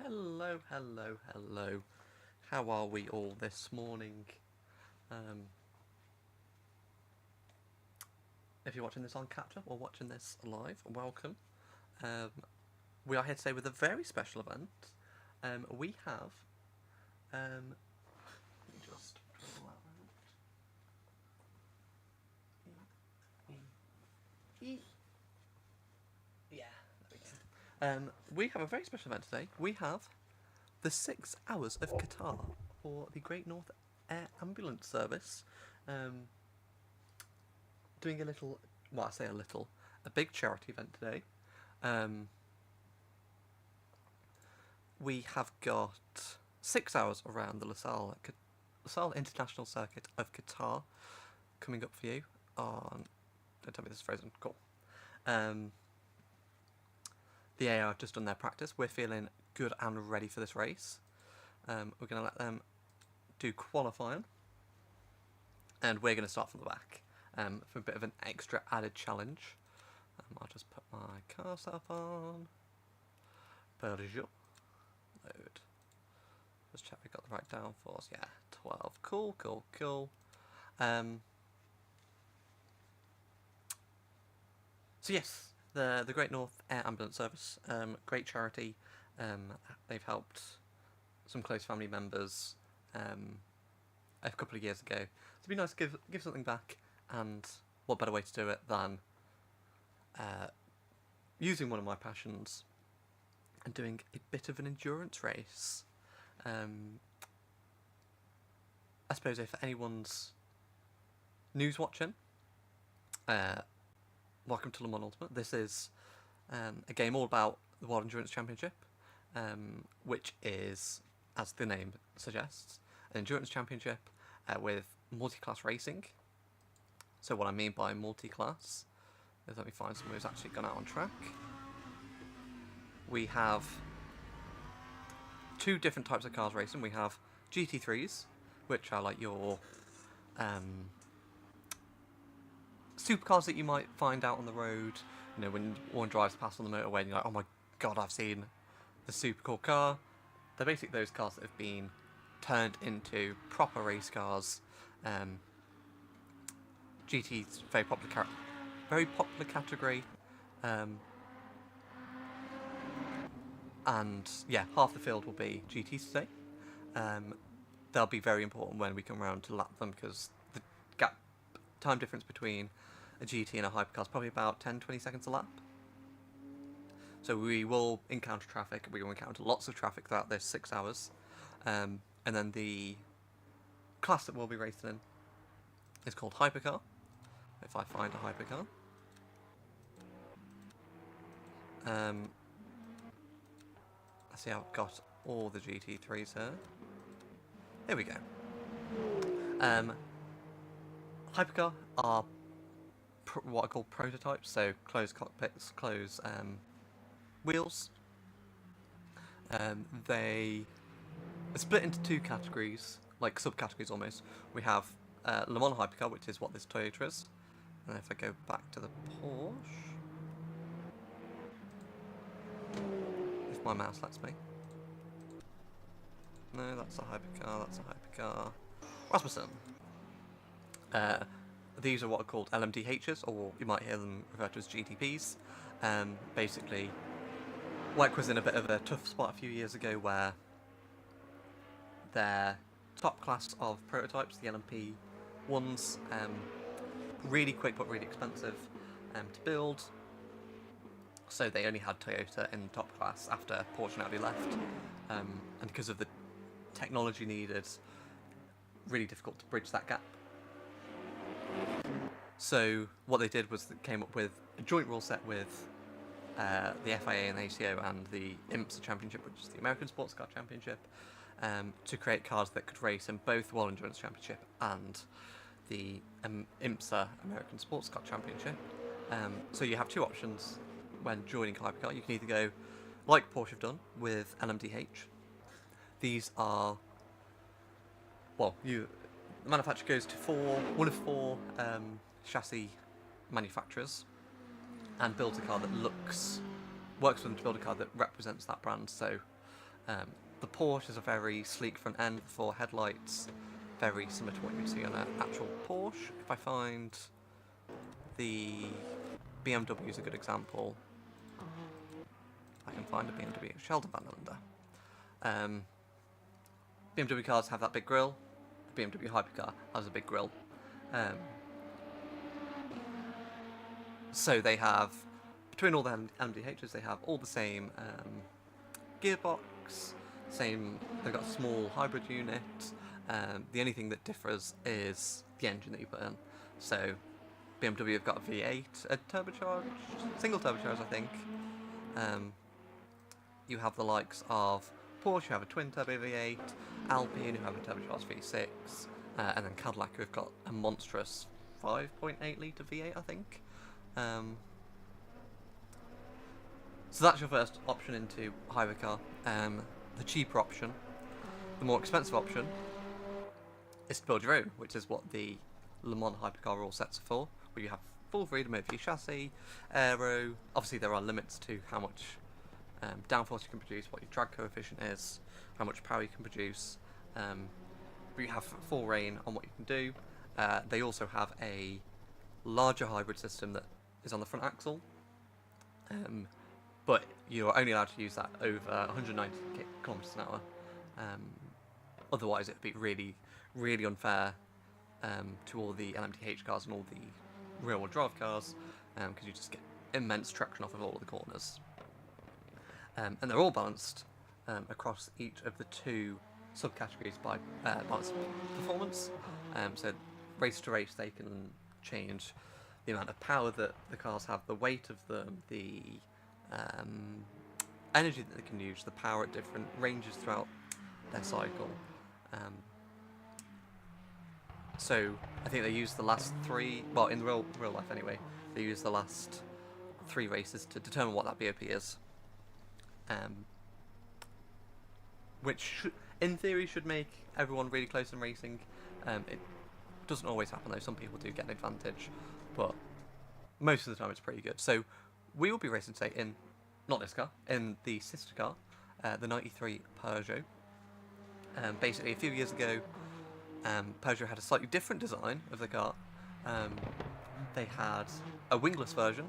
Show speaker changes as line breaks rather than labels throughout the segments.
Hello, hello, hello. How are we all this morning? If you're watching this on capture or watching this live, welcome. Um, we are here today with a very special event. We have. Let me just pull that out. Yeah, there we go. We have a very special event today. We have the 6 hours of Qatar for the Great North Air Ambulance Service. Doing a little, well, I say a big charity event today. We have got 6 hours around the Lusail International Circuit of Qatar coming up for you on. Don't tell me this is frozen. Cool. The AA have just done their practice. We're feeling good and ready for this race. We're going to let them do qualifying, and we're going to start from the back for a bit of an extra added challenge. I'll just put my car setup on. Peugeot. Load. Just check we got the right downforce. Yeah, 12. Cool, cool, cool. So yes, the Great North Air Ambulance Service, great charity. They've helped some close family members a couple of years ago. So it'd be nice to give something back, and what better way to do it than using one of my passions and doing a bit of an endurance race. I suppose if anyone's news watching, welcome to Le Mans Ultimate. This is a game all about the World Endurance Championship, which is, as the name suggests, an endurance championship with multi-class racing. So what I mean by multi-class is, let me find someone who's actually gone out on track. We have two different types of cars racing. We have GT3s, which are like your supercars that you might find out on the road. You know, when one drives past on the motorway and you're like, oh my god, I've seen the super cool car. They're basically those cars that have been turned into proper race cars. GT's very popular category. And yeah, half the field will be GTs today. They'll be very important when we come around to lap them, because the time difference between a GT and a hypercar is probably about 10-20 seconds a lap. So we will encounter traffic. We will encounter lots of traffic throughout this 6 hours. And then the class that we'll be racing in is called hypercar. If I find a hypercar. I see I've got all the GT3s here. Here we go. Hypercar are what are called prototypes, so closed cockpits, closed wheels. They are split into two categories, like subcategories almost. We have Le Mans Hypercar, which is what this Toyota is. And if I go back to the Porsche, if my mouse lets me. No, that's a hypercar, that's a hypercar. Rasmussen. These are what are called LMDHs, or you might hear them referred to as GTPs. Basically, WEC was in a bit of a tough spot a few years ago where their top class of prototypes, the LMP ones, really quick but really expensive to build. So they only had Toyota in top class after Porsche and Audi left. And because of the technology needed, really difficult to bridge that gap. So what they did was they came up with a joint rule set with the FIA and the ACO and the IMSA Championship, which is the American Sports Car Championship, to create cars that could race in both the World Endurance Championship and the IMSA American Sports Car Championship. So you have two options when joining hypercar. You can either go like Porsche have done with LMDH. These are, well, the manufacturer goes to one of four chassis manufacturers and builds a car that works for them to build a car that represents that brand. So The Porsche is a very sleek front end, 4 headlights, very similar to what you would see on an actual Porsche. If I find the BMW is a good example, I can find a BMW Sheldon Van Linder. BMW cars have that big grille. The BMW hypercar has a big grille. So they have, between all the MDHs, they have all the same gearbox, they've got a small hybrid unit. The only thing that differs is the engine that you put in. So BMW have got a V8, a turbocharged, single turbocharged, I think. You have the likes of Porsche, who have a twin turbo V8, Alpine, who have a turbocharged V6, and then Cadillac, who have got a monstrous 5.8 litre V8, I think. So that's your first option into hypercar. The cheaper option, the more expensive option, is to build your own, which is what the Le Mans hypercar rule sets are for, where you have full freedom over your chassis, aero. Obviously there are limits to how much downforce you can produce, what your drag coefficient is, how much power you can produce, but you have full reign on what you can do. They also have a larger hybrid system that is on the front axle, but you're only allowed to use that over 190 kilometers an hour. Otherwise it would be really, really unfair to all the LMDH cars and all the rear-wheel drive cars, because you just get immense traction off of all of the corners. And they're all balanced across each of the 2 subcategories by balanced performance. So race to race they can change the amount of power that the cars have, the weight of them, the energy that they can use, the power at different ranges throughout their cycle. So I think they use the last 3, well, in real life anyway, they use the last 3 races to determine what that BOP is. Which in theory should make everyone really close in racing. It doesn't always happen though, some people do get an advantage, but most of the time it's pretty good. So we will be racing today in, not this car, in the sister car, the 93 Peugeot. Basically a few years ago, Peugeot had a slightly different design of the car. They had a wingless version,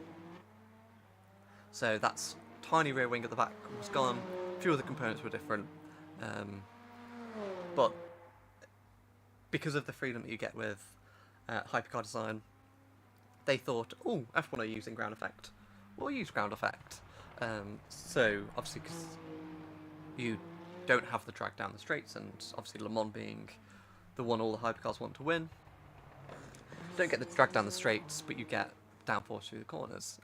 so that's tiny rear wing at the back was gone, a few of the components were different, but because of the freedom that you get with hypercar design, they thought, oh, F1 are using ground effect, we'll use ground effect. So obviously because you don't have the drag down the straights, and obviously Le Mans being the one all the hypercars want to win, you don't get the drag down the straights, but you get downforce through the corners.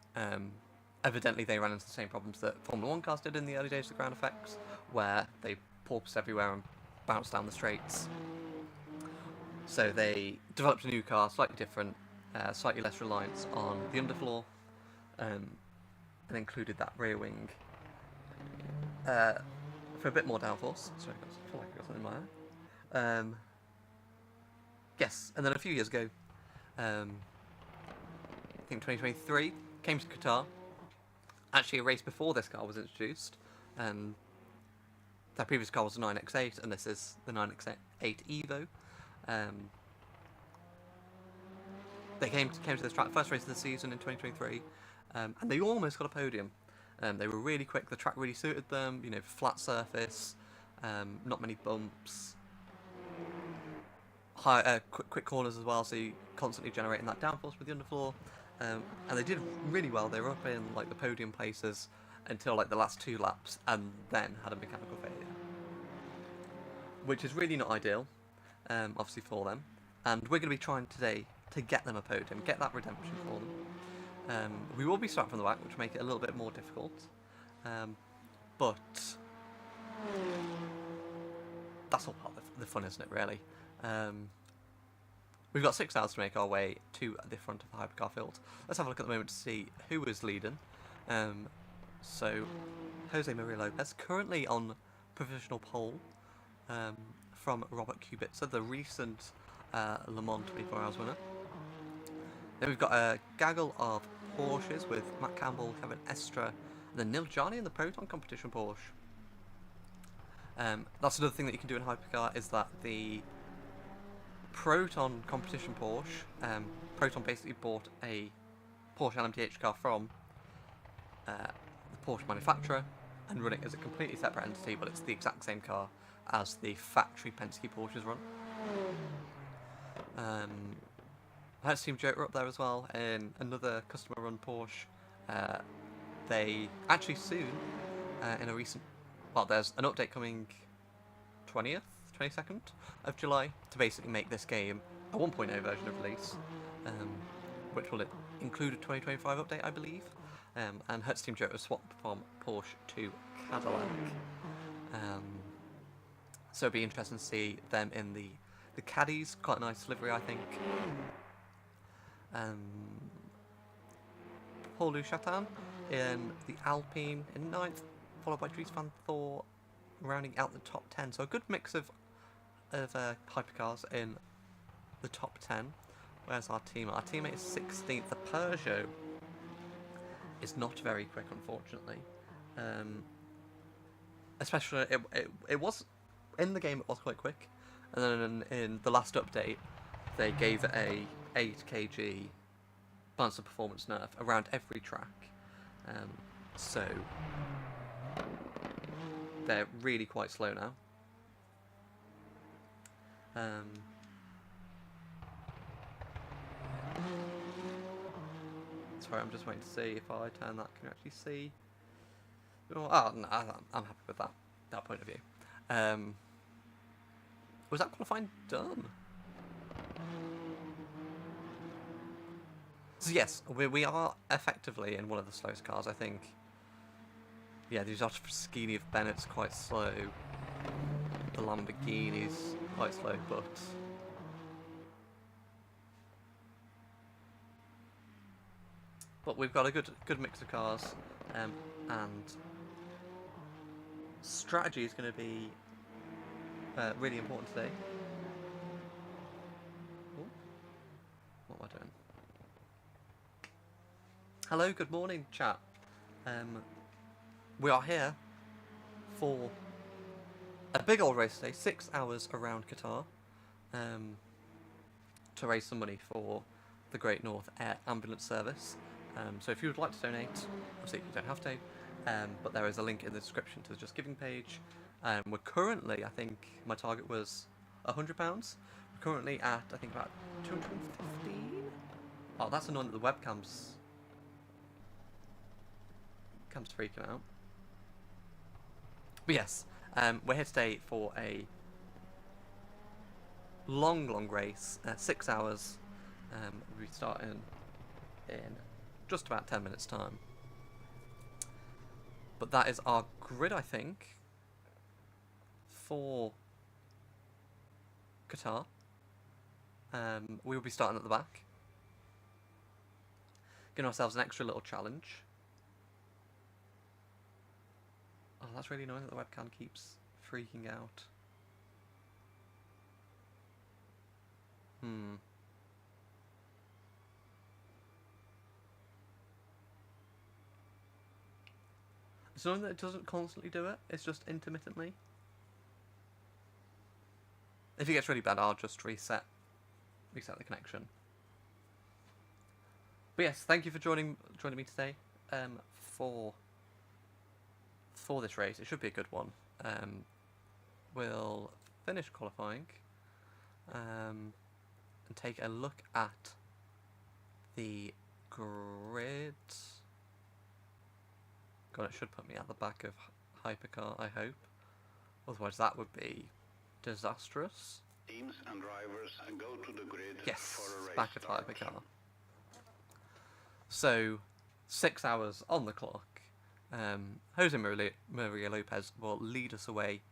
Evidently they ran into the same problems that Formula 1 cars did in the early days of the ground effects, where they porpoised everywhere and bounced down the straights. So they developed a new car, slightly different, slightly less reliance on the underfloor, and included that rear wing for a bit more downforce. Sorry, I feel like I got something in my eye. Yes, and then a few years ago, I think 2023, came to Qatar. Actually, a race before this car was introduced. That previous car was the 9X8, and this is the 9X8 Evo. They came to this track, first race of the season in 2023, and they almost got a podium. They were really quick, the track really suited them, you know, flat surface, not many bumps, quick corners as well, so you're constantly generating that downforce with the underfloor. And they did really well. They were up in like the podium places until like the last 2 laps, and then had a mechanical failure, which is really not ideal, obviously for them. And we're going to be trying today to get them a podium, get that redemption for them. We will be starting from the back, which will make it a little bit more difficult, but that's all part of the fun, isn't it? Really. We've got 6 hours to make our way to the front of the hypercar field. Let's have a look at the moment to see who is leading. So, Jose Maria Lopez, currently on provisional pole from Robert Kubica, the recent Le Mans 24 Hours winner. Then we've got a gaggle of Porsches with Matt Campbell, Kevin Estra, and then Neil Jarney in the Proton competition Porsche. That's another thing that you can do in Hypercar, is that the Proton competition Porsche, Proton basically bought a Porsche LMDH car from the Porsche manufacturer and run it as a completely separate entity, but it's the exact same car as the factory Penske Porsches run. Hertz Team Joker up there as well in another customer run Porsche. They actually soon, in a recent, well, there's an update coming 22nd of July to basically make this game a 1.0 version of release, which will include a 2025 update, I believe. And Hertz Team Joker swapped from Porsche to Cadillac. So it'd be interesting to see them in the Caddies, quite a nice livery, I think. Paul Chatan in the Alpine in 9th, followed by Dries van Thor rounding out the top 10. So a good mix of hypercars in the top 10. Where's our teammate? Our teammate is 16th. The Peugeot is not very quick, unfortunately. Especially, it was, in the game it was quite quick. And then in the last update, they gave it a 8 kg balance of performance nerf around every track. So they're really quite slow now. Sorry, I'm just waiting to see if I turn that, can you actually see? Oh, no, I'm happy with that point of view. Was that qualifying done? So yes, we are effectively in one of the slowest cars, I think. Yeah, the Fraschini of Bennett's quite slow. The Lamborghini's quite slow, but we've got a good mix of cars, and strategy is going to be really important today. Ooh. What am I doing? Hello, good morning, chat. We are here for a big old race today, 6 hours around Qatar, to raise some money for the Great North Air Ambulance Service. So if you would like to donate, obviously you don't have to, but there is a link in the description to the Just Giving page. We're currently, I think my target was £100. We're currently at, I think, about 215. Oh, that's annoying that the webcam's freaking out. But yes, we're here today for a long race, 6 hours. We'll be starting in just about 10 minutes time. But that is our grid, I think, for Qatar. We will be starting at the back, giving ourselves an extra little challenge. Oh, that's really annoying that the webcam keeps freaking out. It's annoying that it doesn't constantly do it, it's just intermittently. If it gets really bad, I'll just reset the connection. But yes, thank you for joining me today for this race. It should be a good one. We'll finish qualifying and take a look at the grid. God, it should put me at the back of Hypercar, I hope. Otherwise that would be disastrous.
Teams and drivers go to the grid.
Yes,
for a race
back at
start.
Hypercar. So, 6 hours on the clock. Jose Maria Lopez will lead us away,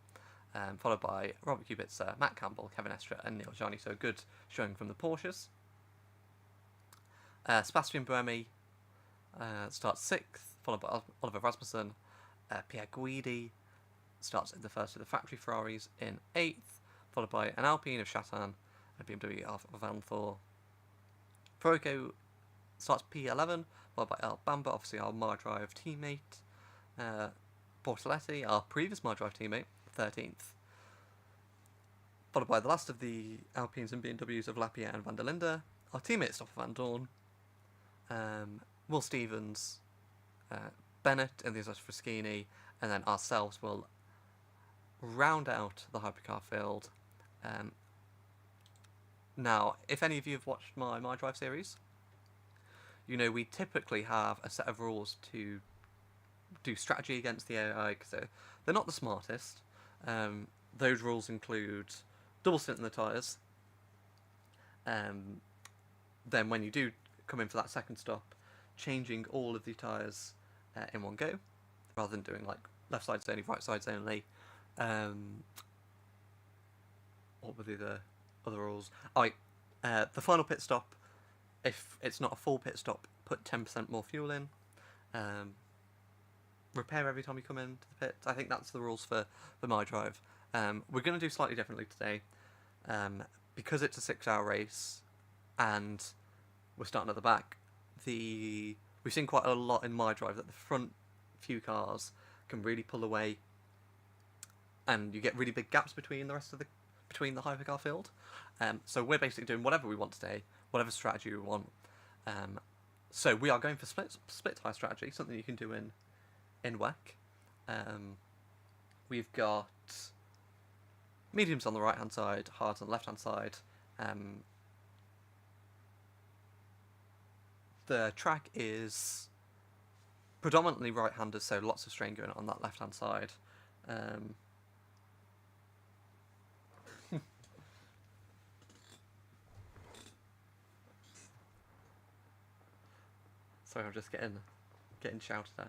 followed by Robert Kubica, Matt Campbell, Kevin Estre and Neil Jani. So good showing from the Porsches. Sebastian Buemi starts 6th, followed by Oliver Rasmussen. Pierre Guidi starts in the first of the factory Ferraris in 8th, followed by an Alpine of Chatan, a BMW of Van Thor. Peugeot starts P11, followed by El Bamba, obviously our Mardrive teammate. Bortoletti, our previous My Drive teammate, 13th. Followed by the last of the Alpines and BMWs of Lapierre and van der Linde, our teammate Stoffel van Dorn, Will Stevens, Bennett and the Azos Fraschini, and then ourselves will round out the hypercar field. Now, if any of you have watched my Drive series, you know we typically have a set of rules to do strategy against the AI, because they're not the smartest. Those rules include double stint in the tyres. Then when you do come in for that second stop, changing all of the tyres in one go, rather than doing like left sides only, right sides only. What were the other rules? The final pit stop, if it's not a full pit stop, put 10% more fuel in. Repair every time you come into the pit. I think that's the rules for My Drive. We're going to do slightly differently today. Because it's a 6-hour race and we're starting at the back, we've seen quite a lot in My Drive that the front few cars can really pull away and you get really big gaps between the hypercar field. So we're basically doing whatever we want today, whatever strategy we want. So we are going for split tyre strategy, something you can do in WEC. We've got mediums on the right hand side, hards on the left hand side. The track is predominantly right-handed, so lots of strain going on that left hand side. Sorry, I'm just getting shouted at.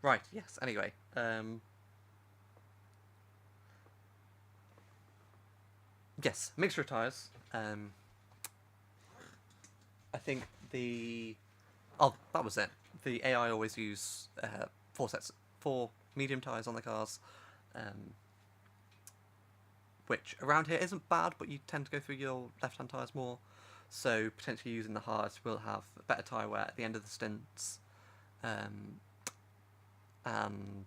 Right, yes, anyway. Yes, mixture of tyres. I think that was it. The AI always use 4 medium tyres on the cars, which around here isn't bad, but you tend to go through your left-hand tyres more. So potentially using the hards will have better tyre wear at the end of the stints, and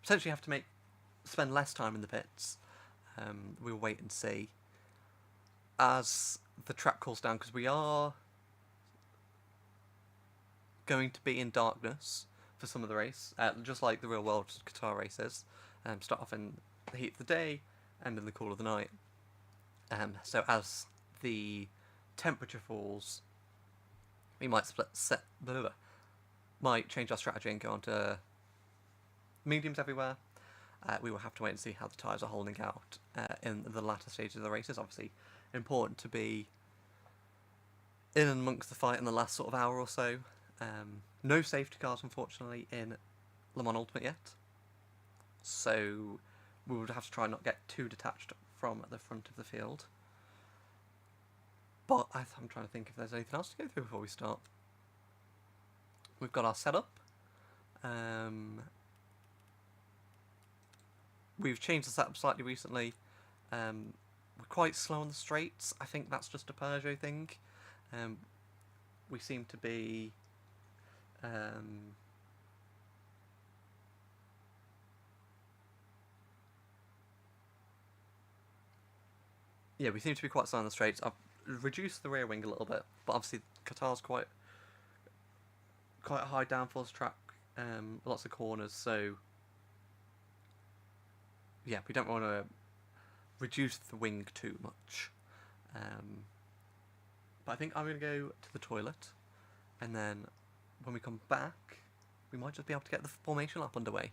potentially have to spend less time in the pits. We'll wait and see as the track cools down, because we are going to be in darkness for some of the race, just like the real world Qatar races. Start off in the heat of the day, end in the cool of the night. So as the temperature falls, we might change our strategy and go on to mediums everywhere. We will have to wait and see how the tyres are holding out in the latter stages of the races. Obviously, important to be in and amongst the fight in the last sort of hour or so. No safety cars, unfortunately, in Le Mans Ultimate yet. So we would have to try and not get too detached from the front of the field. But I'm trying to think if there's anything else to go through before we start. We've got our setup. We've changed the setup slightly recently. We're quite slow on the straights. I think that's just a Peugeot thing. We seem to be... we seem to be quite slow on the straights. I've reduced the rear wing a little bit, but obviously Qatar's quite a high downforce track, lots of corners, so yeah, we don't want to reduce the wing too much. But I think I'm going to go to the toilet, and then when we come back, we might just be able to get the formation lap underway.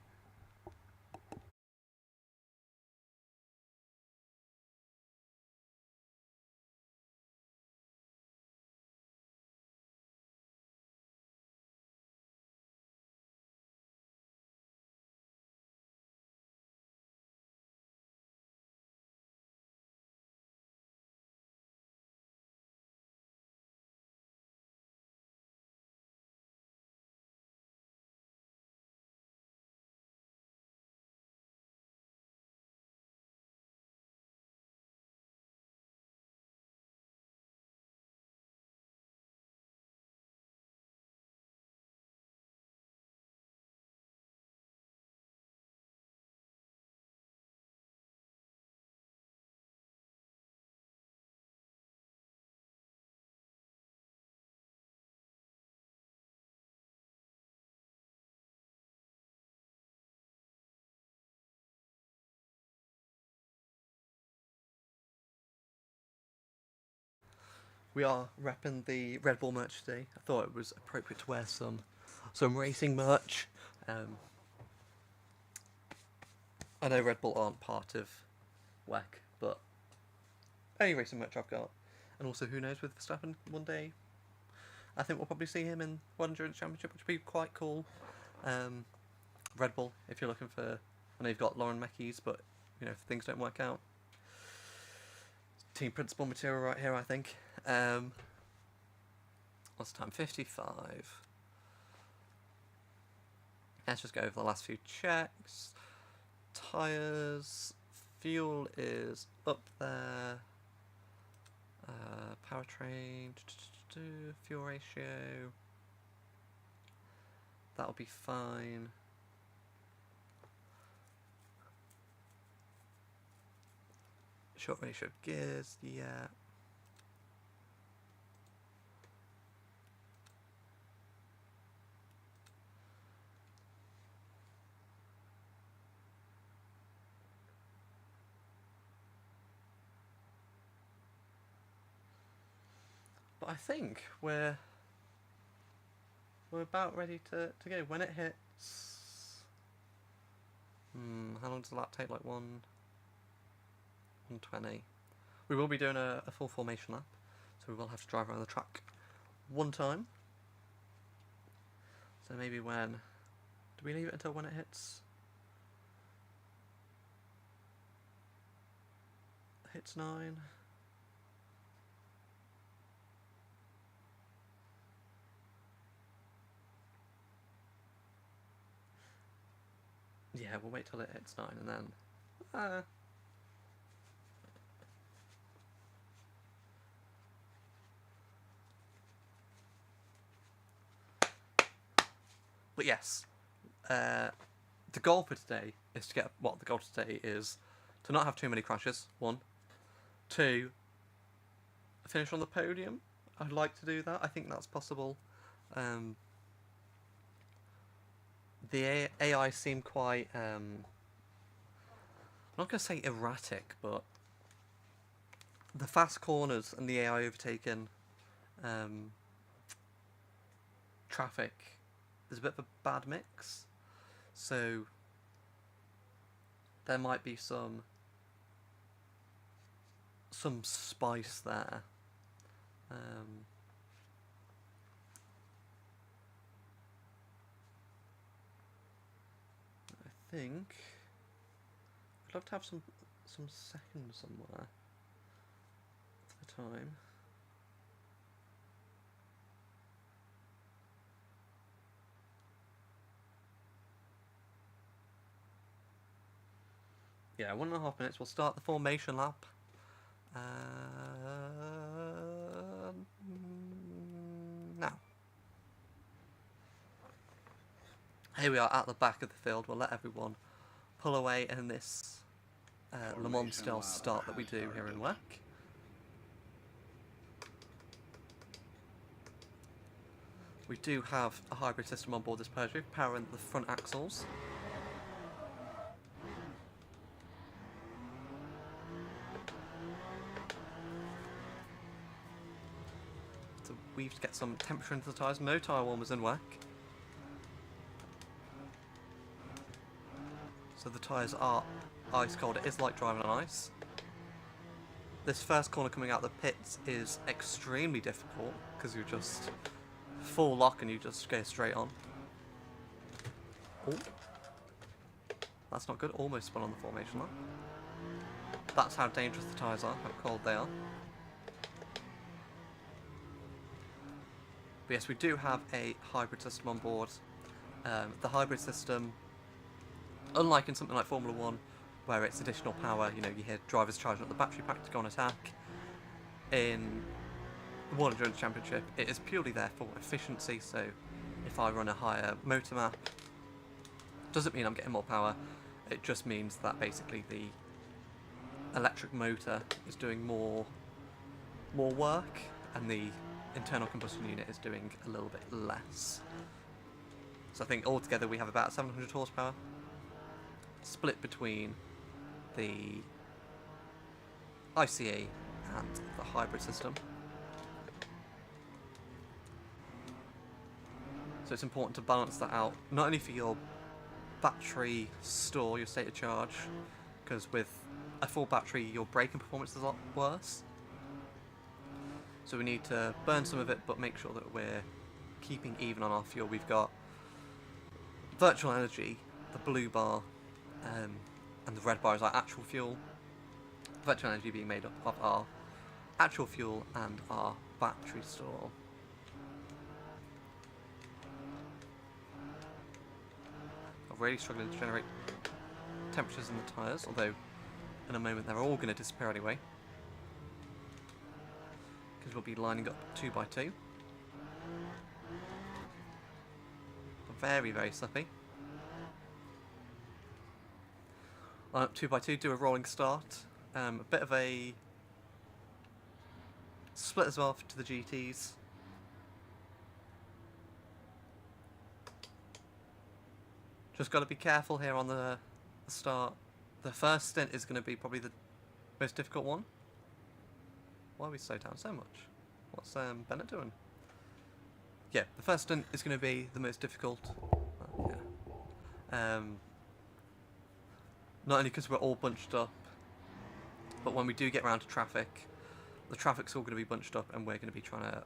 we are repping the Red Bull merch today. I thought it was appropriate to wear some racing merch. I know Red Bull aren't part of WEC, but any racing merch I've got. And also, who knows, with Verstappen one day, I think we'll probably see him in World Endurance Championship, which would be quite cool. Red Bull, if you're looking for... I know you've got Lauren Meckies, but, you know, if things don't work out, team principal material right here, I think. What's the time? 55. Let's just go over the last few checks. Tyres, fuel is up there. Powertrain, fuel ratio. That'll be fine. Short ratio of gears, yeah. But I think we're about ready to go. When it hits... how long does the lap take? Like 120. We will be doing a full formation lap, so we will have to drive around the track one time. So maybe when... Do we leave it until when it hits? Hits 9. Yeah, we'll wait till it hits 9 and then... But yes, the goal for today is to get... Well, the goal today is to not have too many crashes, 1. 2, finish on the podium. I'd like to do that. I think that's possible. The AI seem quite... I'm not going to say erratic, but the fast corners and the AI overtaking traffic, there's a bit of a bad mix. So there might be some spice there. I think I'd love to have some seconds somewhere for the time. Yeah, 1.5 minutes. We'll start the formation lap. Now. Here we are at the back of the field. We'll let everyone pull away in this Le Mans style start that we do here in WEC. We do have a hybrid system on board this Peugeot, powering the front axles. So we have to get some temperature into the tyres. No tyre warmers in WEC. So the tyres are ice cold. It is like driving on ice. This first corner coming out the pits is extremely difficult because you just full lock and you just go straight on. Oh, that's not good. Almost spun on the formation lap. That's how dangerous the tyres are, how cold they are. But yes, we do have a hybrid system on board. The hybrid system, unlike in something like Formula 1, where it's additional power, you know, you hear drivers charging up the battery pack to go on attack. In the World Endurance Championship, it is purely there for efficiency, so if I run a higher motor map, doesn't mean I'm getting more power, it just means that basically the electric motor is doing more work, and the internal combustion unit is doing a little bit less. So I think altogether we have about 700 horsepower, split between the ICE and the hybrid system. So it's important to balance that out, not only for your battery store, your state of charge, because with a full battery your braking performance is a lot worse. So we need to burn some of it, but make sure that we're keeping even on our fuel. We've got virtual energy, the blue bar, and the red bar is our actual fuel. Virtual energy being made up of our actual fuel and our battery store. I'm really struggling to generate temperatures in the tyres, although in a moment they're all going to disappear anyway, because we'll be lining up 2 by 2. Very, very slippy. Line up 2 by 2, do a rolling start. A bit of a split as well to the GTs. Just got to be careful here on the start. The first stint is going to be probably the most difficult one. Why are we slowed down so much? What's Bennett doing? Yeah, the first stint is going to be the most difficult. Yeah. Not only because we're all bunched up, but when we do get around to traffic, the traffic's all going to be bunched up and we're going to be trying to,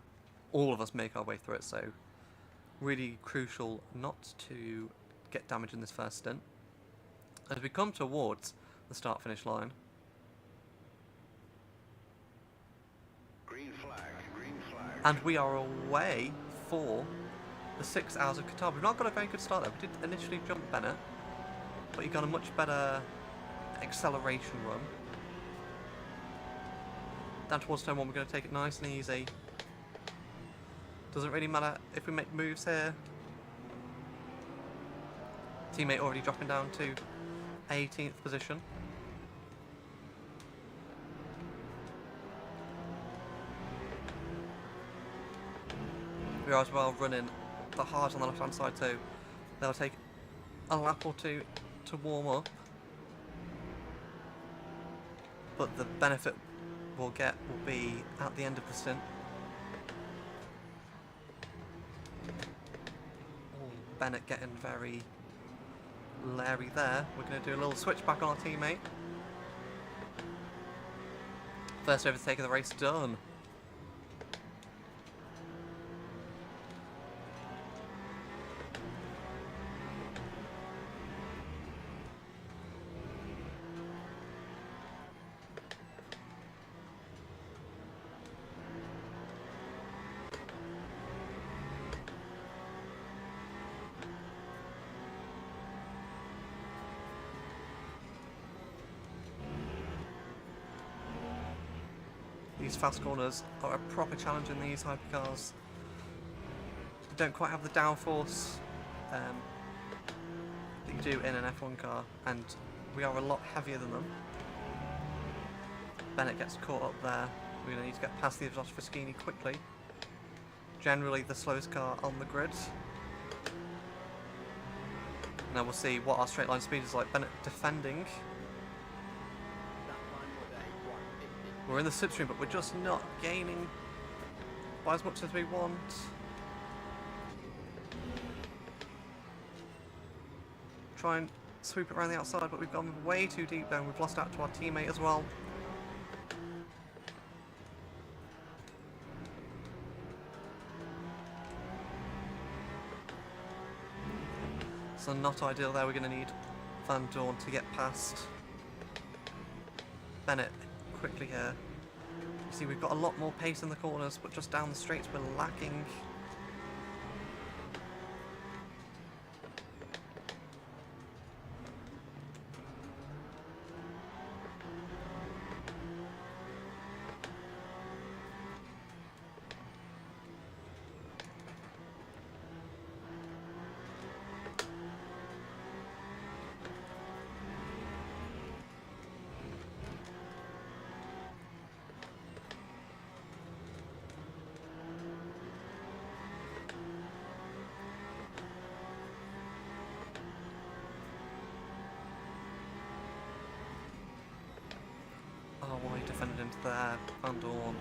all of us, make our way through it. So really crucial not to get damage in this first stint. As we come towards the start-finish line,
Green flag, green flag.
and we are away for the 6 hours of Qatar. We've not got a very good start there. We did initially jump Bennett, but he got a much better acceleration run. Down towards turn 1, we're going to take it nice and easy. Doesn't really matter if we make moves here. Teammate already dropping down to 18th position. We are as well running the hards on the left hand side, so they'll take a lap or two to warm up. But the benefit we'll get will be at the end of the stint. Oh, Bennett getting very Larry there. We're going to do a little switch back on our teammate. First overtake of the race done. These fast corners are a proper challenge in these hypercars. They don't quite have the downforce that you do in an F1 car, and we are a lot heavier than them. Bennett gets caught up there. We're going to need to get past the exhaust Fraschini quickly. Generally the slowest car on the grid. Now we'll see what our straight line speed is like. Bennett defending. We're in the slipstream, but we're just not gaining by as much as we want. Try and sweep it around the outside, but we've gone way too deep there, and we've lost out to our teammate as well. So not ideal there. We're going to need Van Dorn to get past Bennett quickly here. You see, we've got a lot more pace in the corners, but just down the straights we're lacking. Oh, why he defended him there, Van Dorn.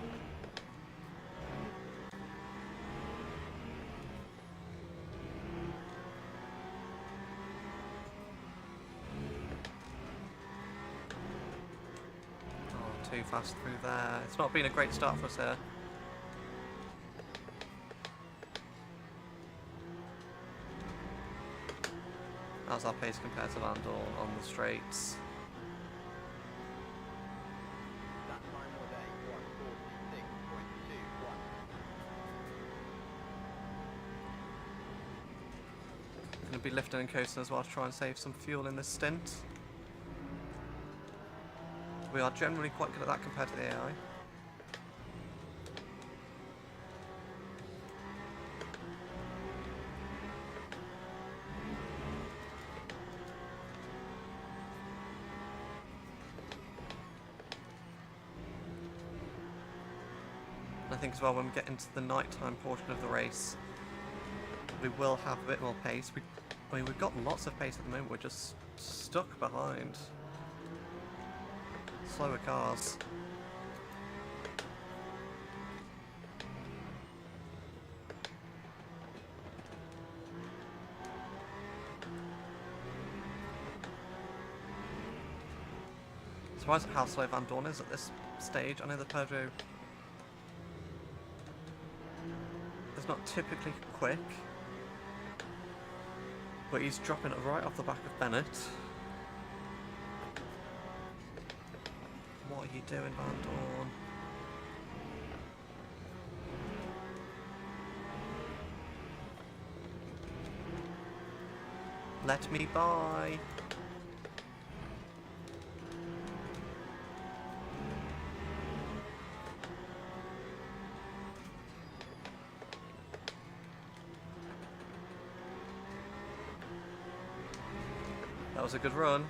too fast through there. It's not been a great start for us here. How's our pace compared to Van Dorn on the straights?
That time was a 146.21.
Going to be lifting and coasting as well to try and save some fuel in this stint. We are generally quite good at that compared to the AI. I think as well when we get into the nighttime portion of the race, we will have a bit more pace. I mean, we've got lots of pace at the moment, we're just stuck behind slower cars. Surprised at how slow Van Dorn is at this stage. I know the Peugeot is not typically quick, but he's dropping it right off the back of Bennett. What are you doing, Van Dorn? Let me by. That was a good run.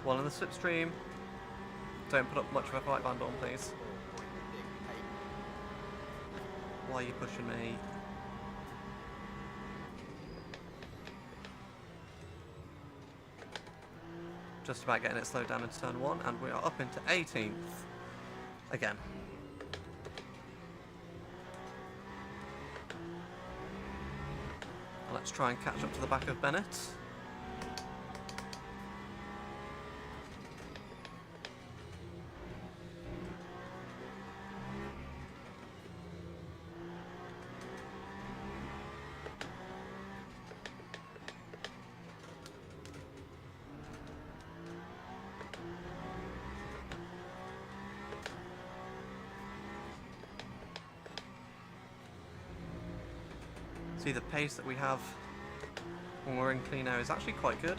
One in the slipstream. Don't put up much of a fight, Van Dorn, please. Why are you pushing me? Just about getting it slowed down into turn 1, and we are up into 18th again. Let's try and catch up to the back of Bennett. See, the pace that we have when we're in clean air is actually quite good.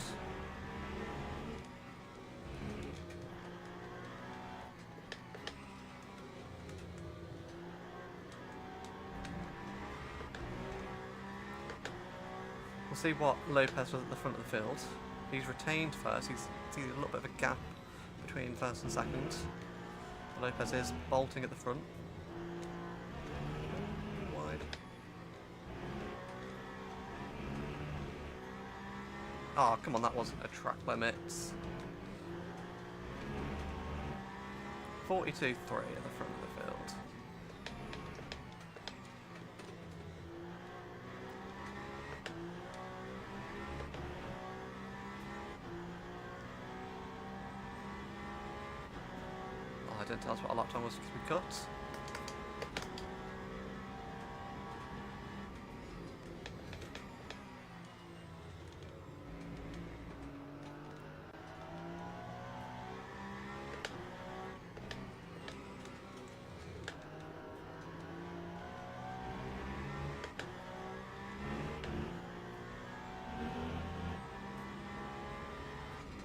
We'll see what Lopez was at the front of the field. He's retained first. He's a little bit of a gap between first and second. Lopez is bolting at the front. Wide. Oh, come on, that wasn't a track limit. 42.3 at the front of the field. Oh, I didn't tell us what our lap time was because we cut.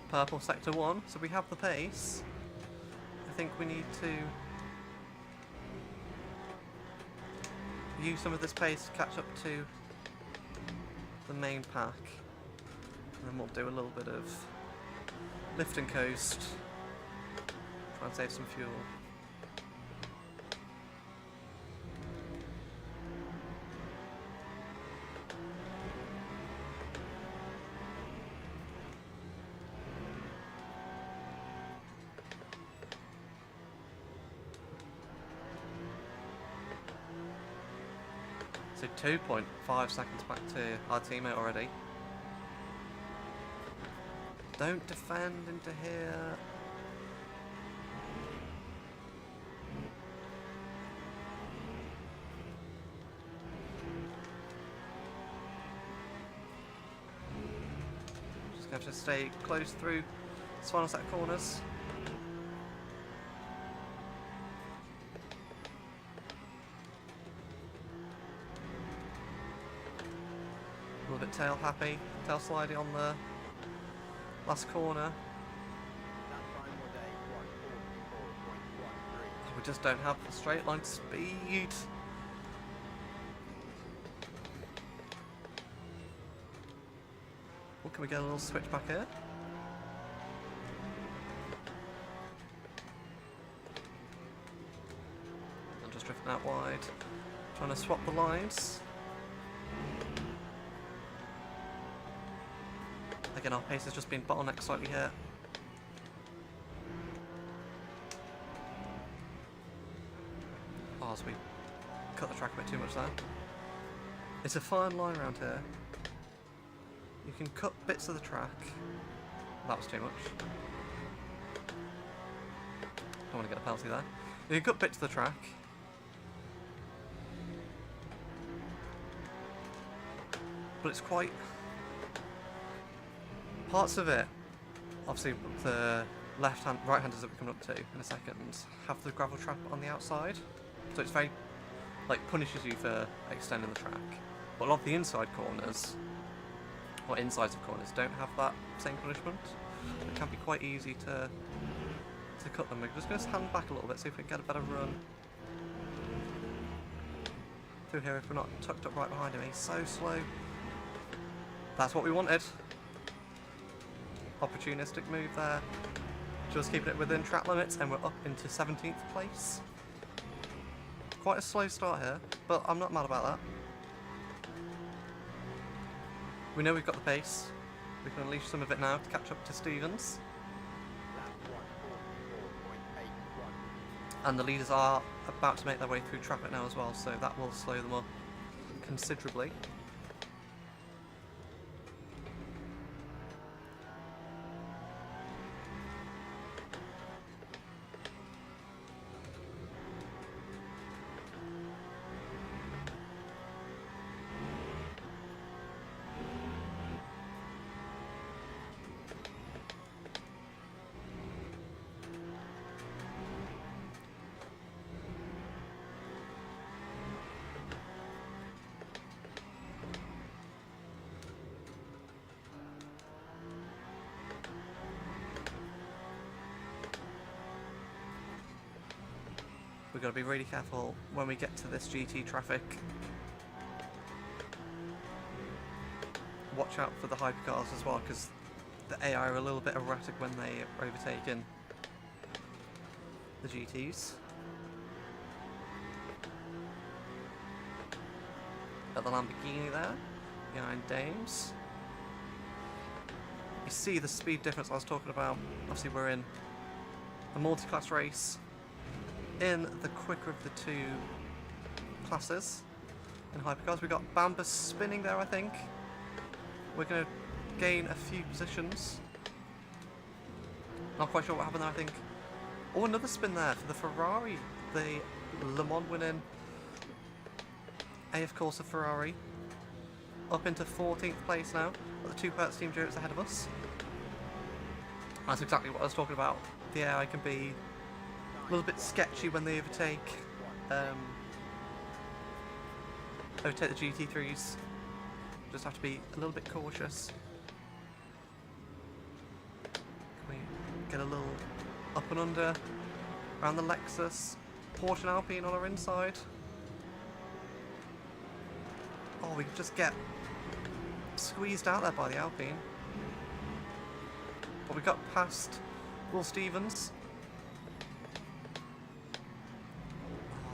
Purple sector 1, so we have the pace. I think we need to use some of this pace to catch up to the main pack, and then we'll do a little bit of lift and coast, try and save some fuel. So 2.5 seconds back to our teammate already. Don't defend into here. have to stay close through this final set of corners. A little bit tail happy, tail sliding on the last corner.
That time or day 144.13.
We just don't have the straight line speed. Well, can we get a little switch back here? I'm just drifting out wide, trying to swap the lines. Again, our pace has just been bottlenecked slightly here. Oh, as we cut the track a bit too much there. It's a fine line around here. You can cut bits of the track. That was too much. Don't want to get a penalty there. You can cut bits of the track. But it's quite... Parts of it, obviously the right-handers that we come up to in a second, have the gravel trap on the outside. So it's very, like, punishes you for extending the track. But a lot of the inside corners, or insides of corners, don't have that same punishment. It can be quite easy to cut them. We're just going to hand back a little bit, see if we can get a better run through here if we're not tucked up right behind him. He's so slow. That's what we wanted. Opportunistic move there. Just keeping it within track limits, and we're up into 17th place. Quite a slow start here, but I'm not mad about that. We know we've got the pace. We can unleash some of it now to catch up to Stevens.
Lap 144.81.
And the leaders are about to make their way through traffic now as well, so that will slow them up considerably. We've got to be really careful when we get to this GT traffic. Watch out for the hypercars as well, because the AI are a little bit erratic when they are overtaking the GTs. Got the Lamborghini there, behind Dames. You see the speed difference I was talking about. Obviously we're in a multi-class race, in the quicker of the two classes in hypercars. We've got Bamba spinning there, I think. We're going to gain a few positions. Not quite sure what happened there, I think. Oh, another spin there for the Ferrari. The Le Mans winning AF Corsa Ferrari. Up into 14th place now. Got the two Hertz Team Jokes ahead of us. That's exactly what I was talking about. The AI can be a little bit sketchy when they overtake the GT3s. Just have to be a little bit cautious. Can we get a little up and under around the Lexus? Porsche and Alpine on our inside. Oh, we could just get squeezed out there by the Alpine. But we got past Will Stevens.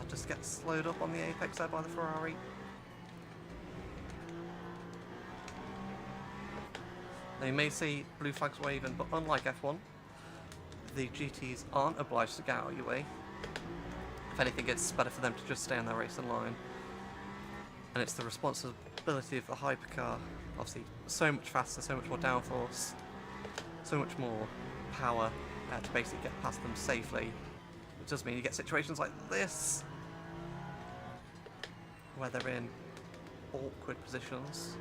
Just get slowed up on the apex there by the Ferrari. Now you may see blue flags waving, but unlike F1, the GTs aren't obliged to get out of your way. If anything, it's better for them to just stay on their racing line. And it's the responsibility of the hypercar, obviously so much faster, so much more downforce, so much more power to basically get past them safely. It does mean you get situations like this, where they're in awkward positions.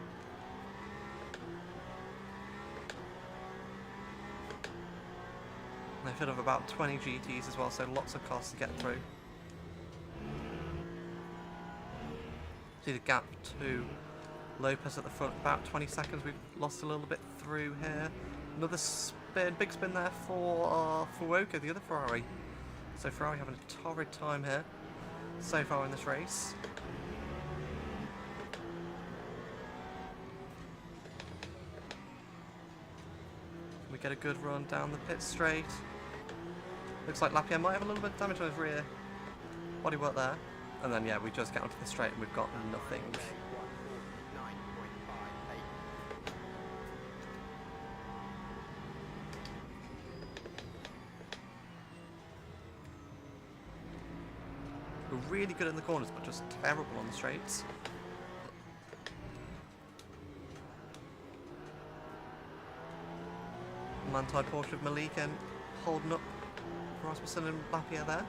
They fit of about 20 GTs as well, so lots of cars to get through. See the gap to Lopez at the front, about 20 seconds. We've lost a little bit through here. Another spin, big spin there for Fuoco, the other Ferrari. So Ferrari having a torrid time here so far in this race. We get a good run down the pit straight. Looks like Lapierre might have a little bit of damage on his rear bodywork there. And then, yeah, we just get onto the straight and we've got nothing. We're really good in the corners, but just terrible on the straights. Man-tied Porsche of Malikan holding up Rasmussen and Lapierre there.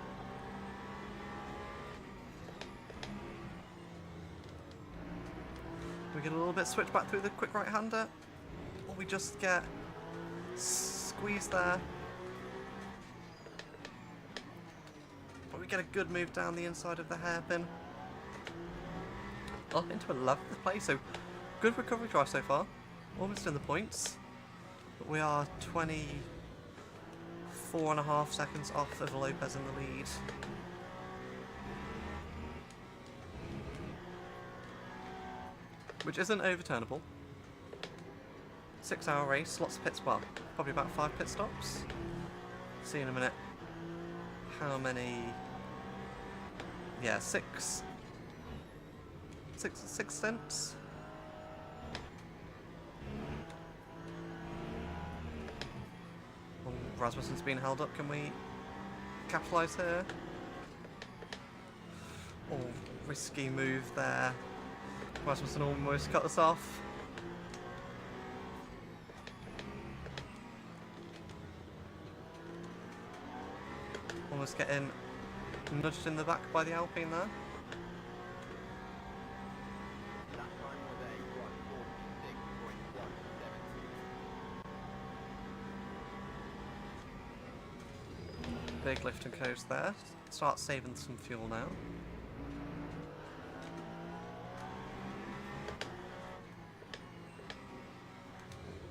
We get a little bit switched back through the quick right-hander, or we just get squeezed there. But we get a good move down the inside of the hairpin. Up into 11th place, so good recovery drive so far. Almost in the points. But we are 24.5 seconds off of Lopez in the lead. Which isn't overturnable. 6-hour race, lots of pits, well, probably about 5 pit stops. See in a minute how many. Yeah, six stints. Well, Rasmussen's been held up. Can we capitalise here? Oh, risky move there. Rasmussen almost cut us off. Almost getting nudged in the back by the Alpine there. Big lift and coast there. Start saving some fuel now.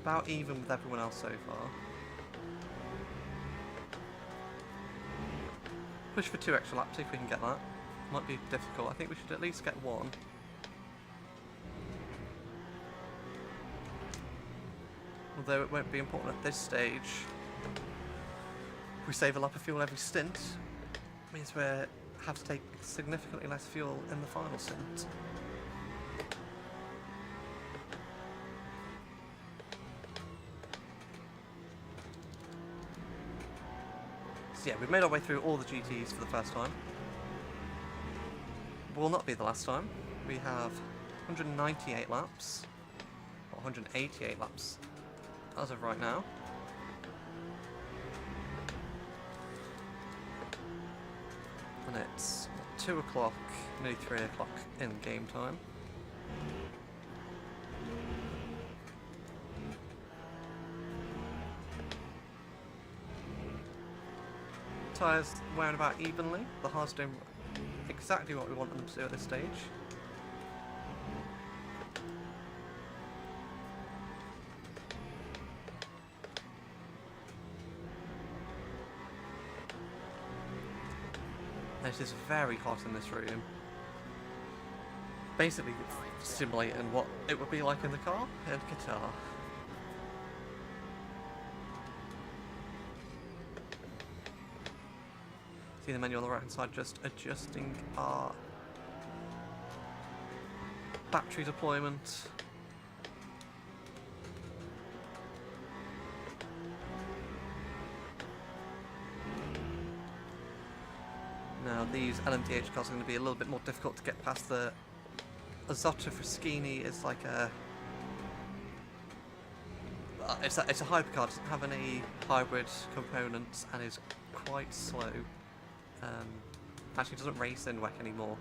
About even with everyone else so far. Push for 2 extra laps, see if we can get that. Might be difficult. I think we should at least get 1. Although it won't be important at this stage. If we save a lap of fuel every stint, it means we have to take significantly less fuel in the final stint. So yeah, we've made our way through all the GTs for the first time. Will not be the last time. We have 198 laps, or 188 laps as of right now. And it's 2 o'clock, nearly 3 o'clock in game time. Tyres wearing about evenly. The hard's doing exactly what we want them to do at this stage. It is very hot in this room. Basically simulating what it would be like in the car in Qatar. See the menu on the right hand side just adjusting our battery deployment. Now these LMDH cars are going to be a little bit more difficult to get past. The Azotta Fraschini is like a... It's a hypercar, doesn't have any hybrid components and is quite slow. Actually doesn't race in WEC anymore.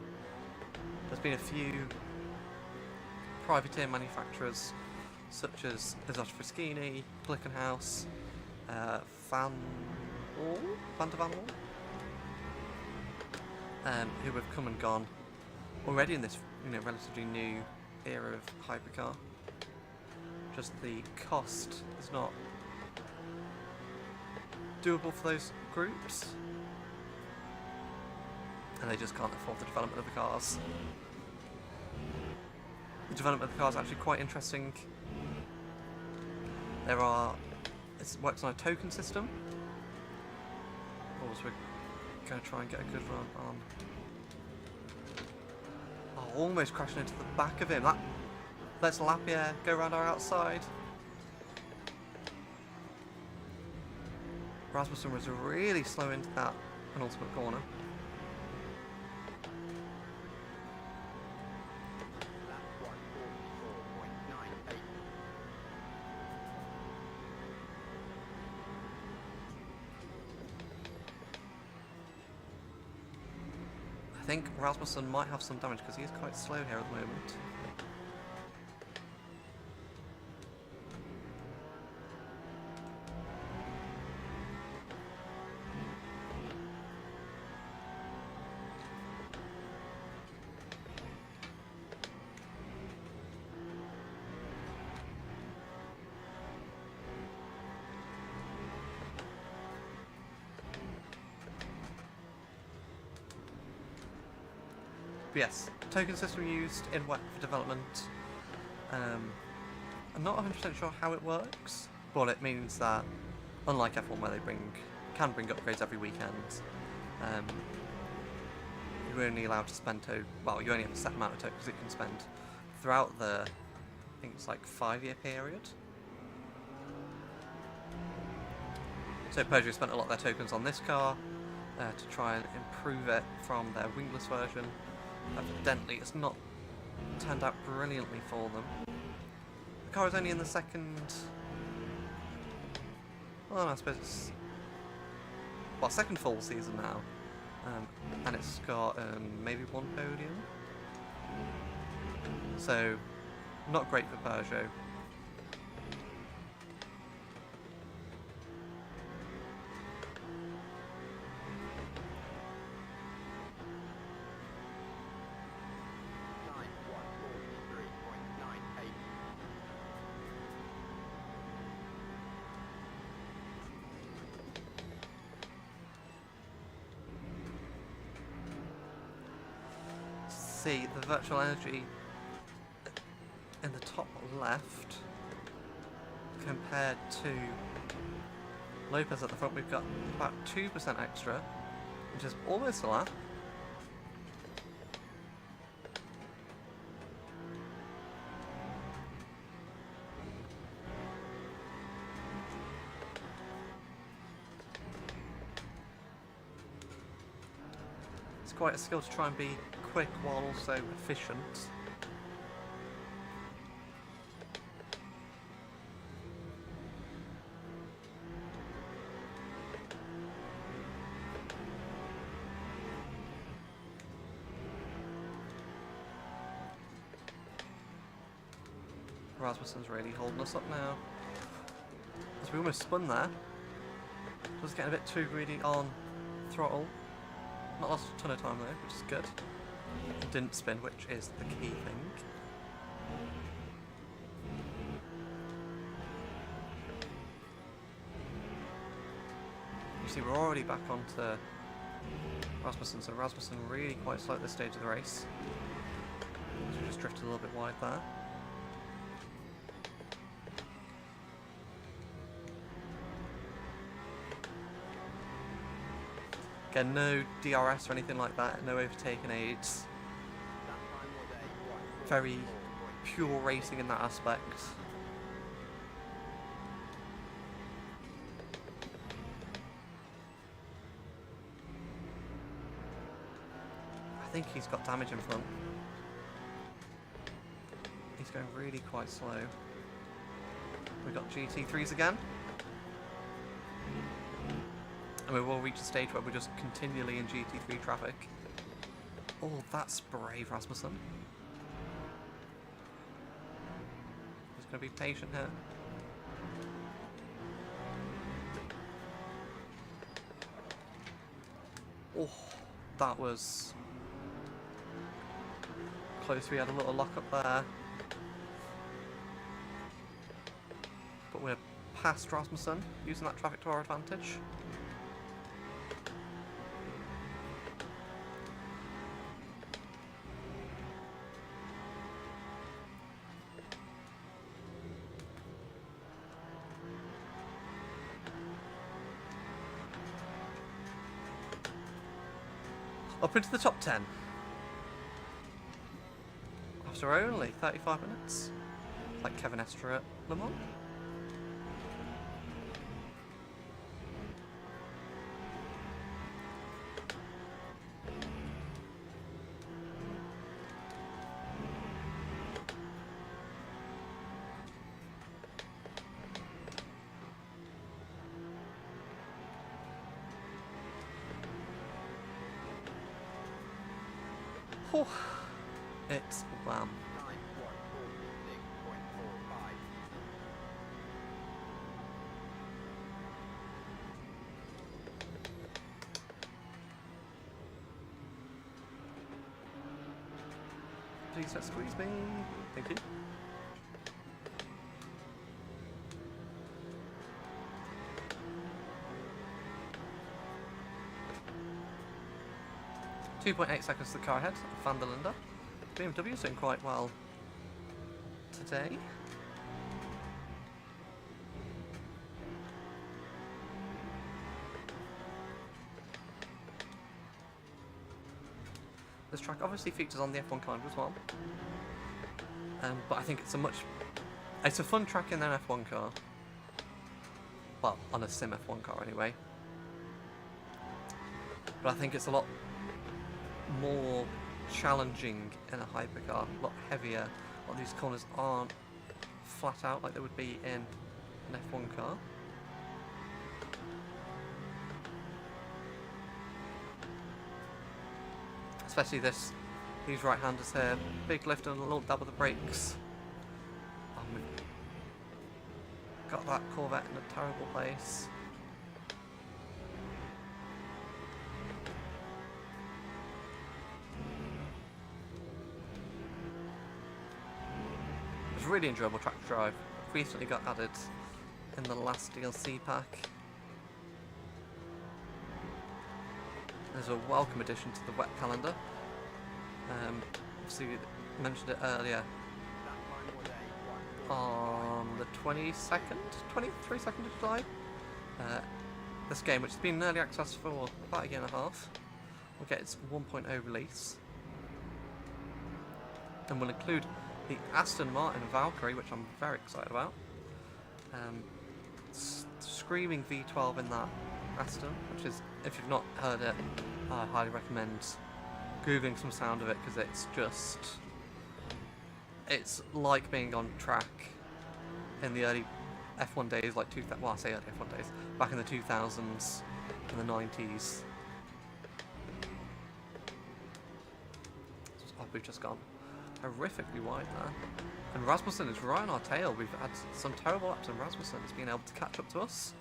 There's been a few privateer manufacturers such as Azotta Fraschini, Glickenhaus, Van der Van Wall, who have come and gone already in this, relatively new era of hypercar. Just the cost is not doable for those groups, and they just can't afford the development of the cars. The development of the cars is actually quite interesting. It works on a token system. Also, we're going to try and get a good run on. Oh, almost crashing into the back of him. That lets Lapierre go around our outside. Rasmussen was really slow into that penultimate corner.
Lap 1:44.98.
I think Rasmussen might have some damage because he is quite slow here at the moment. But yes, token system used in WEC for development. I'm not 100% sure how it works, but it means that, unlike F1 where they can bring upgrades every weekend, you're only allowed to spend you only have a set amount of tokens that you can spend throughout the, I think it's like 5-year period. So Peugeot spent a lot of their tokens on this car to try and improve it from their wingless version. Evidently, it's not turned out brilliantly for them. The car is only in the second. Well, I suppose it's second full season now, and it's got maybe one podium. So, not great for Peugeot. See the virtual energy in the top left compared to Lopez at the front. We've got about 2% extra, which is almost a lap. It's quite a skill to try and be quick while also efficient. Rasmussen's really holding us up now. As we almost spun there. Just getting a bit too greedy on throttle. Not lost a ton of time though, which is good. It didn't spin, which is the key thing. You see, we're already back onto Rasmussen, so Rasmussen really quite slow at this stage of the race. So we just drifted a little bit wide there. Again, no DRS or anything like that, no overtaking aids. Very pure racing in that aspect. I think he's got damage in front. He's going really quite slow. We've got GT3s again. And we will reach a stage where we're just continually in GT3 traffic. Oh, that's brave, Rasmussen. He's going to be patient here. Oh, that was close. We had a little lock up there. But we're past Rasmussen, using that traffic to our advantage. Up into the top 10. After only 35 minutes. Like Kevin Estre at Le Mans. Oh, it's wham.
9146.45.
'Please don't squeeze me. Thank you. .8 seconds to the car ahead, Van der Linde. BMW's doing quite well today. This track obviously features on the F1 calendar as well, but I think it's a fun track in an F1 car. Well, on a sim F1 car anyway. But I think it's a lot more challenging in a hypercar, a lot heavier. A lot of these corners aren't flat out like they would be in an F1 car. Especially these right-handers here, big lift and a little dab of the brakes. We've got that Corvette in a terrible place. It was a really enjoyable track to drive. Recently got added in the last DLC pack. There's a welcome addition to the wet calendar. Obviously, we mentioned it earlier. On the 23rd of July. This game, which has been in early access for about a year and a half, will get its 1.0 release. And will include the Aston Martin Valkyrie, which I'm very excited about. Screaming V12 in that Aston, which is, if you've not heard it, I highly recommend googling some sound of it, because it's like being on track in the early F1 days, like well, I say early F1 days, back in the 2000s and the 90s. Oh, we've just gone horrifically wide there. And Rasmussen is right on our tail. We've had some terrible laps, and Rasmussen has been able to catch up to us.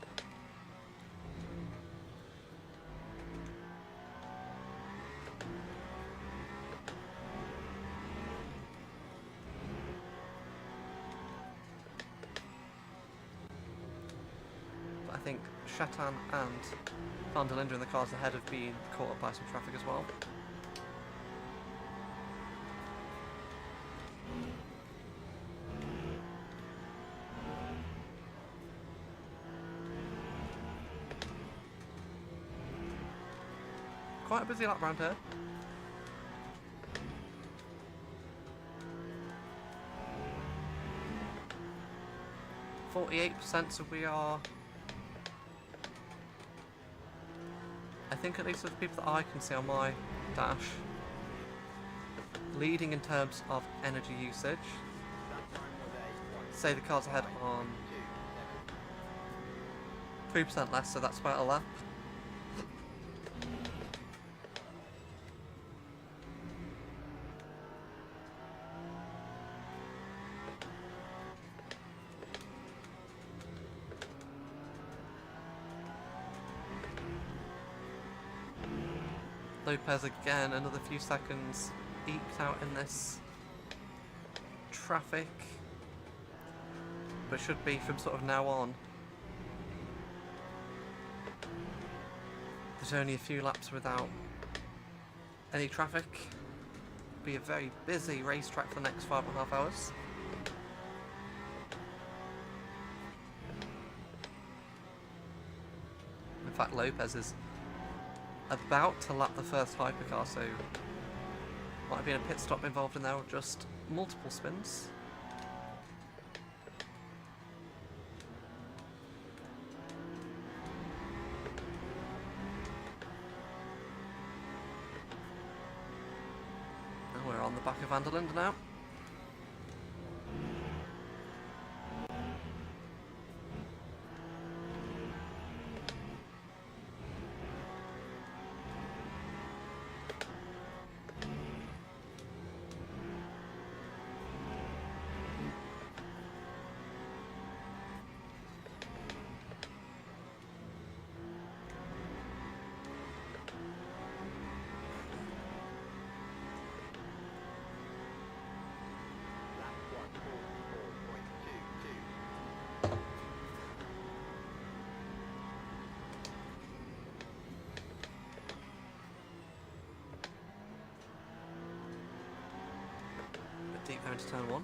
But I think Chatan and Van der Linde in the cars ahead have been caught up by some traffic as well. Quite a busy lap round here. %, so we are, I think, at least of the people that I can see on my dash, leading in terms of energy usage. Say the cars ahead on 3% less, so that's about a lap. Lopez again, another few seconds eked out in this traffic, but should be from sort of now on. There's only a few laps without any traffic. Be a very busy racetrack for the next 5.5 hours. In fact, Lopez is about to lap the first hypercar, so might have been a pit stop involved in there, or just multiple spins. And we're on the back of Van der Linde now.
Lap 144.22.
Bit deep there into turn one.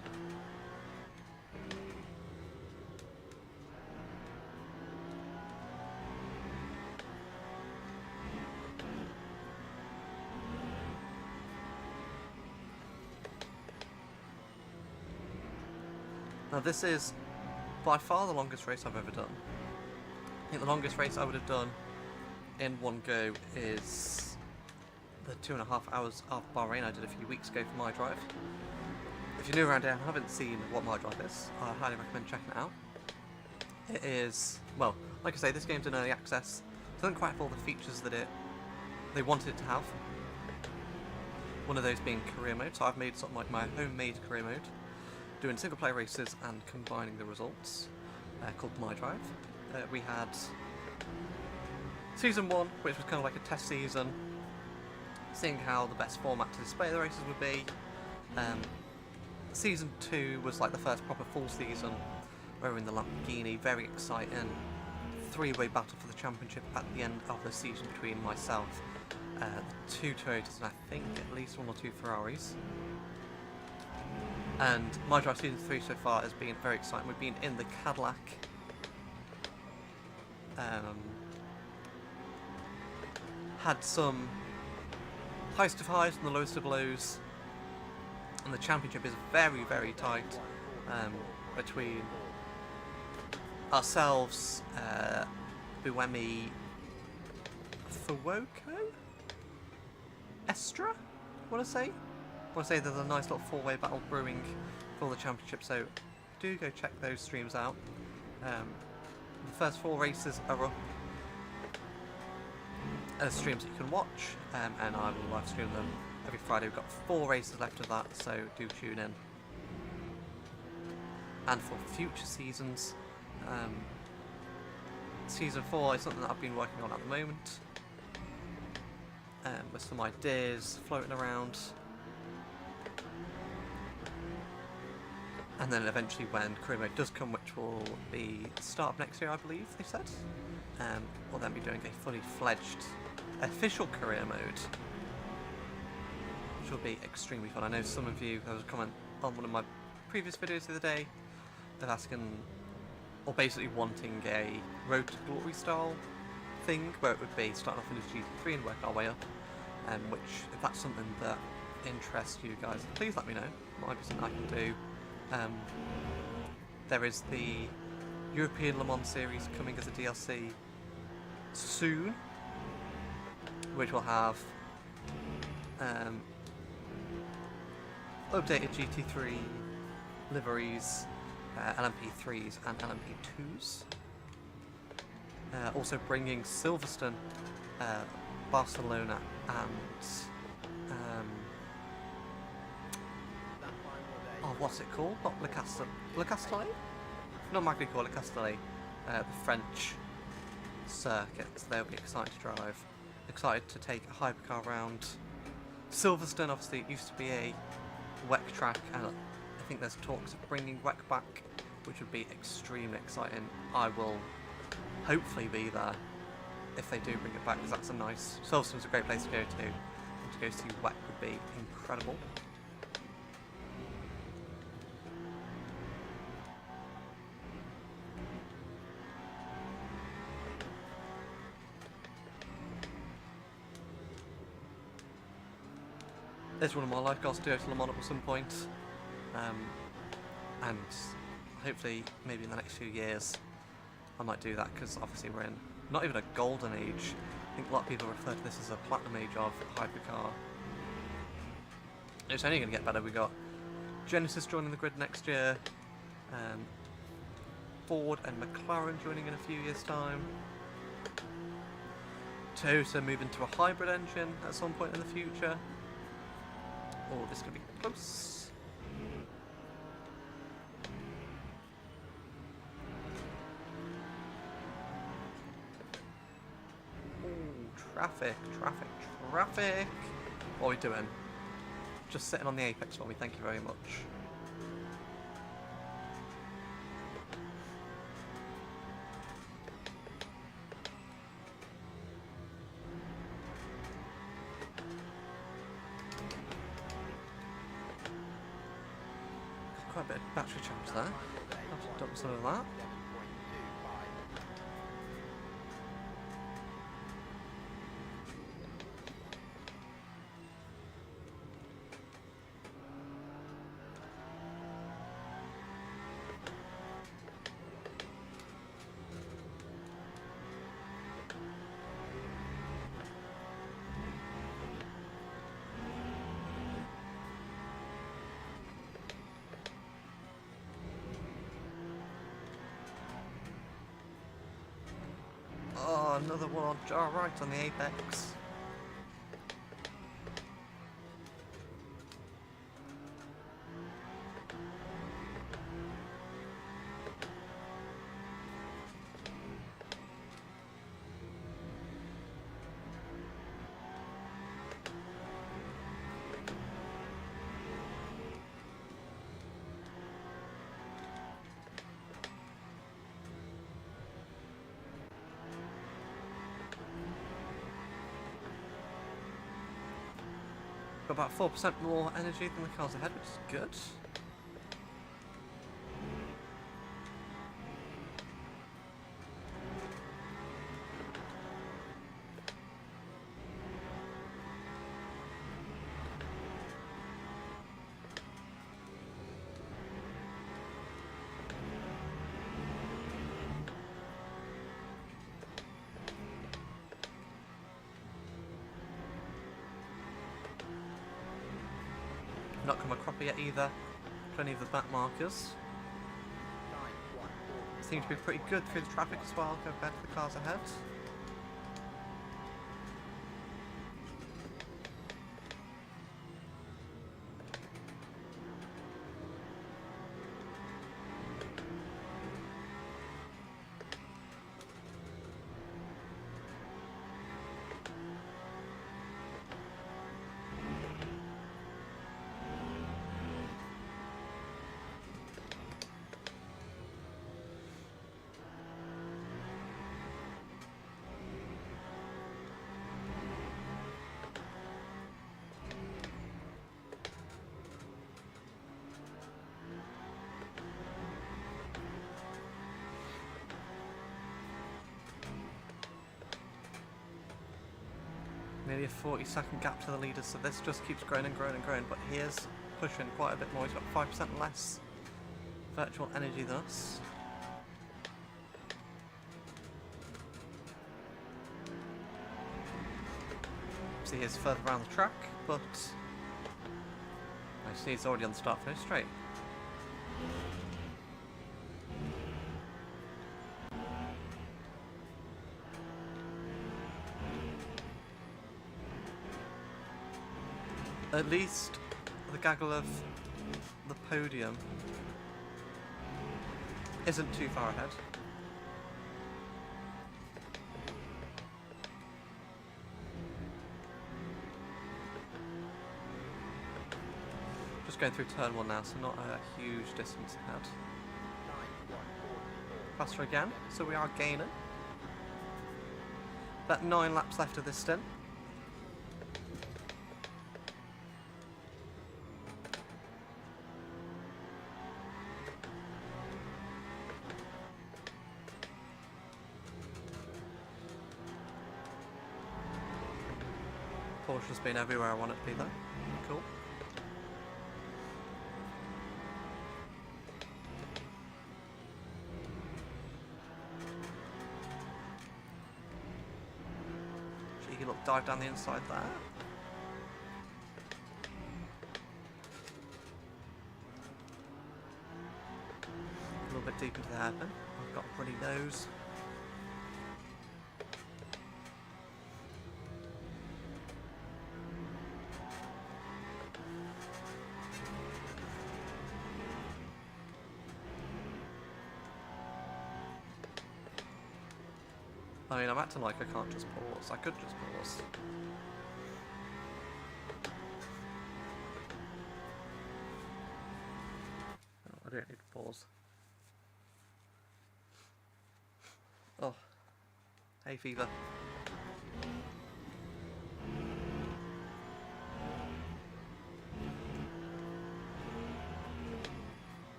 Now this is by far the longest race I've ever done. I think the longest race I would have done in one go is the 2.5 hours of Bahrain I did a few weeks ago for My Drive. If you're new around here and haven't seen what My Drive is, I highly recommend checking it out. It is, well, like I say, this game's in early access. It doesn't quite have all the features that they wanted it to have. One of those being career mode, so I've made sort of like my homemade career mode, doing single player races and combining the results, called My Drive. We had Season 1, which was kind of like a test season, seeing how the best format to display the races would be. Season 2 was like the first proper full season, where we're in the Lamborghini, very exciting. Three-way battle for the championship at the end of the season between myself, the 2 Toyotas, and I think at least 1 or 2 Ferraris. And My Drive Season 3 so far has been very exciting. We've been in the Cadillac. Had some highest of highs and the lowest of lows. And the championship is very, very tight between ourselves, Buemi, Peugoat, Estra, I want to say there's a nice little 4-way battle brewing for the championship, so do go check those streams out. The first 4 races are up as streams that you can watch, and I will live stream them every Friday. We've got 4 races left of that, so do tune in. And for future seasons, Season 4 is something that I've been working on at the moment, with some ideas floating around. And then eventually when career mode does come, which will be the start of next year, I believe they said, we'll then be doing a fully fledged official career mode, which will be extremely fun. I know some of you, there was a comment on one of my previous videos the other day of asking, or basically wanting a Road to Glory style thing, where it would be starting off in this GT3 and work our way up, which, if that's something that interests you guys, please let me know. Might be something I can do. There is the European Le Mans series coming as a DLC soon, which will have updated GT3 liveries, LMP3s and LMP2s. Also bringing Silverstone, Barcelona and what's it called? Not Le Castellet? Not Magny-Cours, Le Castellet. The French circuits. They'll be exciting to drive. excited to take a hypercar around Silverstone. Obviously, it used to be a WEC track, and I think there's talks of bringing WEC back, which would be extremely exciting. I will hopefully be there if they do bring it back, because that's a nice... Silverstone's a great place to go to, and to go see WEC would be incredible. It's one of my life goals to go to Le Mans at some point, and hopefully maybe in the next few years I might do that, because obviously we're in not even a golden age. I think a lot of people refer to this as a platinum age of hypercar. It's only going to get better. We got Genesis joining the grid next year, Ford and McLaren joining in a few years' time, Toyota moving to a hybrid engine at some point in the future. Oh, this is going to be close. Oh, traffic. What are we doing? Just sitting on the apex for me, thank you very much. Quite a bit of battery charge there. Have to dump some of that. Oh, another one on jar right on the apex. Got about 4% more energy than the cars ahead, which is good. Not come a cropper yet either. Plenty of the back markers. Seem to be pretty good through the traffic as well compared to the cars ahead. Nearly a 40-second gap to the leaders, so this just keeps growing and growing and growing, but he is pushing quite a bit more. He's got 5% less virtual energy than us. See, he's further around the track, but I see he's already on the start-finish straight. At least the gaggle of the podium isn't too far ahead. just going through turn 1 now, so not a huge distance ahead.
9, 1, 4, 4.
Faster again, so we are gaining. About 9 laps left of this stint. Porsche's been everywhere I want it to be though. Cool. Cheeky little dive down the inside there. A little bit deep into the hairpin. I've got a pretty nose. I mean, I'm acting like I can't just pause. I could just pause. Oh, I don't need to pause. Oh. Hay fever.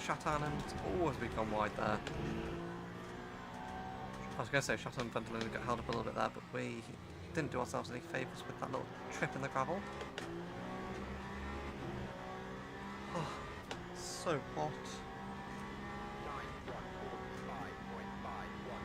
Shatan and oh, we've gone wide there. I was going to say Shatan and Vendelin got held up a little bit there, but we didn't do ourselves any favours with that little trip in the gravel. Oh, so hot.
9, 1, 4, 5.51.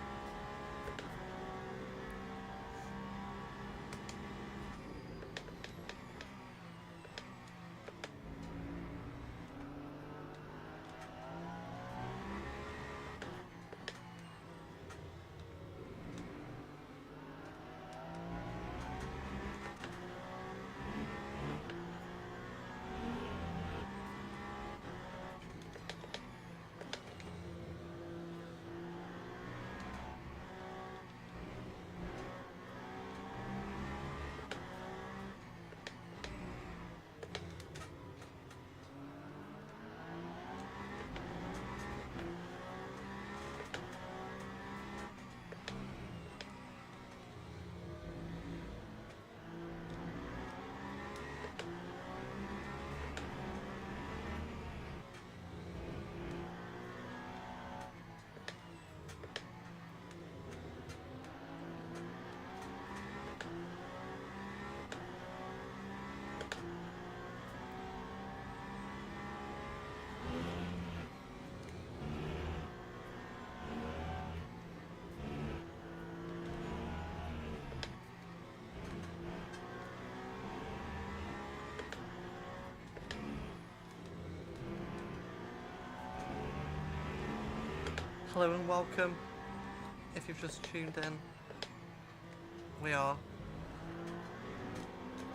Hello and welcome. If you've just tuned in, we are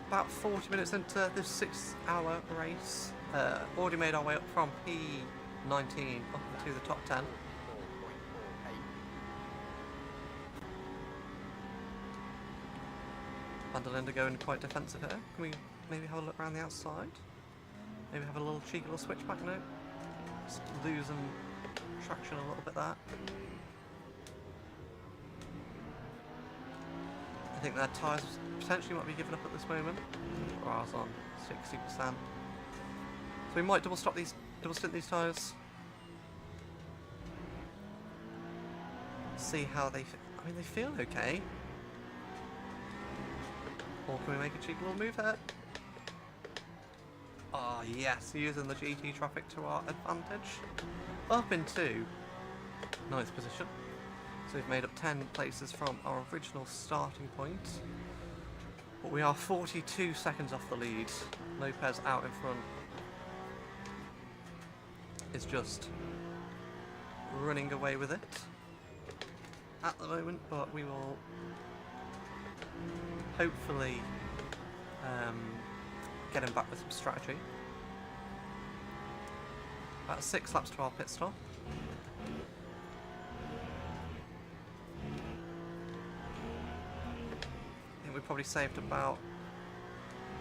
about 40 minutes into this 6-hour race. Already made our way up from P19 up into the top 10.
4.48.
Vanderlinde going quite defensive here. Can we maybe have a look around the outside? Maybe have a little cheeky little switchback note. Just losing traction a little bit there. I think their tyres potentially might be giving up at this moment. Ours on 60%. So we might double stint these tyres. See how they I mean, they feel okay. Or can we make a cheeky little move here? Ah, yes, using the GT traffic to our advantage. Up into 9th position. So we've made up 10 places from our original starting point. But we are 42 seconds off the lead. Lopez out in front is just running away with it at the moment, but we will hopefully get him back with some strategy. About 6 laps to our pit stop. think we probably saved about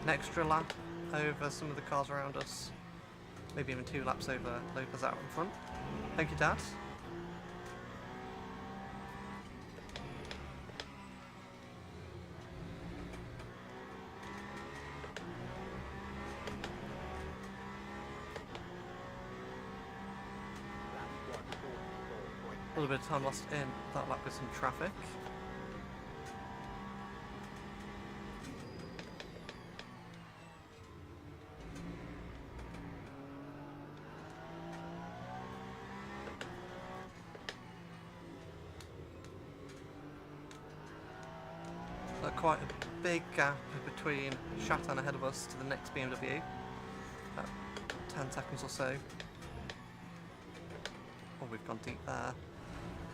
an extra lap over some of the cars around us. Maybe even 2 laps over Lopez out in front. Thank you, Dad. A little bit of time lost in that lap with some traffic. Quite a big gap between Chatan ahead of us to the next BMW. About 10 seconds or so. Oh, we've gone deep there.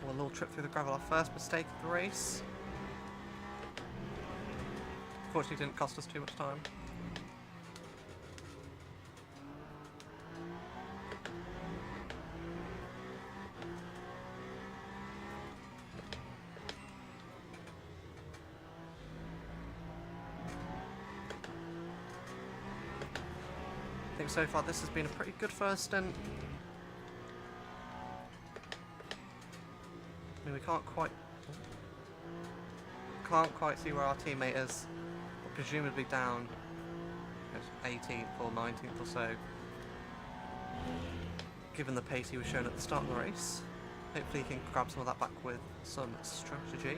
Oh, a little trip through the gravel, our first mistake of the race. Fortunately, didn't cost us too much time. I think so far this has been a pretty good first stint. I mean, we can't quite see where our teammate is, but presumably down 18th or 19th or so, given the pace he was shown at the start of the race. Hopefully he can grab some of that back with some strategy.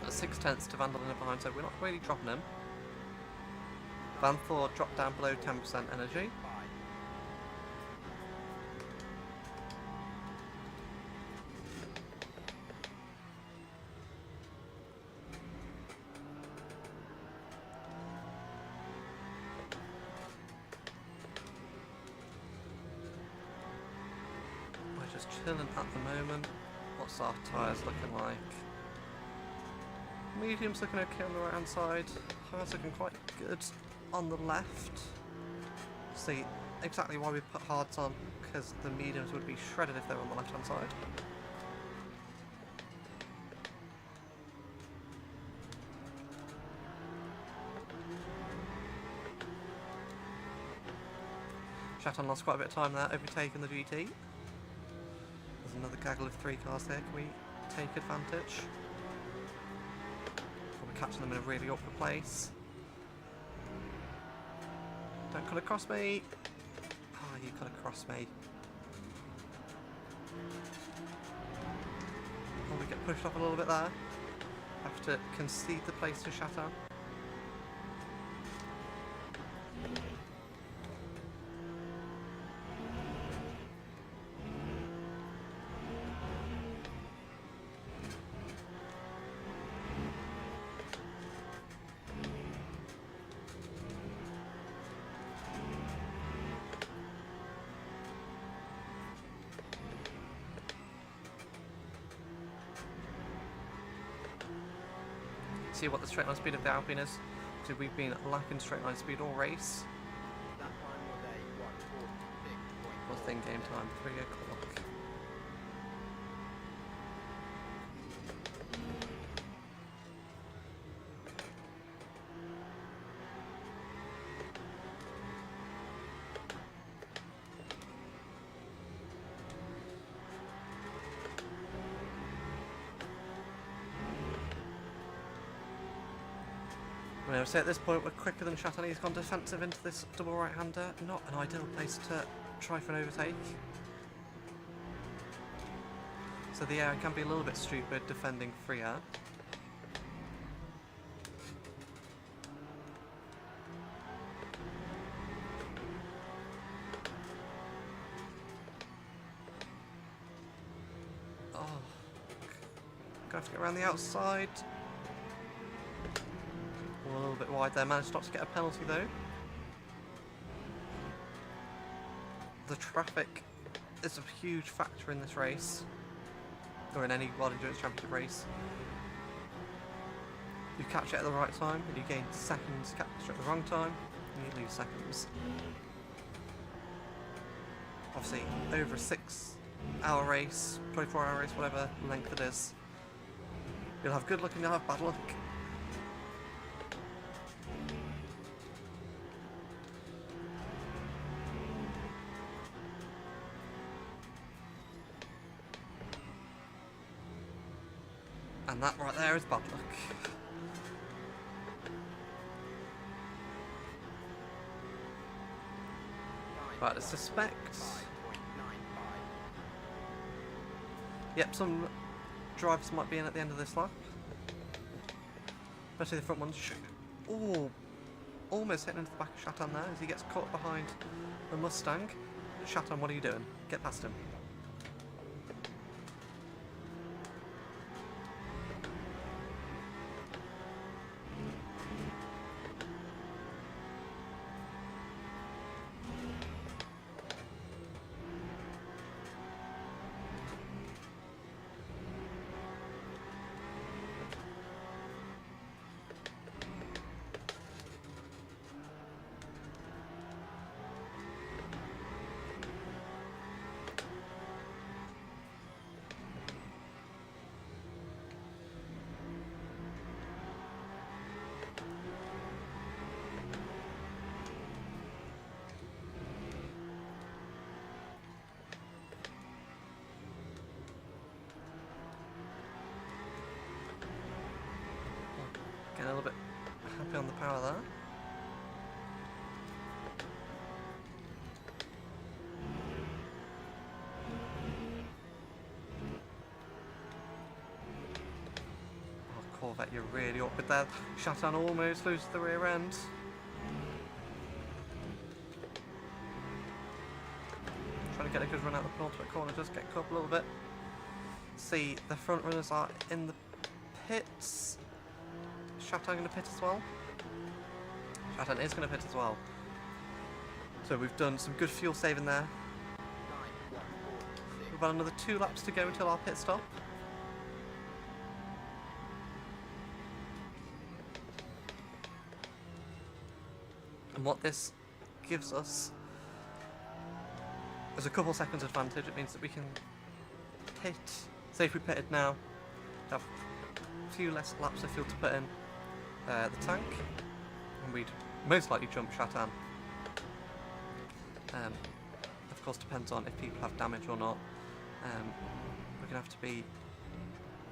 At 6/10 to Vandal in behind, so we're not really dropping him. Van Thor dropped down below 10% energy. We're just chilling at the moment. What's our tyres looking like? Medium's looking okay on the right hand side. Hard's looking quite good on the left. See exactly why we put hards on, because the mediums would be shredded if they were on the left hand side. Chatan lost quite a bit of time there, overtaking the GT. There's another gaggle of 3 cars there. Can we take advantage? Probably catching them in a really awkward place. Don't cut across me. Oh, you cut across me. Oh, we get pushed off a little bit there. Have to concede the place to Chatan. See what the straight line speed of the Alpine is. So we've been lacking straight line speed all race.
That time was a 1:46.4.
What's the in-game time? 3 o'clock. I would say at this point we're quicker than Chatan. He's gone defensive into this double right-hander. Not an ideal place to try for an overtake. So the air can be a little bit stupid defending free air. Oh, gonna have to get around the outside. A little bit wide there, managed not to get a penalty though. The traffic is a huge factor in this race. or in any World Endurance Championship race. You catch it at the right time, and you gain seconds. Catch it at the wrong time, and you lose seconds. Obviously, over a 6-hour race, 24-hour race, whatever length it is, you'll have good luck and you'll have bad luck. And that right there is bad luck. Right, I suspect... Yep, some drivers might be in at the end of this lap. Especially the front ones. Oh, almost hitting into the back of Shatan there as he gets caught behind the Mustang. Shatan, what are you doing? Get past him. Getting a little bit happy on the power there. Oh, Corvette, you're really awkward there. Shatan almost loses the rear end. Trying to get a good run out the penultimate corner, just get caught up a little bit. See, the front runners are in the pits. Shatan going to pit as well? Shatan is going to pit as well. So we've done some good fuel saving there. We've got another 2 laps to go until our pit stop. And what this gives us is a couple seconds advantage. It means that we can pit, say if we pitted now, have a few less laps of fuel to put in the tank, and we'd most likely jump Shatan. Of course, depends on if people have damage or not. We're gonna have to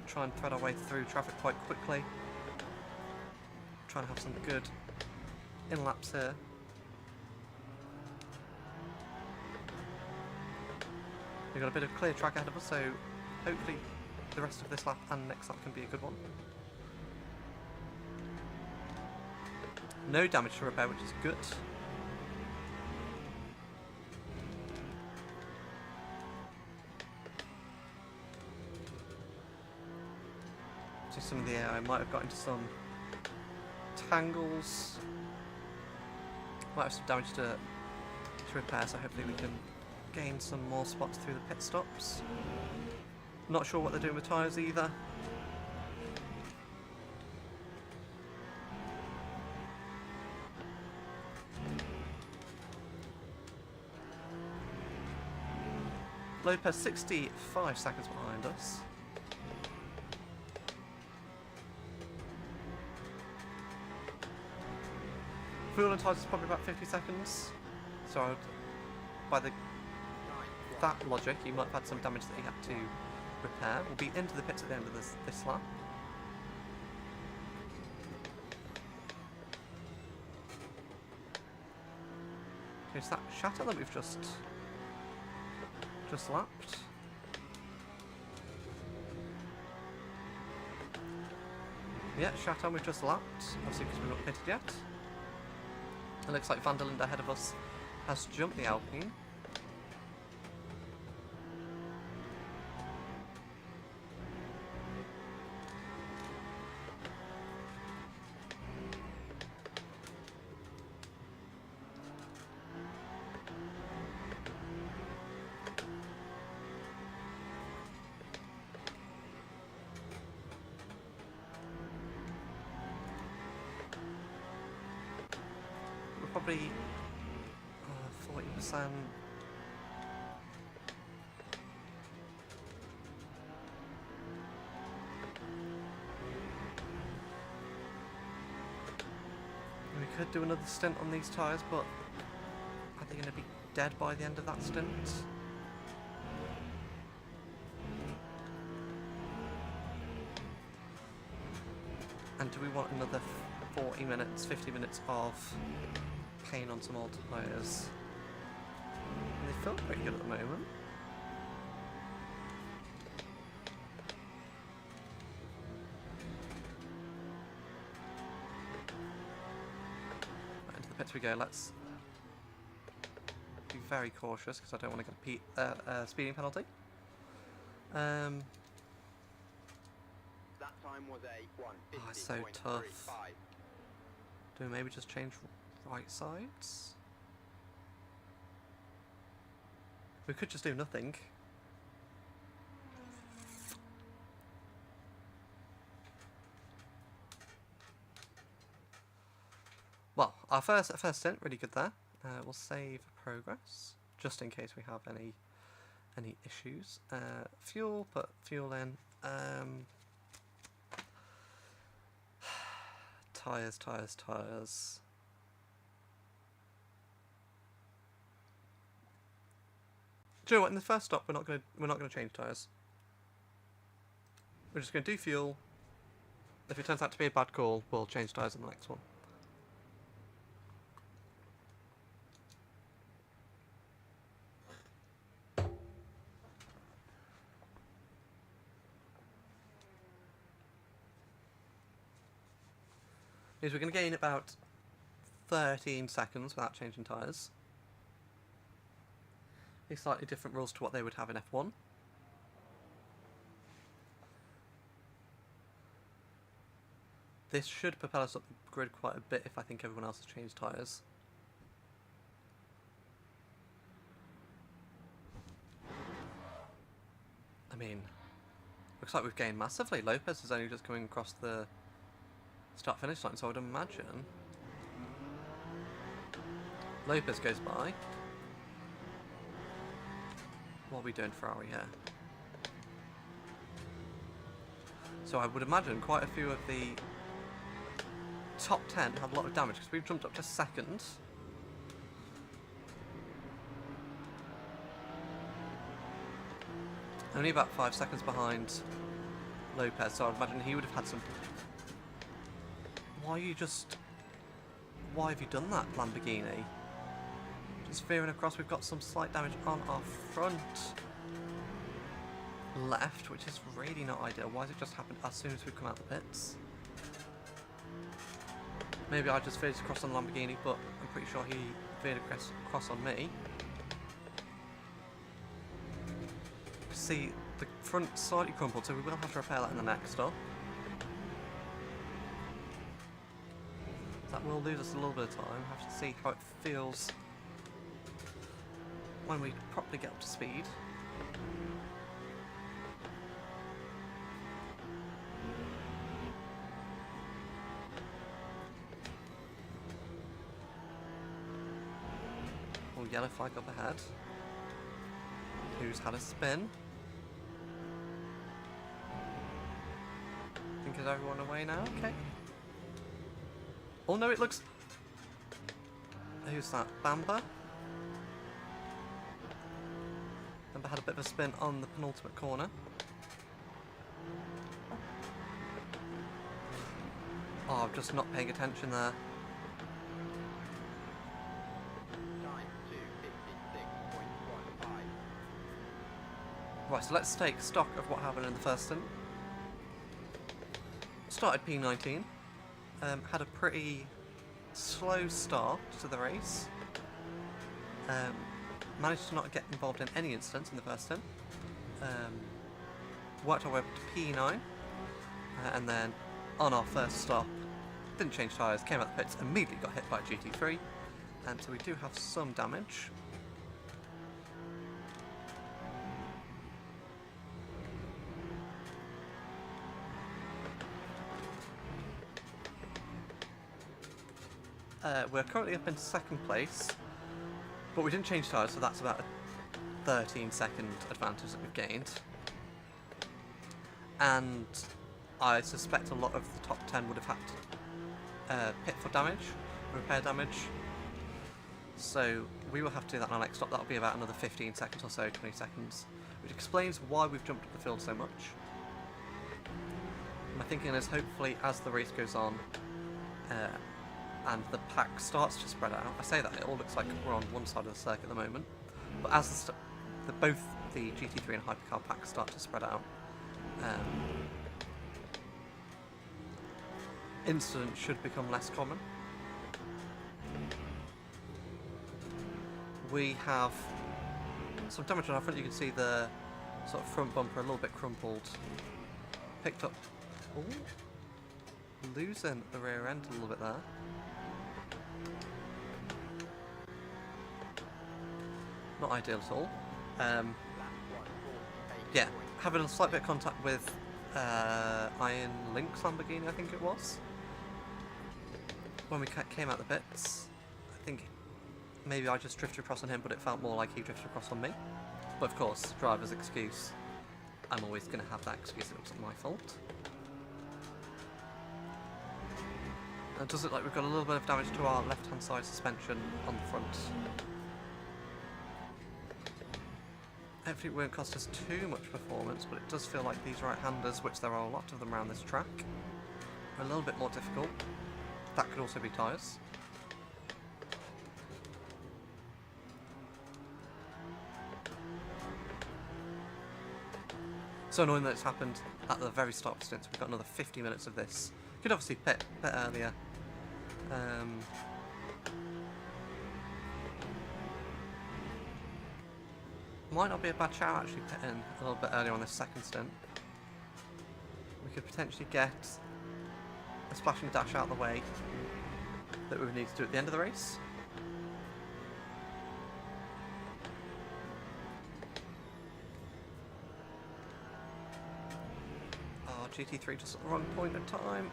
try and thread our way through traffic quite quickly. Try and have some good in laps here. We've got a bit of clear track ahead of us, so hopefully the rest of this lap and next lap can be a good one. No damage to repair, which is good. See, some of the AI might have got into some tangles. Might have some damage to repair, so hopefully we can gain some more spots through the pit stops. Not sure what they're doing with tyres either. Lopez 65 seconds behind us. Fuel and tyres is probably about 50 seconds. So by that logic, he might have had some damage that he had to repair. We'll be into the pits at the end of this lap. Is that Shatter that we've just lapped? Yeah, Shatter we've just lapped, obviously because we're not pitted yet. It looks like Van der Linde ahead of us has jumped the Alpine. probably 40%. We could do another stint on these tyres, but are they going to be dead by the end of that stint? And do we want another 40 minutes, 50 minutes of playing on some old tyres? And they feel pretty good at the moment. Right, into the pits we go. Let's be very cautious because I don't want to get a speeding penalty.
That time was a
Oh, it's so tough. Do we maybe just change right sides? We could just do nothing. Well, our first stint, really good there. We'll save progress, just in case we have any issues. Fuel, put fuel in. Tyres. Do you know what? In the first stop, we're not gonna change tyres. We're just gonna do fuel. If it turns out to be a bad call, we'll change tyres in the next one. Is we're going to gain about 13 seconds without changing tyres. These slightly different rules to what they would have in F1. This should propel us up the grid quite a bit if I think everyone else has changed tyres. I mean, looks like we've gained massively. Lopez is only just coming across the start-finish line, so I would imagine Lopez goes by. What are we doing, Ferrari, here? So I would imagine quite a few of the top 10 have a lot of damage, because we've jumped up to second. Only about 5 seconds behind Lopez, so I'd imagine he would have had some... Why have you done that, Lamborghini? Just veering across, we've got some slight damage on our front left, which is really not ideal. Why has it just happened as soon as we've come out the pits? Maybe I just veered across on the Lamborghini, but I'm pretty sure he veered across on me. See, the front slightly crumpled, so we will have to repair that in the next stop. That will lose us a little bit of time. Have to see how it feels when we properly get up to speed. Oh, yellow flag up ahead. Who's had a spin? Think is everyone away now? Okay. Oh no, it looks... Who's that? Bamba? Bamba had a bit of a spin on the penultimate corner. Oh, I'm just not paying attention there.
Time to 56.15.
Right, so let's take stock of what happened in the first stint. Started P19. Had a pretty slow start to the race. Managed to not get involved in any incidents in the first stint. Worked our way up to P9. And then on our first stop, didn't change tyres, came out the pits, immediately got hit by a GT3. So we do have some damage. we're currently up in second place, but we didn't change tyres, so that's about a 13-second advantage that we've gained. And I suspect a lot of the top 10 would have had to pit for damage, repair damage. So we will have to do that on our next stop. That'll be about another 15 seconds or so, 20 seconds, which explains why we've jumped up the field so much. My thinking is hopefully as the race goes on and the pack starts to spread out, I say that, it all looks like we're on one side of the circuit at the moment, but as both the GT3 and Hypercar packs start to spread out, incidents should become less common. We have some damage on our front. You can see the sort of front bumper a little bit crumpled. Picked up, losing the rear end a little bit there. Not ideal at all. Yeah, having a slight bit of contact with Iron Lynx Lamborghini, I think it was. When we came out the pits, I think maybe I just drifted across on him, but it felt more like he drifted across on me. But of course, driver's excuse. I'm always going to have that excuse, it wasn't my fault. It does look like we've got a little bit of damage to our left-hand side suspension on the front. Hopefully it won't cost us too much performance, but it does feel like these right-handers, which there are a lot of them around this track, are a little bit more difficult. That could also be tyres. So annoying that it's happened at the very start of the stint, so we've got another 50 minutes of this. Could obviously pit earlier. Might not be a bad shout actually pitting a little bit earlier on this second stint. We could potentially get a splash and dash out of the way that we would need to do at the end of the race. Oh, GT3 just at the wrong point of time.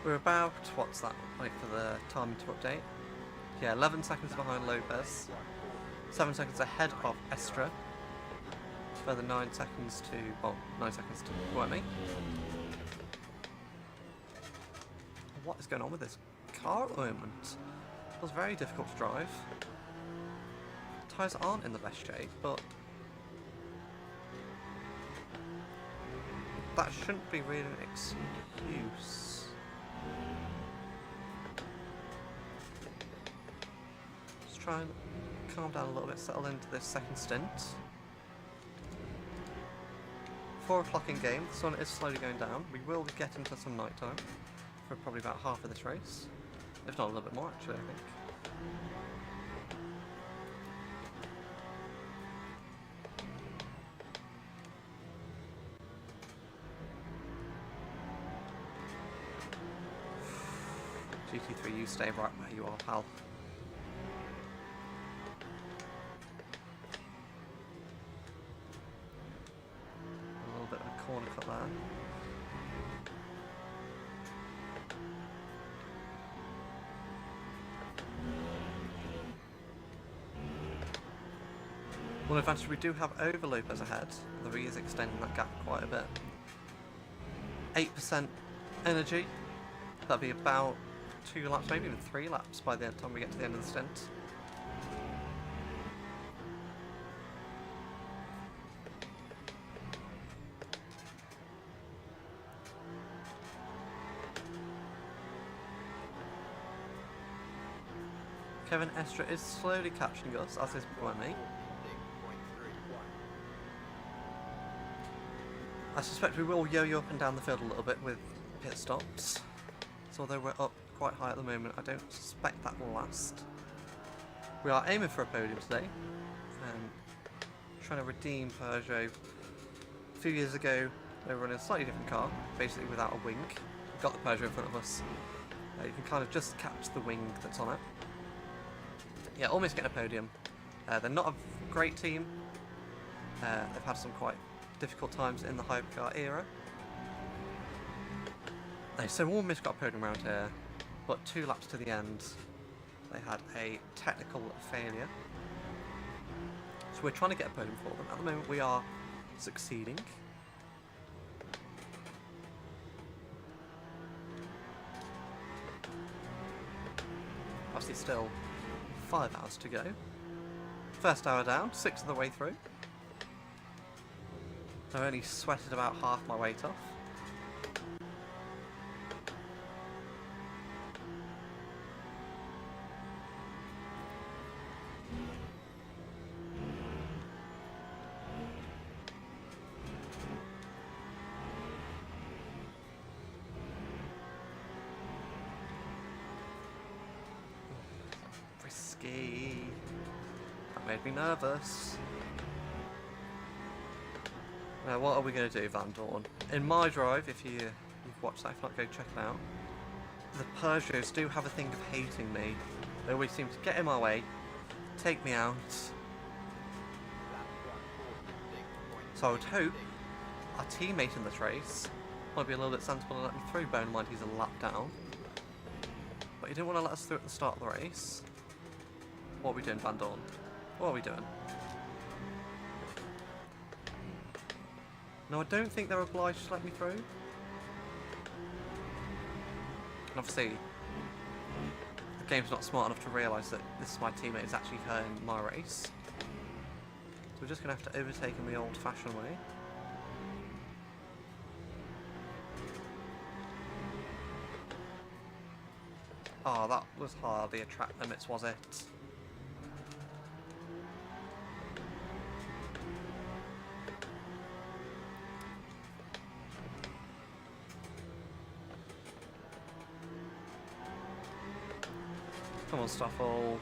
We're about, what's that, wait for the time to update. Yeah, 11 seconds behind Lopez, 7 seconds ahead of Estra, further 9 seconds to, well, 9 seconds to Guemi. What is going on with this car at the moment? It was very difficult to drive. Tyres aren't in the best shape, but that shouldn't be really an excuse. Just try and calm down a little bit, settle into this second stint. 4 o'clock in game, the sun is slowly going down. We will be getting to some night time for probably about half of this race, if not a little bit more actually, I think. GT3, you stay right where you are, pal. A little bit of a corner cut there. One advantage we do have over Lopez ahead, though he is extending that gap quite a bit. 8% energy, that'll be about 2 laps, maybe even 3 laps by the time we get to the end of the stint. Kevin Estra is slowly catching us, as is Guemi. I suspect we will yo-yo up and down the field a little bit with pit stops. So although we're up quite high at the moment, I don't suspect that will last. We are aiming for a podium today. Trying to redeem Peugeot. A few years ago, We're running a slightly different car, basically without a wing. We've got the Peugeot in front of us. You can kind of just catch the wing that's on it. Yeah, almost getting a podium. They're not a great team. They've had some quite difficult times in the hypercar era. So almost got a podium around here, but 2 laps to the end, they had a technical failure. So we're trying to get a podium for them. At the moment we are succeeding. Obviously still 5 hours to go. First hour down, 6 of the way through. I've only sweated about half my weight off. Risky. That made me nervous. Now, what are we going to do, Van Dorn? In my drive, if you've watched that, if not, go check it out. The Peugeots do have a thing of hating me. They always seem to get in my way, take me out. So I would hope our teammate in this race might be a little bit sensible and let me through, bear in mind he's a lap down. But he didn't want to let us through at the start of the race. What are we doing, Van Dorn? What are we doing? No, I don't think they're obliged to let me through. And obviously, the game's not smart enough to realise that this is my teammate is actually her in my race. So we're just going to have to overtake him the old-fashioned way. Oh, that was hardly a track limits, was it? Come on, Stoffel.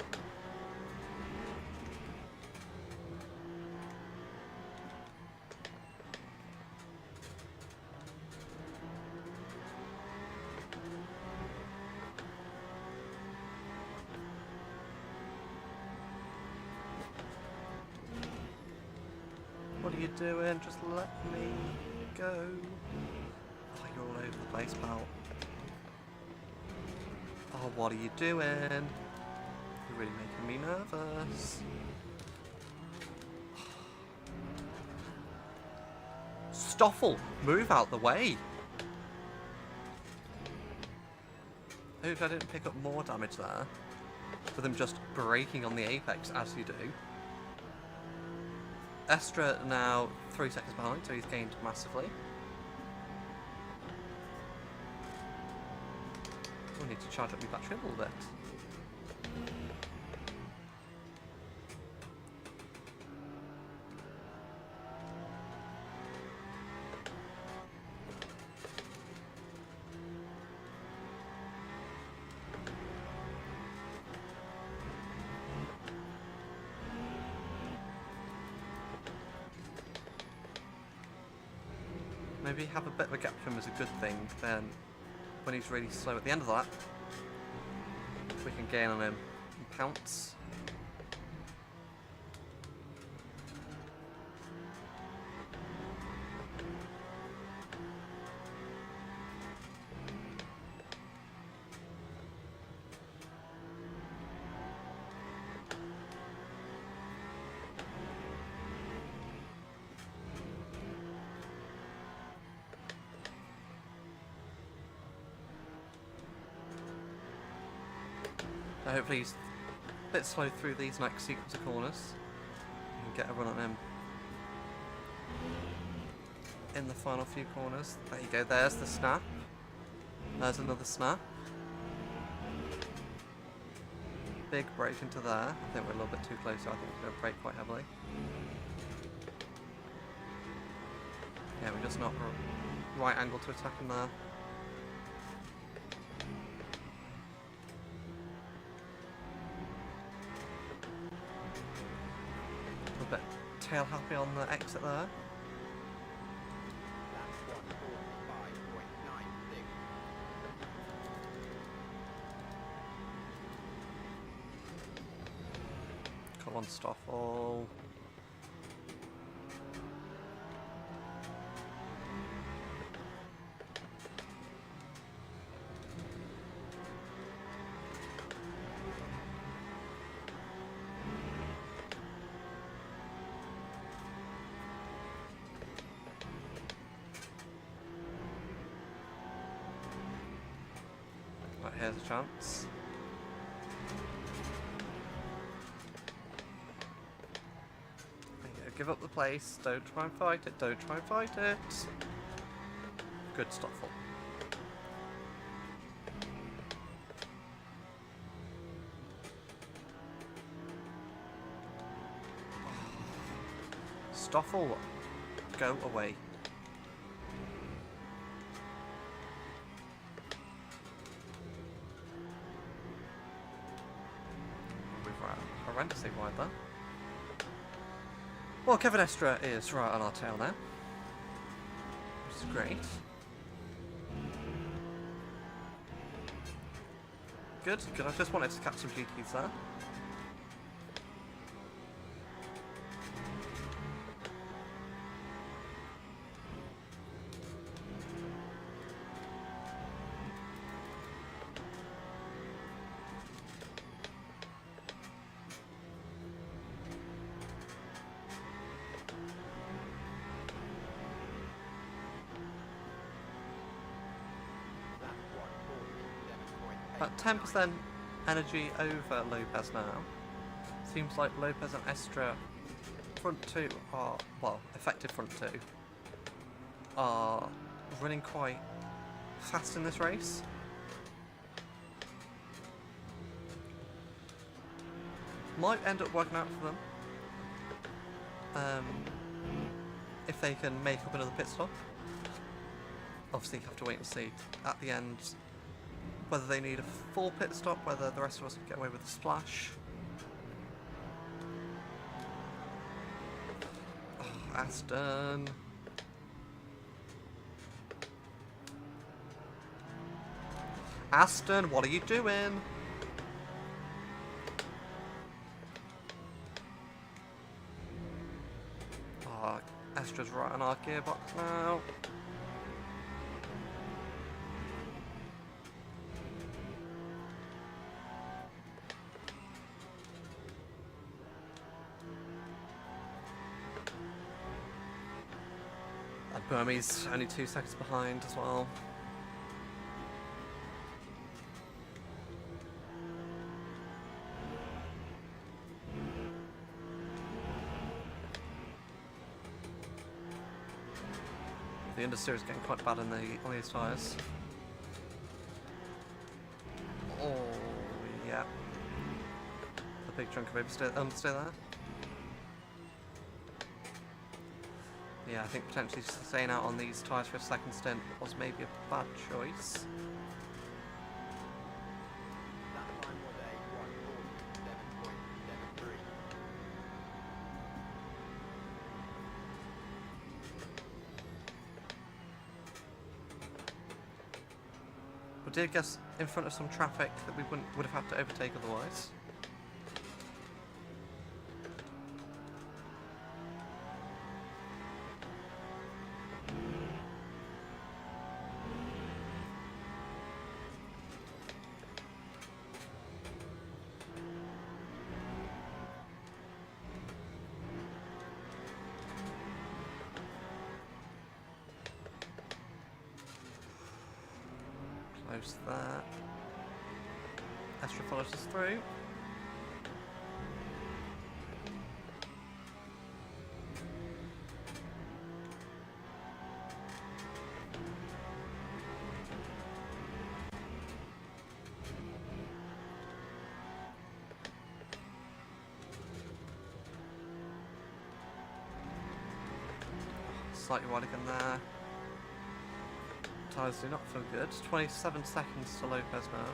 What are you doing? Just let me go. Oh, you're all over the place, pal. Oh, what are you doing? You're really making me nervous. Stoffel, move out the way. I hope I didn't pick up more damage there for them just braking on the apex as you do. Estra now 3 seconds behind, so he's gained massively. I need to charge up my battery a little bit. Maybe have a bit of a gap to him is a good thing, then when he's really slow at the end of that, we can gain on him and pounce. Hopefully he's a bit slow through these next sequence of corners. You can get a run on him in the final few corners. There you go, there's the snap. There's another snap. Big break into there. I think we're a little bit too close, so I think we're going to brake quite heavily. Yeah, we're just not right angle to attack him there. Tail happy on the exit there. here's a chance. There you go, give up the place. Don't try and fight it. Don't try and fight it. Good Stoffel. Stoffel, go away. We've horrendously wide there. Well, Kevin Estra is right on our tail now, which is great. Good, good. I just wanted to catch some GTs there. About 10% energy over Lopez now. Seems like Lopez and Estra front two are, well, effective front two, are running quite fast in this race. Might end up working out for them. If they can make up another pit stop. Obviously you have to wait and see at the end whether they need a full pit stop, whether the rest of us can get away with a splash. Oh, Aston. Aston, what are you doing? Oh, Astra's right on our gearbox now. Burmese only 2 seconds behind as well. The understeer is getting quite bad on these tyres. Oh yeah. The big chunk of understeer there. Yeah, I think potentially staying out on these tyres for a second stint was maybe a bad choice.
That time was a 1:47.73.
We did get in front of some traffic that we would have had to overtake otherwise. Close that. Astra follows us through. Slightly wide again there. Tyres do not feel good. 27 seconds to Lopez now.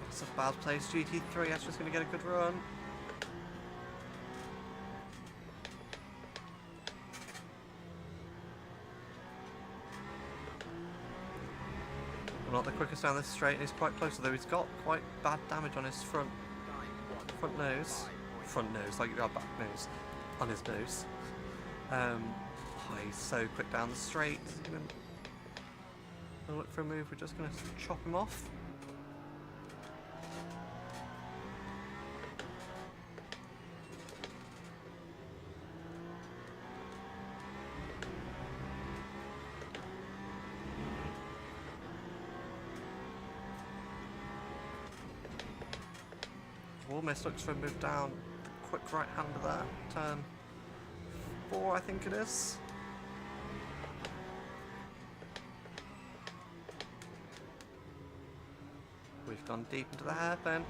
That's a bad place. GT3 is just going to get a good run. Not the quickest down this straight, and he's quite close, although he's got quite bad damage on his front nose. Front nose, like you got back nose on his nose. Oh, he's so quick down the straight. He's gonna look for a move. We're just gonna chop him off. almost looks for a move down the quick right hander there. Turn 4, I think it is. We've gone deep into the hairpin.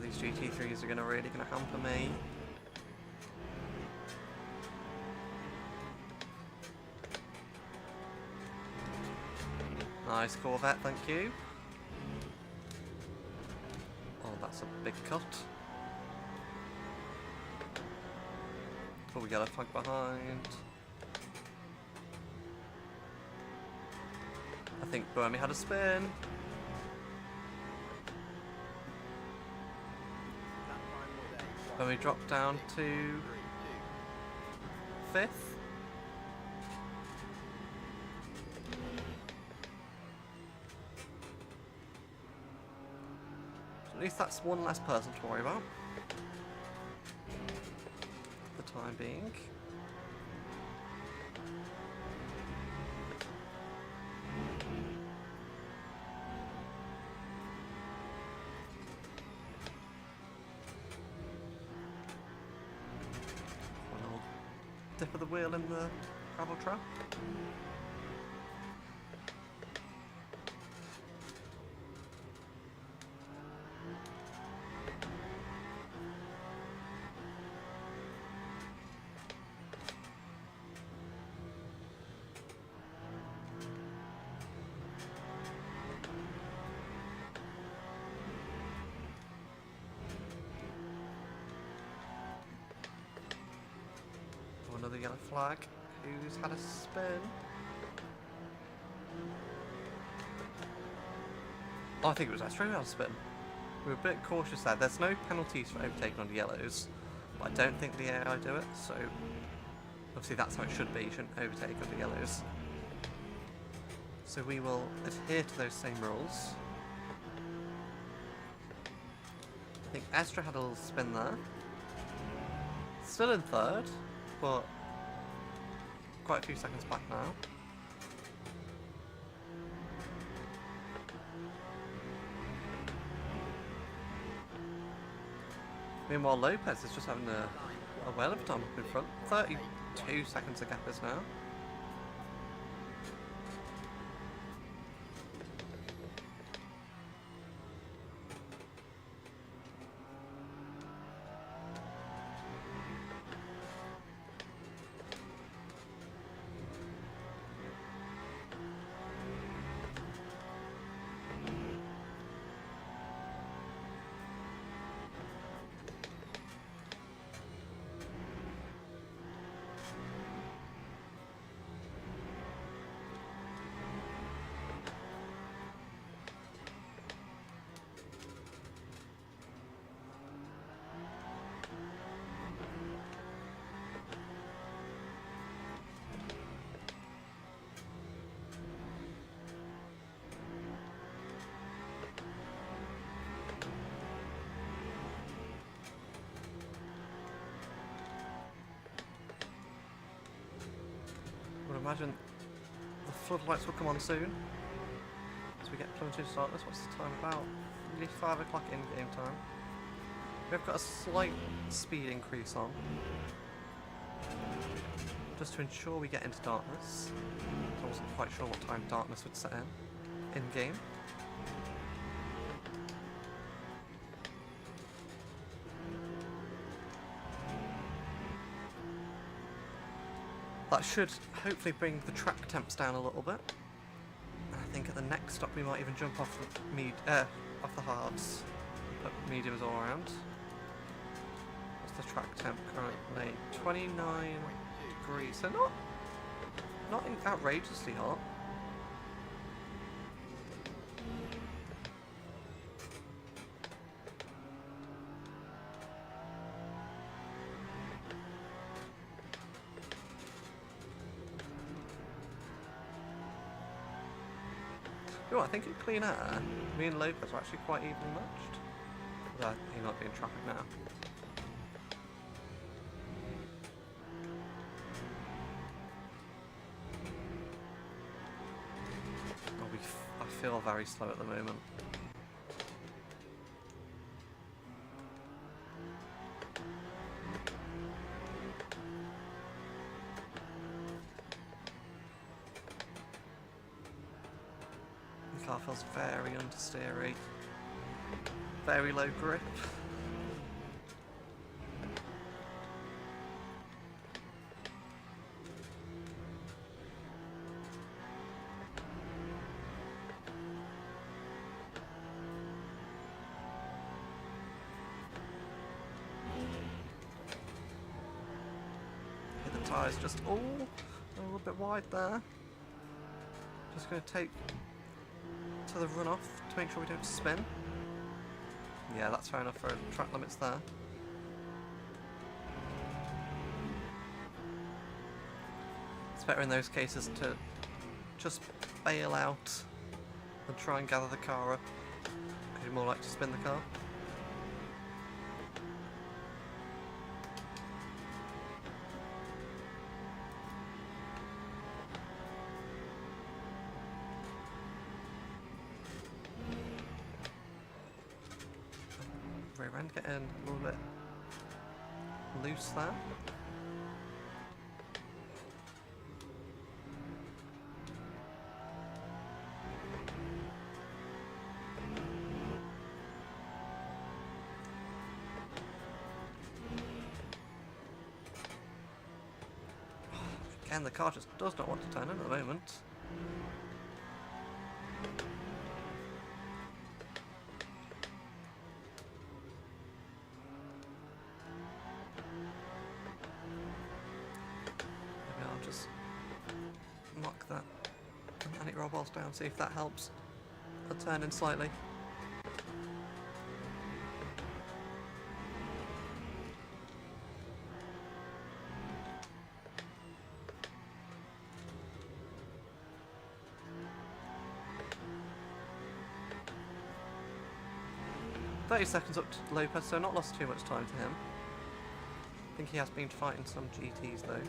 These GT3s are really going to hamper me. Nice Corvette, thank you. Oh, that's a big cut. Oh, we got a flag behind. I think Burmy had a spin. Then we drop down to 5th. So at least that's one less person to worry about. For the time being. Dip of the wheel in the gravel trap. Another yellow flag who's had a spin. Oh, I think it was Astro who had a spin. We were a bit cautious there. There's no penalties for overtaking on the yellows, but I don't think the AI do it, so obviously that's how it should be. You shouldn't overtake on the yellows. So we will adhere to those same rules. I think Astra had a little spin there. Still in 3rd, but quite a few seconds back now. Meanwhile, Lopez is just having a whale of a time up in front. 32 seconds the gap is now. Imagine the floodlights will come on soon as we get plunged into darkness. What's the time? About nearly 5 o'clock in game time. We've got a slight speed increase on, just to ensure we get into darkness. I wasn't quite sure what time darkness would set in game. That should hopefully bring the track temps down a little bit. And I think at the next stop we might even jump off the off the hards, but mediums all around. What's the track temp currently? 29 degrees, so not outrageously hot. Oh, I think in clean air, me and Lopez are actually quite evenly matched. Although he might be in traffic now. I feel very slow at the moment. The car feels very understeery. Very low grip. Hit the tyres just a little bit wide there. Just going to take to the runoff to make sure we don't spin. Yeah, that's fair enough for track limits there. It's better in those cases to just bail out and try and gather the car up, because you're more likely to spin the car. Rear end getting a little bit loose there. Again, the car just does not want to turn in at the moment. Maybe I'll just knock that anti-roll bars down, see if that helps. I'll turn in slightly. 30 seconds up to Lopez, so not lost too much time to him. I think he has been fighting some GTs though.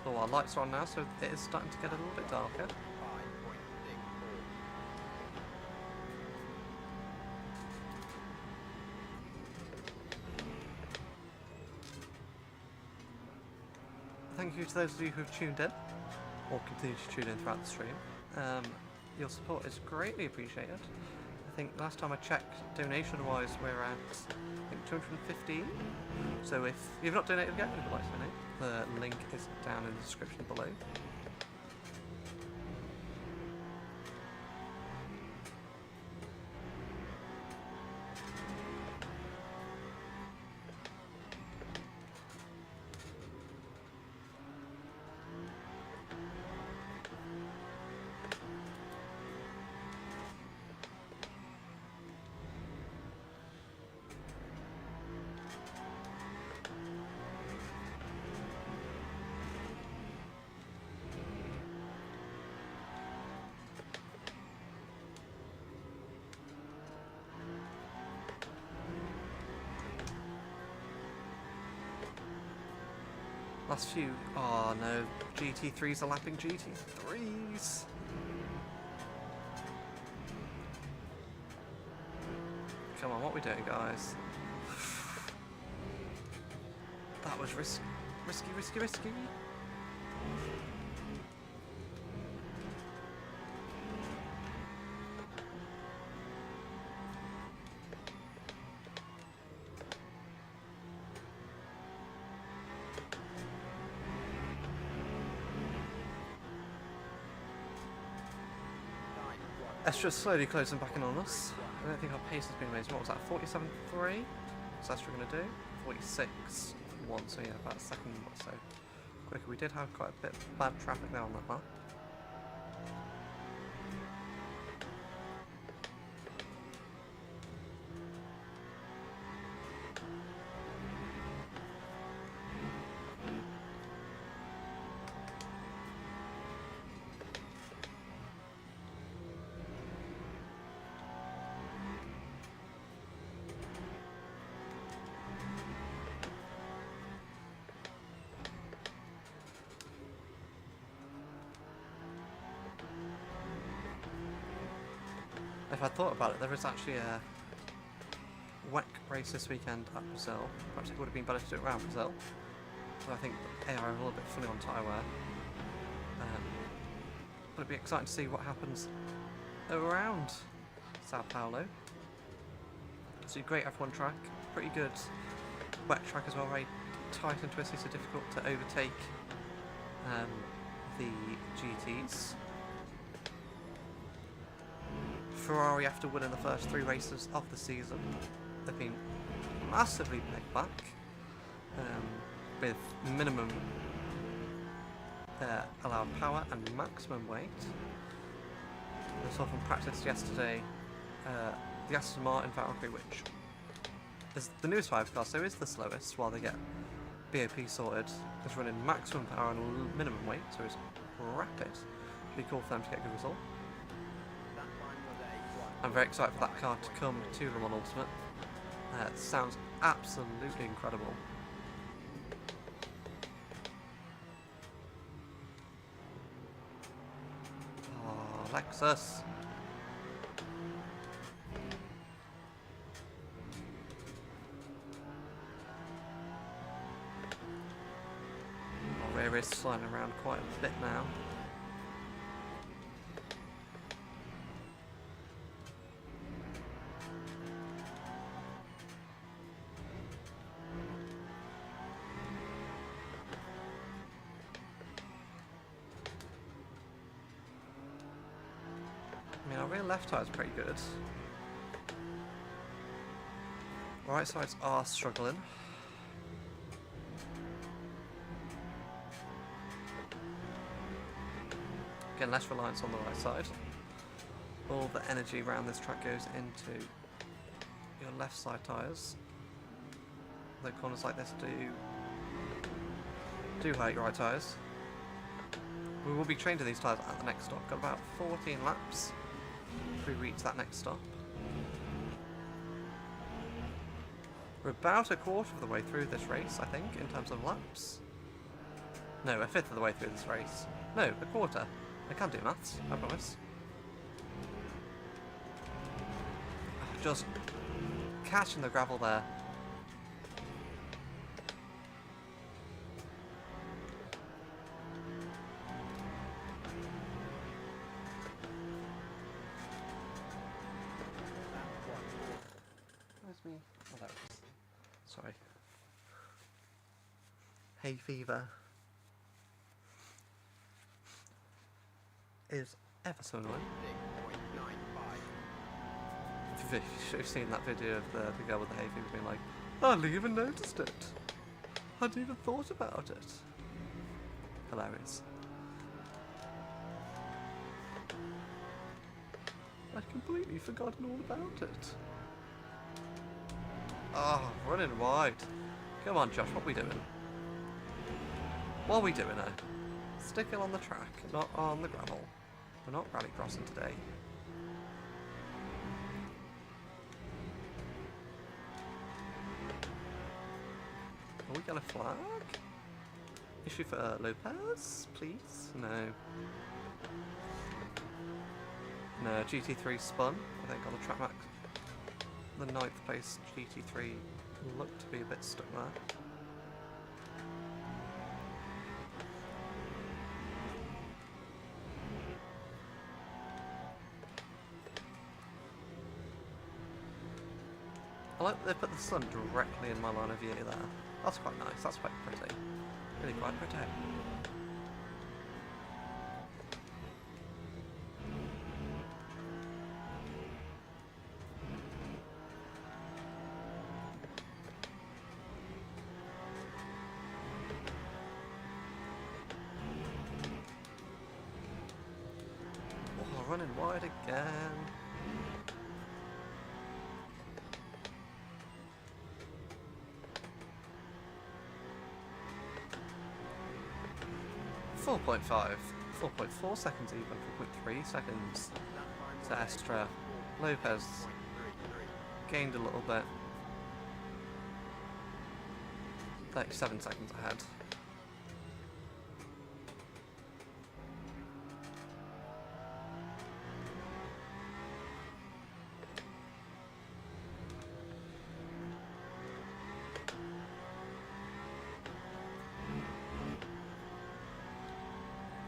Oh, our lights are on now, so it is starting to get a little bit darker.
5.64.
Thank you to those of you who have tuned in, or continue to tune in throughout the stream. Your support is greatly appreciated. I think last time I checked, donation-wise, we're at, I think, 215. So if you've not donated yet, and would like to donate, the link is down in the description below. Last few. Oh no, GT3s are lapping GT3s. Come on, what are we doing, guys? That was risky. Estra's slowly closing back in on us. I don't think our pace has been amazing. What was that, 47.3? So that's what we're going to do. 46.1, so yeah, about a second or so quicker. We did have quite a bit of bad traffic there on that lap. If I thought about it, there is actually a WEC race this weekend at Brazil. Perhaps it would have been better to do it around Brazil. So I think the AI are a little bit funny on tyre wear. But it'd be exciting to see what happens around Sao Paulo. It's a great F1 track, pretty good wet track as well, very tight and twisty, so difficult to overtake the GTs. Ferrari, after winning the first 3 races of the season, they've been massively pegged back with minimum allowed power and maximum weight. They saw from practice yesterday the Aston Martin Valkyrie, which is the newest 5 car, so is the slowest while they get BOP sorted, is running maximum power and minimum weight, so it's rapid. It'd be cool for them to get a good result. I'm very excited for that car to come to Le Mans Ultimate. It sounds absolutely incredible. Oh, Lexus. Our rear is sliding around quite a bit now. I mean, our rear left tyre is pretty good. Right sides are struggling. Again, less reliance on the right side. All the energy around this track goes into your left side tyres. Though corners like this do hurt your right tyres. We will be trained to these tyres at the next stop. Got about 14 laps before we reach that next stop. We're about a quarter of the way through this race, I think, in terms of laps. No, a fifth of the way through this race. No, a quarter. I can do maths, I promise. Just catching the gravel there. Where's me? Oh, there it is. Sorry. Hay fever is ever so annoying. You should have seen that video of the girl with the hay fever being like, I hardly even noticed it. I hadn't even thought about it. Hilarious. I'd completely forgotten all about it. Oh, running wide. Come on, Josh, what are we doing? What are we doing here? Sticking on the track, not on the gravel. We're not rally crossing today. Are we gonna flag? Issue for Lopez, please? No. No, GT3 spun, I think, on the track max. The 9th place GT3 looked to be a bit stuck there. I like that they put the sun directly in my line of view there. That's quite nice, that's quite pretty. Really quite pretty. running wide again. .4 seconds even, 4.3 seconds to Estra. Lopez gained a little bit. 37 seconds ahead.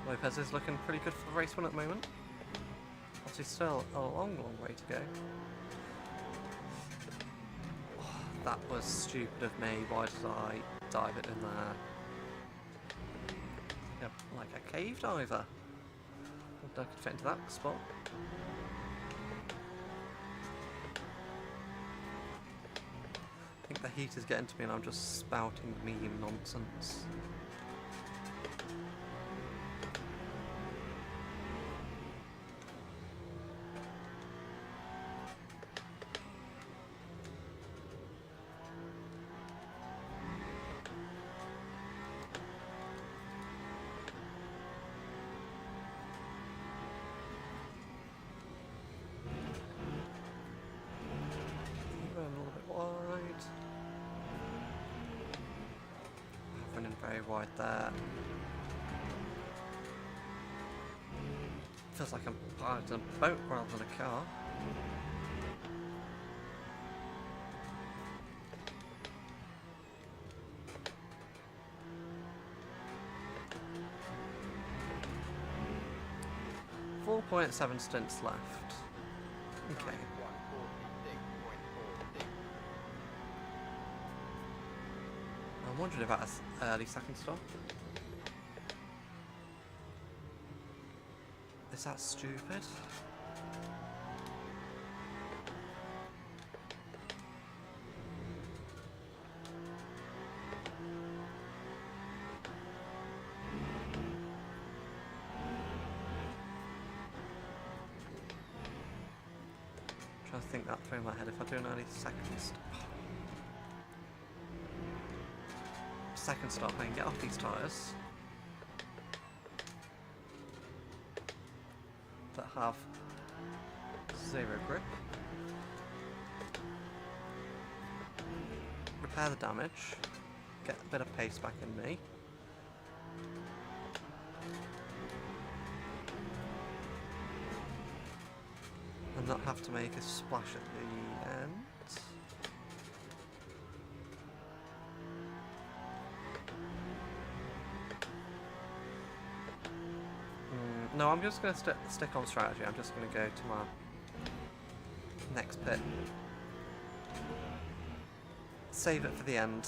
Lopez is looking pretty good for the race one at the moment. Obviously still a long way to go. Oh, that was stupid of me. Why did I dive it in there? Yep, like a cave diver. I could fit into that spot. I think the heat is getting to me and I'm just spouting meme nonsense. Very wide there. Feels like I'm piloting a boat rather than a car. .7 stints left. Okay. I'm wondering about an early second stop. Is that stupid? I'm trying to think that through my head if I do an early second stop. Second stop, I can get off these tyres that have zero grip. Repair the damage, get a bit of pace back in me. And not have to make a splash at the end. No, I'm just going to stick on strategy. I'm just going to go to my next pit. Save it for the end.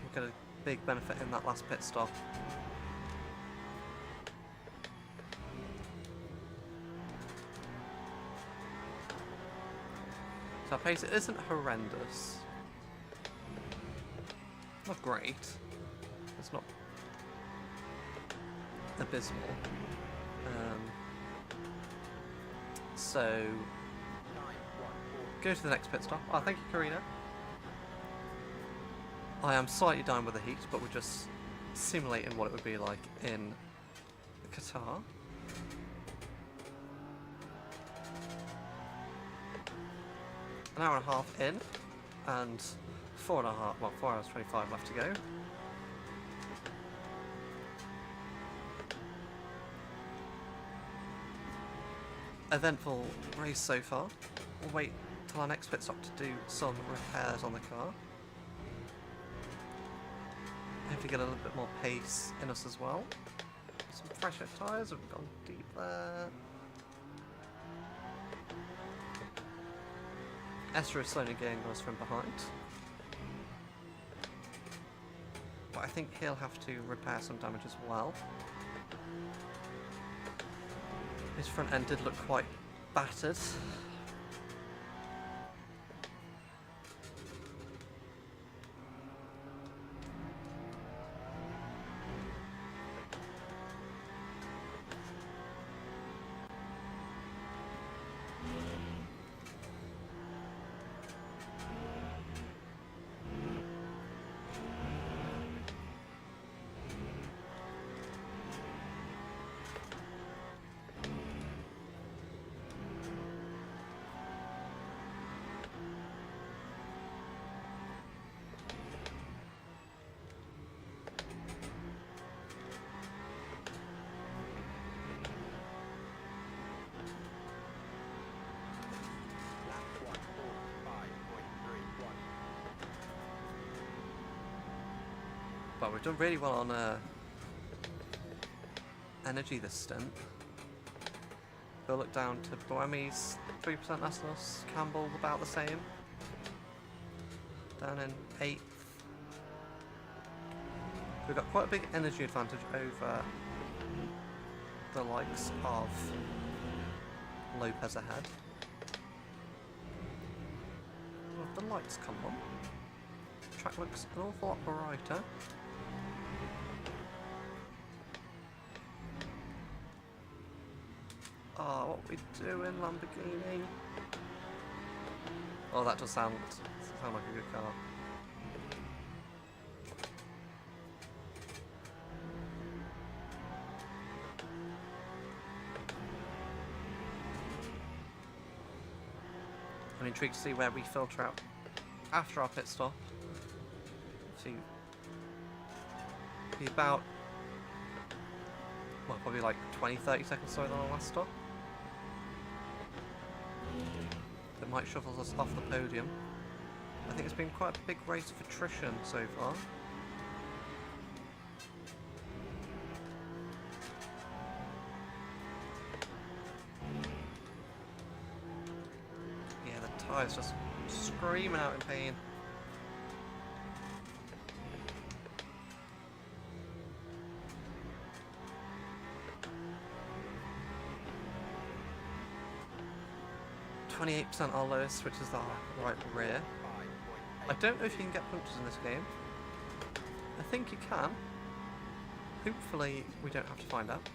We'll get a big benefit in that last pit stop. So our pace isn't horrendous. Not great. It's not abysmal. So go to the next pit stop. Oh, thank you, Karina. I am slightly down with the heat, but we're just simulating what it would be like in Qatar. An hour and a half in, and 4 hours 25 left to go. Eventful race so far. We'll wait till our next pit stop to do some repairs on the car. Hopefully get a little bit more pace in us as well. Some fresher tyres, we've gone deep there. Esther is slowly getting us from behind. But I think he'll have to repair some damage as well. His front end did look quite battered. Well, we've done really well on energy this stint. We'll look down to Boemi's 3% less than us. Campbell about the same. Down in 8th. We've got quite a big energy advantage over the likes of Lopez ahead. Well, the lights come on. The track looks an awful lot brighter. Oh, what we doing, Lamborghini? Oh, that does sound like a good car. I'm intrigued to see where we filter out after our pit stop. See, be about, well, probably like 20-30 seconds slower than our last stop. That might shuffle us off the podium. I think it's been quite a big race of attrition so far. Yeah, the tyres just screaming out in pain. %, our lowest, which is our right rear. I don't know if you can get punctures in this game. I think you can. Hopefully we don't have to find out.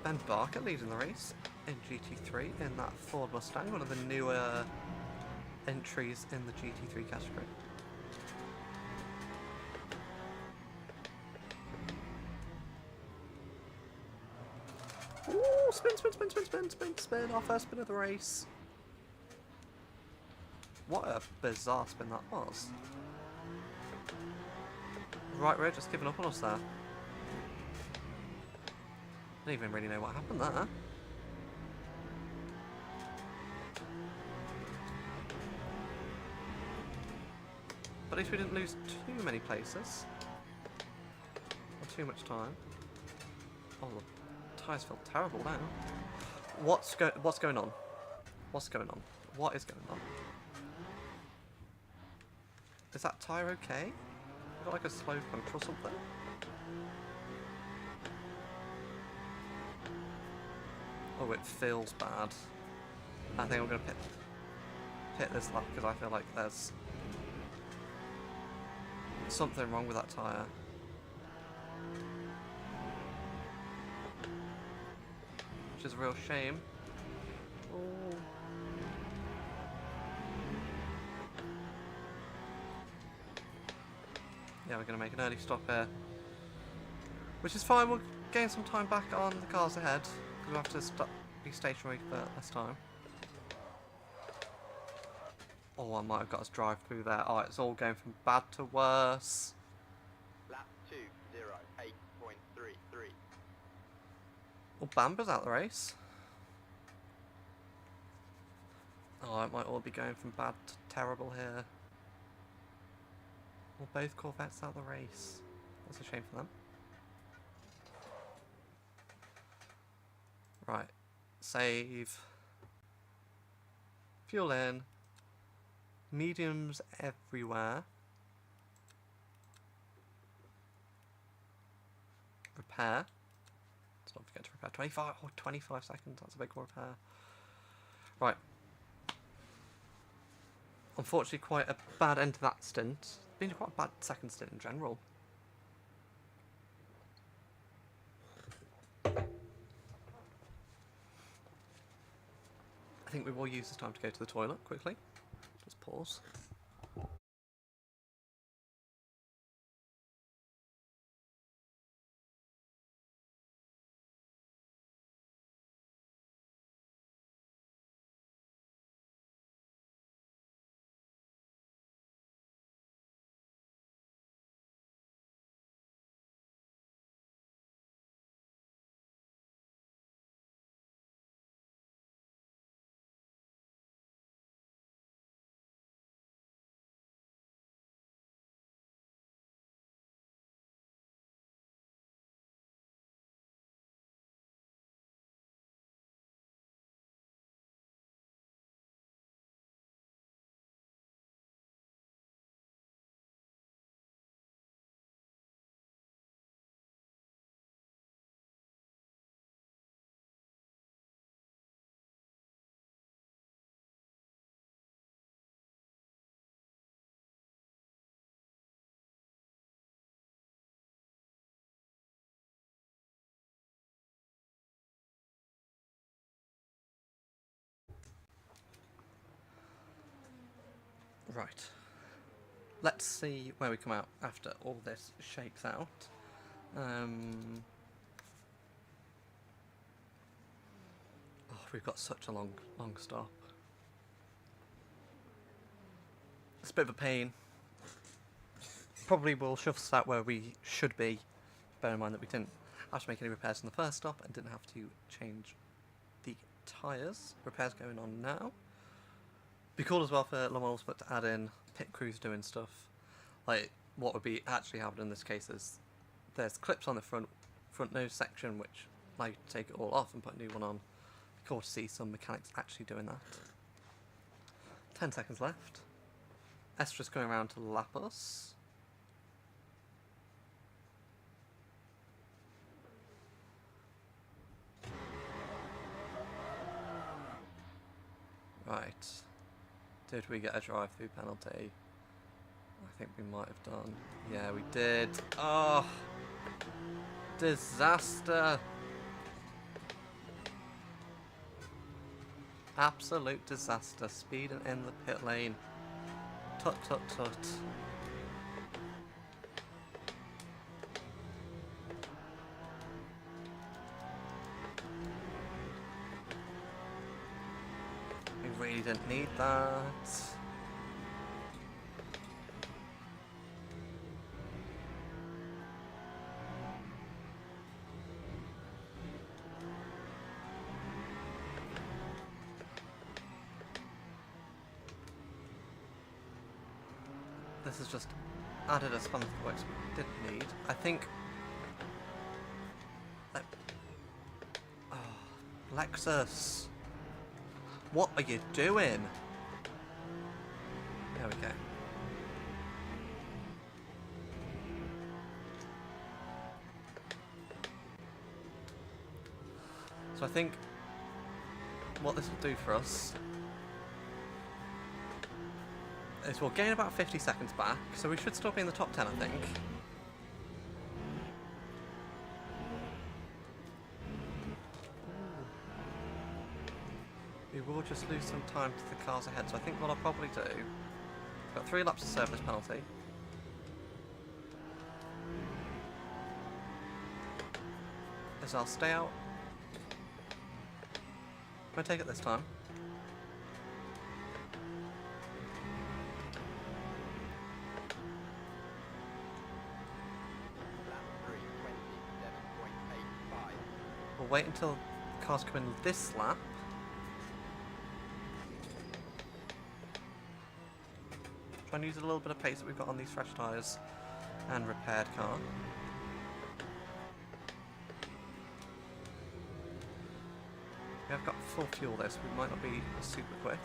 Ben Barker leading the race in GT3 in that Ford Mustang, one of the newer entries in the GT3 category. Ooh, spin, our first spin of the race. What a bizarre spin that was. Right rear just giving up on us there. I don't even really know what happened there. But at least we didn't lose too many places. Or too much time. Oh, the tyres feel terrible now. What's going on? What's going on? What is going on? Is that tyre okay? We got like a slow puncture or something? Oh, it feels bad. I think I'm going to pit this lap because I feel like there's something wrong with that tyre. Which is a real shame. Oh. Yeah, we're going to make an early stop here. Which is fine, we'll gain some time back on the cars ahead. We'll have to be stationary for less time. Oh, I might have got us drive through there. Oh, it's all going from bad to worse.
Lap 2:08.33.
Well, Bamber's out the race. Oh, it might all be going from bad to terrible here. Well, both Corvettes out the race. That's a shame for them. Right, save, fuel in, mediums everywhere, repair, let's not forget to repair, 25 seconds, that's a big repair. Right, unfortunately quite a bad end to that stint, it's been quite a bad second stint in general. I think we will use this time to go to the toilet quickly. Just pause. Right. Let's see where we come out after all this shakes out. Oh, we've got such a long stop. It's a bit of a pain. Probably will shuffle us out where we should be. Bear in mind that we didn't have to make any repairs in the first stop and didn't have to change the tyres. Repairs going on now. Be cool as well for Le Mans, but to add in pit crews doing stuff. Like, what would be actually happening in this case is there's clips on the front nose section which allow you to take it all off and put a new one on. Be cool to see some mechanics actually doing that. 10 seconds left. Estra's going around to lap us. Right. Did we get a drive-through penalty? I think we might have done. Yeah, we did. Oh! Disaster! Absolute disaster. Speeding in the pit lane. Tut tut tut. We really didn't need that. This has just added a span of works we didn't need. I think... Oh, Lexus! What are you doing? There we go. So I think what this will do for us is we'll gain about 50 seconds back, so we should still be in the top 10, I think. We will just lose some time to the cars ahead, so I think what I'll probably do... Got 3 laps to serve this penalty. Is I'll stay out. I'm gonna take it this time. We'll wait until cars come in this lap. Try and use a little bit of pace that we've got on these fresh tyres and repaired car. We have got full fuel there, so we might not be super quick.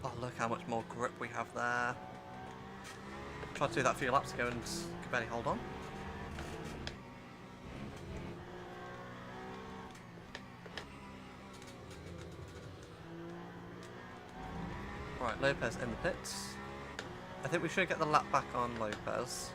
Oh, look how much more grip we have there. Tried to do that a few laps ago and could barely hold on. Right, Lopez in the pits. I think we should get the lap back on Lopez.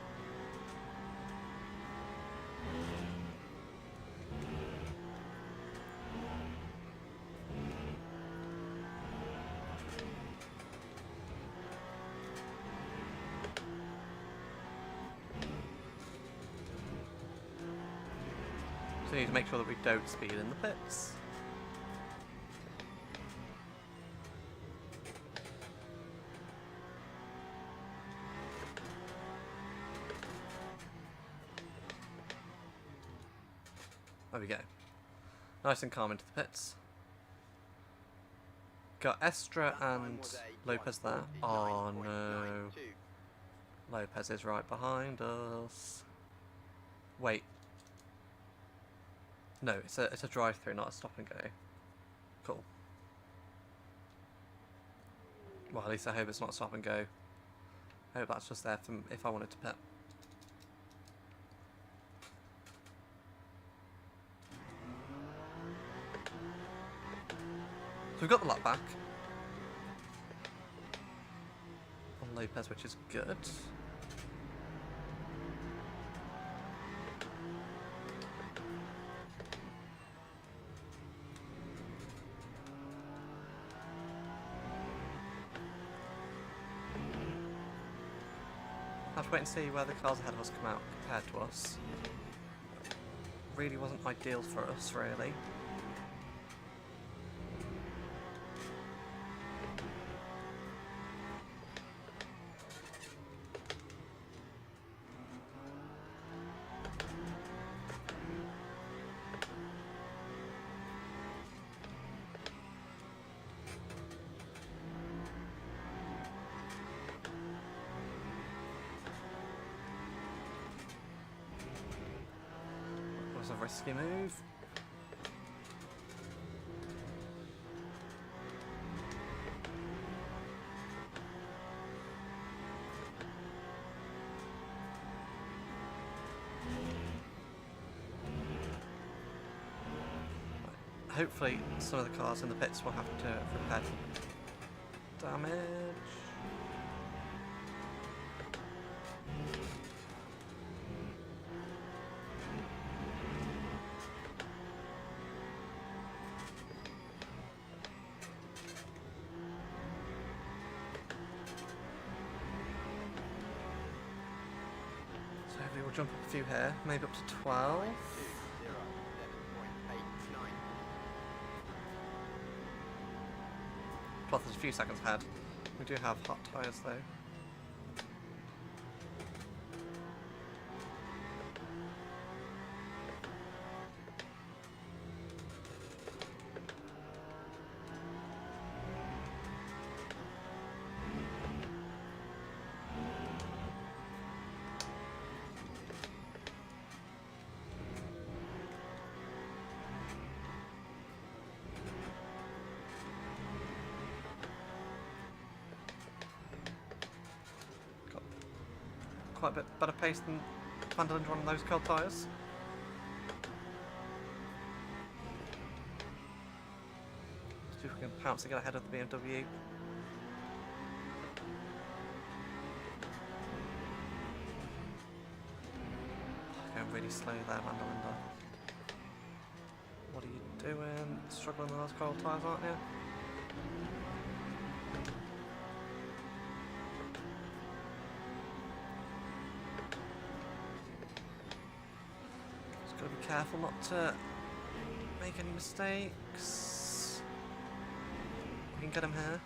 So we need to make sure that we don't speed in the pits. There we go. Nice and calm into the pits. Got Estra and Lopez there. Oh no. Lopez is right behind us. Wait. No, it's a drive-through, not a stop and go. Cool. Well, at least I hope it's not stop and go. I hope that's just there for if I wanted to pit. we've got the lap back on Lopez, which is good. Have to wait and see where the cars ahead of us come out compared to us. Really wasn't ideal for us, really. A risky move. Hopefully some of the cars in the pits will have to repair damage. We'll jump up a few here, maybe up to 12.
11.89.
12 is a few seconds ahead. We do have hot tyres though. Quite a bit better pace than Vanderland on those cold tyres. See if we can pounce to get ahead of the BMW. Going really slow there, Vanderland. What are you doing? Struggling with those cold tyres, aren't you? Gotta be careful not to make any mistakes. We can get him here.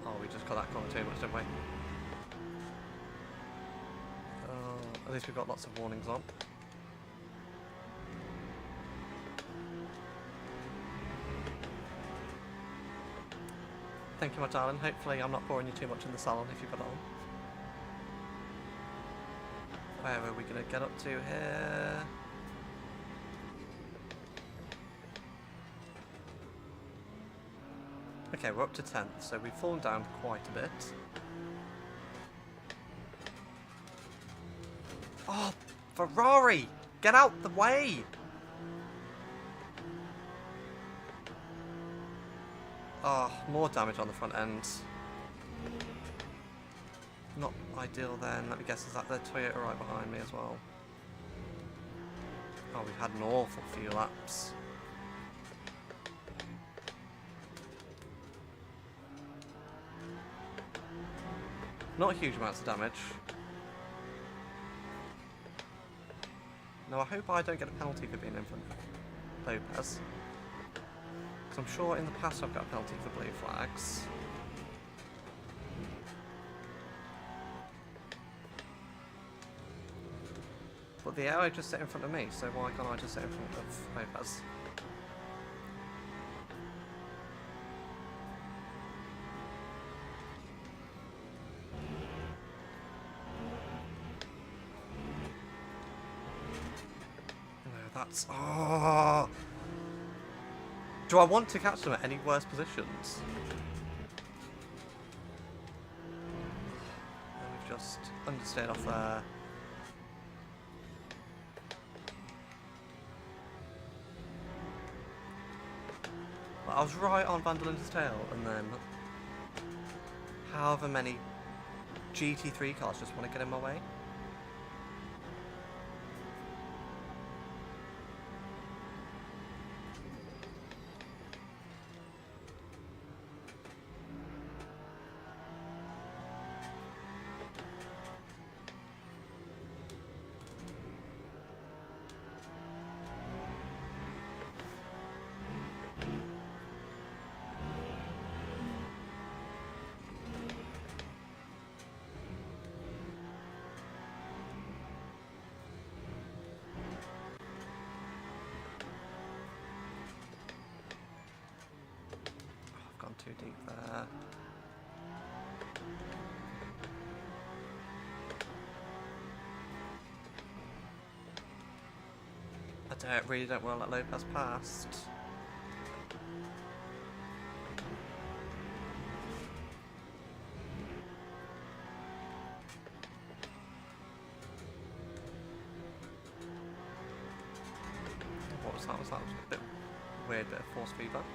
Oh, we just got that corner too much, didn't we? At least we've got lots of warnings on. Thank you, my darling. Hopefully I'm not boring you too much in the salon if you've got it on. Where are we going to get up to here? Okay, we're up to 10th, so we've fallen down quite a bit. Oh, Ferrari! Get out the way! Oh, more damage on the front end. Not ideal then. Let me guess, is that the Toyota right behind me as well? Oh, we've had an awful few laps. Not huge amounts of damage. No, I hope I don't get a penalty for being in front of Lopez. I'm sure in the past I've got a penalty for blue flags. But the AI just sit in front of me, so why can't I just sit in front of Lopez? No, that's... Oh! Do I want to catch them at any worse positions? And we've just understeered off there. I was right on Van der Linden's tail, and then however many GT3 cars just want to get in my way. Too deep there. Really don't want to let Lopez past. What was that? Was that a bit weird, bit of force feedback?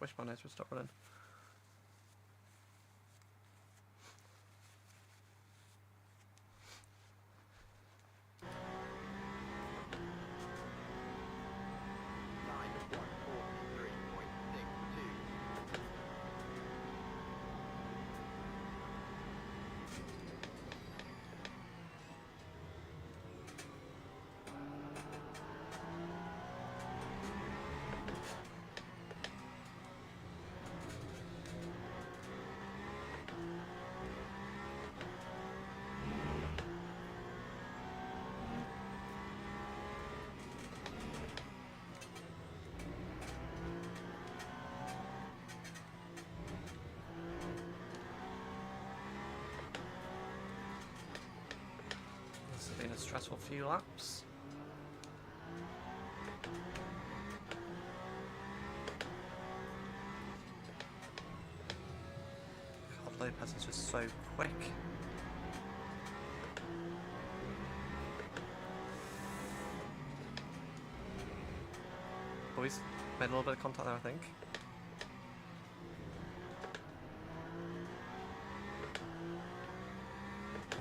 Wish my nose would stop running. Been a stressful few laps. God, Lopez is just so quick. Oh, he's made a little bit of contact there, I think.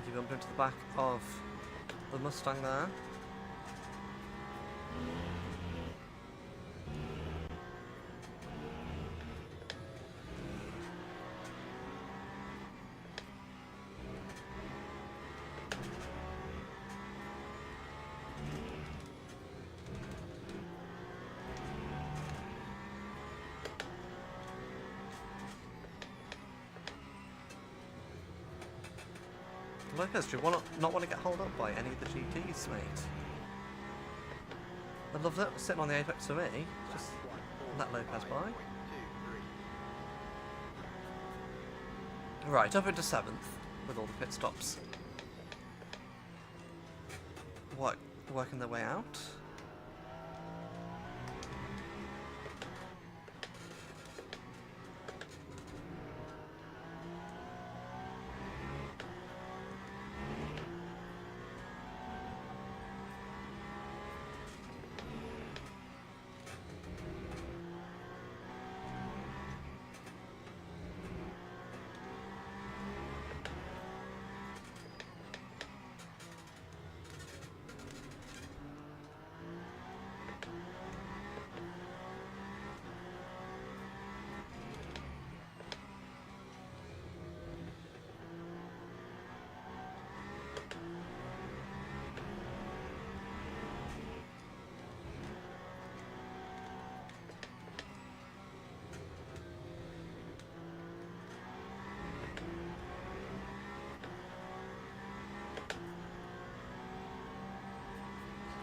He bumped into the back of the Mustang there. Lopez, do you not want to get held up by any of the GTs, mate? I'd love that sitting on the apex for me. Just let Lopez by. Right, up into 7th with all the pit stops. Working their way out.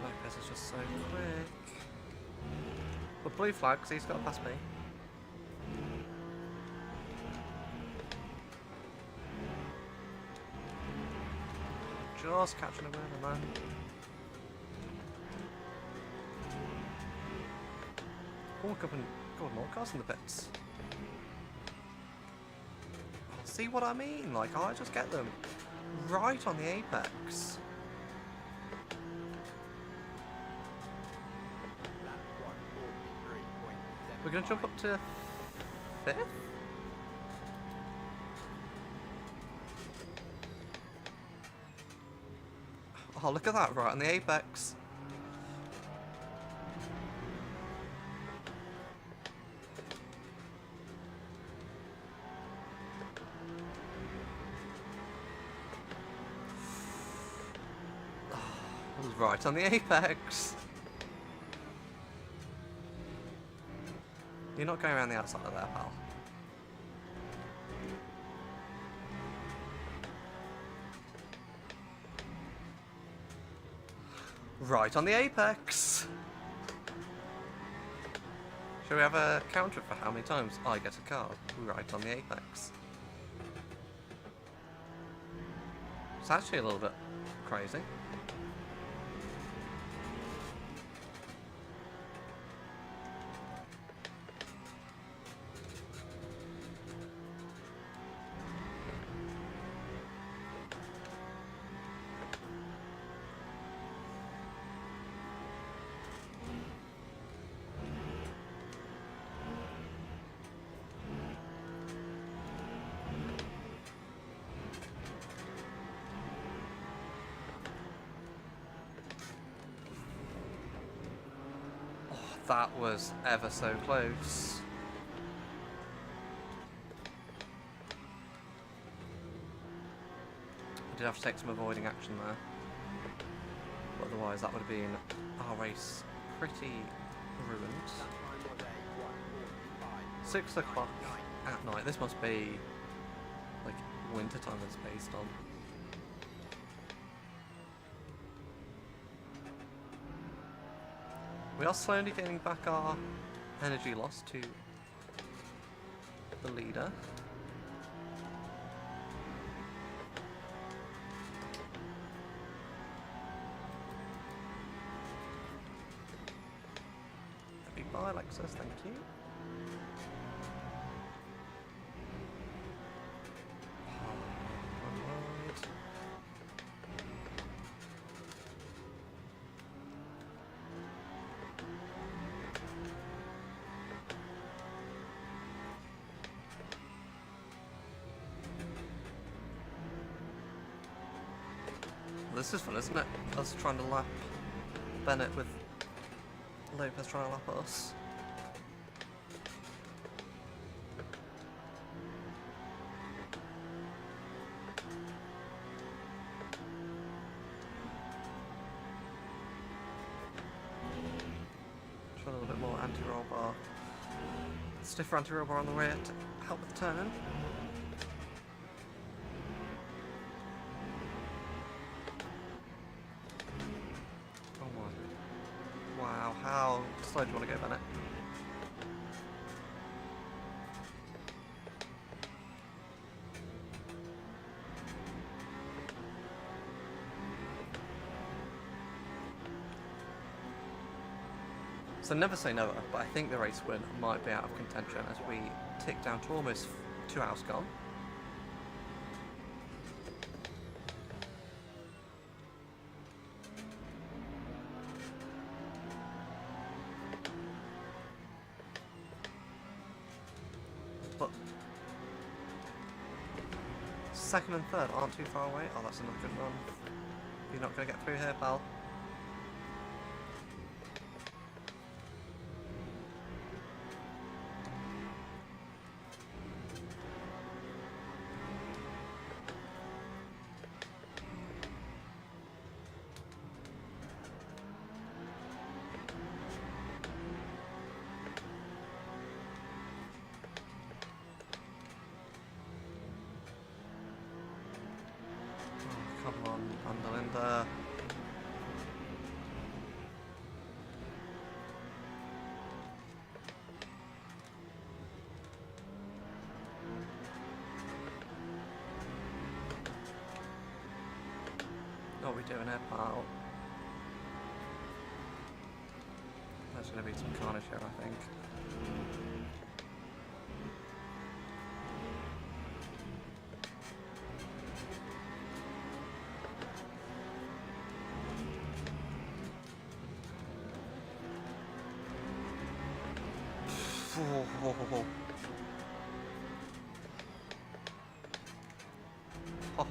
Lopez is just so quick. But blue flag, because he's got to pass me. Just catching a win and then... Walk up and Gordon Allcast in the pits. See what I mean? Like, I just get them right on the apex. We're going to jump up to 5th? Oh, look at that, right on the apex. Right on the apex. You're not going around the outside of there, pal. Right on the apex. Shall we have a counter for how many times I get a card right on the apex? It's actually a little bit crazy. That was ever so close. I did have to take some avoiding action there. But otherwise that would have been our race pretty ruined. 6 o'clock at night. This must be like winter time it's based on. We are slowly gaining back our energy loss to the leader. Big bye, Alexis, thank you. This is fun, isn't it? Us trying to lap Bennett with Lopez trying to lap us. Try a little bit more anti-roll bar. Stiffer anti-roll bar on the rear to help with the turn. How slow do you want to go, Bennett? So never say never, but I think the race win might be out of contention as we tick down to almost 2 hours gone. But second and third aren't too far away. Oh, that's another good run. You're not going to get through here, pal. Come on, Underlinda. What are we doing here, pal? There's going to be some carnage here, I think.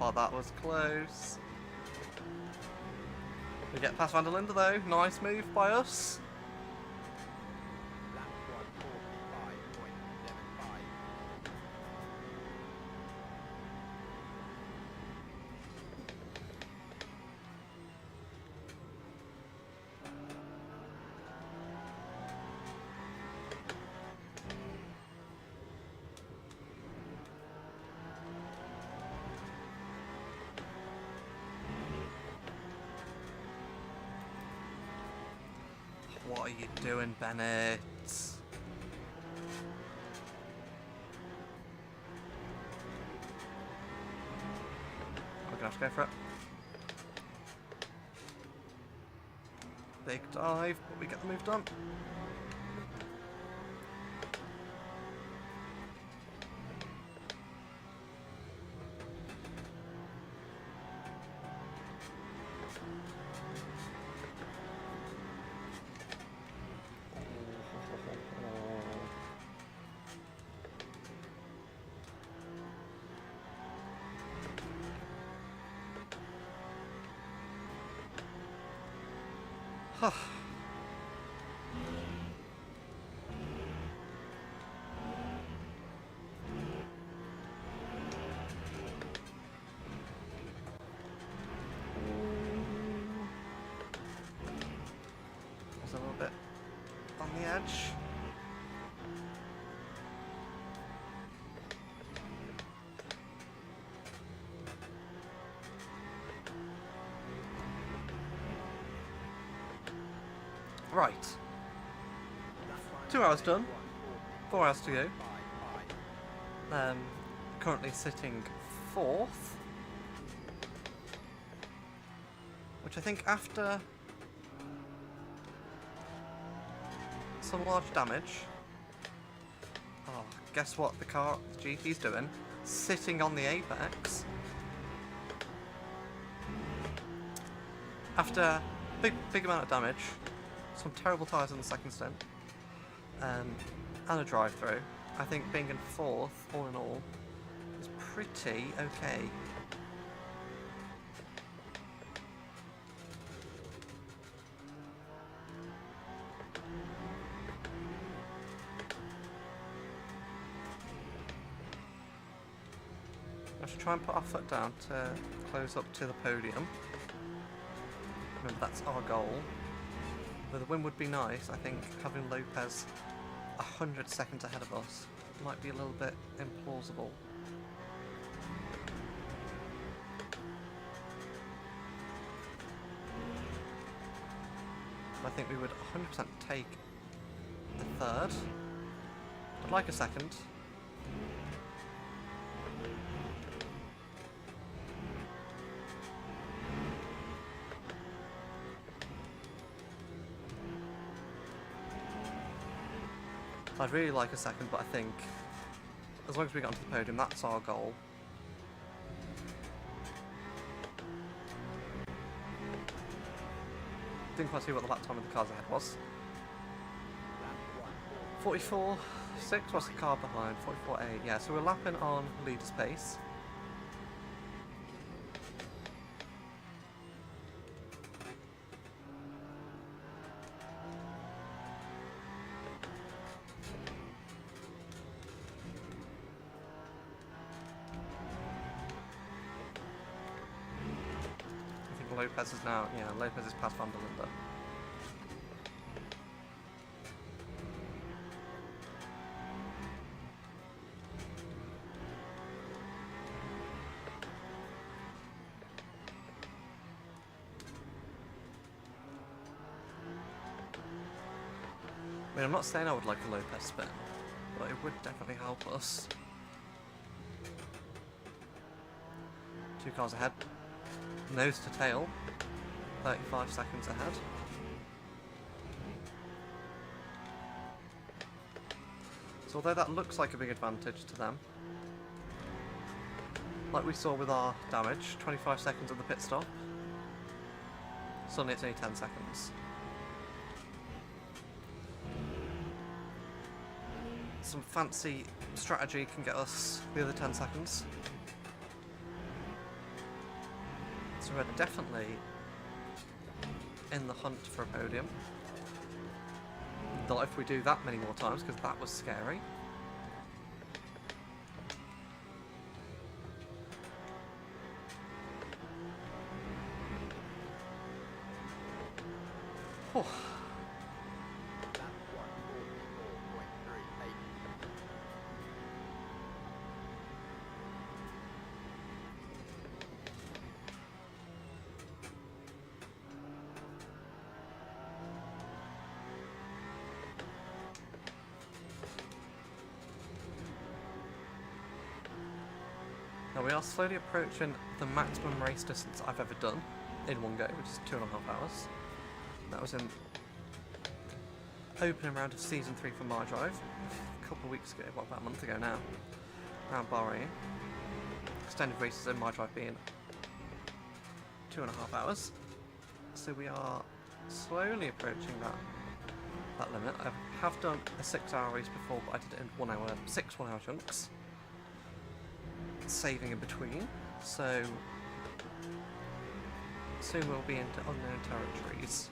Oh, that was close. We get past Vanderlinde though. Nice move by us.
Lap 1:45.75.
What are you doing, Bennett? We're gonna have to go for it. Big dive, but we get the move done. Was a little bit on the edge. Right. 2 hours done. 4 hours to go. Currently sitting 4th. Which I think after some large damage. Oh, guess what the GT's doing? Sitting on the apex. After big amount of damage, some terrible tyres in the second stint, and a drive-through, I think being in 4th, all in all, is pretty okay. I should try and put our foot down to close up to the podium. Remember, that's our goal. Though the win would be nice, I think having Lopez 100 seconds ahead of us might be a little bit implausible. I think we would 100% take the 3rd. I'd like a 2nd. I'd really like a 2nd, but I think as long as we get onto the podium, that's our goal. Didn't quite see what the lap time of the cars ahead was. 44.6, what's the car behind? 44.8, yeah, so we're lapping on leader's pace. Lopez is now, yeah, Lopez is past Vanderlinde. I mean, I'm not saying I would like a Lopez spin, but it would definitely help us. 2 cars ahead. nose to tail, 35 seconds ahead. So although that looks like a big advantage to them, like we saw with our damage, 25 seconds at the pit stop, suddenly it's only 10 seconds. Some fancy strategy can get us the other 10 seconds. So we're definitely in the hunt for a podium. Not if we do that many more times, because that was scary. Oh. Now we are slowly approaching the maximum race distance I've ever done in one go, which is 2.5 hours. That was in opening round of season 3 for my drive a couple of weeks ago, well, about a month ago now, around Bahrain. Extended races in my drive being 2.5 hours. So we are slowly approaching that limit. I have done a 6-hour race before, but I did it in 6 1-hour chunks, saving in between, so soon we'll be into unknown territories.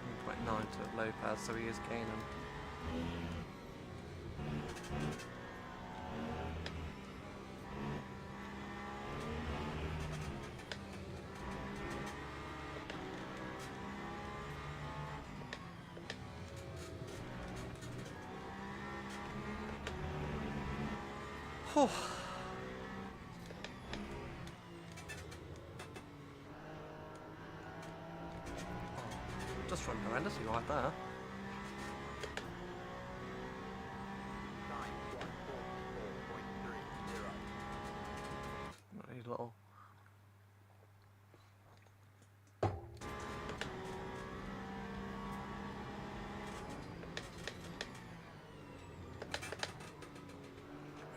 And 29 to Lopez, so he is gaining. Oh. Just run horrendously right there.
9:1:44.30.
I need a little. I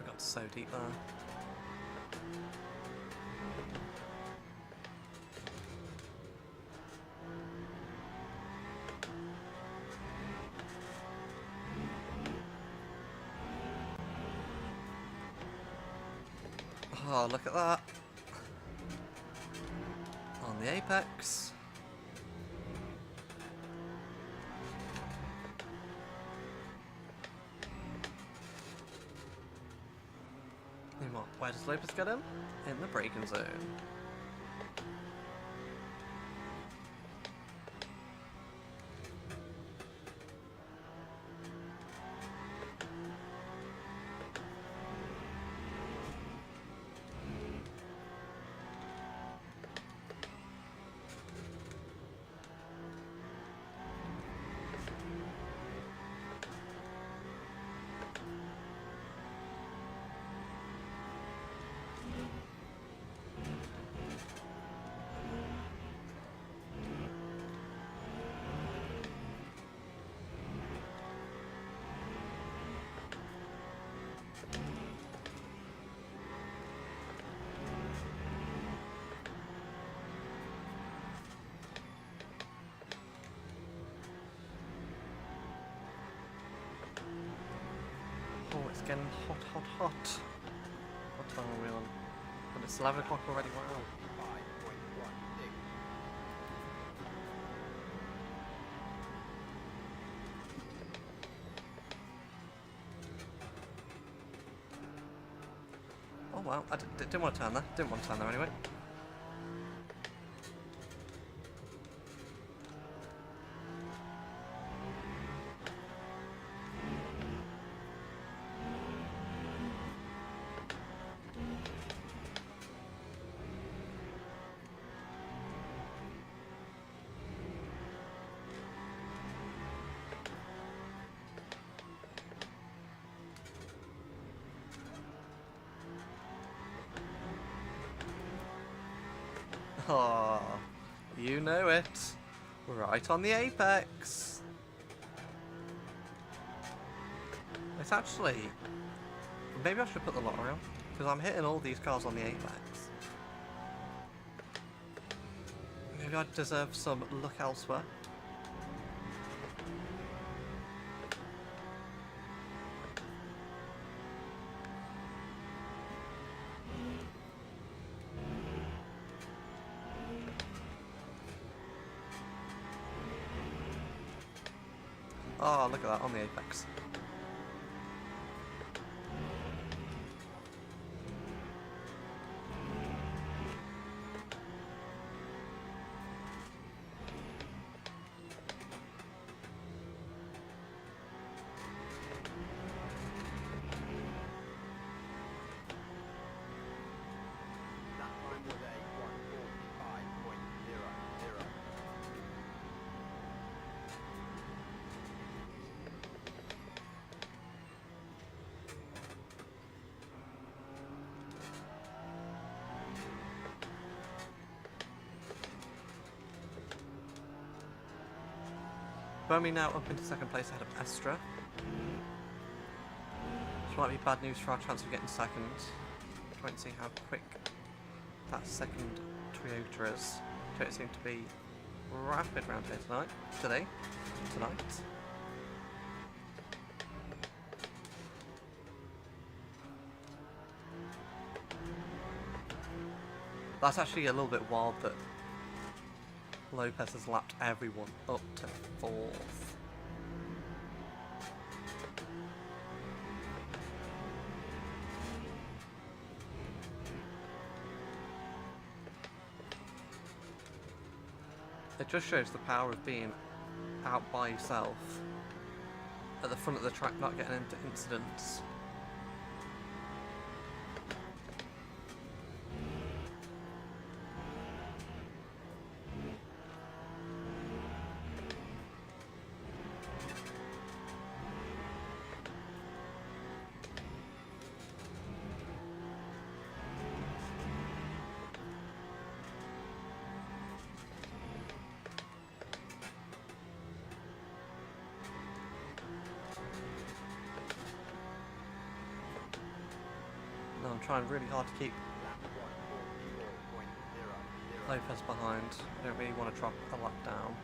got so deep there. Oh, look at that. On the apex. Meanwhile, where does Lopez get in? In the braking zone. Oh, it's getting hot, hot, hot. What time are we on? And it's 11 o'clock already, wow.
5.16.
Oh wow, I didn't want to turn there. Didn't want to turn there anyway. Oh, you know it. Right on the apex. It's actually... Maybe I should put the lottery on, because I'm hitting all these cars on the apex. Maybe I deserve some luck elsewhere. Oh, look at that, on the apex.
That time was a 1:45.00.
Birmingham now up into second place ahead of Estra. Which might be bad news for our chance of getting second. Trying to see how quick that second Toyota is. Toyota seem to be rapid round here tonight. That's actually a little bit wild that Lopez has lapped everyone up to 4th. It just shows the power of being out by yourself at the front of the track, not getting into incidents. No, I'm trying really hard to keep
Lap 1:44.00.
Lopez behind. I don't really want to drop a lap down.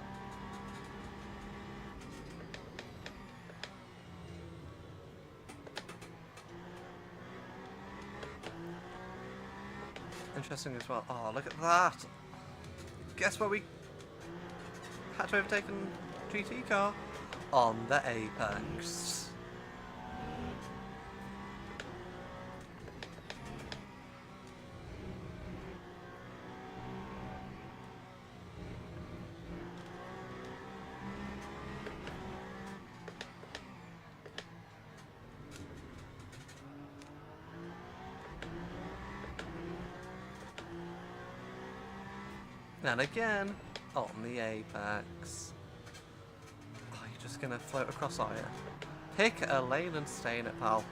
Interesting as well. Oh, look at that! Guess where we had to overtake a GT car? On the apex. And again, on the apex. Oh, you're just gonna float across, are you? Pick a lane and stay in it, pal.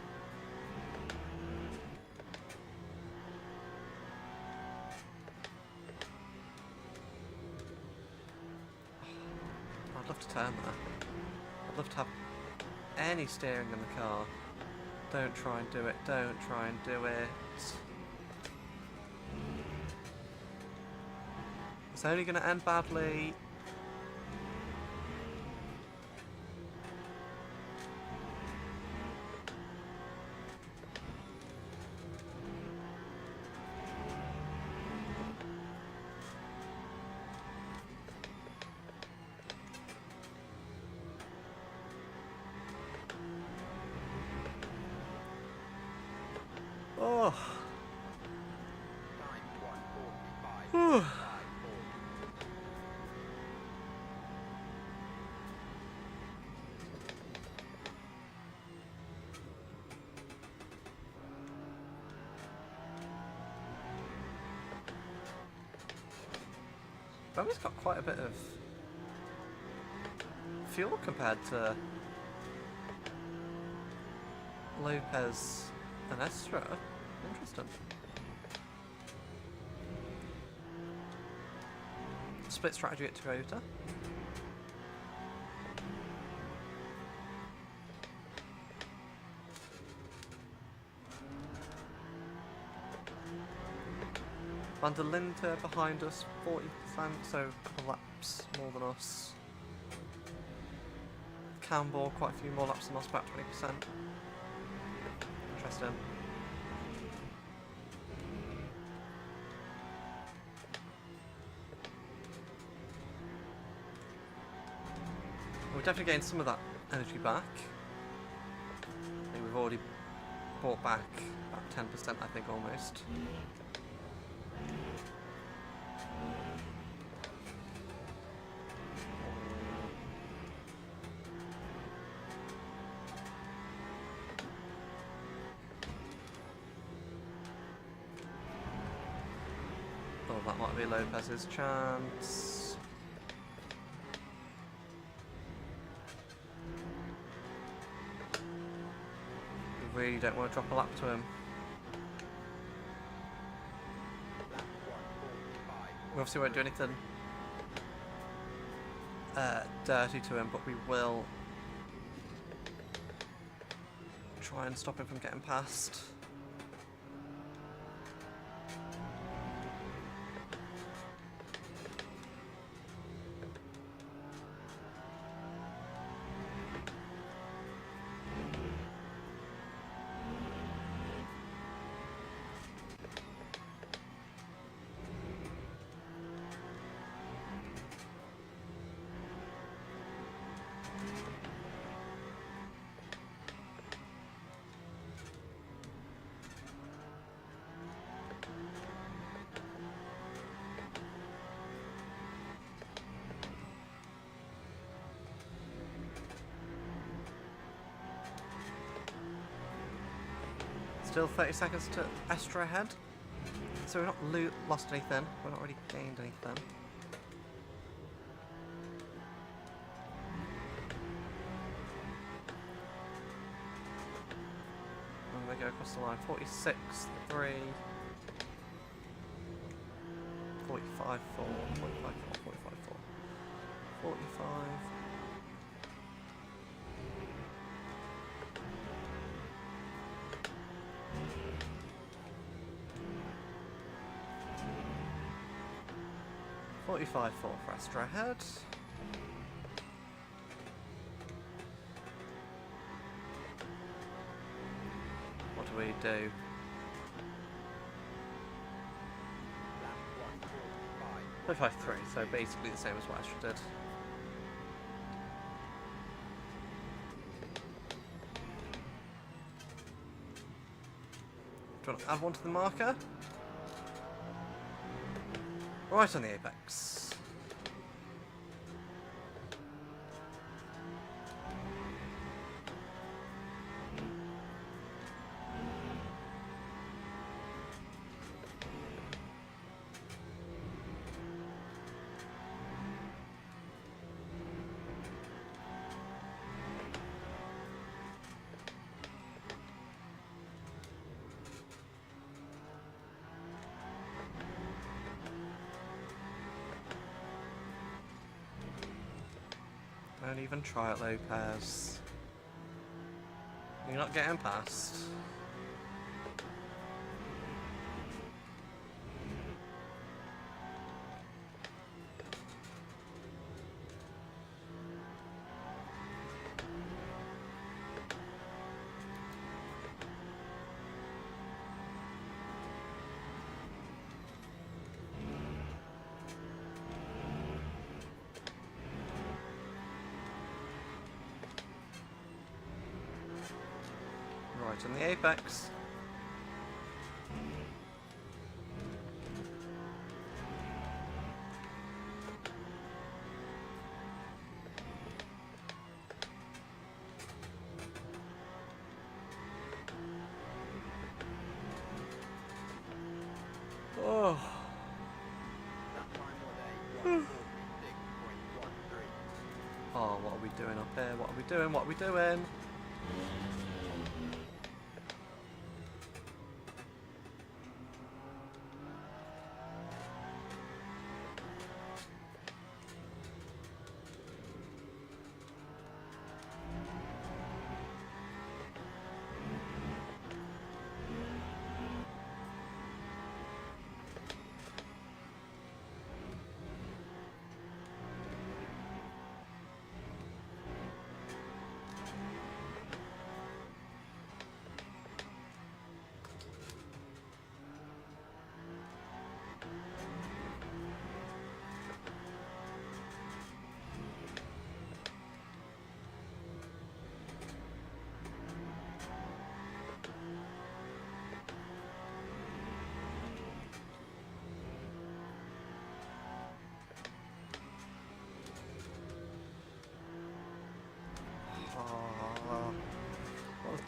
I'd love to turn there. I'd love to have any steering in the car. Don't try and do it. Don't try and do it. It's only going to end badly. Oh.
Time 1:45.54.
Whew. Bowman's got quite a bit of fuel compared to Lopez and Estra. Interesting. split strategy at Toyota. Van der Linde behind us, 40%, so a couple laps more than us. Campbell, quite a few more laps than us, about 20%. Interesting. We're definitely getting some of that energy back. I think we've already brought back about 10%, I think, almost. Oh, that might be Lopez's chance. We really don't want to drop a lap to him. We obviously won't do anything dirty to him, but we will try and stop him from getting past. Still 30 seconds to Estra ahead. So we've not lost anything. We've not really gained anything. And they go across the line. 46, 3. 45, 4. 45, 4. 45, 4. 45. 45-4 for Astra ahead. What do we do?
Lap
5-3, so basically the same as what Astra did. Do you want to add one to the marker? Right on the apex. Don't even try it, Lopez. You're not getting past. Right on the apex. Oh. Oh, what are we doing up here? What are we doing? What are we doing?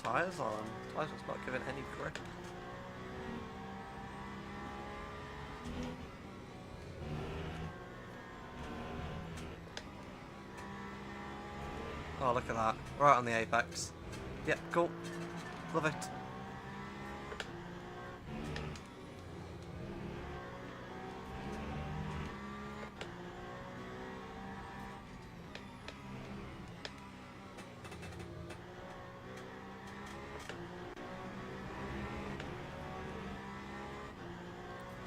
tyres on. Tyres just not giving any grip. Oh, look at that. Right on the apex. Yep, cool. Love it.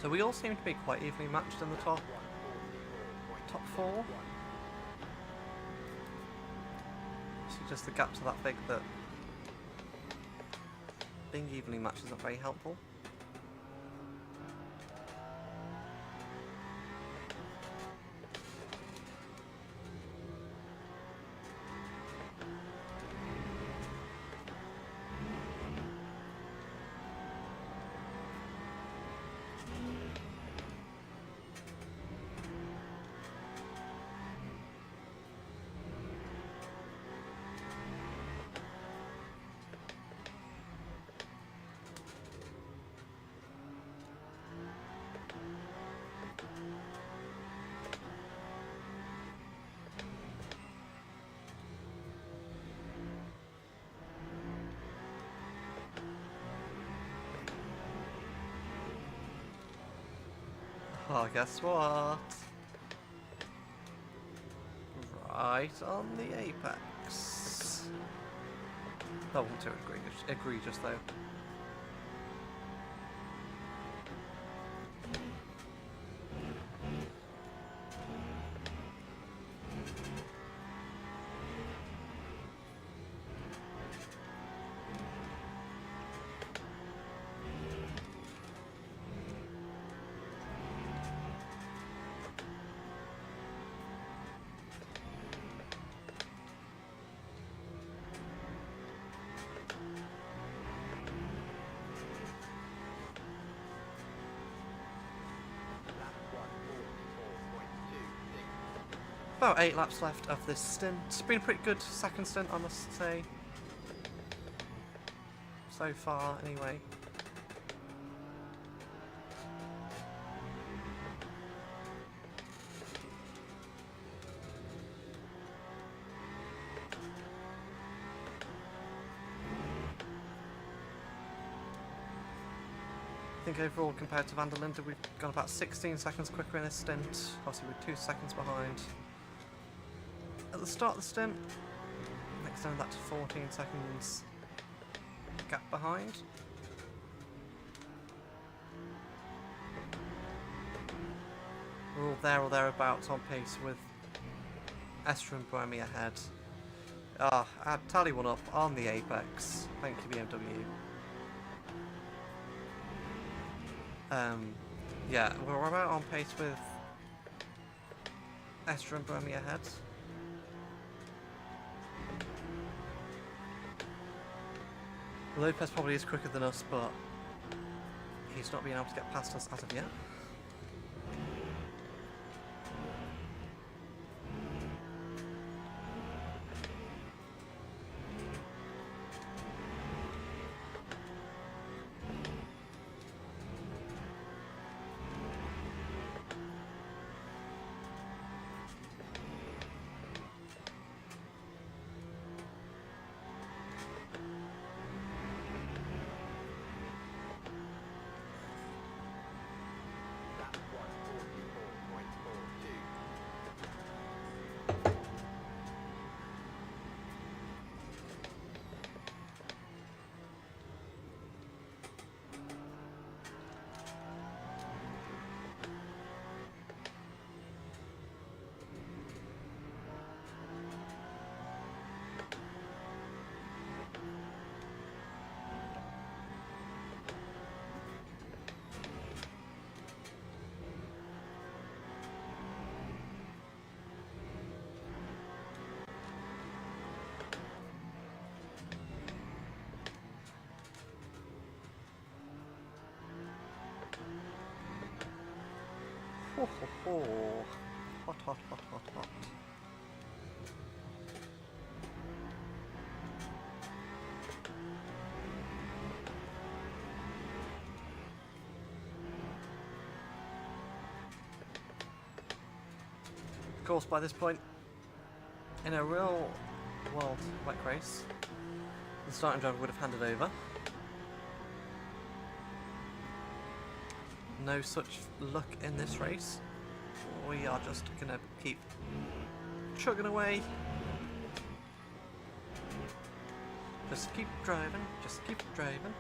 So we all seem to be quite evenly matched in the top 4. So just the gaps are that big that being evenly matched isn't very helpful. Oh, guess what? Right on the apex. That wasn't too egregious though. About 8 laps left of this stint. It's been a pretty good second stint, I must say. So far, anyway. I think overall, compared to Van der Linde, we've gone about 16 seconds quicker in this stint. Obviously, we're 2 seconds behind at the start of the stint. Extend that to 14 seconds gap behind. We're all there or thereabouts on pace with Esther and Buemi ahead. I'd tally one up on the apex. Thank you, BMW. Yeah, we're about on pace with Esther and Buemi ahead. Lopez probably is quicker than us, but he's not been able to get past us as of yet. Ho ho ho! Hot, hot, hot, hot, hot. course, by this point, in a real world wet race, the starting driver would have handed over. No such luck in this race. We are just going to keep chugging away. Just keep driving, just keep driving.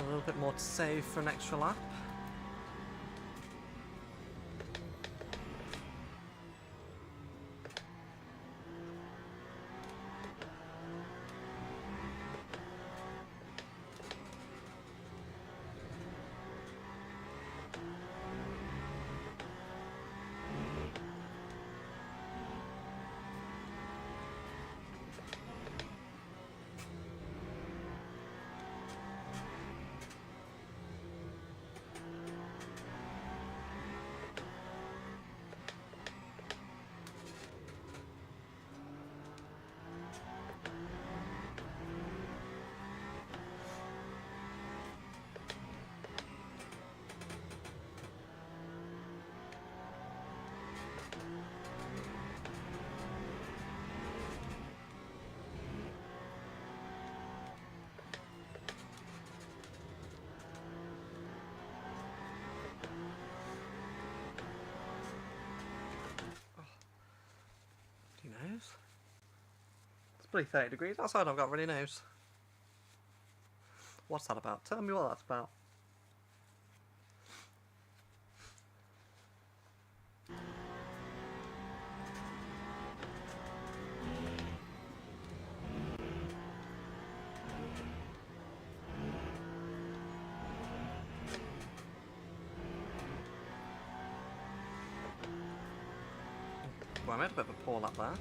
A little bit more to save for an extra lap. Nose. It's probably 30 degrees outside. I've got a runny nose. What's that about? Tell me what that's about. Well, I made a bit of a poor lap there.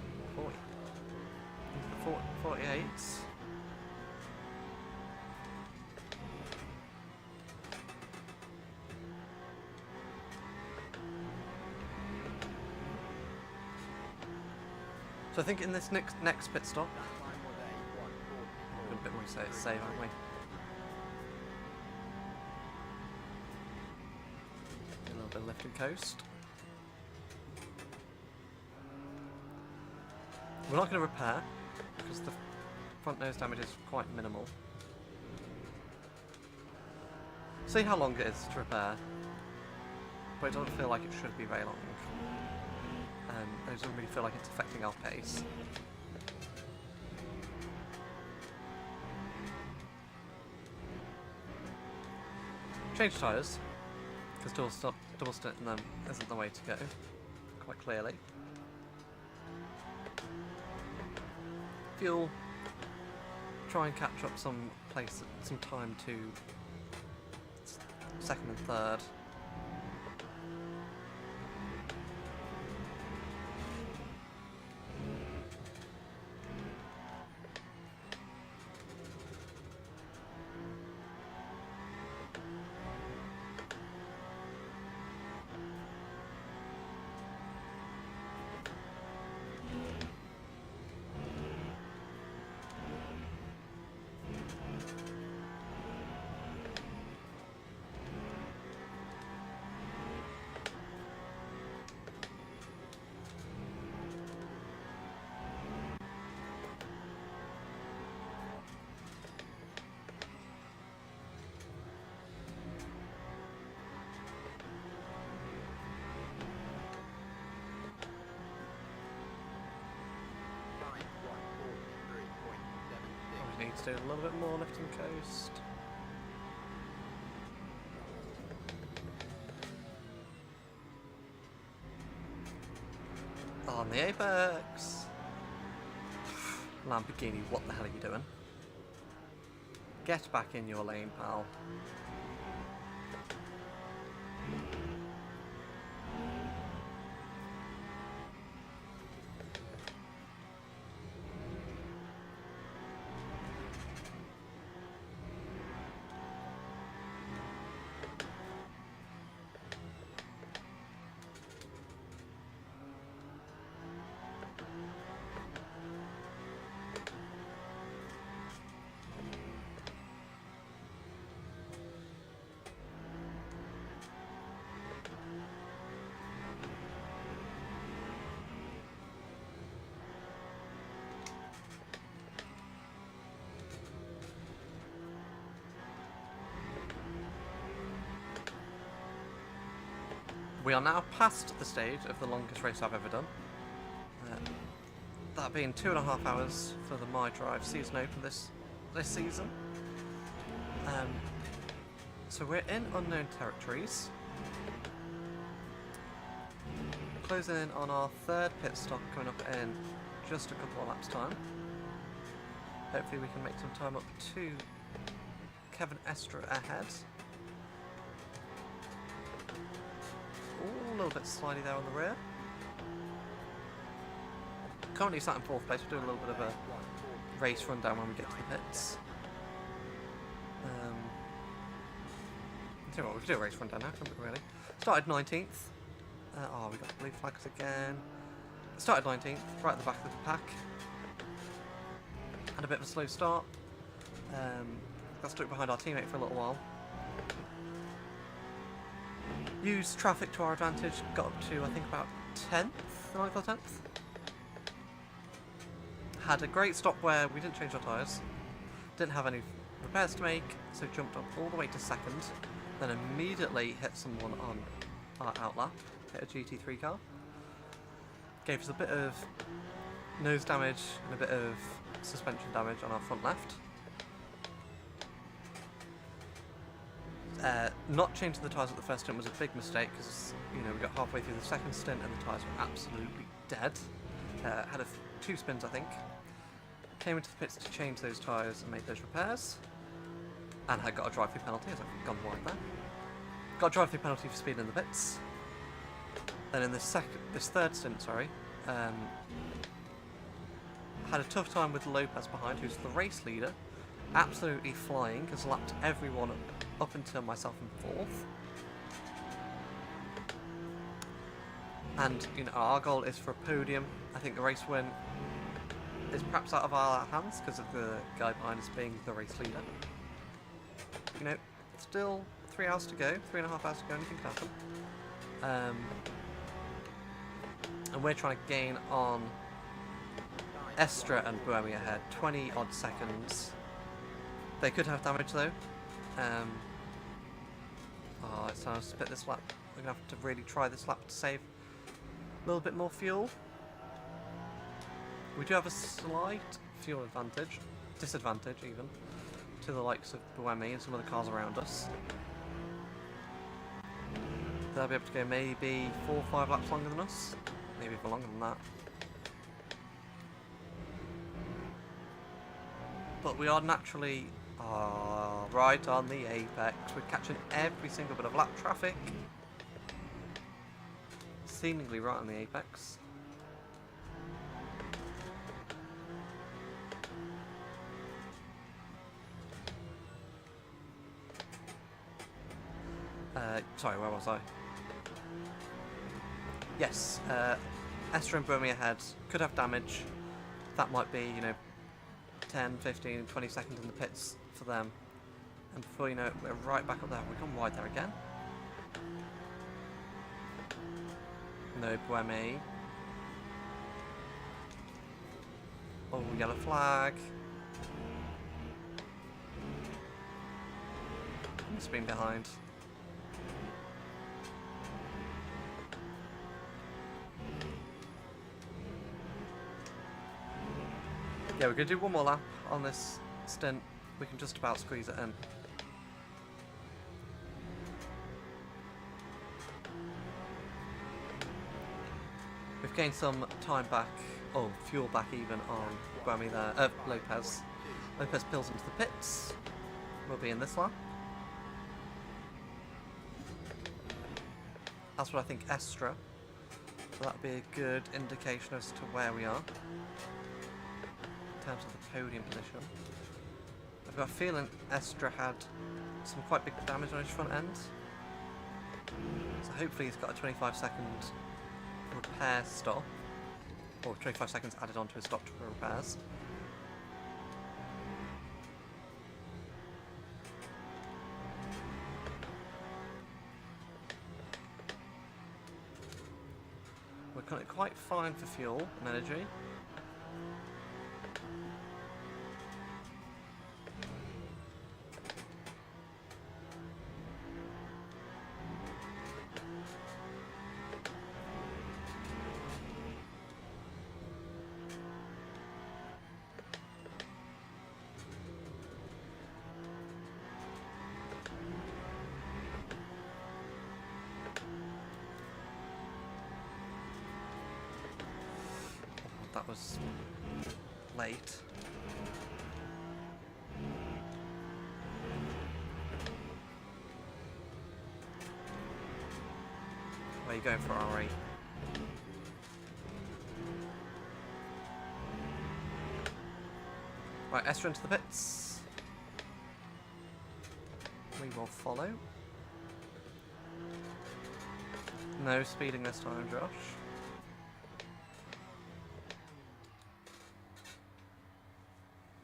48s. So I think in this next pit stop, we're a bit more safe, aren't we? A little bit of lift and coast. We're not going to repair, because the front nose damage is quite minimal. See how long it is to repair, but it doesn't feel like it should be very long. It doesn't really feel like it's affecting our pace. Change tyres, because double stinting them isn't the way to go, quite clearly. Fuel, try and catch up some time to second and third. Needs to do a little bit more lift and coast. On the apex. Lamborghini, what the hell are you doing? Get back in your lane, pal. We are now past the stage of the longest race I've ever done. That being 2.5 hours for the My Drive season open this season. So we're in unknown territories. Closing in on our third pit stop, coming up in just a couple of laps time. Hopefully we can make some time up to Kevin Estra ahead. Ooh, a little bit slidey there on the rear. Currently sat in 4th place. We'll do a little bit of a race rundown when we get to the pits. Tell you what, we can do a race rundown now, can't we, really? Started 19th. Oh, we got blue flags again. Started 19th, right at the back of the pack. Had a bit of a slow start. Got stuck behind our teammate for a little while. Used traffic to our advantage, got up to, I think, about 10th, 9th or 10th. Had a great stop where we didn't change our tyres. Didn't have any repairs to make, so jumped up all the way to 2nd. Then immediately hit someone on our outlap, hit a GT3 car. Gave us a bit of nose damage and a bit of suspension damage on our front left. Not changing the tyres at the first stint was a big mistake because, you know, we got halfway through the second stint and the tyres were absolutely dead. Had 2 spins, I think. Came into the pits to change those tyres and make those repairs. And had got a drive-through penalty, as I've gone wide there. Got a drive-through penalty for speeding in the pits. Then in this third stint, had a tough time with Lopez behind, who's the race leader. Absolutely flying, has lapped everyone up until myself in 4th. And, you know, our goal is for a podium. I think the race win is perhaps out of our hands because of the guy behind us being the race leader. You know, still 3 hours to go, 3.5 hours to go, anything can happen. And we're trying to gain on Estra and Buemi ahead, 20 odd seconds. They could have damage though. Oh, it's time to split this lap. We're going to have to really try this lap to save a little bit more fuel. We do have a slight fuel advantage, disadvantage even, to the likes of Buemi and some of the cars around us. They'll be able to go maybe 4 or 5 laps longer than us, maybe even longer than that. But we are naturally right on the apex. We're catching every single bit of lap traffic. Seemingly right on the apex. Sorry, where was I? Yes, Esther and Buemi ahead. Could have damage. That might be, you know, 10, 15, 20 seconds in the pits for them. And before you know it, we're right back up there. We've gone wide there again. No Buemi. Oh, yellow flag. Must have been behind. Yeah, we're going to do one more lap on this stint. We can just about squeeze it in. We've gained some time back, or fuel back even on Buemi there, Lopez. Lopez peels into the pits. We'll be in this lap. That's what I think Estra. So that'd be a good indication as to where we are in terms of the podium position. I've got a feeling Estra had some quite big damage on his front end. So hopefully he's got a 25-second repair stop, or 25 seconds added onto his stop for repairs. We're quite fine for fuel and energy. that was late. Where are you going for, Ari? Right, Esther into the pits. We will follow. No speeding this time, Josh.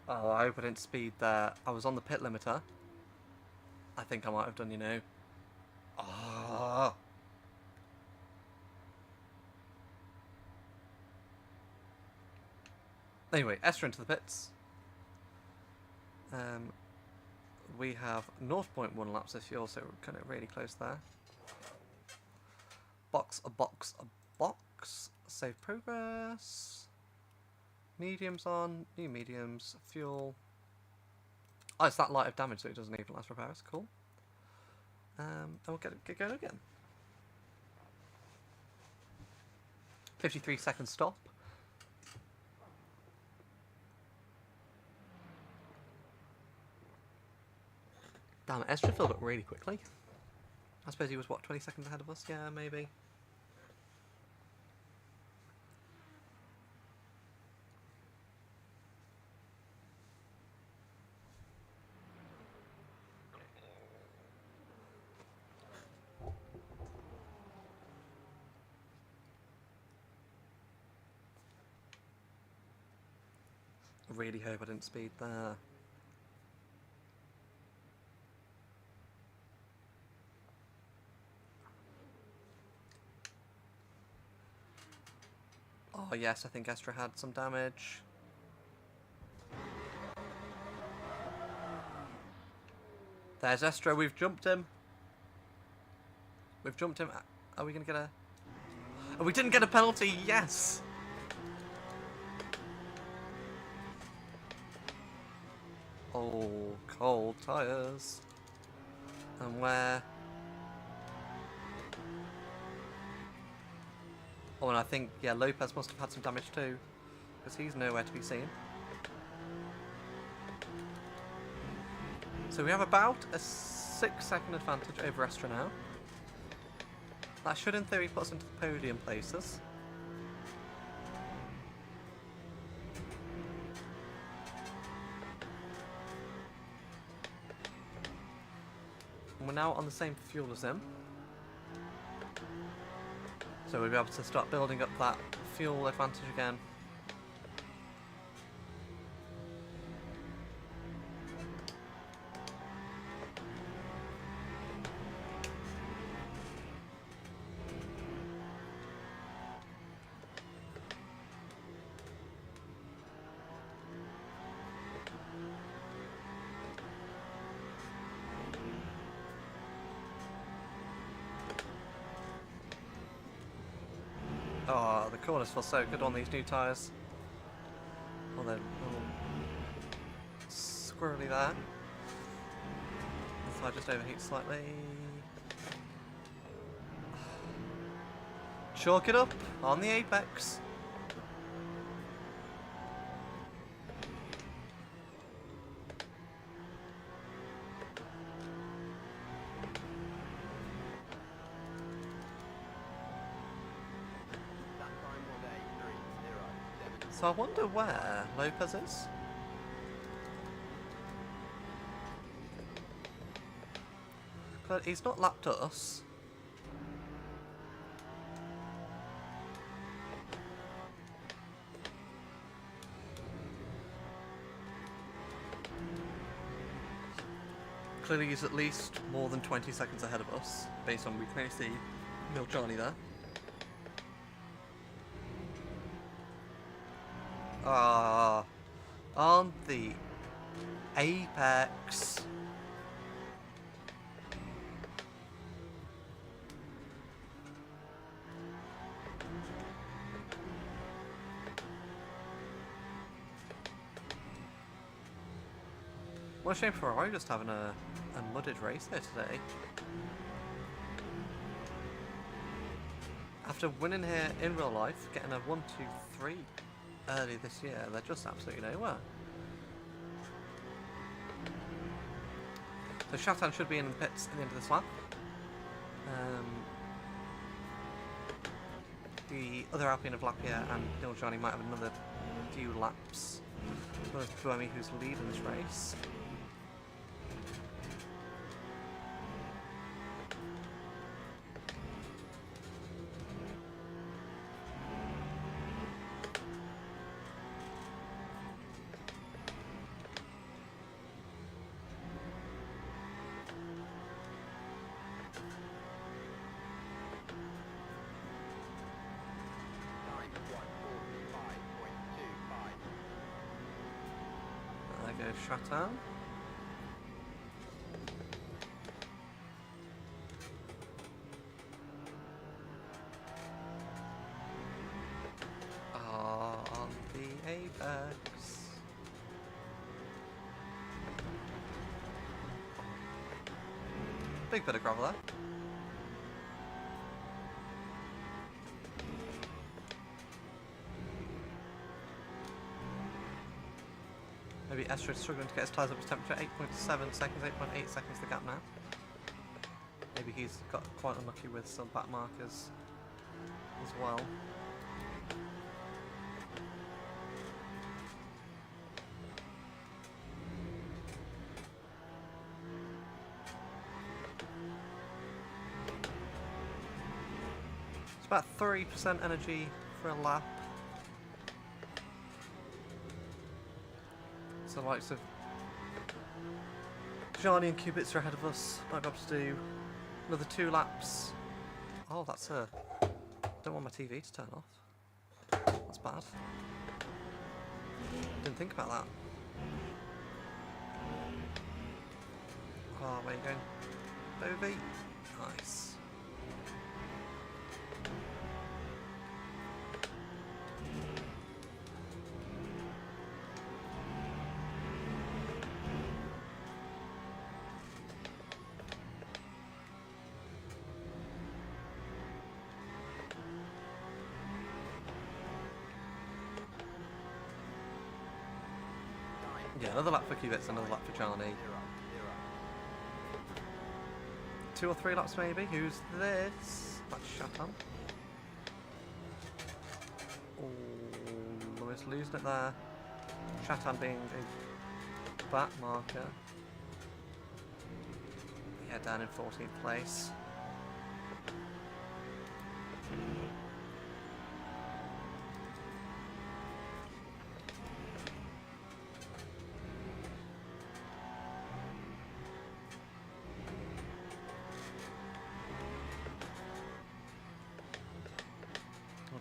Oh, I hope I didn't speed there. I was on the pit limiter. I think I might have done, you know. Oh. Anyway, Esther into the pits. We have 0.1 laps of fuel, so we're kind of really close there. Box, a box, a box. Save progress. Mediums on, new mediums, fuel. Oh, it's that light of damage, so it doesn't even last repairs. Cool. And we'll get going again. 53-second stop. Damn it, Ezra filled up really quickly. I suppose he was, what, 20 seconds ahead of us? Yeah, maybe. I really hope I didn't speed there. Oh yes, I think Estra had some damage. There's Estra, we've jumped him. We've jumped him. Are we going to get a... Oh, we didn't get a penalty, yes! Oh, cold tyres. And where? Oh, and I think, yeah, Lopez must have had some damage too, because he's nowhere to be seen. So we have about a 6-second advantage over Estra now. That should, in theory, put us into the podium places. And we're now on the same fuel as him. So we'll be able to start building up that fuel advantage again. Oh, the corners feel so good on these new tyres. Oh, they're squirrely there. The tyre just overheats slightly. Chalk it up on the apex. So I wonder where Lopez is. But he's not lapped us. Clearly he's at least more than 20 seconds ahead of us, based on we can only see Miljani there. Ah, on the apex. What a shame for Ferrari just having a mudded race there today. After winning here in real life, getting a 1-2-3 early this year. They're just absolutely nowhere. So Shatan should be in the pits at the end of this lap. The other Alpine of Lapierre and Niljani might have another few laps. As well as Buemi, who's leading this race. There goes Shatan. On the apex. Big bit of gravel there. Maybe Estra is struggling to get his tyres up to temperature. 8.7 seconds, 8.8 seconds the gap now. Maybe he's got quite unlucky with some back markers as well. It's about 3% energy for a lap. So the likes of Johnny and Kubitz are ahead of us. Might be able to do another 2 laps. Oh, that's a... Don't want my TV to turn off. That's bad. Didn't think about that. Oh, where are you going? Bovey. Nice. Yeah, another lap for Kubitz, another lap for Charlie. 2 or 3 laps maybe. Who's this? That's Shatan. Oh, Lewis losing it there. Shatan being a back marker. Yeah, down in 14th place.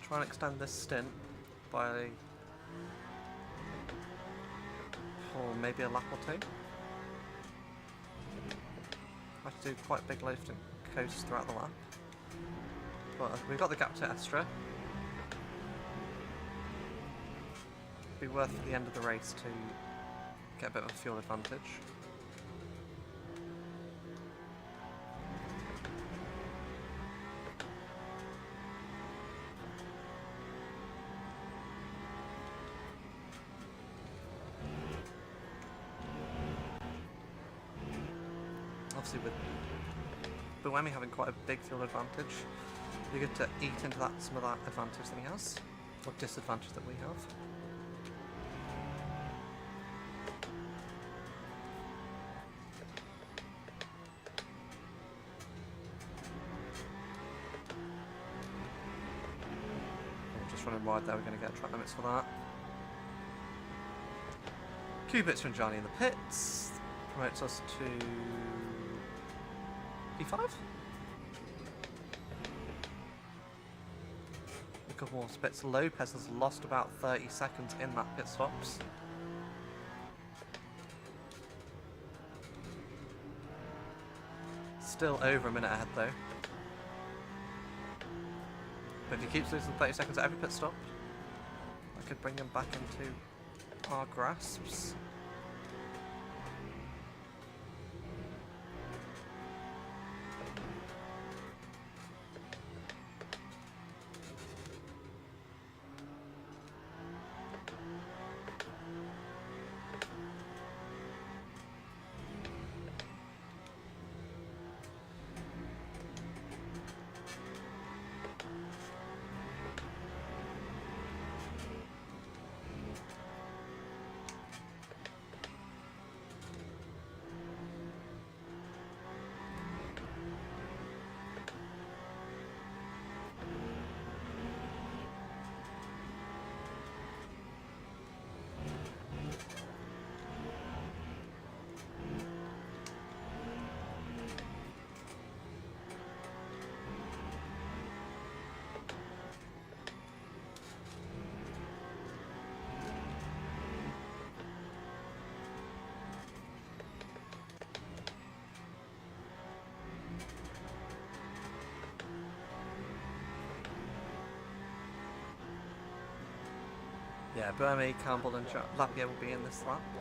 Try and extend this stint by maybe a lap or 2. I have to do quite big lifting coasts throughout the lap. But we've got the gap to Estra. Be worth at the end of the race to get a bit of a fuel advantage. Obviously with Buemi having quite a big fuel advantage, you get to eat into that some of that advantage that he has, or disadvantage that we have. We're just running wide there, we're going to get track limits for that. Kubitz from Johnny in the pits, promotes us to P5? A couple more spits. Lopez has lost about 30 seconds in that pit stops. Still over a minute ahead though. But if he keeps losing 30 seconds at every pit stop, I could bring him back into our grasps. Yeah, Burmese, Campbell and Lappia will be in this lap.
1-0.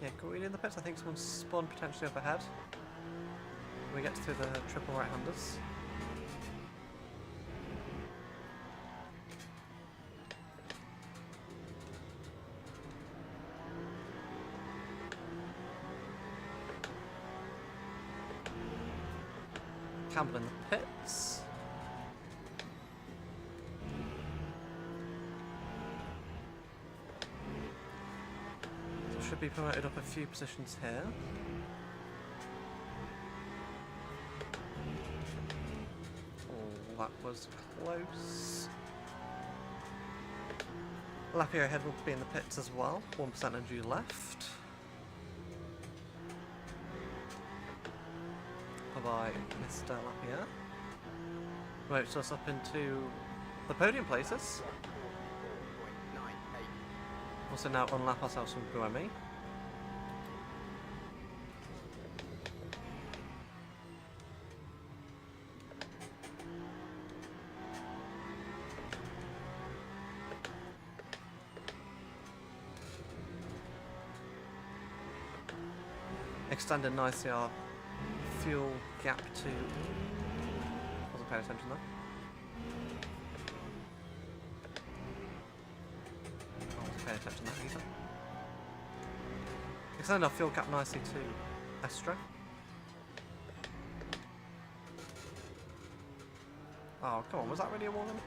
Yeah, green in the pits. I think someone's spawned potentially up ahead. We get to the triple right-handers. Campbell in the pits. So should be promoted up a few positions here. Oh, that was close. Lapierre ahead will be in the pits as well. 1% energy left. By Mr. Lapierre. Moves us up into the podium places.
144.98.
Also now unlap ourselves from Buemi. Extended nicely our fuel gap to... Wasn't paying attention there. Wasn't paying attention there either. Extended our fuel gap nicely to Estra. Oh, come on, was that really a warning?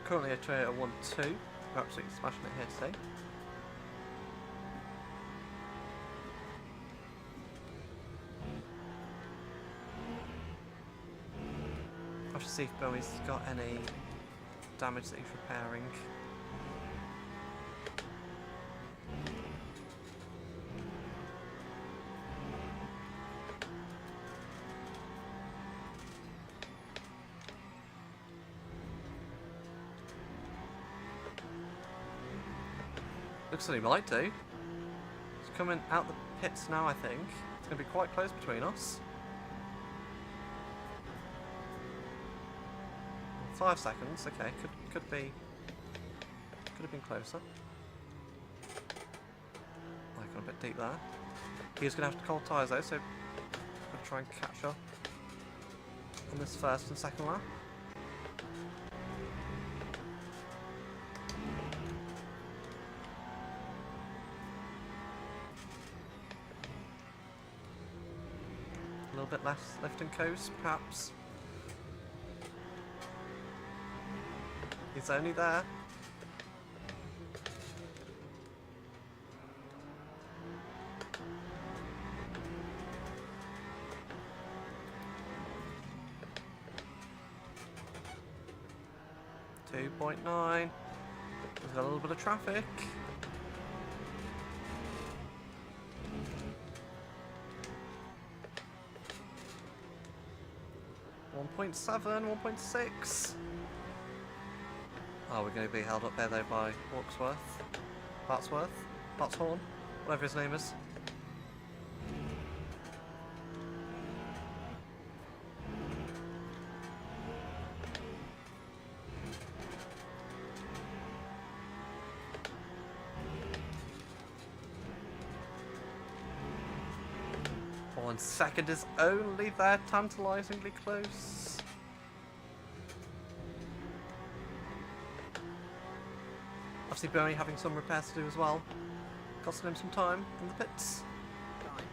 Currently a Toyota 1-2. We're absolutely smashing it here today. I should see if Bowie's got any damage that he's repairing. Looks like he might do. He's coming out the pits now, I think. It's going to be quite close between us. 5 seconds, okay, could have been closer. I got a bit deep there. He's going to have to cold tyres though, so we'll try and catch up on this first and second lap. A little bit less lift and coast, perhaps. He's only there. .9. There's got a little bit of traffic. .7, 1.6. Oh, we're going to be held up there though by Bartsworth, whatever his name is. and second is only there, tantalisingly close. Obviously Bernie having some repairs to do as well, costing him some time in the pits.
Time 1:44.04.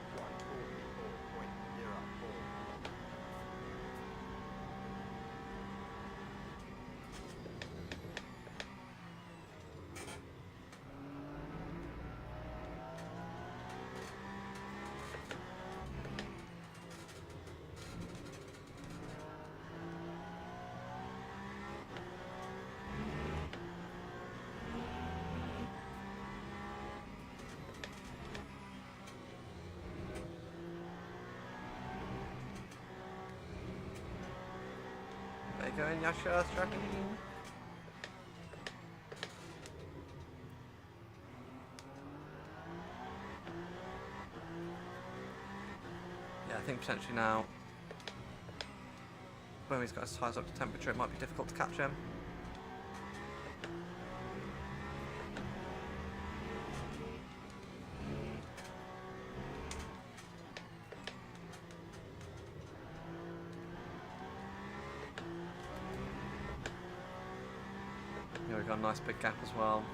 There you go, in Yasha Dragon. Yeah, I think potentially now, when he's got his tires up to temperature, it might be difficult to catch him. Here we got a nice big gap as well.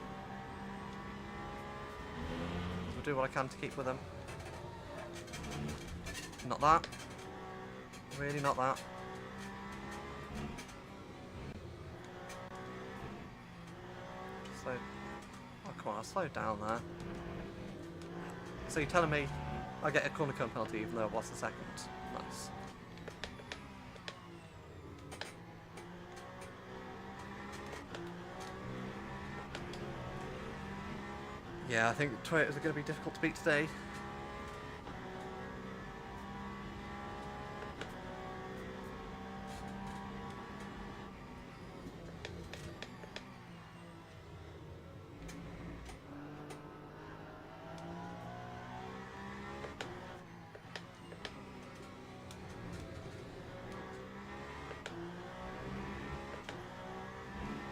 I'll do what I can to keep with him. Not that. Really not that. Slow. Oh, come on, I slowed down there. So you're telling me I get a corner cone penalty even though I lost a second? Nice. Yeah, I think Toyotas are going to be difficult to beat today.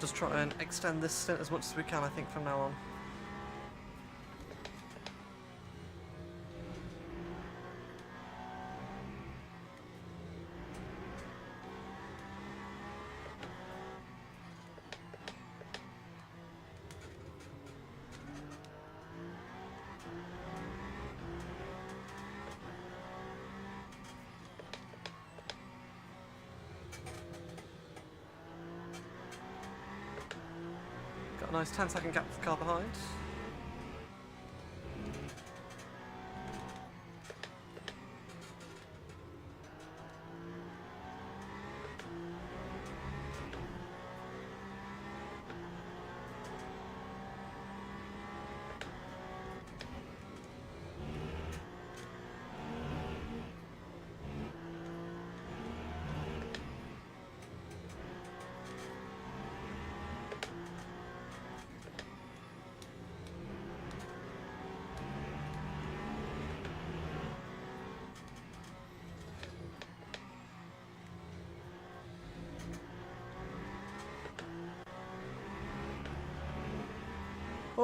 Just try and extend this stint as much as we can, I think, from now on. Got a nice 10-second gap with the car behind.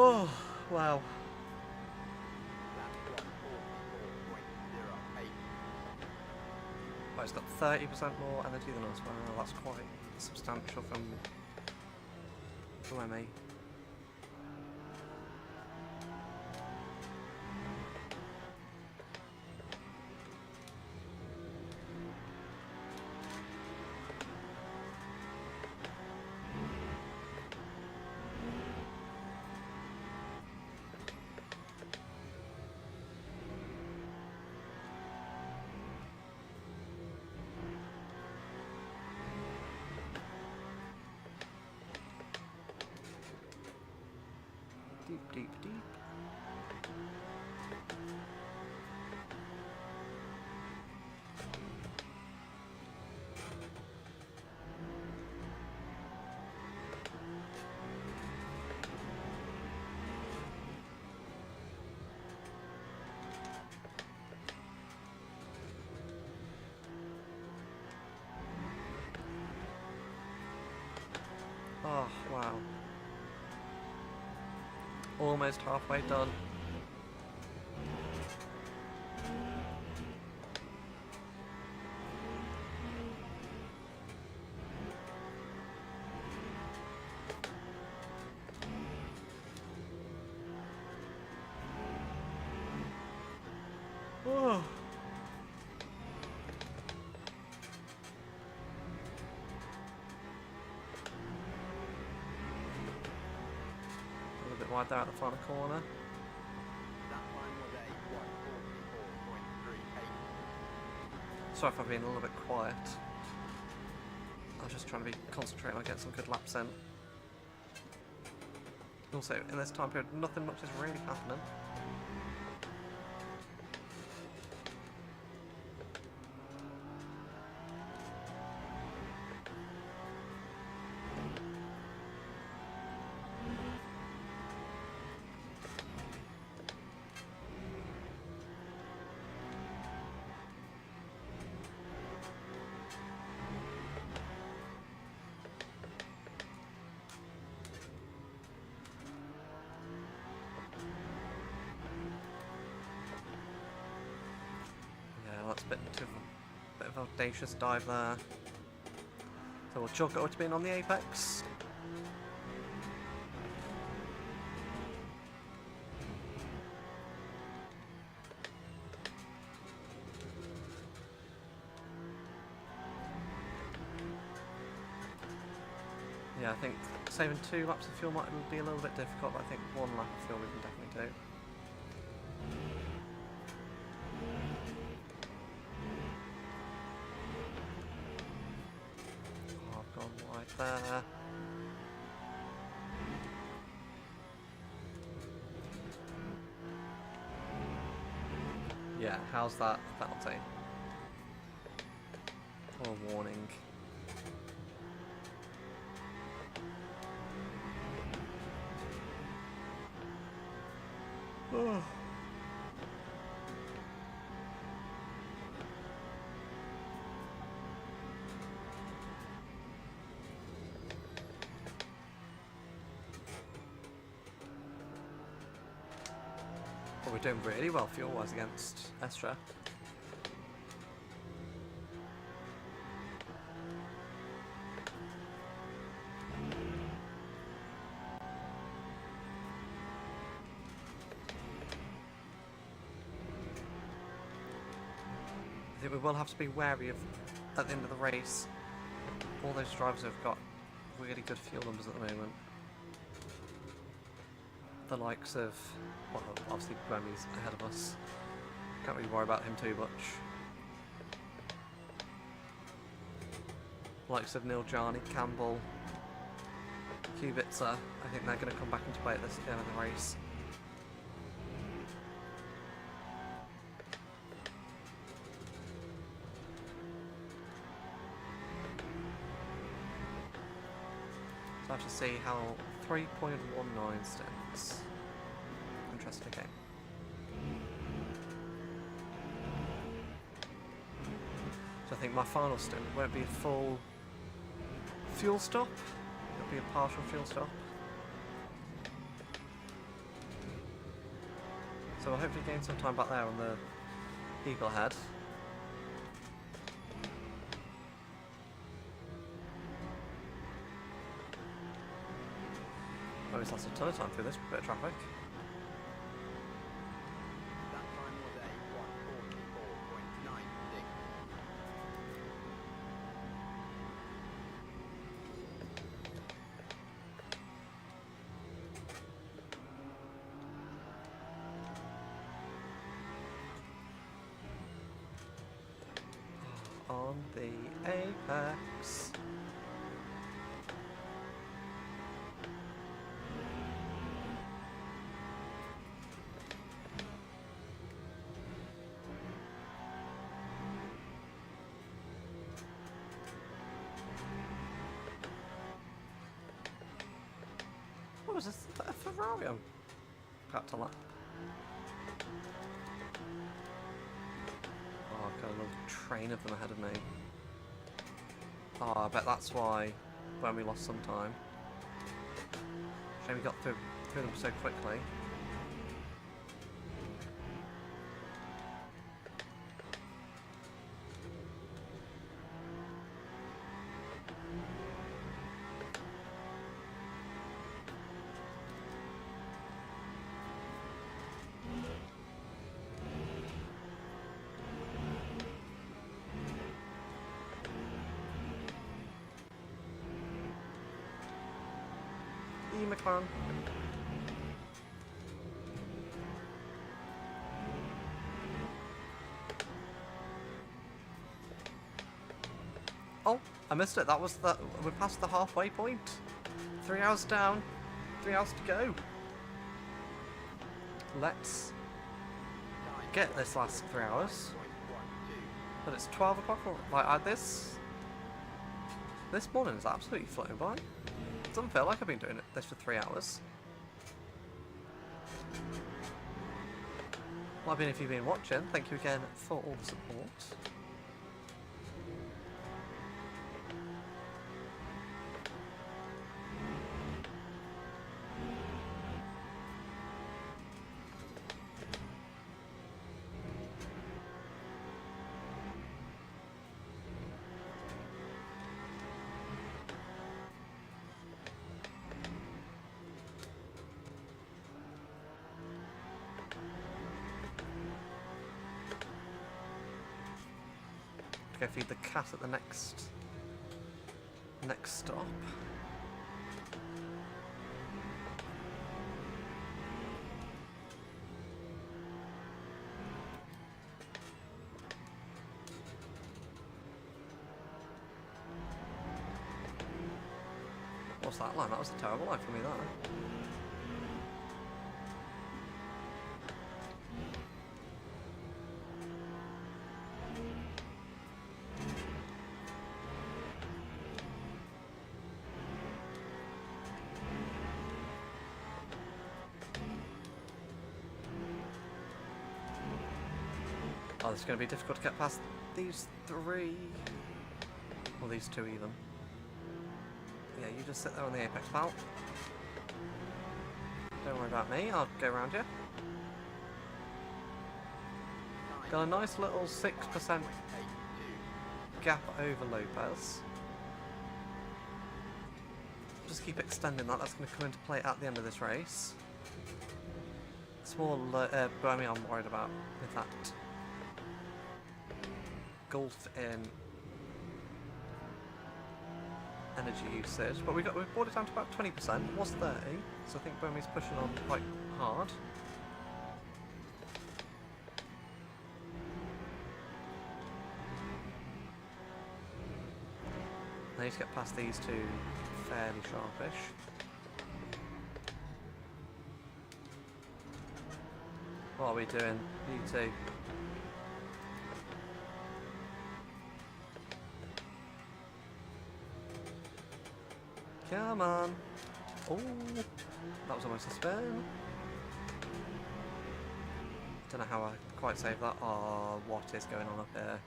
Oh, wow.
Lap 1:44.08.
Well, it's got 30% more energy than us. Wow, that's quite substantial from ME. Deep, deep, deep. Oh, wow. Almost halfway done. Oh. A little bit wide there at the final corner.
That time was a 144.38.
Sorry if I've been a little bit quiet. I was just trying to be concentrating on getting some good laps in. Also, in this time period, nothing much is really happening. That's a bit of an audacious dive there. So we'll chalk it up to being on the apex. Yeah, I think saving 2 laps of fuel might be a little bit difficult, but I think 1 lap of fuel we can definitely do. There. Yeah, how's that penalty? Or a warning? Oh. Well, we're doing really well fuel-wise against Estra. I think we will have to be wary of, at the end of the race, all those drivers have got really good fuel numbers at the moment. The likes of, well, obviously Grammy's ahead of us. Can't really worry about him too much. Likes of Neil Jarney, Campbell, Kubica, I think they're going to come back into play at this end of the race. So I have to see how 3.19 stints. Interesting game. So I think my final stint won't be a full fuel stop, it'll be a partial fuel stop. So I'll hopefully gain some time back there on the Eagle Head. Oh, it's lost a ton of time through this bit of traffic.
That time was a 144.96.
On the apex. What was this? A Ferrari on got to lap. Oh, I've got a little train of them ahead of me. Oh, I bet that's why when we lost some time. Shame we got through them so quickly. McLaren. Oh, I missed it. That was the... We're past the halfway point. 3 hours down. 3 hours to go. Let's get this last 3 hours. But it's 12 o'clock. Like, this morning is absolutely flown by. It doesn't feel like I've been doing this for 3 hours. Well, I mean, if you've been watching, thank you again for all the support. Go feed the cat at the next stop. What's that line? That was a terrible line for me, that. Oh, it's going to be difficult to get past these three. Or these two, even. Yeah, you just sit there on the apex, pal. Don't worry about me, I'll go around you. Got a nice little 6% gap over Lopez. Just keep extending that, that's going to come into play at the end of this race. Small Birmingham I'm worried about with that gulf in energy usage, but we've brought it down to about 20%. It was 30, so I think Birmingham's pushing on quite hard. I need to get past these two fairly sharpish. What are we doing? You two. Come on. Oh, that was almost a spin. Don't know how I quite saved that. Oh, what is going on up here?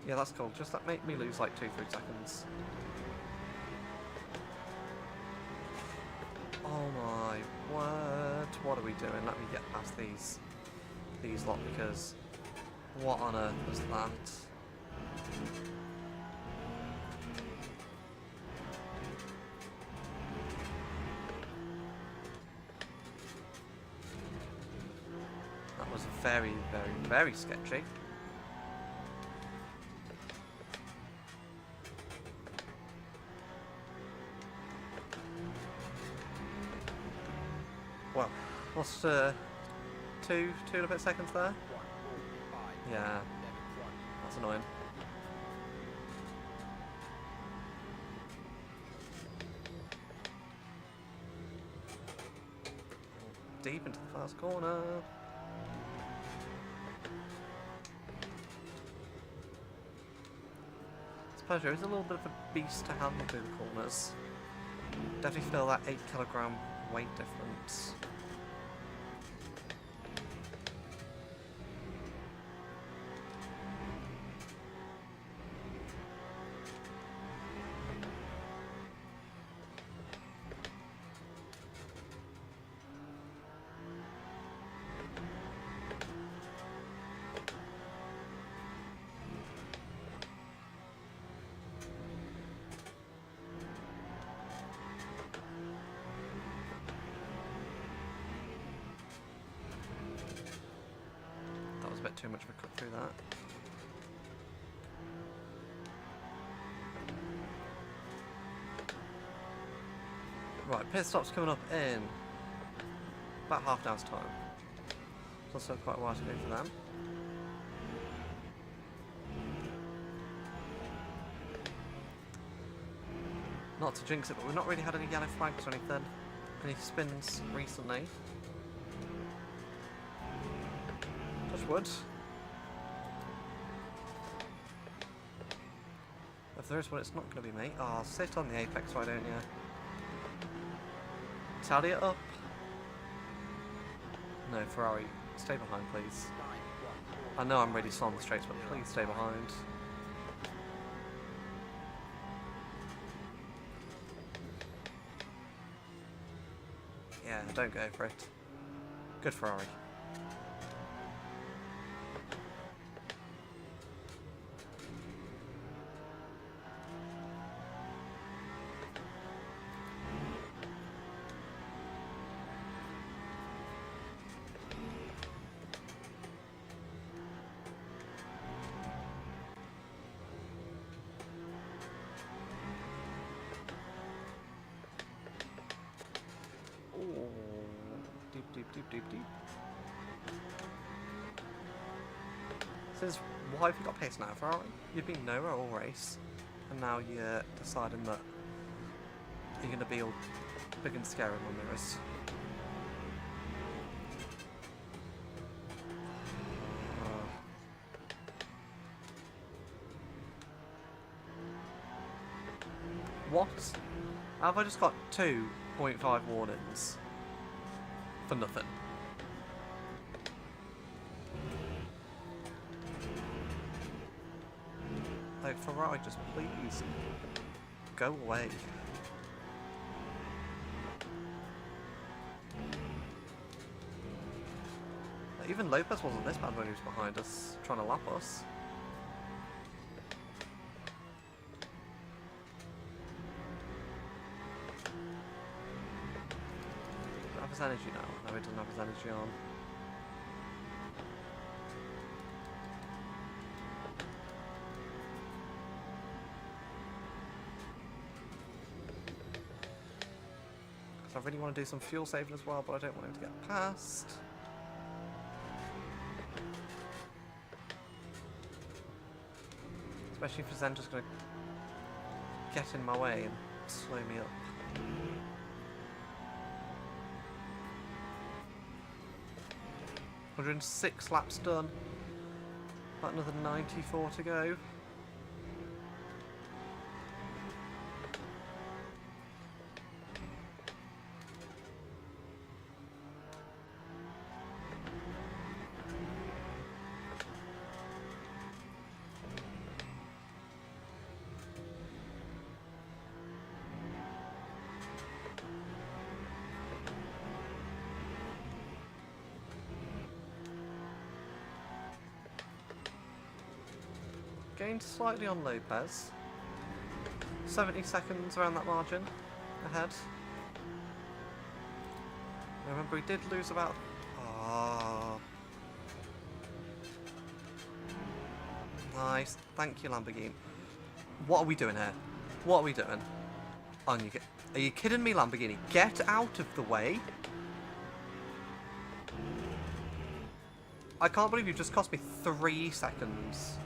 Yeah, that's cool. Just that made me lose like 2-3 seconds. Oh my word. What are we doing? Let me get past these lot, because what on earth was that? That was very, very, very sketchy. Well, lost two and a bit seconds there. Yeah, that's annoying. Deep into the first corner. Peugeot is a little bit of a beast to handle through the corners. Definitely feel that 8 kilogram weight difference. Bit too much of a cut through that. Right, pit stop's coming up in about half an hour's time. There's also quite a while to go for them. Not to jinx it, but we've not really had any yellow flags or anything. Any spins recently. Touch wood. If there is one, it's not going to be me. Oh, sit on the apex, why don't you? Tally it up. No, Ferrari, stay behind, please. I know I'm really slow on the straights, but please stay behind. Yeah, don't go for it. Good Ferrari. Deep. Says, why have you got pace now, Ferrari? You've been nowhere all race, and now you're deciding that you're going to be all big and scary on mirrors. What? Have I just got 2.5 warnings? For nothing. Like, Ferrari, just please go away. Even Lopez wasn't this bad when he was behind us, trying to lap us. His energy now. No, he doesn't have his energy on. So I really want to do some fuel saving as well, but I don't want him to get past. Especially if he's then just going to get in my way and slow me up. 106 laps done. About another 94 to go. Gained slightly on Lopez. 70 seconds around that margin ahead. Remember, he did lose about... Oh. Nice. Thank you, Lamborghini. What are we doing here? What are we doing? Are you kidding me, Lamborghini? Get out of the way. I can't believe you just cost me 3 seconds.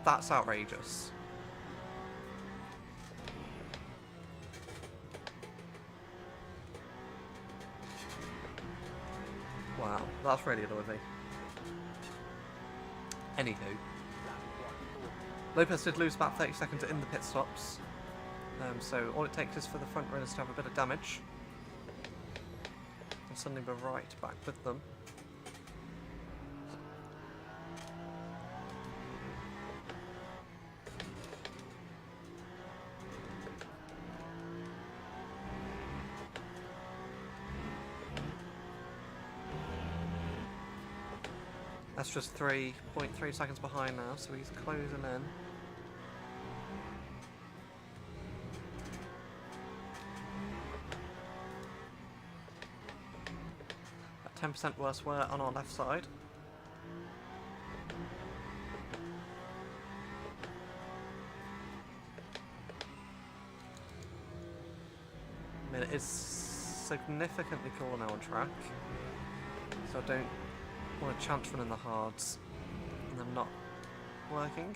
That's outrageous. Wow, that's really annoyed me. Anywho. Lopez did lose about 30 seconds in the pit stops. So all it takes is for the front runners to have a bit of damage. And suddenly we're right back with them. That's just 3.3 seconds behind now, so he's closing in. At 10% worse wear on our left side. I mean, it is significantly cooler now on track, so I don't want to chance running the hards and them not working.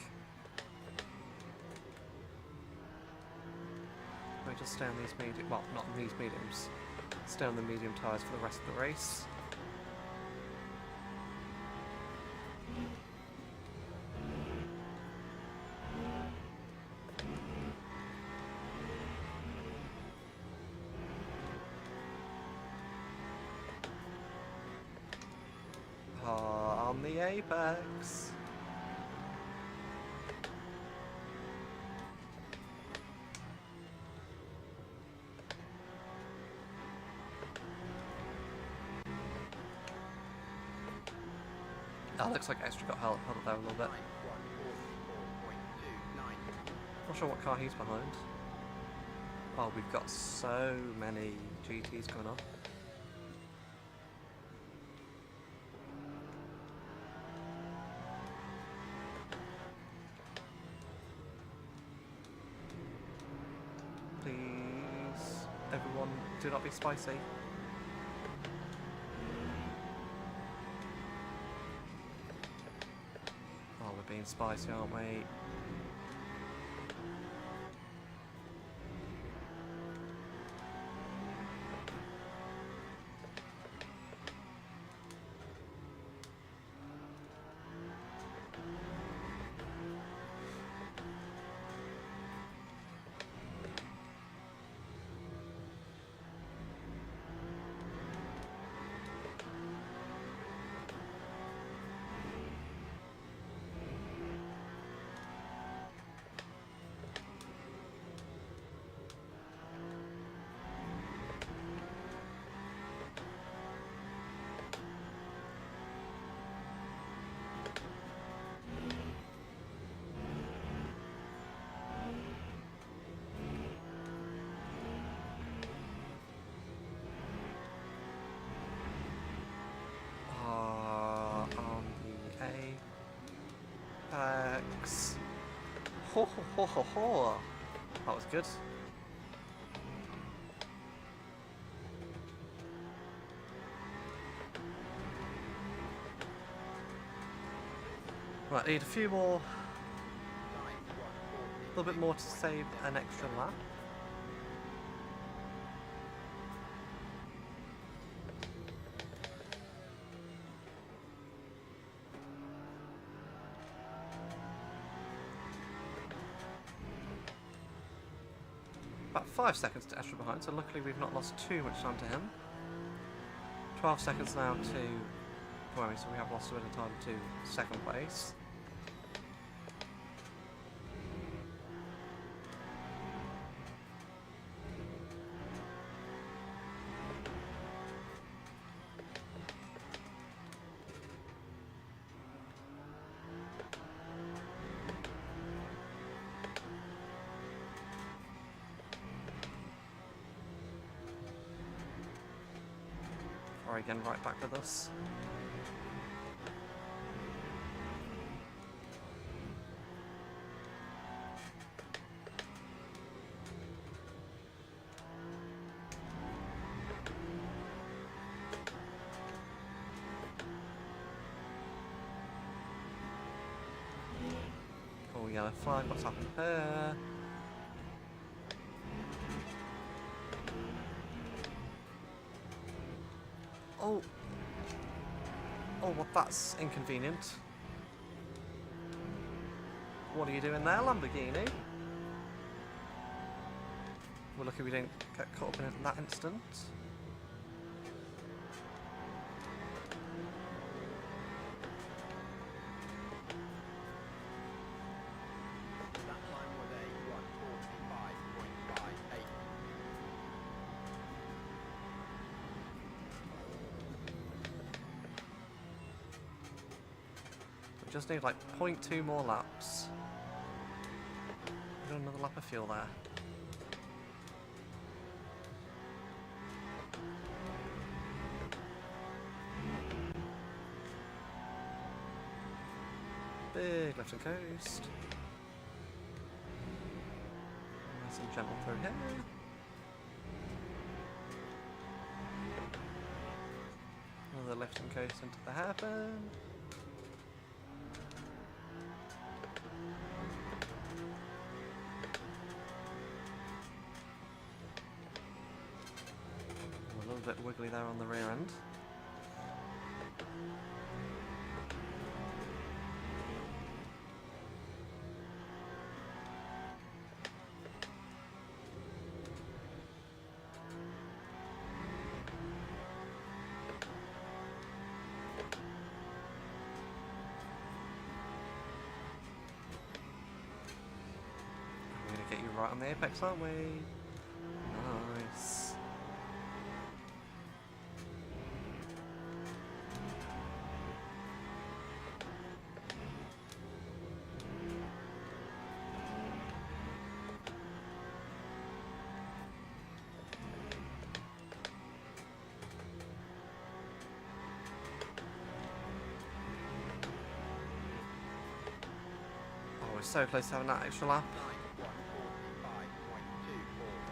We just stay on these medium, well, not on these mediums, stay on the medium tyres for the rest of the race. On the apex. That looks like Extra got held up there a little bit. Not sure what car he's behind. Oh, we've got so many GTs coming up. Please, everyone, do not be spicy. Oh, we're being spicy, aren't we? On the apex. Ho ho ho ho ho! That was good. Right, need a few more. A little bit more to save an extra lap. About 5 seconds to Estra behind, so luckily we've not lost too much time to him. 12 seconds now to Buemi, so we have lost a bit of time to second place. Again, right back with us. Oh, yellow flag, what's happened here? Oh. Oh, well, that's inconvenient. What are you doing there, Lamborghini? We're lucky we didn't get caught up in that instant. Just need like 0.2 more laps. Do another lap of fuel there. Big left and coast. Nice and gentle through here. the lift and coast into the hairpin. A little bit wiggly there on the rear end. Get you right on the apex, aren't we? Nice. Oh, we're so close to having that extra lap.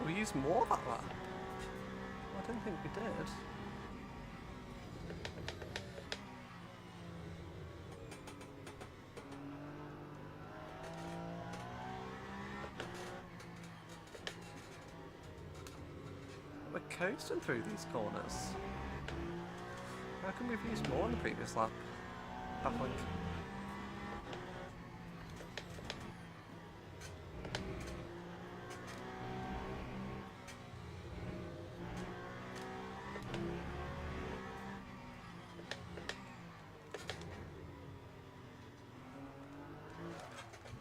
We used more that lap? I don't think we did. We're coasting through these corners. How come we've used more in the previous lap? Baffling.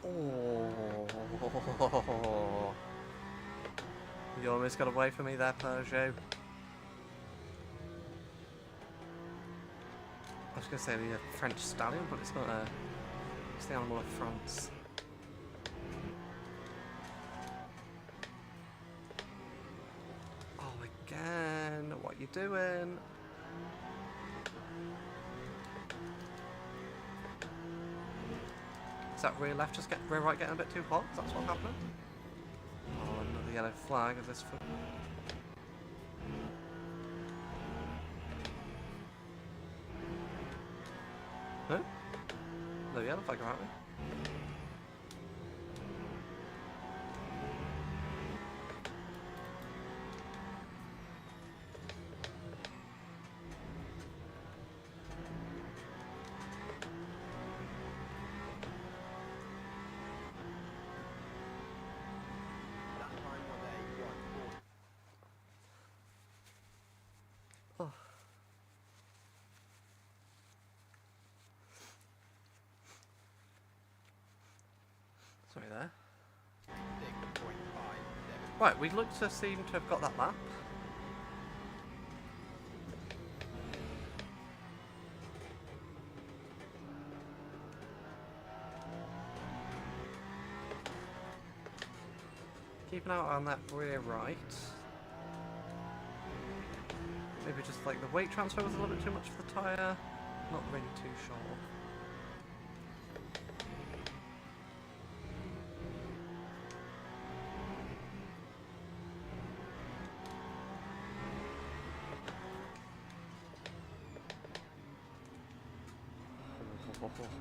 Oh, you almost got away from me there, Peugeot. I was going to say the French stallion, but it's not a. It's the animal of France. Oh, again! What you doing? Is that rear left rear right getting a bit too hot? That's what's happening? Oh, another yellow flag of this. Huh? No yellow flag, aren't we? Oh. Sorry there. Right, we look to seem to have got that lap. Keep an eye on that rear right. Maybe just like the weight transfer was a little bit too much for the tyre. Not really too sure.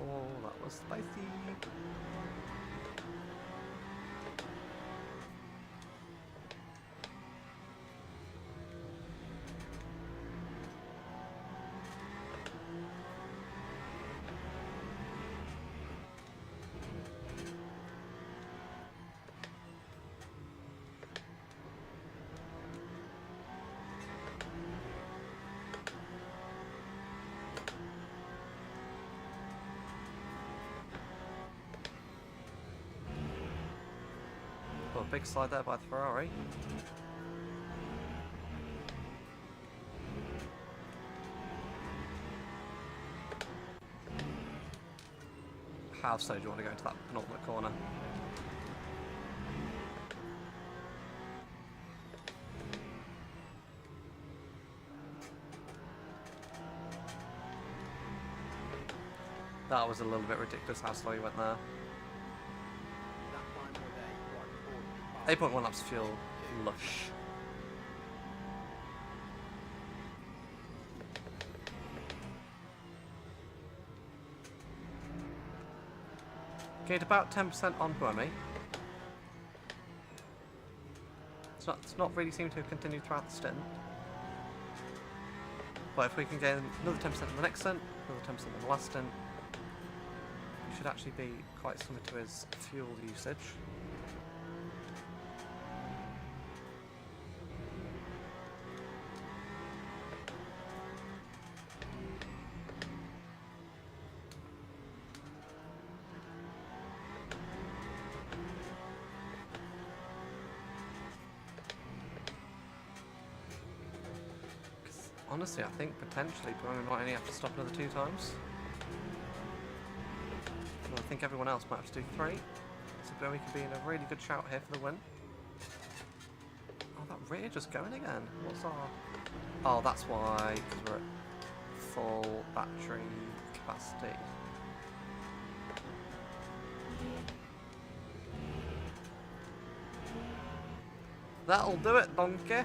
Oh, that was spicy. Oh, big slide there by the Ferrari. How slow do you want to go into that penultimate corner? That was a little bit ridiculous how slow you went there. 8.1 laps fuel, lush. Gained about 10% on Buemi. It's not really seemed to have continued throughout the stint. But if we can gain another 10% in the next stint, another 10% in the last stint, it should actually be quite similar to his fuel usage. Honestly, I think potentially Buemi might only have to stop another 2 times. And I think everyone else might have to do 3. So Buemi could be in a really good shout here for the win. Oh, that rear just going again. What's our... Oh, that's why, because we're at full battery capacity. That'll do it, donkey.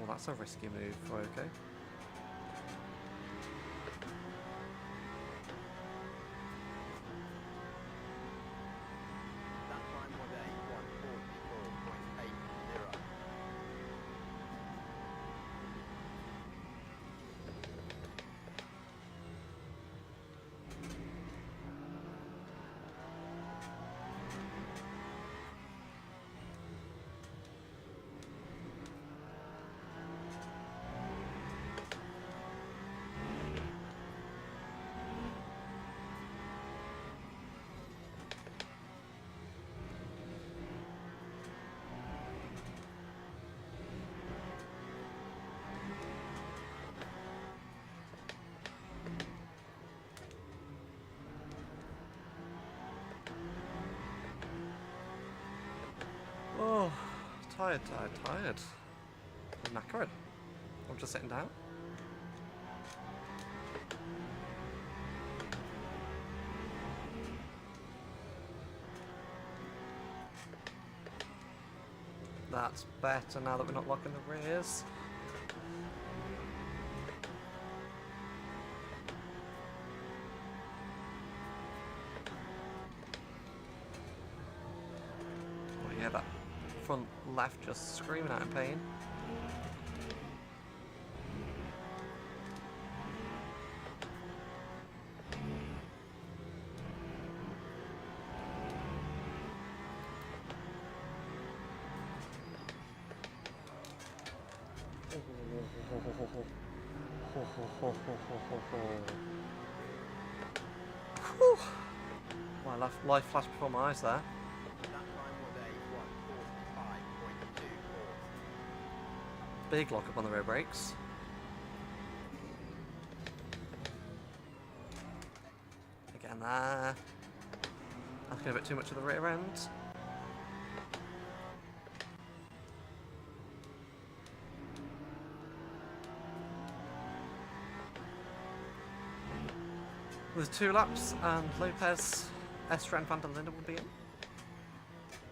That's a risky move for OK.
That time was a 1:44.80.
Oh, tired. I'm knackered. I'm just sitting down. That's better now that we're not locking the rears. Oh yeah, that front left just screaming out in pain. Whew. My life flashed before my eyes there.
That time was a 1:45.24.
Big lock up on the rear brakes. Again there. Asking a bit too much of the rear end. There's 2 laps and Lopez, Estra and Van der Linde will be in.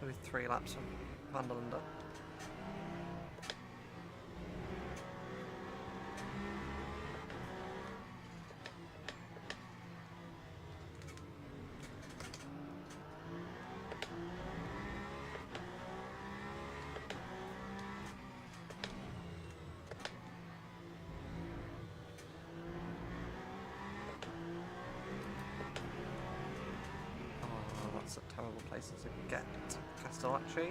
Maybe 3 laps from Van der Linde. That's a terrible place to get Castellacci.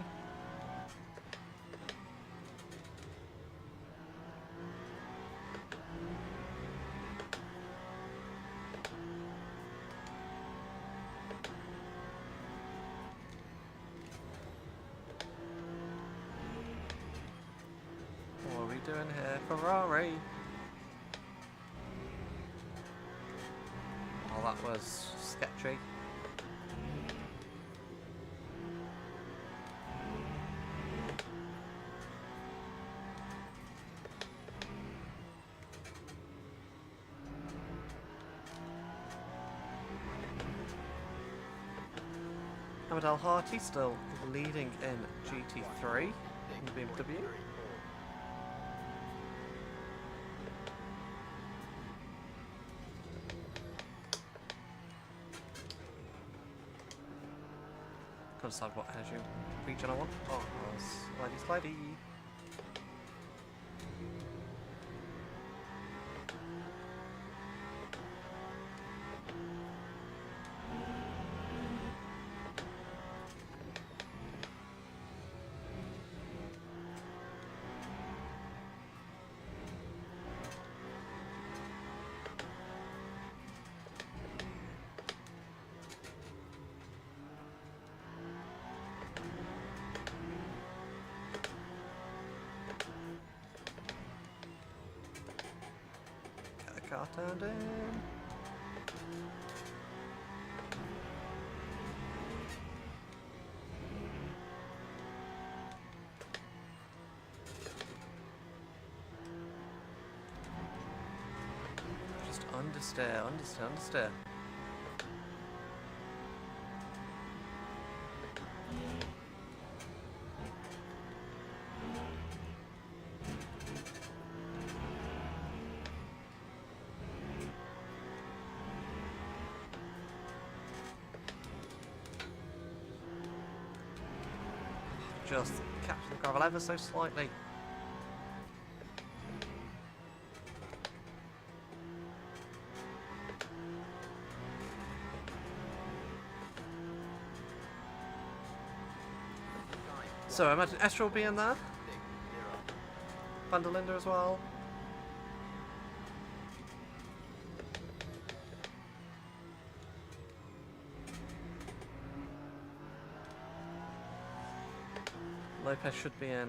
What are we doing here, Ferrari? Oh, that was sketchy. Hamid Al Hati still leading in GT3 in the BMW. Gotta decide what energy region I want. Oh, slidey slidey. Car turned in. Just understeer, understeer, understeer. Just catch the gravel ever so slightly. So I imagine Estra will be in there. Van der Linde as well. Lopez should be in at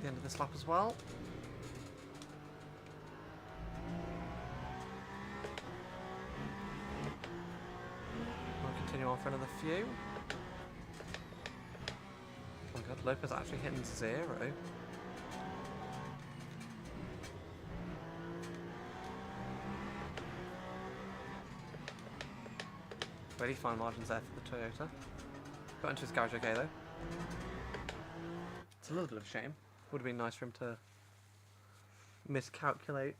the end of this lap as well. We'll continue on for another few. Oh my god, Lopez actually hitting 0. Really fine margins there for the Toyota. Got into his garage okay though. It's a little bit of a shame. Would have been nice for him to miscalculate.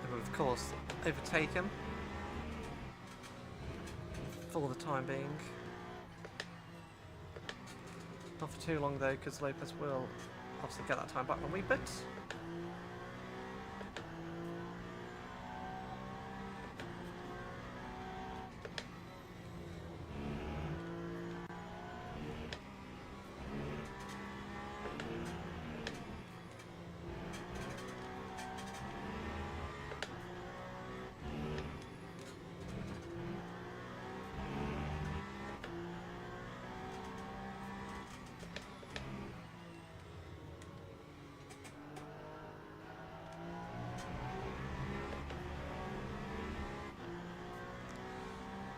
It would of course overtake him for the time being. Not for too long though, because Lopez will obviously get that time back a wee bit.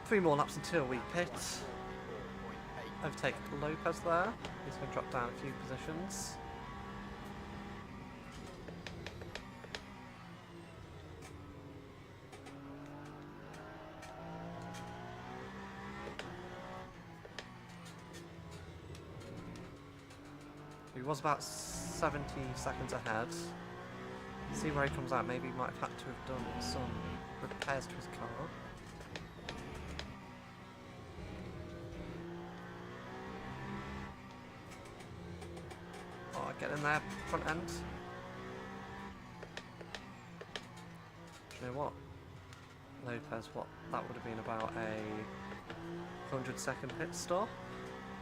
Three more laps until we pit. Overtake Lopez there. He's going to drop down a few positions. He was about 70 seconds ahead. See where he comes out. Maybe he might have had to have done some repairs to his car. Get in there, front end. Do you know what? Lopez, what? That would have been about a 100-second pit stop.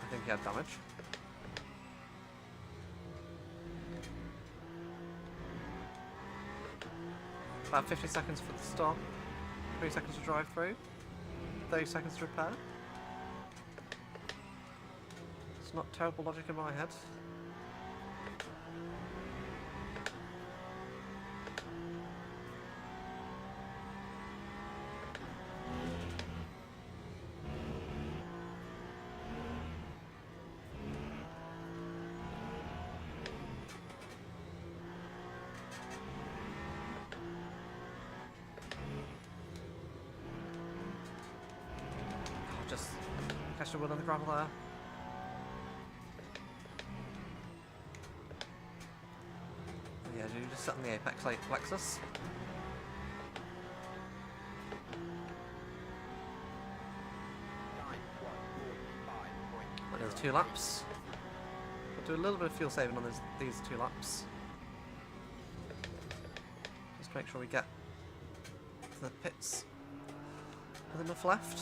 I think he had damage. About 50 seconds for the stop. 3 seconds to drive through. 30 seconds to repair. It's not terrible logic in my head. just catch the wheel on the gravel there. Yeah, you just sit on the apex like Lexus. There's 2 laps. We'll do a little bit of fuel saving on these 2 laps. Just make sure we get to the pits with enough left.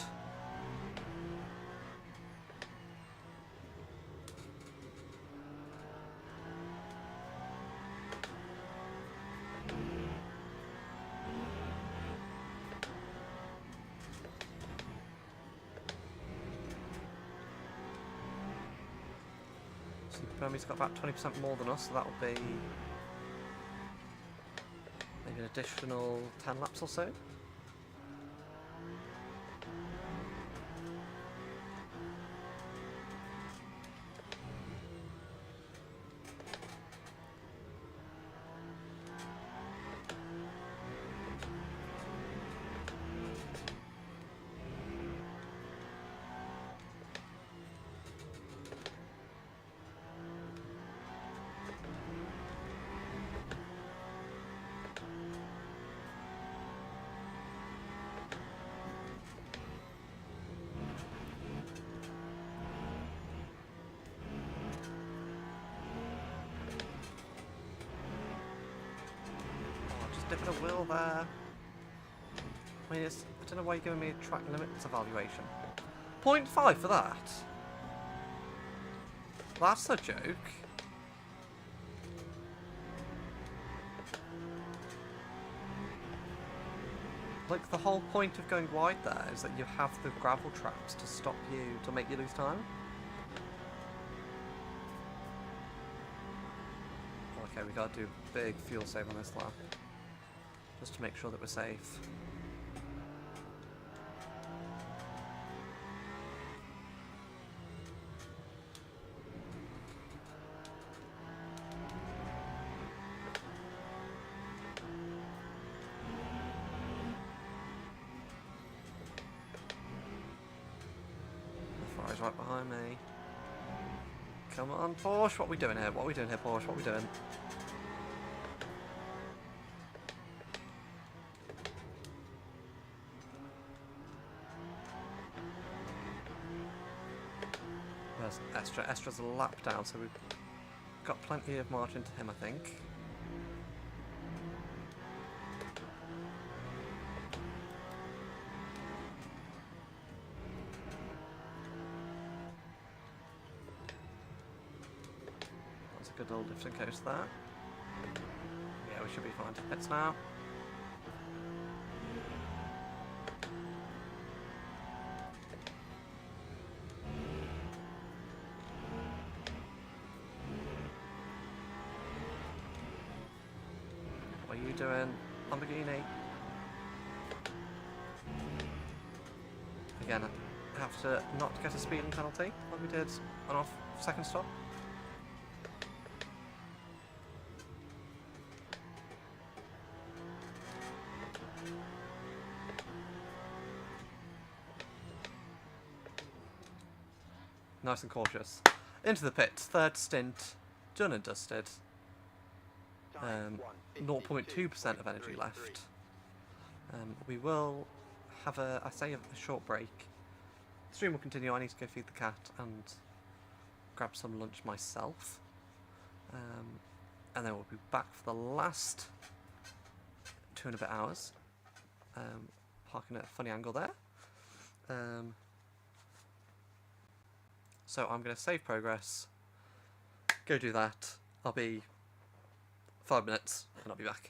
Burmese got about 20% more than us, so that'll be maybe an additional 10 laps or so. Dipping a wheel there. I mean, I don't know why you're giving me a track limits evaluation. 0.5 for that? That's a joke. Like, the whole point of going wide there is that you have the gravel traps to stop you, to make you lose time. Okay, we gotta do big fuel save on this lap. Just to make sure that we're safe. The Ferrari's right behind me. Come on, Porsche, what are we doing here? What are we doing here, Porsche? What are we doing? Estra's a lap down, so we've got plenty of margin to him, I think. That's a good old lifting coast there. Yeah, we should be fine to pits now. What are you doing, Lamborghini? Again, I have to not get a speeding penalty like we did on our second stop. Nice and cautious. Into the pits, 3rd stint, done and dusted. 0.2% of energy left. We will have a short break. The stream will continue. I need to go feed the cat and grab some lunch myself. And then we'll be back for the last 2 and a bit hours. Parking at a funny angle there. So I'm going to save progress, go do that. I'll be 5 minutes and I'll be back.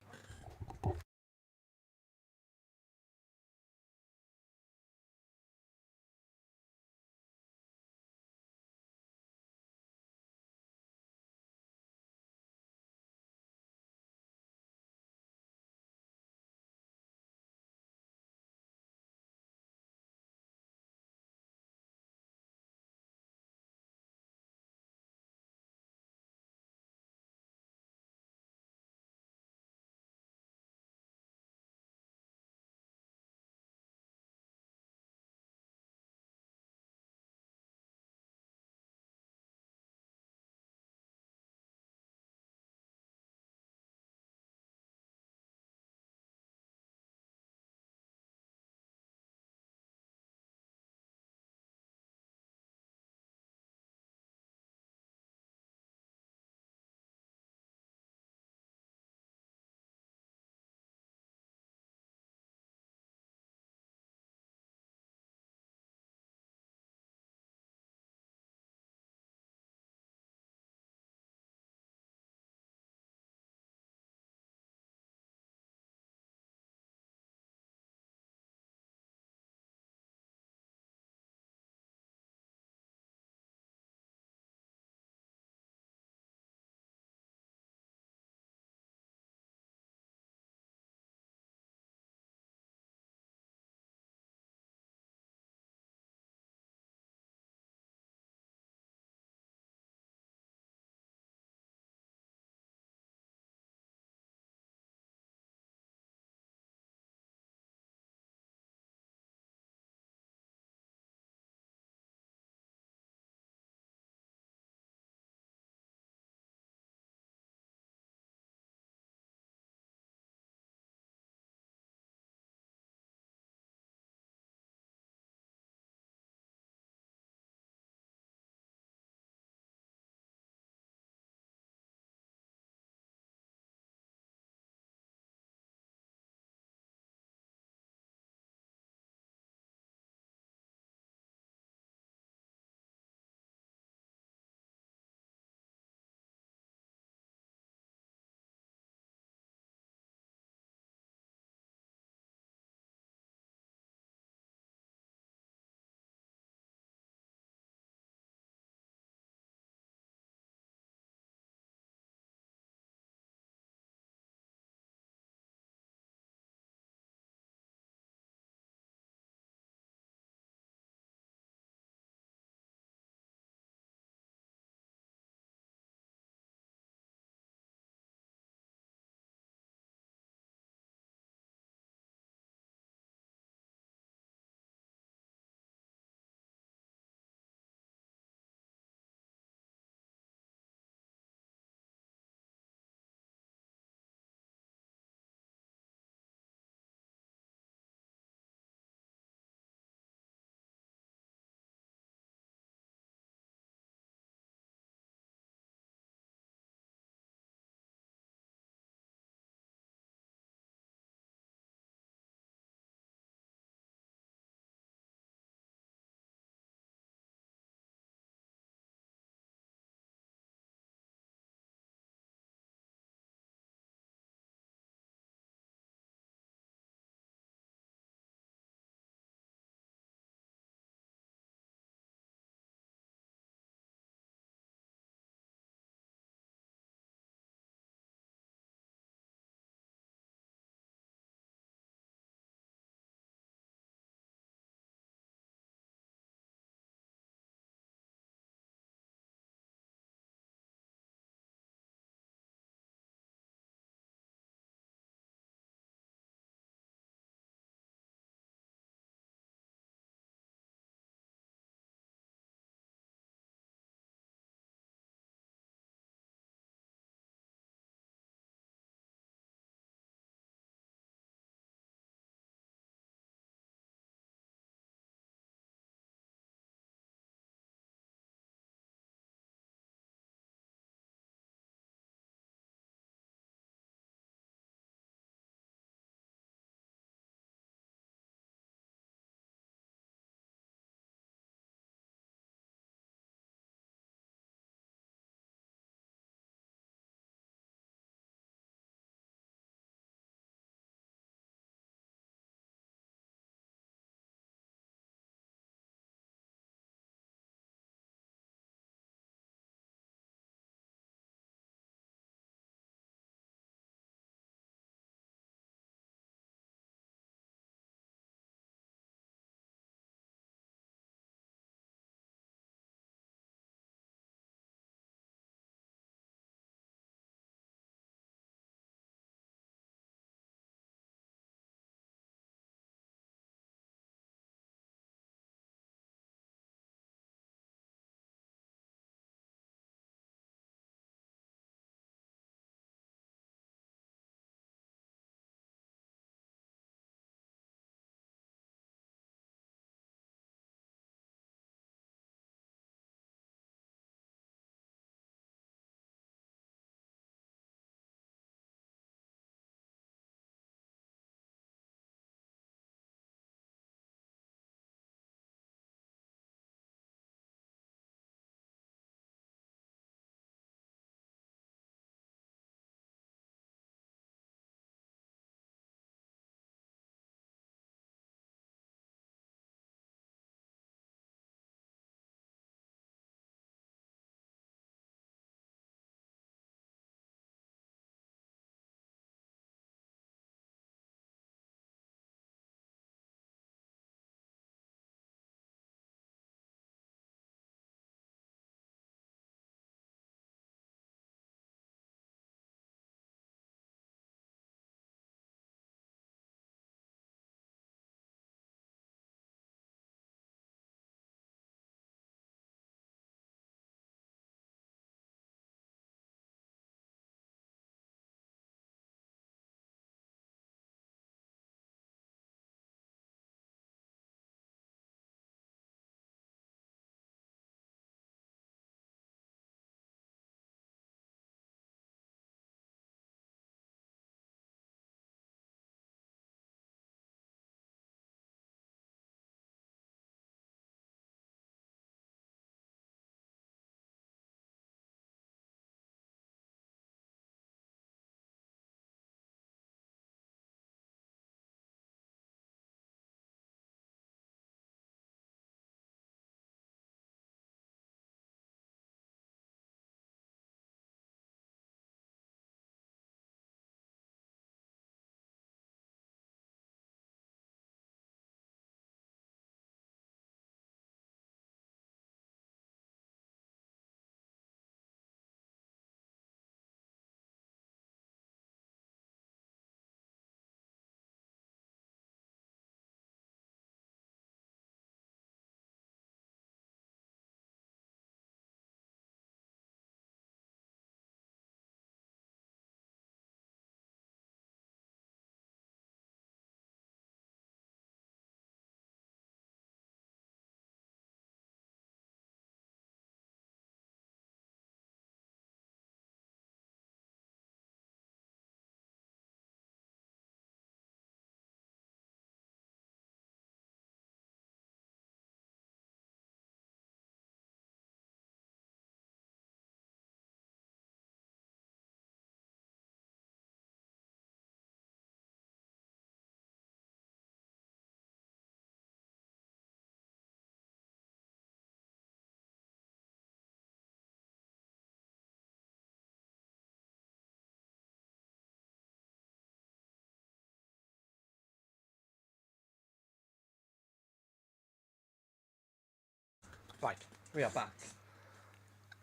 Right, we are back.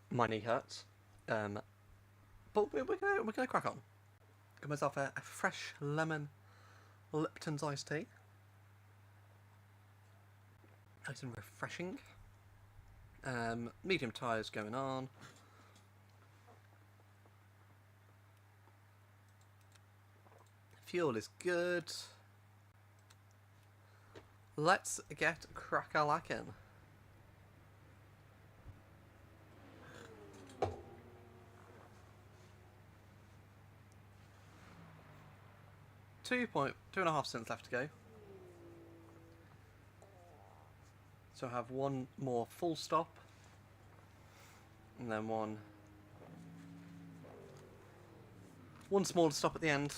My knee hurts. But we're gonna crack on. Got myself a fresh lemon Lipton's iced tea. Nice and refreshing. Medium tyres going on. Fuel is good. Let's get crack-a-lackin'. Two and a half cents left to go. So I have one more full stop, and then one smaller stop at the end.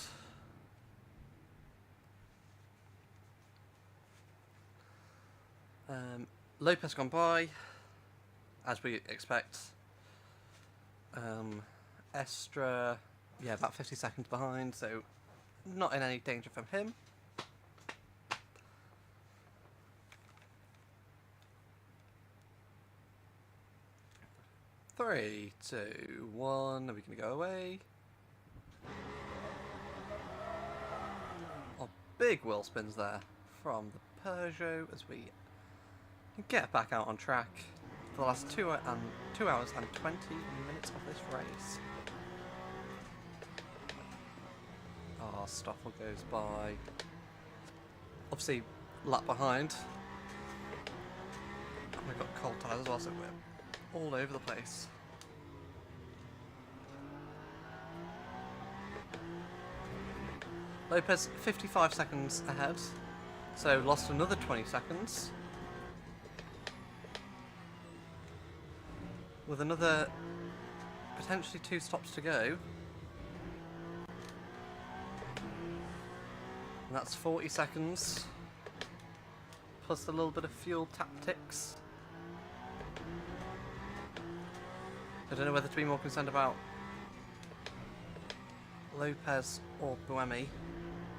Lopez gone by, as we expect. Estra, yeah, about 50 seconds behind, so not in any danger from him. Three, two, one. Are we going to go away? Oh, big wheel spins there from the Peugeot as we get back out on track for the last 2 hours and 20 minutes of this race. Oh, Stoffel goes by. Obviously, lap behind. And we've got cold tyres as well, so we're all over the place. Lopez 55 seconds ahead, so lost another 20 seconds. With another potentially 2 stops to go. And that's 40 seconds. Plus a little bit of fuel tactics. I don't know whether to be more concerned about Lopez or Buemi.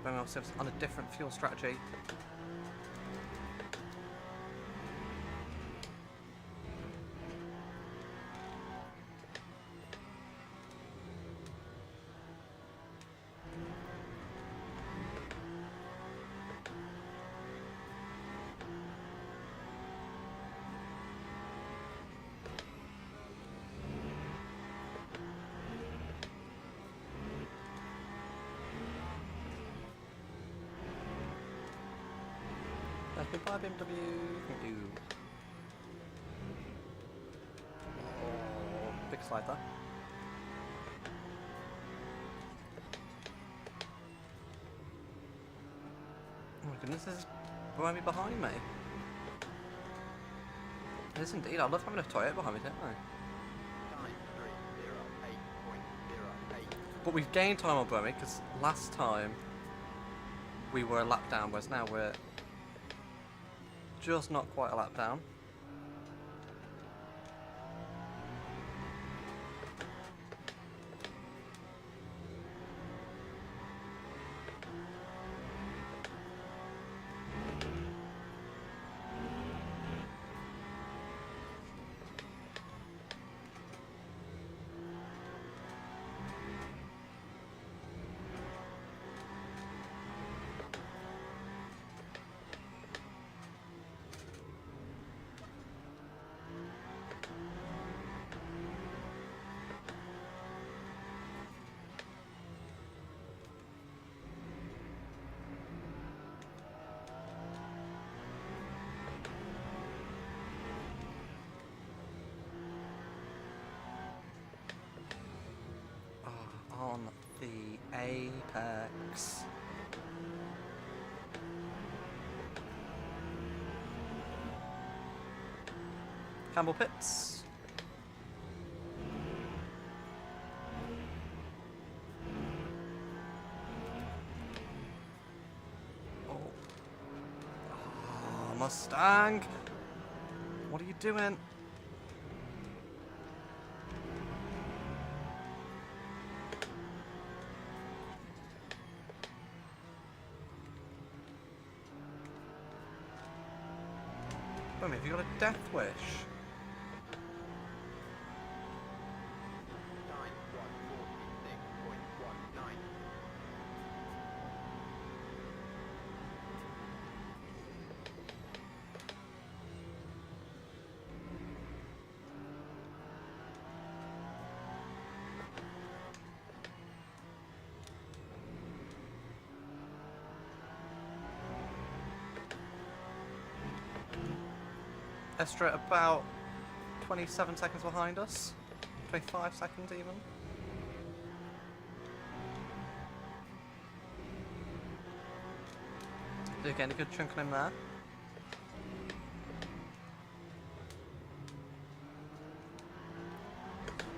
Buemi was on a different fuel strategy. Goodbye BMW, thank you. Oh, big slide there. Oh my goodness, there's Buemi behind me. It is indeed, I love having a Toyota behind me, don't I?
Time 3:08.08.
But we've gained time on Buemi because last time we were a lap down, whereas now we're just not quite a lap down. On the apex. Campbell pits. Oh. Oh, Mustang. What are you doing? Have you got a death wish? Estra about 27 seconds behind us. 25 seconds even. They're getting a good chunk on him there.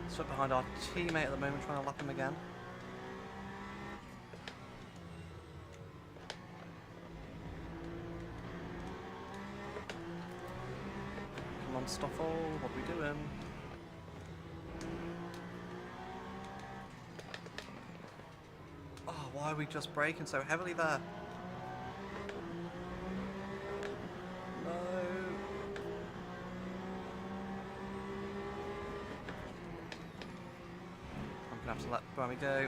Stuck behind our teammate at the moment, trying to lap him again. Come on, Stoffel, what are we doing? Oh, why are we just braking so heavily there? No. I'm gonna have to let Brammy go.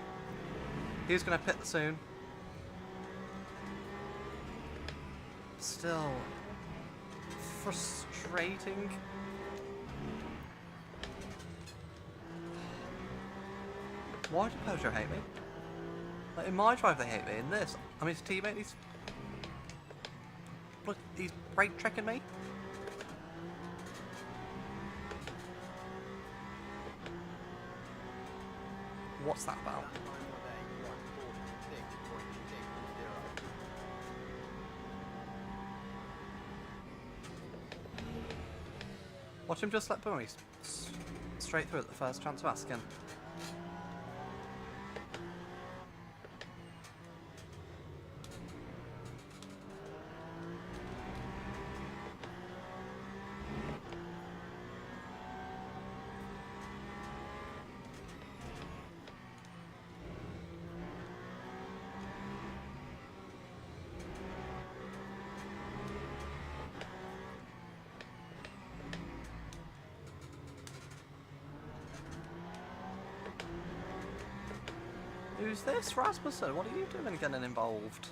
He's gonna pit soon. Still frustrating. Why do Peugeot hate me? Like in my drive they hate me, in this, I'm his teammate, he's brake tricking me. What's that about?
That time was a 146.60.
Watch him just let Bummy straight through at the first chance of asking. Who's this? Rasmussen, what are you doing getting involved?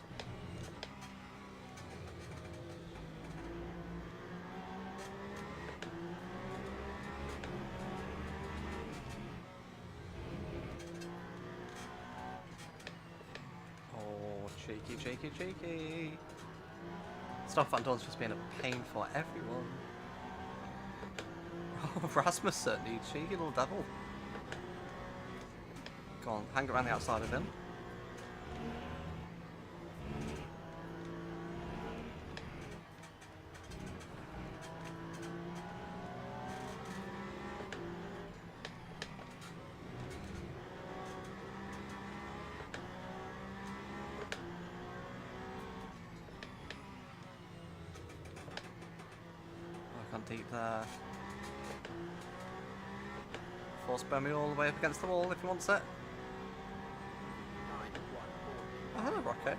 Oh, cheeky. Stuff Van Dorn's just being a pain for everyone. Oh, Rasmussen, you cheeky little devil. Go on, hang around the outside of him. I can't deep there. Force Bummy all the way up against the wall if he wants it. Oh, hello, Rocket.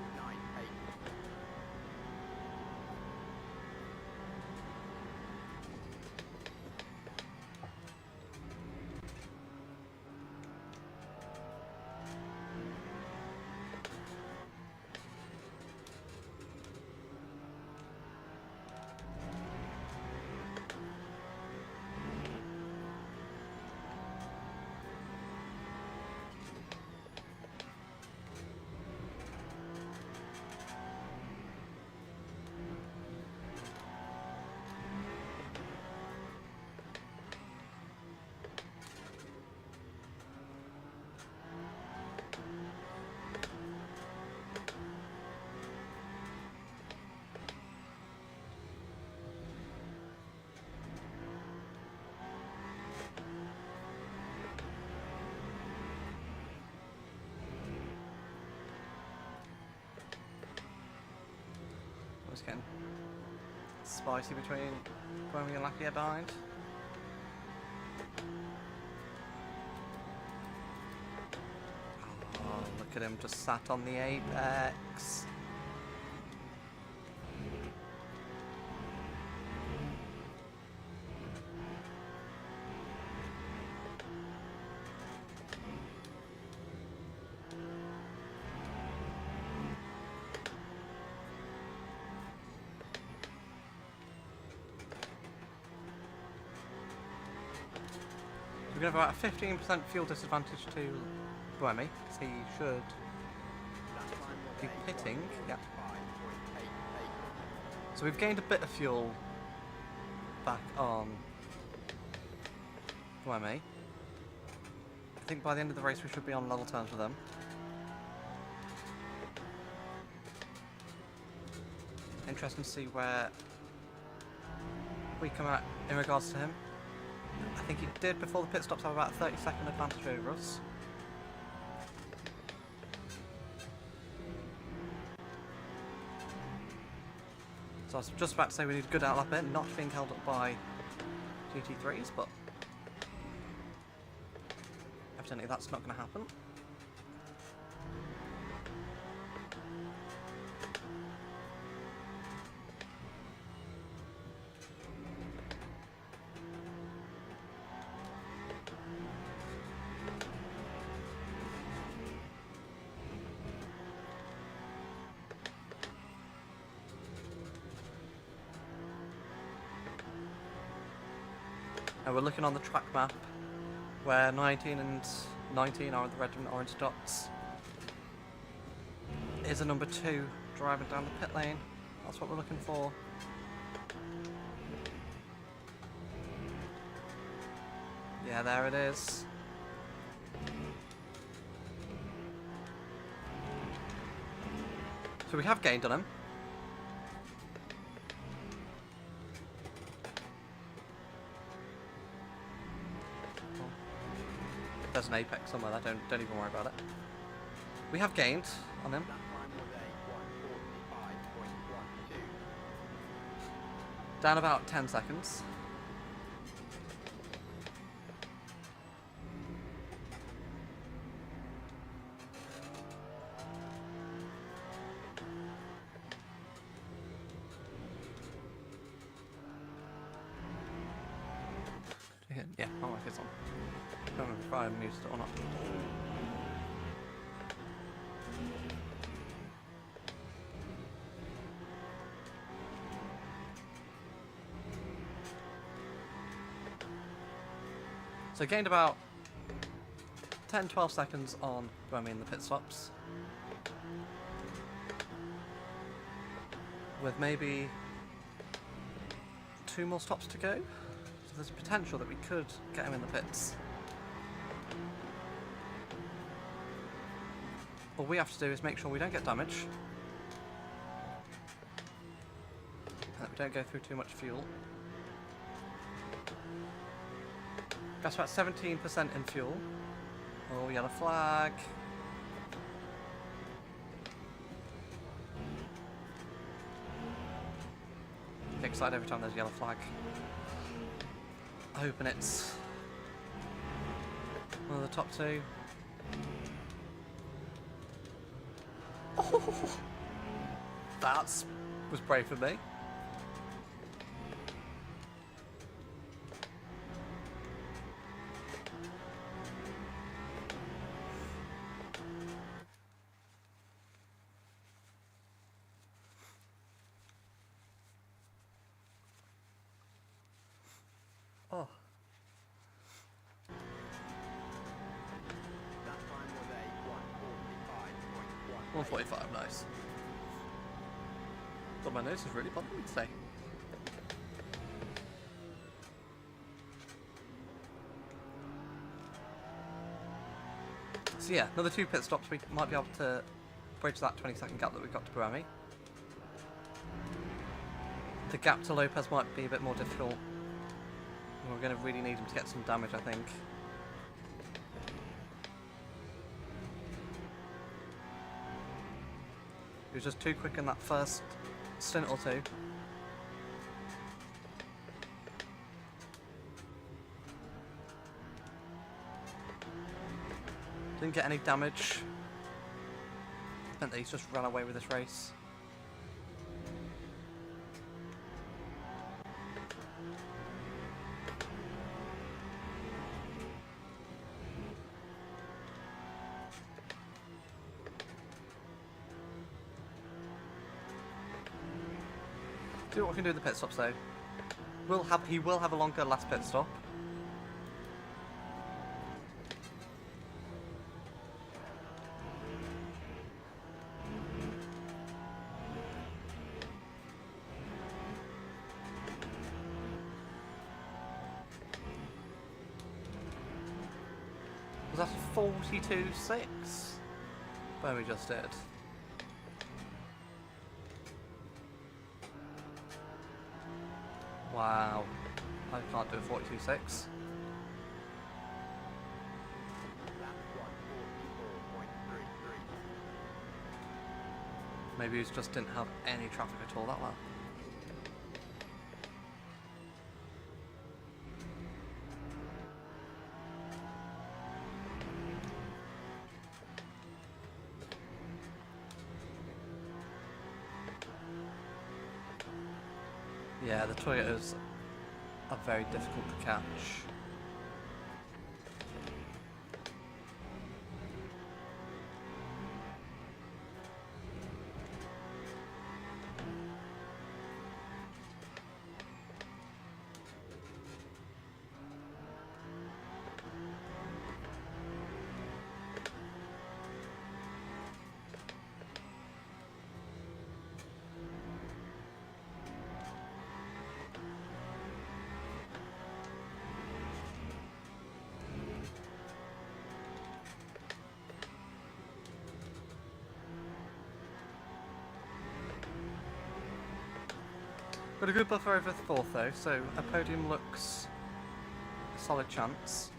It's getting spicy between Bummy and Lafayette behind. Oh, look at him just sat on the apex. We're going to have about a 15% fuel disadvantage to Buemi, because he should be pitting. Yeah. So we've gained a bit of fuel back on YME. I think by the end of the race we should be on level terms with them. Interesting to see where we come out in regards to him. I think he did, before the pit stops, have about a 30-second advantage over us. So I was just about to say we need a good outlap in, not being held up by GT3s, but evidently that's not going to happen. And we're looking on the track map where 19 and 19 are the red and orange dots. Is a number 2 driving down the pit lane. That's what we're looking for. Yeah, there it is. So we have gained on him. There's an apex somewhere there, don't even worry about it. We have gained on him.
That time was a 1:45.12.
Down about 10 seconds. Yeah, my mic is on. I don't remember if I muted it or not. So gained about 10-12 seconds on the pit stops. With maybe 2 more stops to go. So there's a potential that we could get him in the pits. All we have to do is make sure we don't get damage. And that we don't go through too much fuel. That's about 17% in fuel. Oh, yellow flag. Get excited every time there's a yellow flag. Hoping it's one of the top 2. Oh, that was brave for me. Oh.
That time was a 1:45.1.
145, nice. But my nose is really bothering me today. So yeah, another 2 pit stops, we might be able to bridge that 20-second gap that we've got to Buemi. The gap to Lopez might be a bit more difficult. We're going to really need him to get some damage, I think. He was just too quick in that first stint or 2. Didn't get any damage. Meant that he's just ran away with this race. See what we can do with the pit stops though. He will have a longer last pit stop. Was that a 42.6? Where we just did. Wow. I can't do a 42.6.
Lap 1, 44.33.
Maybe he just didn't have any traffic at all that well. Yeah, the Toyotas are very difficult to catch. Got a good buffer over the fourth though, so a podium looks a solid chance.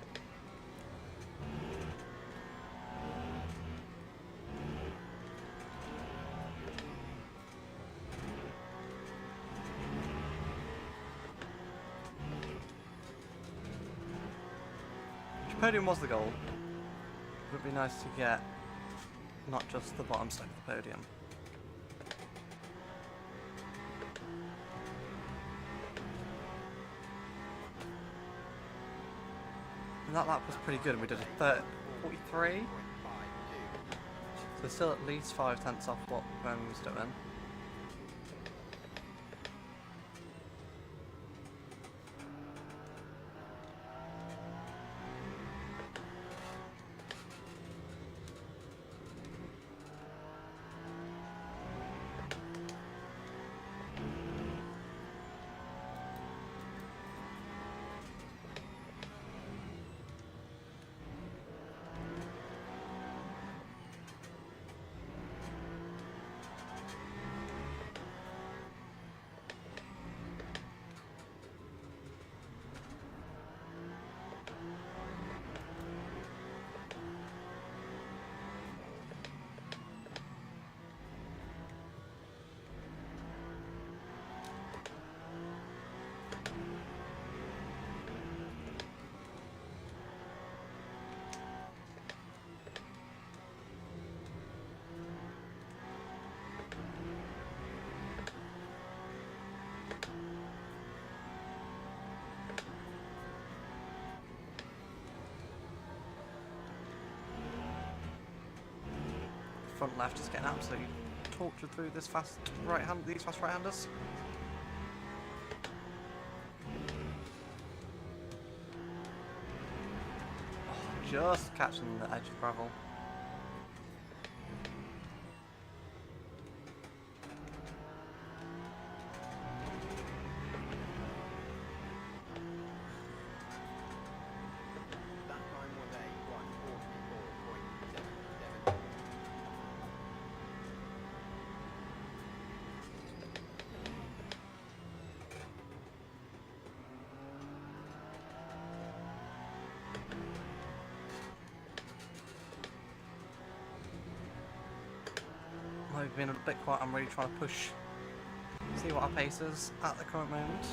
If podium was the goal, it would be nice to get not just the bottom stack of the podium. And that lap was pretty good, and we did a 43, so still at least 5/10 off what Roman was doing. Front left is getting absolutely tortured through this fast these fast right-handers. Oh, just catching the edge of gravel.
That time was a 1:44.77.
I've been a bit quiet, I'm really trying to push, see what our pace is at the current moment.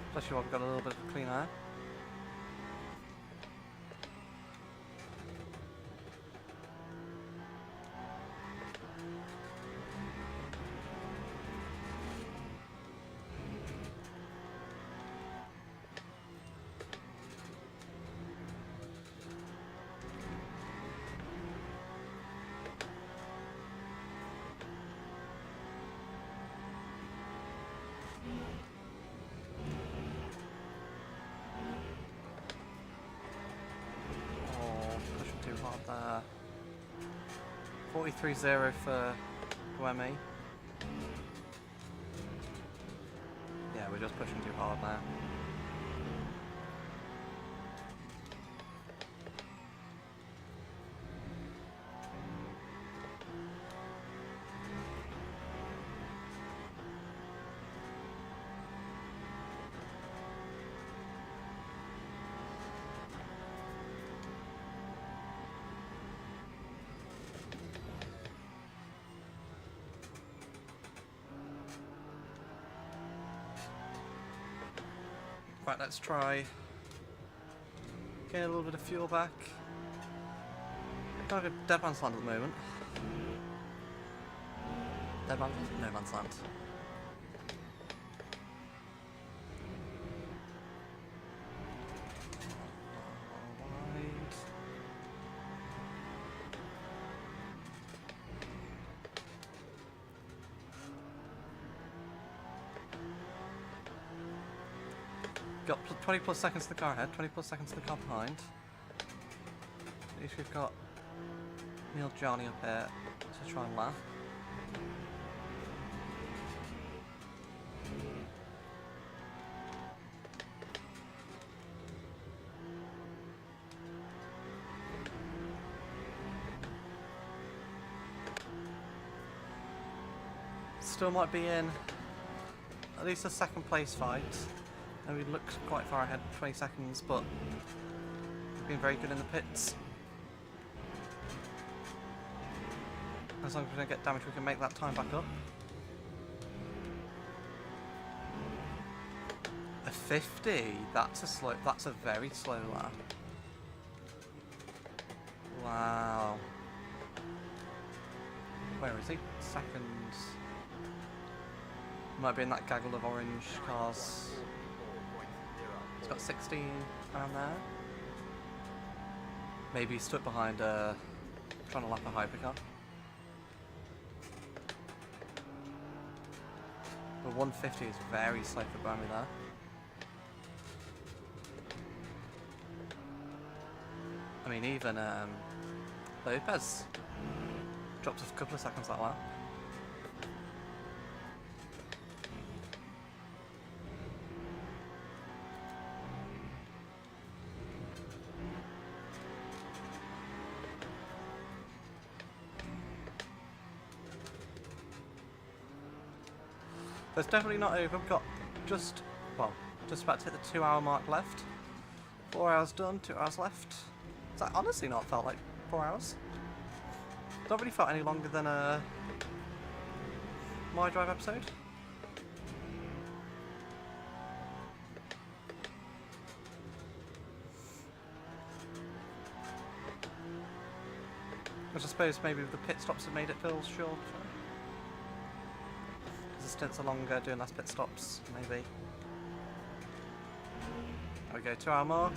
Especially while we've got a little bit of clean air. 43-0 for Guemi. Yeah, we're just pushing too hard now. Right, let's try getting a little bit of fuel back. Kind of a dead man's land at the moment. Dead man's no man's land. Got 20 plus seconds to the car ahead, 20 plus seconds to the car behind. At least we've got Neil Johnny up here to try and laugh. Still might be in at least a second place fight. And we looked quite far ahead, 20 seconds, but we've been very good in the pits. As long as we don't get damage, we can make that time back up. A 50, that's a very slow lap. Wow. Where is he? Seconds. Might be in that gaggle of orange cars. It's got 16 around there. Maybe he's stuck behind trying to lap a hypercar. But 150 is very slow for Grammy there. I mean, even Lopez dropped a couple of seconds that lap. But it's definitely not over. We've got just about to hit the 2 hour mark left. 4 hours done, 2 hours left. It's like, honestly not felt like 4 hours. Not really felt any longer than my drive episode. Which I suppose maybe the pit stops have made it feel short. Because the stints are longer, doing less pit stops, maybe. There we go, 2 hour mark.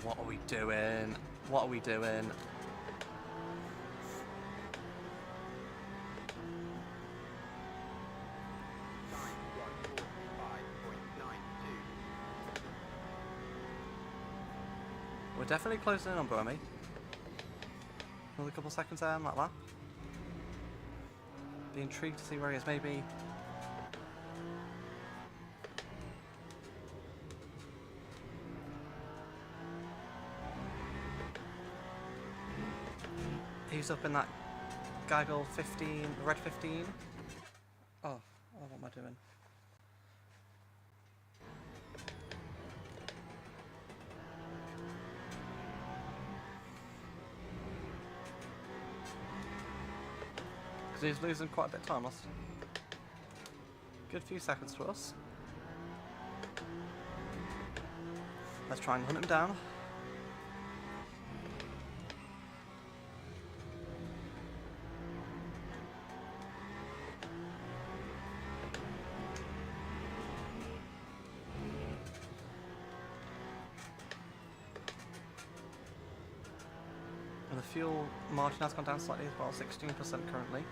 What are we doing? What are we doing? We're definitely closing in on Brummy. Another couple seconds there on that lap. Be intrigued to see where he is, maybe. He's up in that gaggle 15, red 15. Oh, what am I doing? Because he's losing quite a bit of time, lost. Good few seconds to us. Let's try and hunt him down. fuel margin has gone down slightly as well, 16% currently.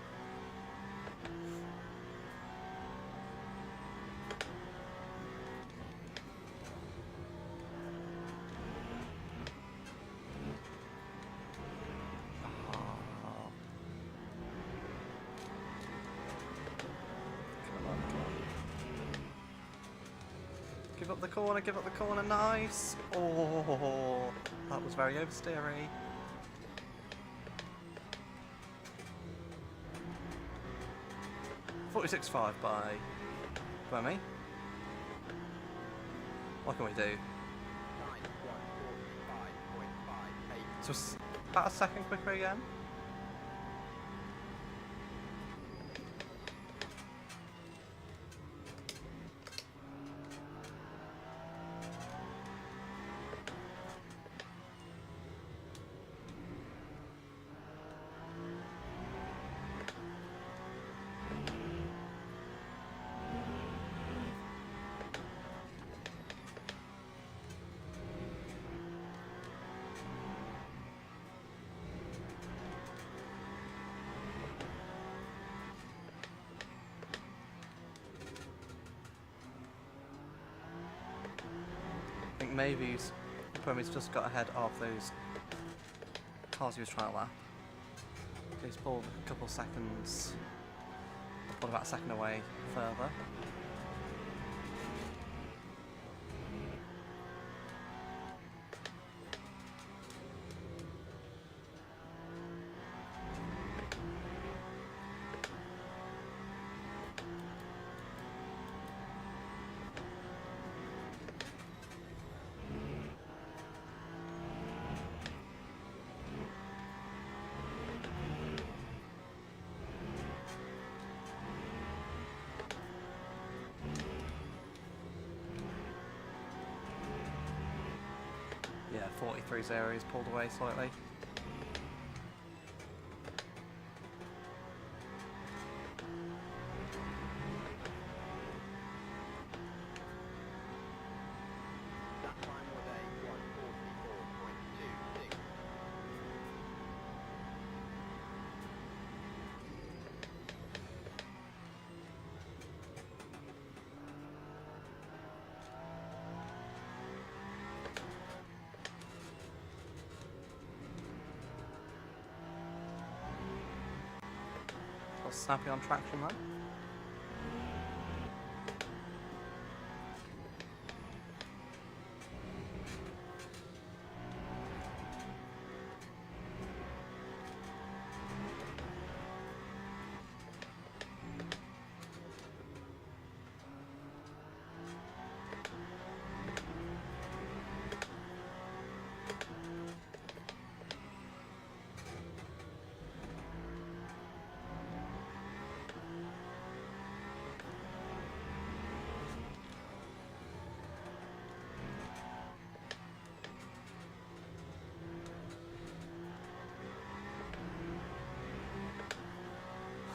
Give up the corner, nice! Oh, that was very oversteery. .46.5 by me. What can we do?
9145.58.
So it's about a second quicker again. I think maybe he's just got ahead of those cars he was trying to lap. He's pulled a couple seconds, pulled about a second away further. Yeah, 43's area is pulled away slightly.
That time was a 144.26.
Snappy on traction then.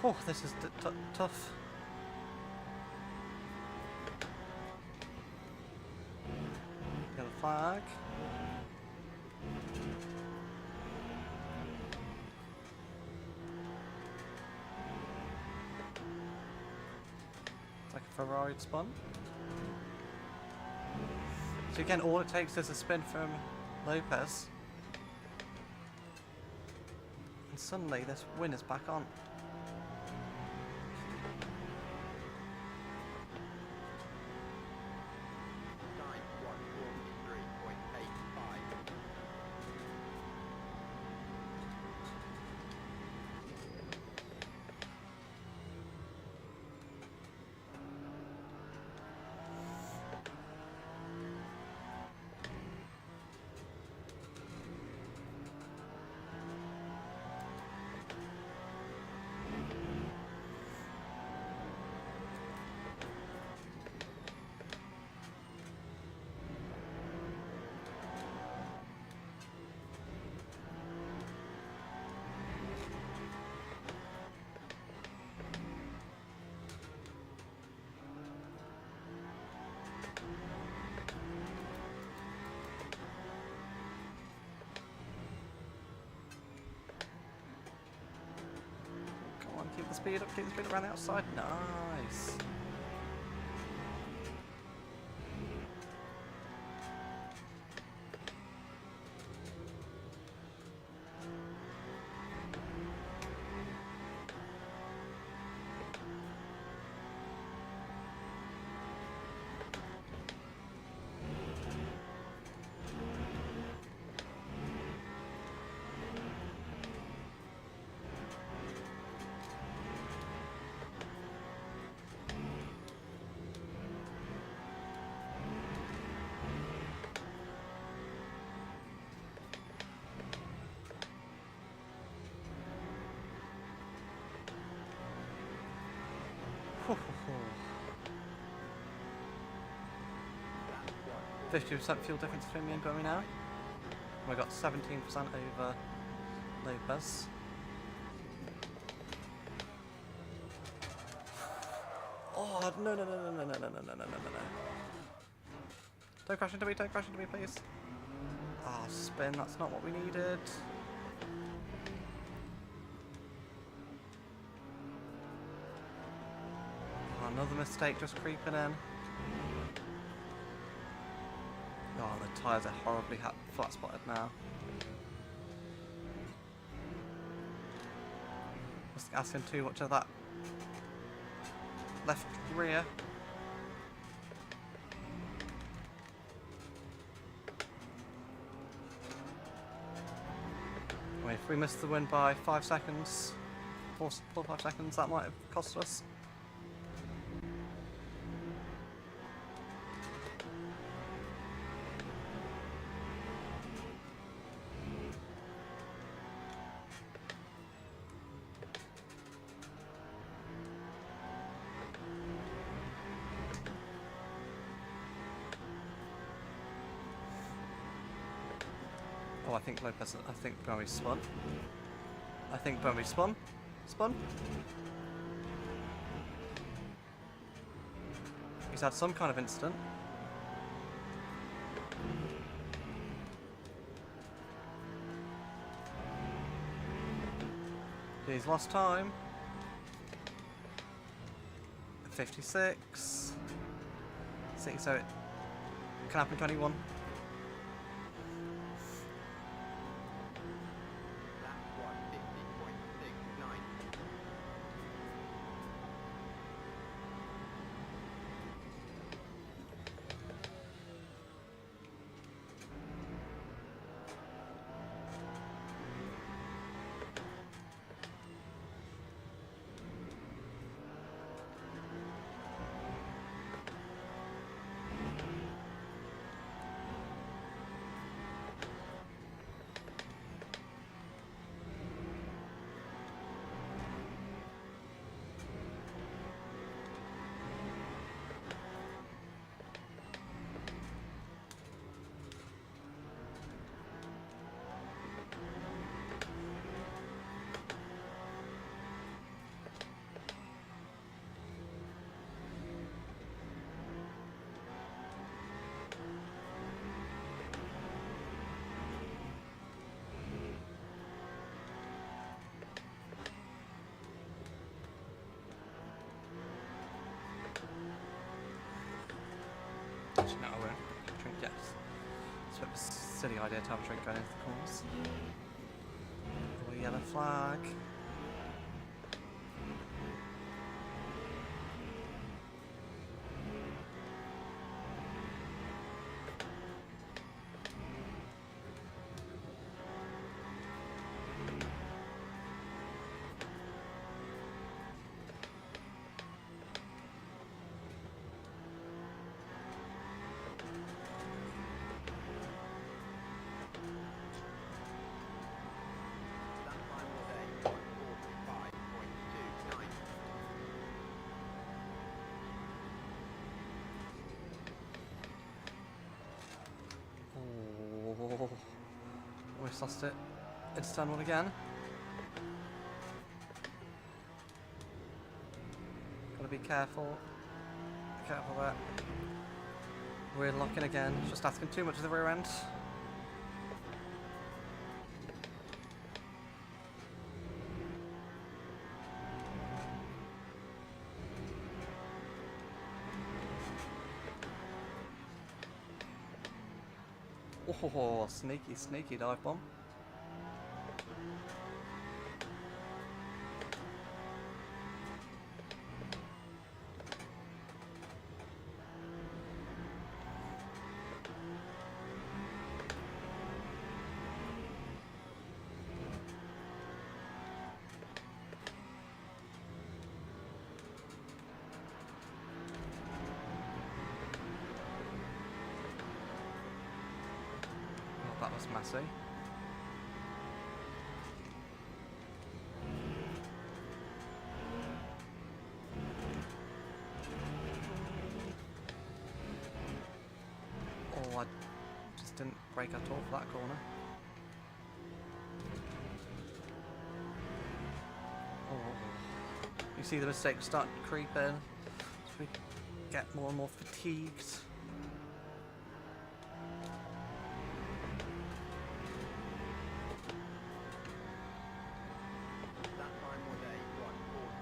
Oh, this is tough. Got a flag. It's like a Ferrari spun. So again, all it takes is a spin from Lopez. And suddenly this win is back on. the speed up, keep the speed around the outside. Nice.
Lap
50% fuel difference between me and Gummy now. We got 17% over Lopez. Oh no no no no no no no no no no no no! Don't crash into me! Don't crash into me, please! Ah, spin. That's not what we needed. Oh, another mistake just creeping in. Oh, the tyres are horribly flat spotted now. Just asking too much of that left rear. Wait, if we missed the win by 5 seconds, 4 or 5 seconds, that might have cost us. Oh, I think Lopez, I think Bowie spun. I think Bowie spun. Spun. He's had some kind of incident. He's lost time. 56. See, so it can happen 21.
Lap 1, 50.69.
Actually, no, I won't drink yet. It's a bit of a silly idea to have a drink going into the corners. Oh, yellow flag.
That time was a 1:45.29.
Oh, almost lost it. It's turn one again. Gotta be careful. Be careful there. We're locking again. Just asking too much of the rear end. Oh, sneaky, sneaky dive bomb. Oh, that was messy. Oh, I just didn't brake at all for that corner. Oh, you see the mistakes start to creep in as we get more and more fatigued.
That time was a 1:46.32.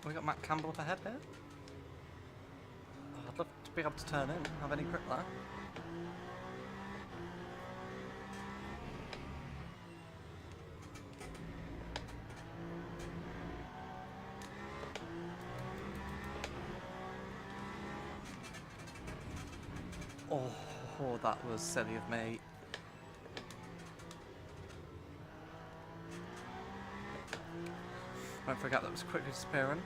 We got Matt Campbell up ahead here. Oh, I'd love to be able to turn in, have any grip there. Oh, that was silly of me. Won't forget that was quickly disappearing.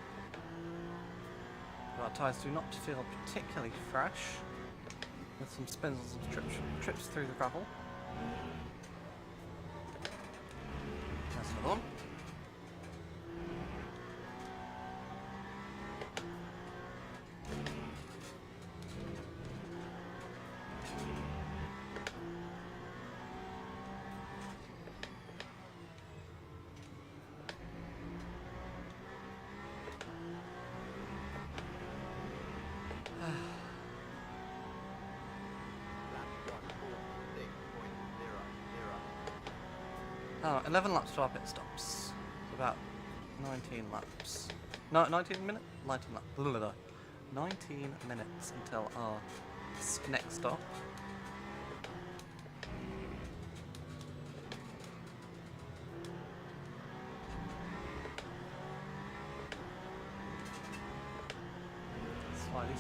But our tyres do not feel particularly fresh, with some spins and some trips through the gravel. There's another one. Oh, 11 laps to our pit stops. It's about 19 laps. No, 19 minutes? 19 laps. 19 minutes until our next stop.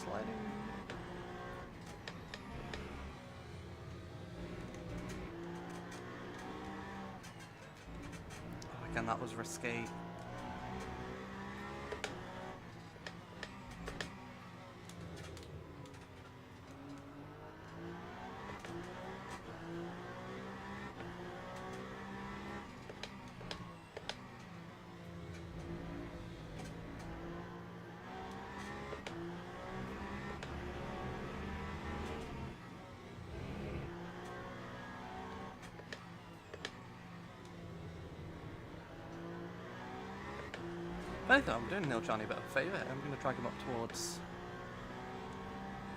Sliding. Oh, again, that was risky. If anything, I'm doing Neil Johnny a bit of a favour here. I'm going to drag him up towards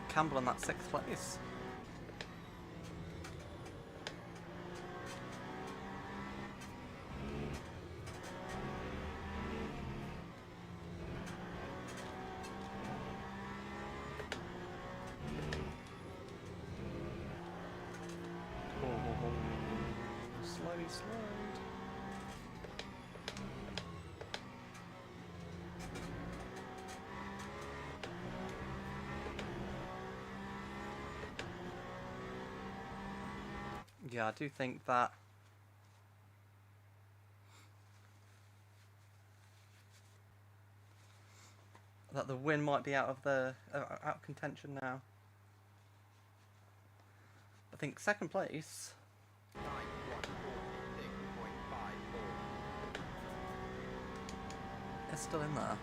Campbell in that 6th place. Oh, slowly slide. Yeah, I do think that the win might be out of contention now. I think 2nd place. It's still in there.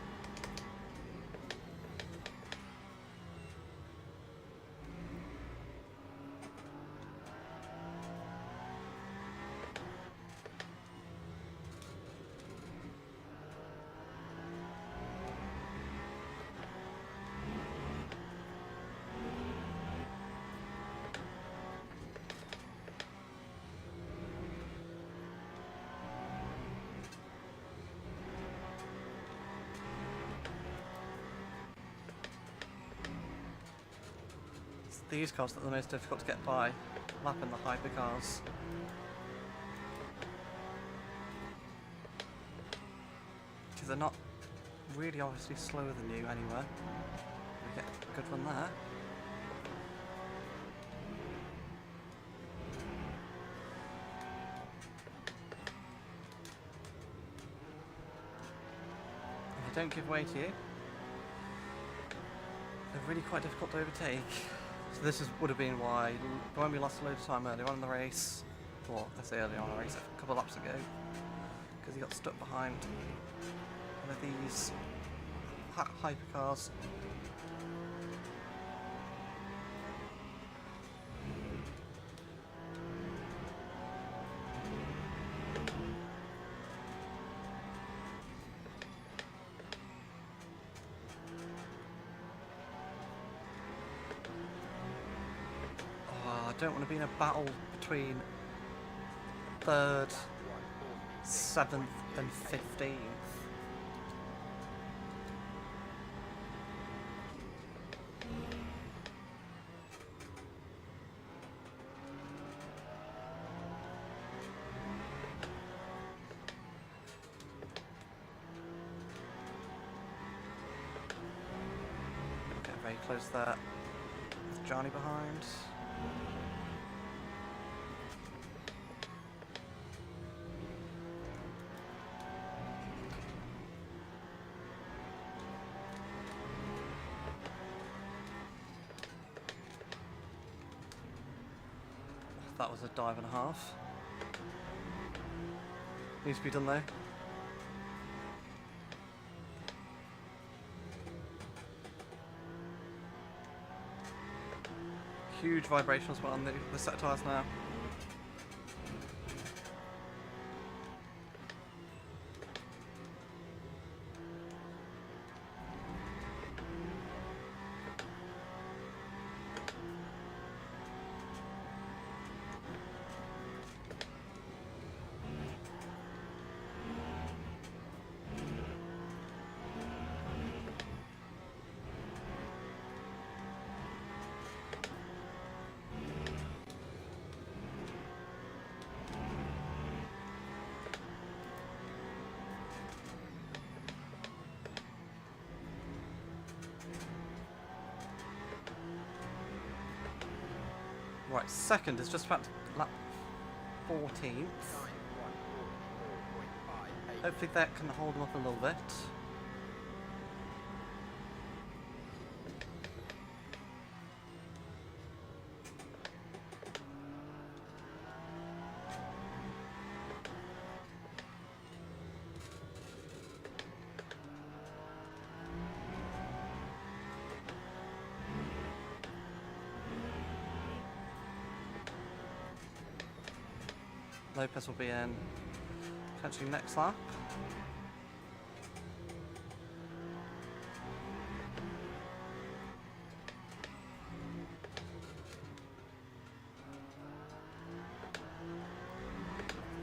these cars that are the most difficult to get by, lapping the hypercars. Because they're not really obviously slower than you anywhere. We get a good run there. If they don't give way to you, they're really quite difficult to overtake. So this would have been why, when we lost a load of time earlier on in the race, or I say earlier on in the race, a couple of laps ago, because he got stuck behind one of these hypercars. I don't want to be in a battle between 3rd, 7th and 15th. Getting very close there with Johnny behind. That was a dive and a half. Needs to be done though. Huge vibration as well on the set of tyres now. Right, second is just about lap 14th. Hopefully that can hold them up a little bit. Lopez will be in potentially next lap.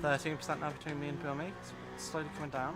%13 now between me and Peugeot. It's slowly coming down.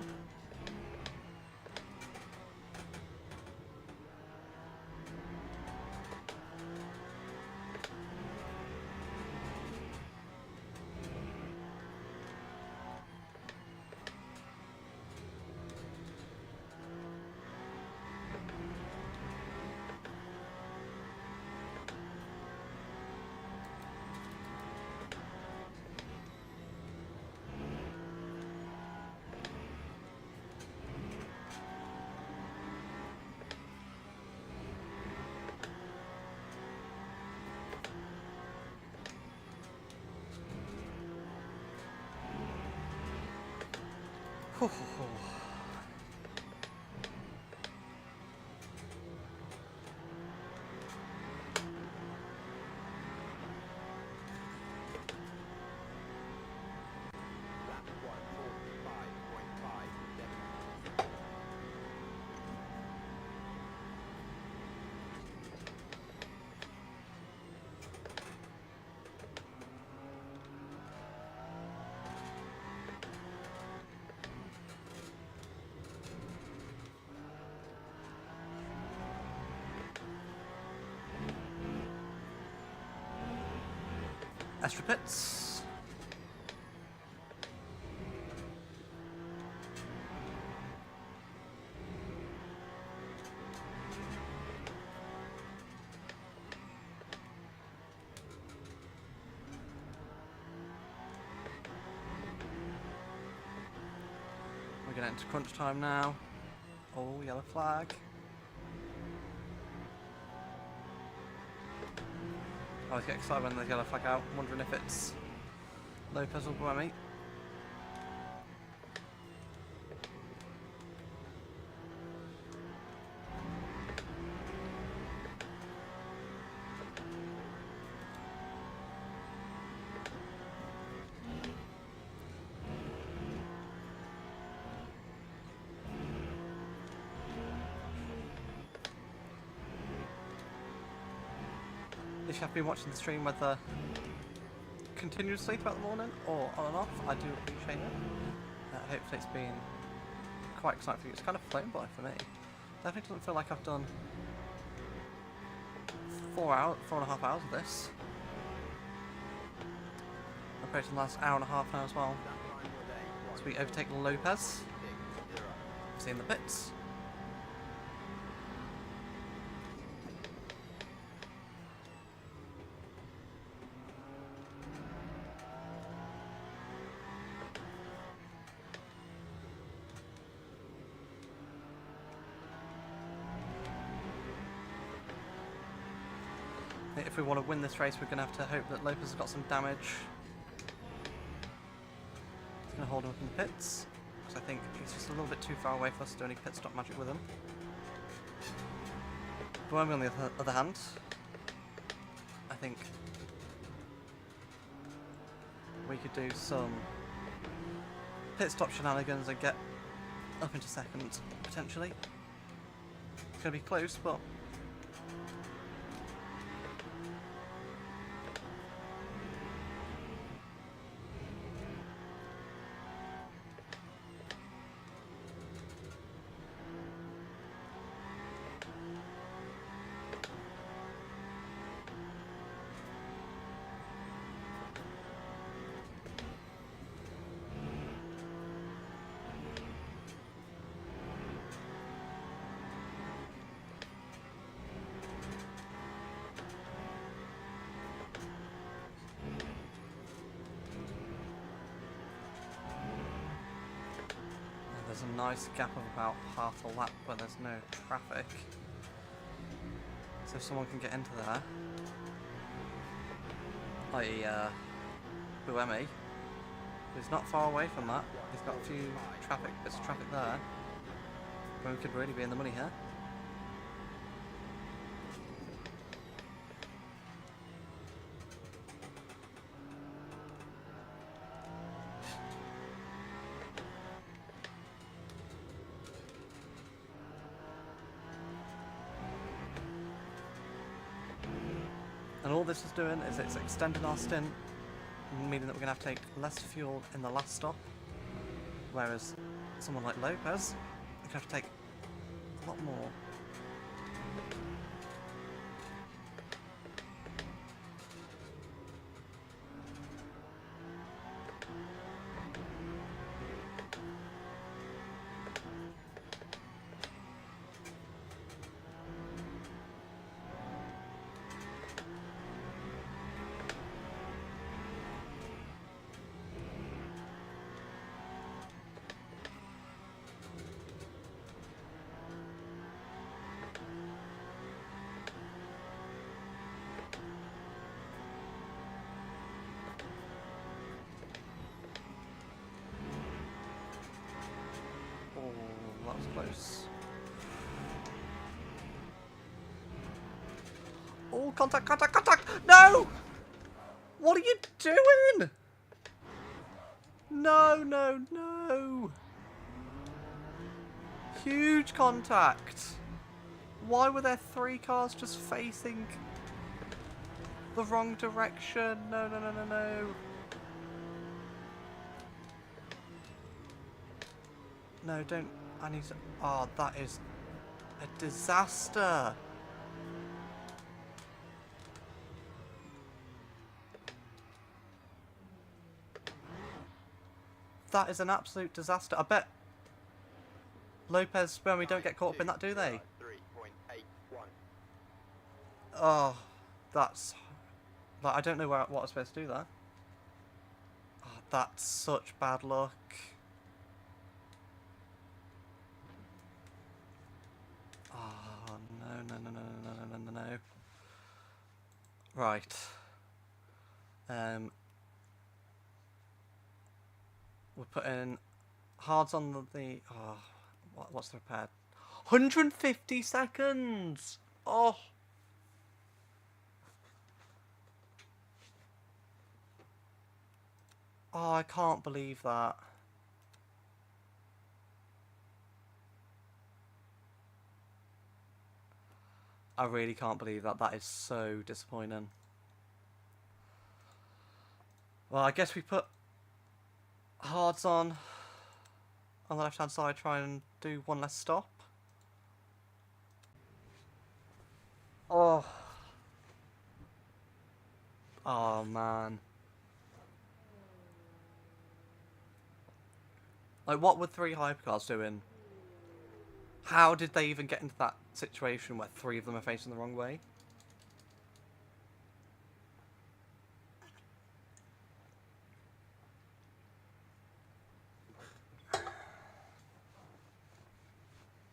Ho, ho, ho. Extra pits. We're getting into crunch time now. Oh, yellow flag. I always get excited when there's yellow flag out, wondering if it's Lopez or Buemi. If you have been watching the stream whether continuously throughout the morning or on and off, I do appreciate it. Hopefully it's been quite exciting for you. It's kind of flown by for me. Definitely doesn't feel like I've done 4.5 hours of this. Approaching the last hour and a half now as well. So we overtake Lopez. Seeing the pits. If we want to win this race, we're going to have to hope that Lopez has got some damage. He's going to hold him up in the pits, because I think he's just a little bit too far away for us to do any pit stop magic with him. Buemi on the other hand, I think we could do some pit stop shenanigans and get up into second, potentially. It's going to be close, but there's a nice gap of about half a lap where there's no traffic. So if someone can get into there, i.e. Buemi, who's not far away from that, he's got a few bits of traffic there. Buemi could really be in the money here. And all this is doing is it's extending our stint, meaning that we're going to have to take less fuel in the last stop, whereas someone like Lopez, is going to have to take a lot more. That was close. Oh, contact, contact, contact! No! What are you doing? No, no, no! Huge contact! Why were there 3 cars just facing the wrong direction? No, no, no, no, no. No, don't. I need to. Oh, that is a disaster. That is an absolute disaster. I bet Lopez, when we don't get caught up in that, do they?
3.81.
Oh, that's... Like, I don't know what I'm supposed to do there. Oh, that's such bad luck. Oh, no, no, no, no, no, no, no, no, no. Right. We're putting hards on the oh, what's the repair? 150 seconds! Oh! Oh, I can't believe that. I really can't believe that. That is so disappointing. Well, I guess we put hards on the left hand side, try and do one less stop. Oh. Oh man. Like, what were 3 hypercars doing? How did they even get into that situation where 3 of them are facing the wrong way?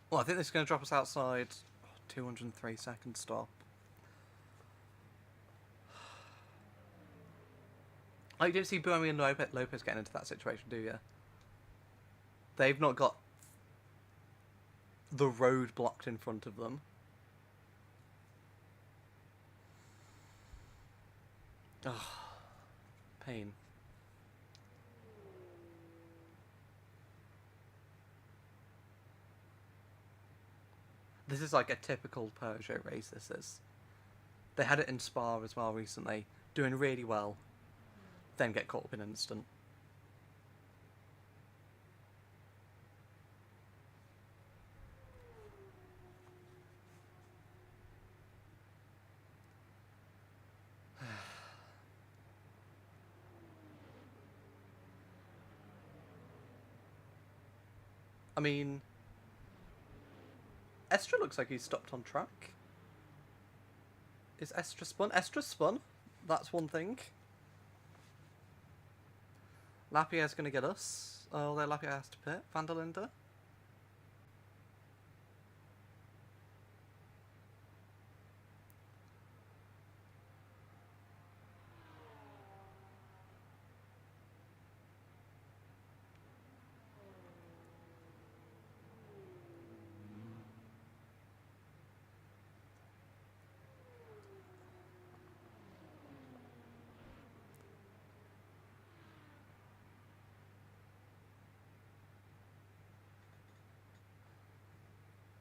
Well, I think this is going to drop us outside 203 second stop. Oh, you didn't see Buemi and Lopez getting into that situation, do you? They've not got the road blocked in front of them. Oh, pain. This is like a typical Peugeot race, this is. They had it in Spa as well recently, doing really well, then get caught up in an instant. I mean, Estra looks like he's stopped on track. Is Estra spun? Estra spun. That's one thing. Lapierre's going to get us. Although Lapierre has to pit. Van der Linde.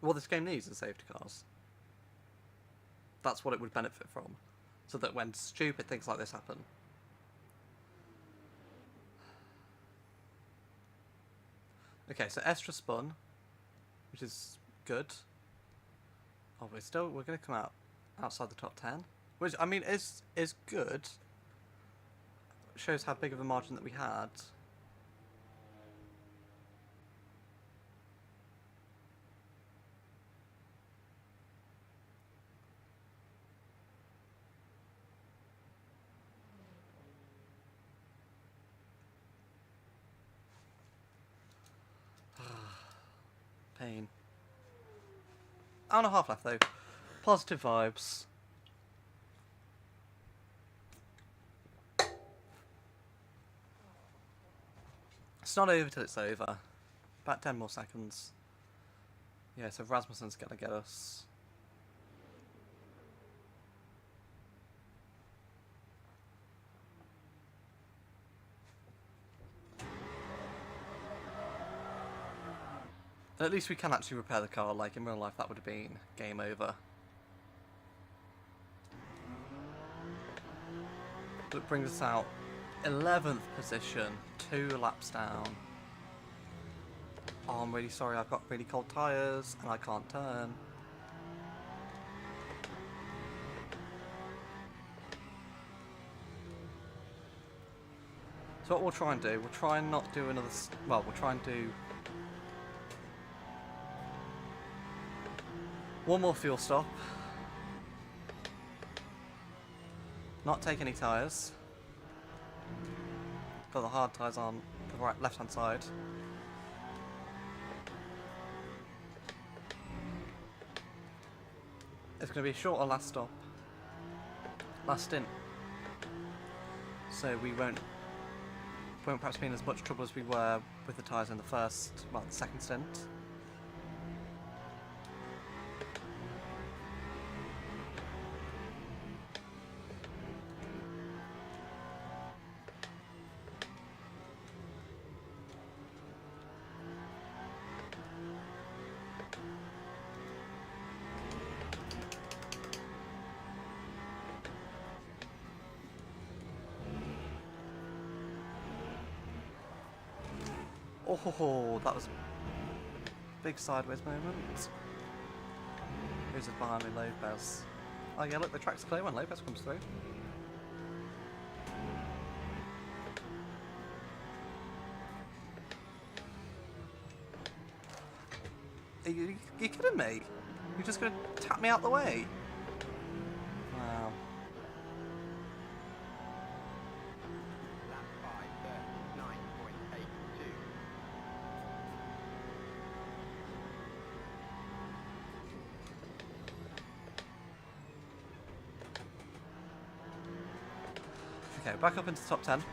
What this game needs is safety cars. That's what it would benefit from. So that when stupid things like this happen. Okay, so Estra spun, which is good. Oh, we're going to come out outside the top 10, which I mean is good. Shows how big of a margin that we had. Pain. Hour and a half left though. Positive vibes. It's not over till it's over. About 10 more seconds. Yeah, so Rasmussen's gonna get us. At least we can actually repair the car, like in real life that would have been game over. But it brings us out 11th position, 2 laps down. Oh, I'm really sorry, I've got really cold tyres and I can't turn. So So what we'll try and do, we'll try and not do another... Well, we'll try and do... one more fuel stop. Not take any tyres. Got the hard tyres on the right, left-hand side. It's going to be a shorter last stop. Last stint. So we won't perhaps be in as much trouble as we were with the tyres in the first, well, the second stint. Oh, that was a big sideways moment. Who's it behind me? Lopez. Oh yeah, look, the track's clear when Lopez comes through. Are you kidding me? You're just going to tap me out the way? Wow.
Lap 5, 9.82.
Okay, back up into the top 10.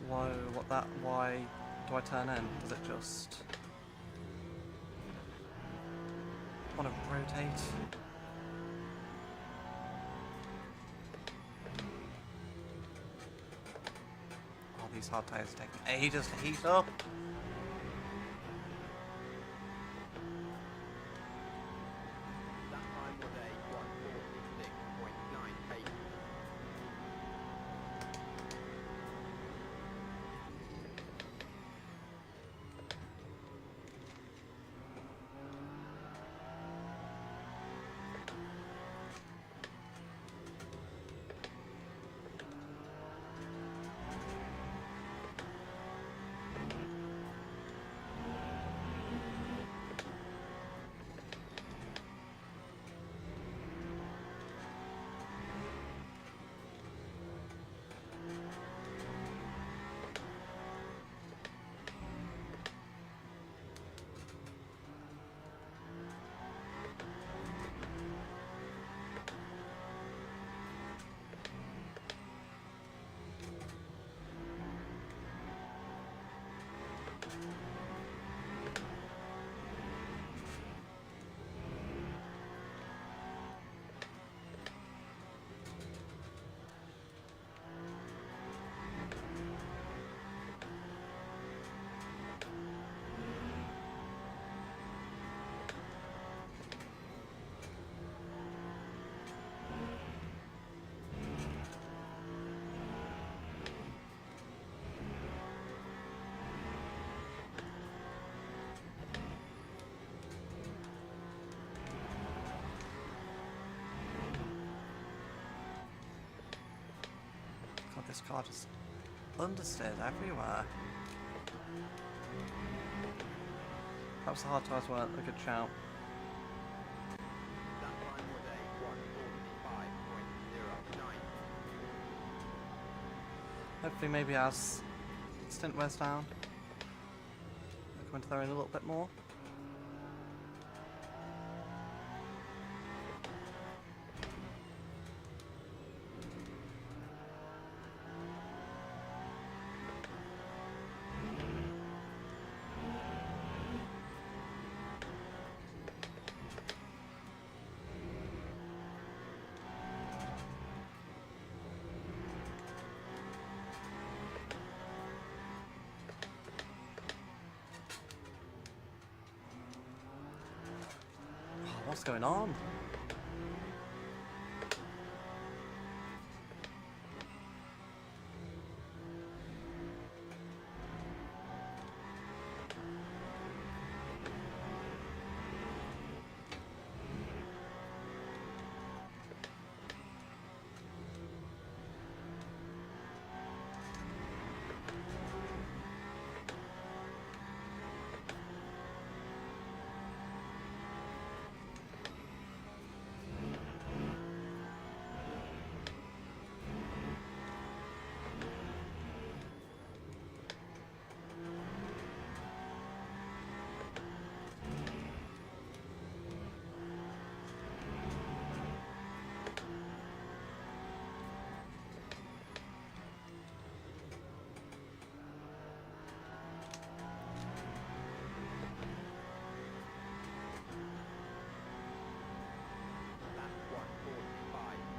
Whoa, why do I turn in? Does it just want to rotate? Oh, these hard tyres are taking ages to heat up.
That time was a 146.98.
God, this car just understeered everywhere. Perhaps the hard tyres weren't a good shout. Hopefully maybe as stint wears down, they'll come into their own a little bit more. What's going on?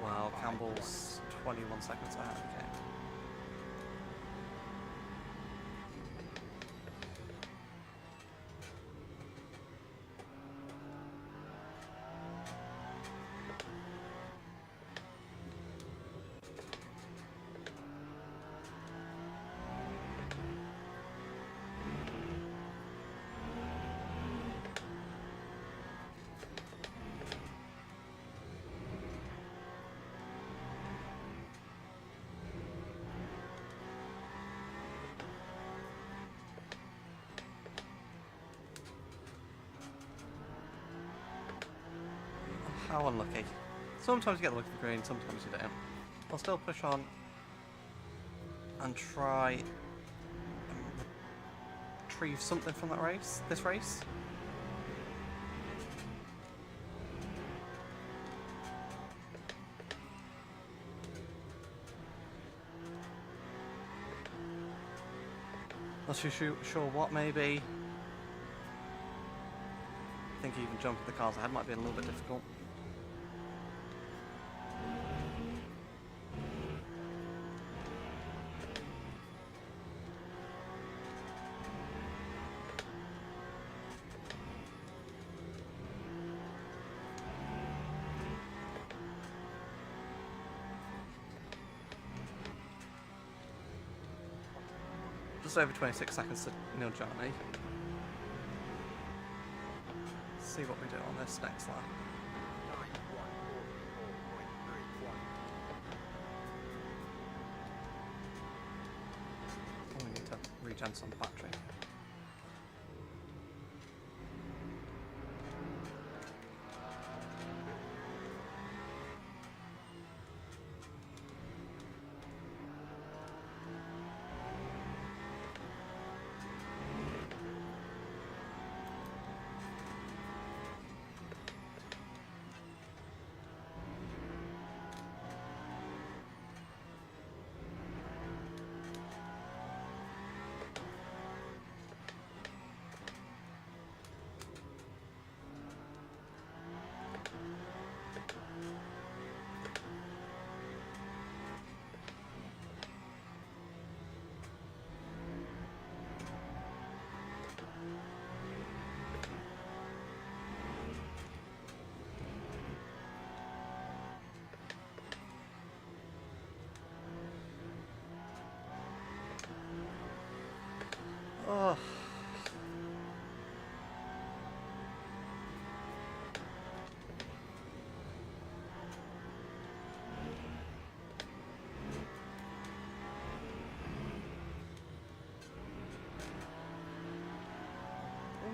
Wow, Campbell's 21 seconds ahead. Okay. How unlucky. Sometimes you get the look of the green, sometimes you don't. I'll still push on and try and retrieve something from that race, this race. Not too sure what, maybe. I think even jumping the cars ahead might be a little bit difficult. Just over 26 seconds to nil Johnny. See what we do on this next lap. Oh, we need to regen some battery. Oh.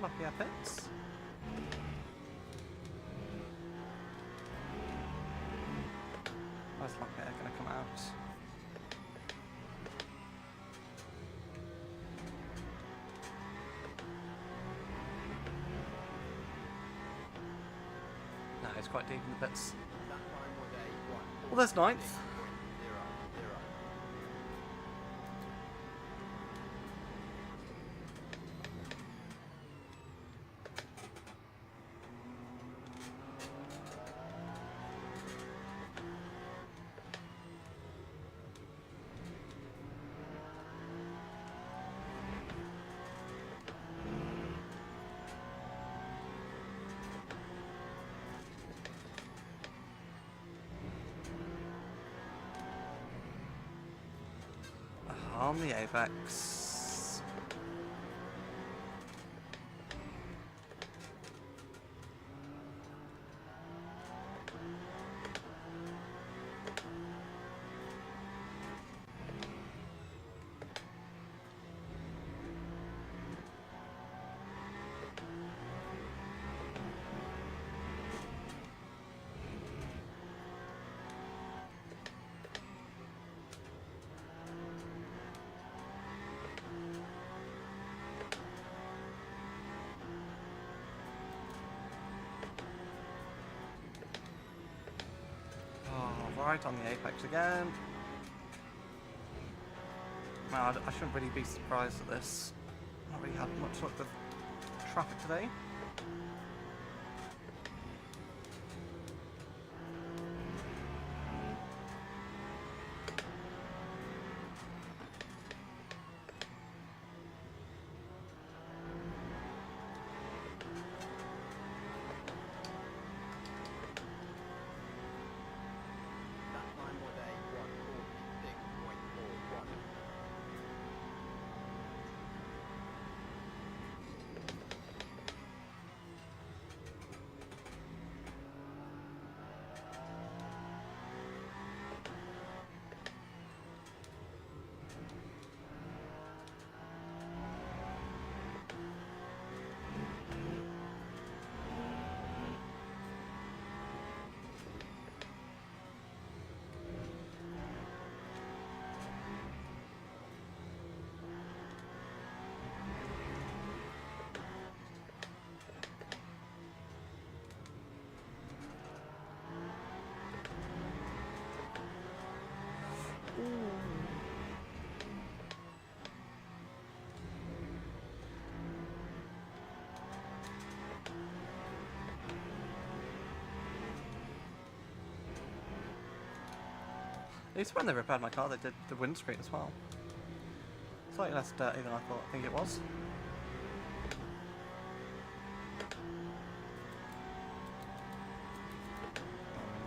Lucky epics. Where's Lucky going to come out? it's quite deep in the pits.
That time was a 1:46.00.
Well, there's ninth. On the apex. Right on the apex again. Well, I shouldn't really be surprised at this. Not really had much luck with traffic today.
That time was a 1:46.41.
At least when they repaired my car, they did the windscreen as well. Slightly less dirty than I think it was.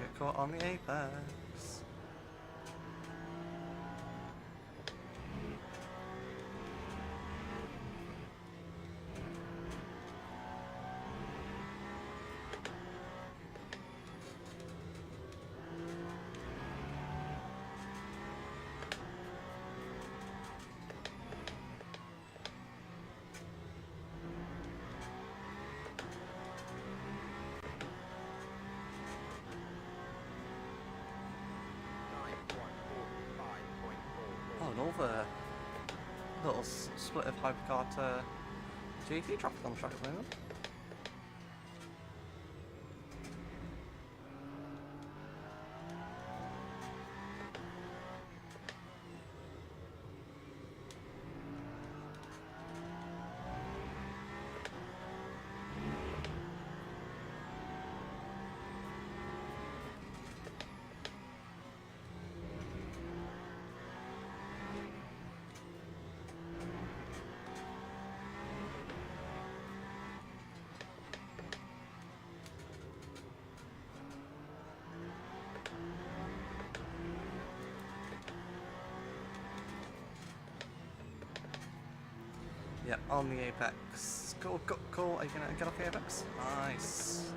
Get caught on the apex. Another little split of hypercar to GT traffic on the track at the moment. Yep, on the apex. Cool, cool, cool. Are you gonna get off the apex? Nice.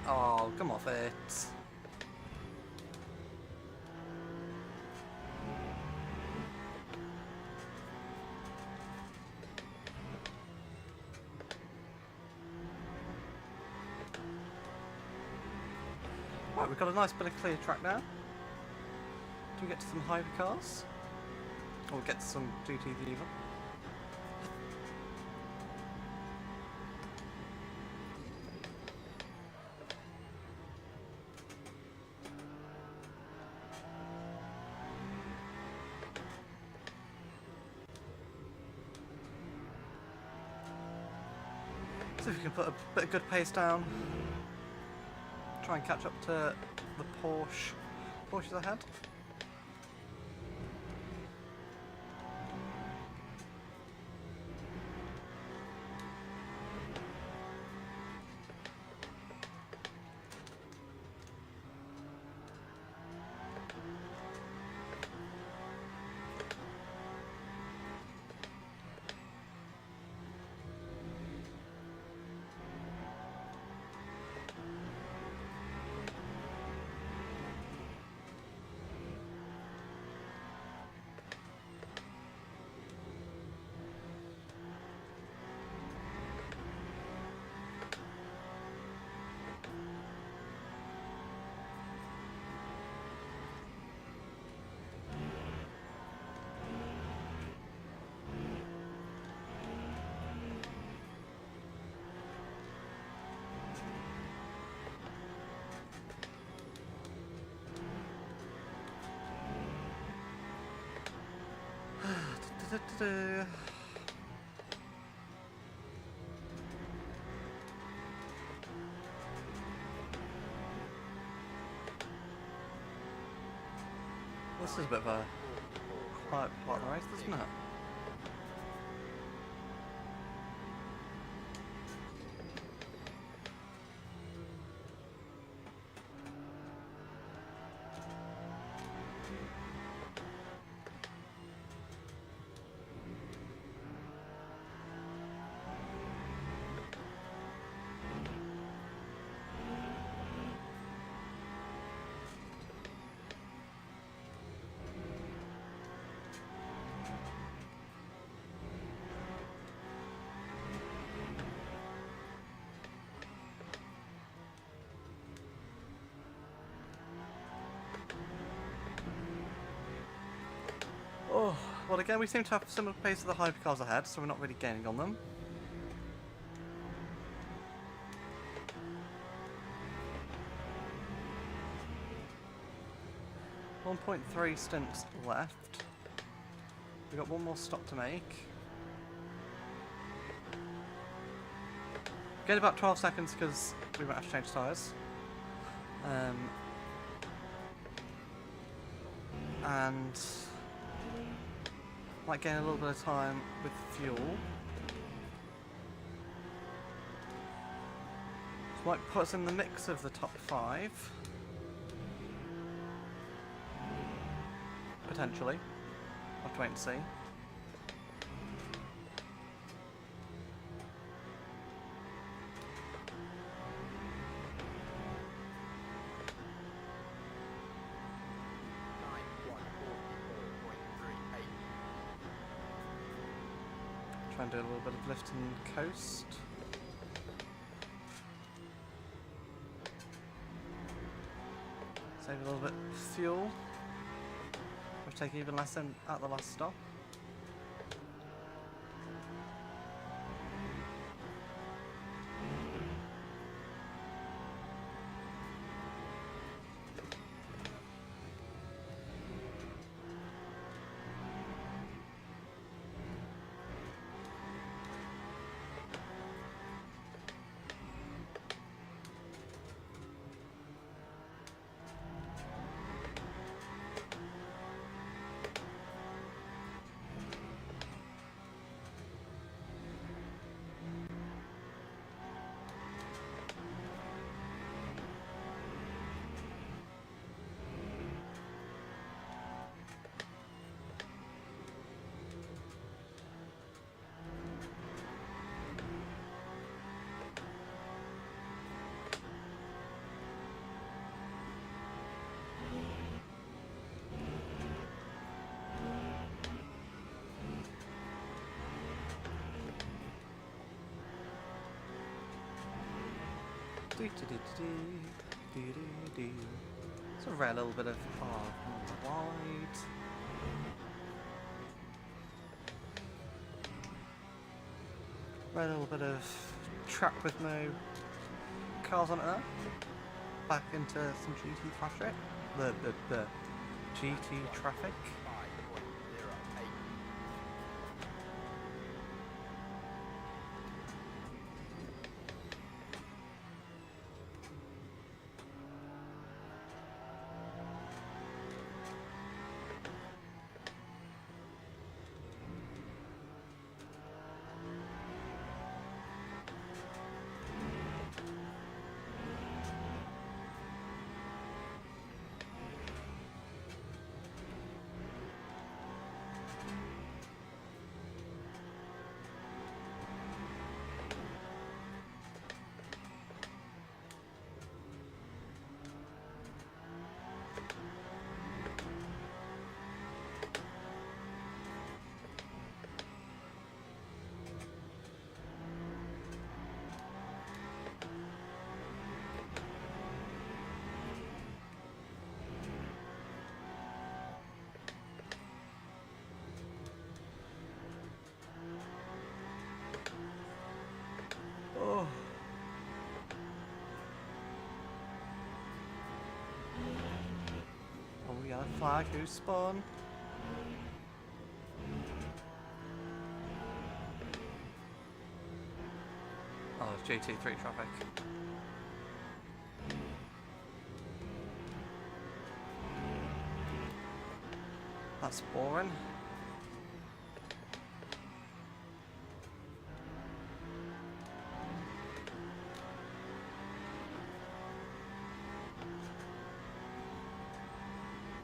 Oh, come off it. Right, we've got a nice bit of clear track now. Do we get to some hypercars? Or get to some GTs even? See if we can put a bit of good pace down. Try and catch up to the Porsches ahead. This is a bit of a quiet part of the race, isn't it? Oh, well again we seem to have similar pace to the hypercars ahead, so we're not really gaining on them. .3 stints left. We've got one more stop to make. Get about 12 seconds because we might have to change tyres. And might gain a little bit of time with fuel. This might put us in the mix of the top 5. Potentially. I'll have to wait and see. Try and do a little bit of lift and coast. Save a little bit of fuel. We'll take even less in at the last stop. So a rare little bit of wide. Rare little bit of track with no cars on it there. Back into some GT traffic. The GT traffic.
5.08.
Oh. Oh, we got a flag. Who spun? Oh, it's GT3 traffic. That's boring.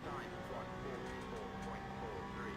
Time 1:44.43.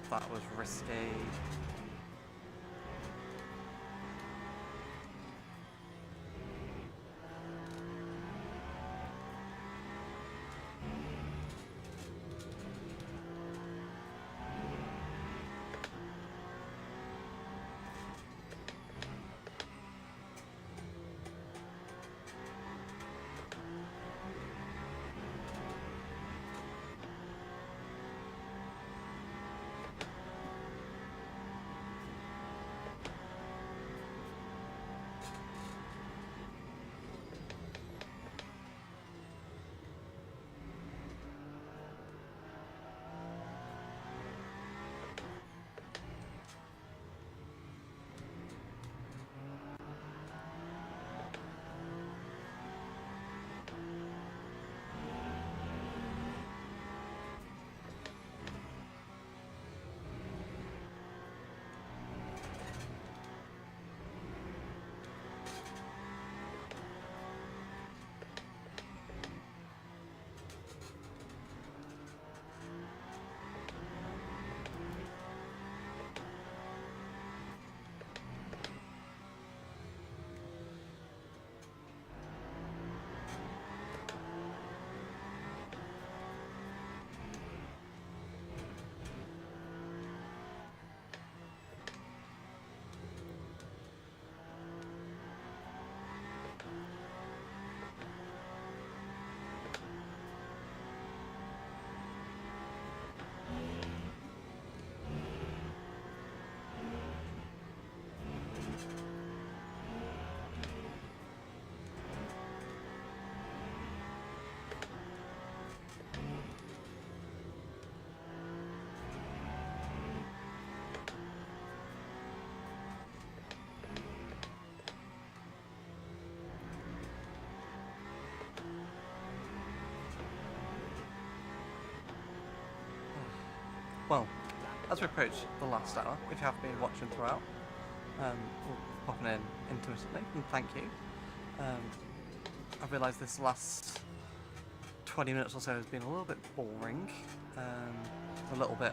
That was risky. Well, as we approach the last hour, if you have been watching throughout, or popping in intermittently, and thank you. I've realised this last 20 minutes or so has been a little bit boring, a little bit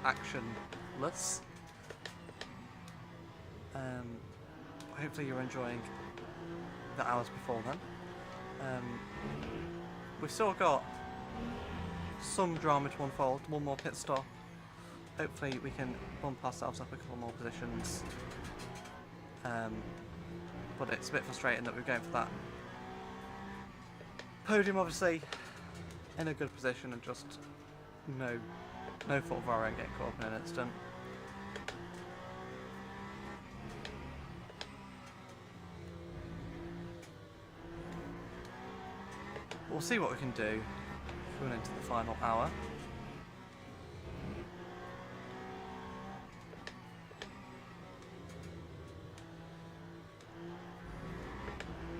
actionless. Hopefully you're enjoying the hours before then. We've still got some drama to unfold, one more pit stop. Hopefully we can bump ourselves up a couple more positions. But it's a bit frustrating that we're going for that podium, obviously in a good position, and just no fault of our own getting caught up in an instant. We'll see what we can do going into the final hour.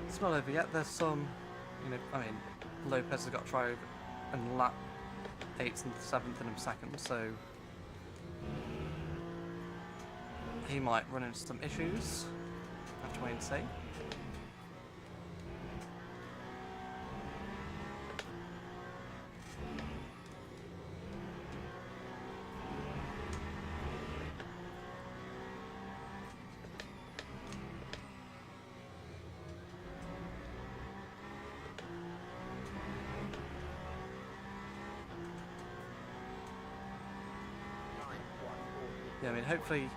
It's not over yet. There's some, I mean, Lopez has got to try and lap 8th and 7th and 2nd, so he might run into some issues. Have to wait and see. Yeah, I mean, hopefully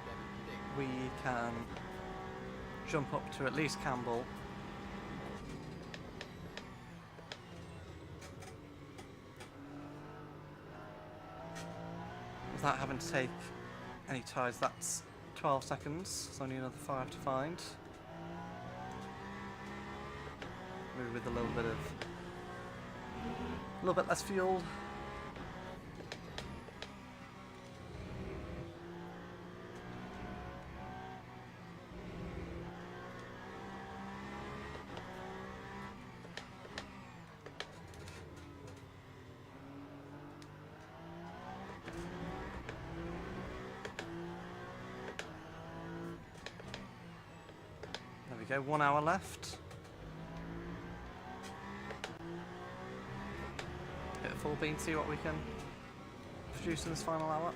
we can jump up to at least Campbell. Without having to take any ties. That's 12 seconds, so only another 5 to find. Maybe with a little bit less fuel. There we go, 1 hour left. Hit full beam, see what we can produce in this final hour.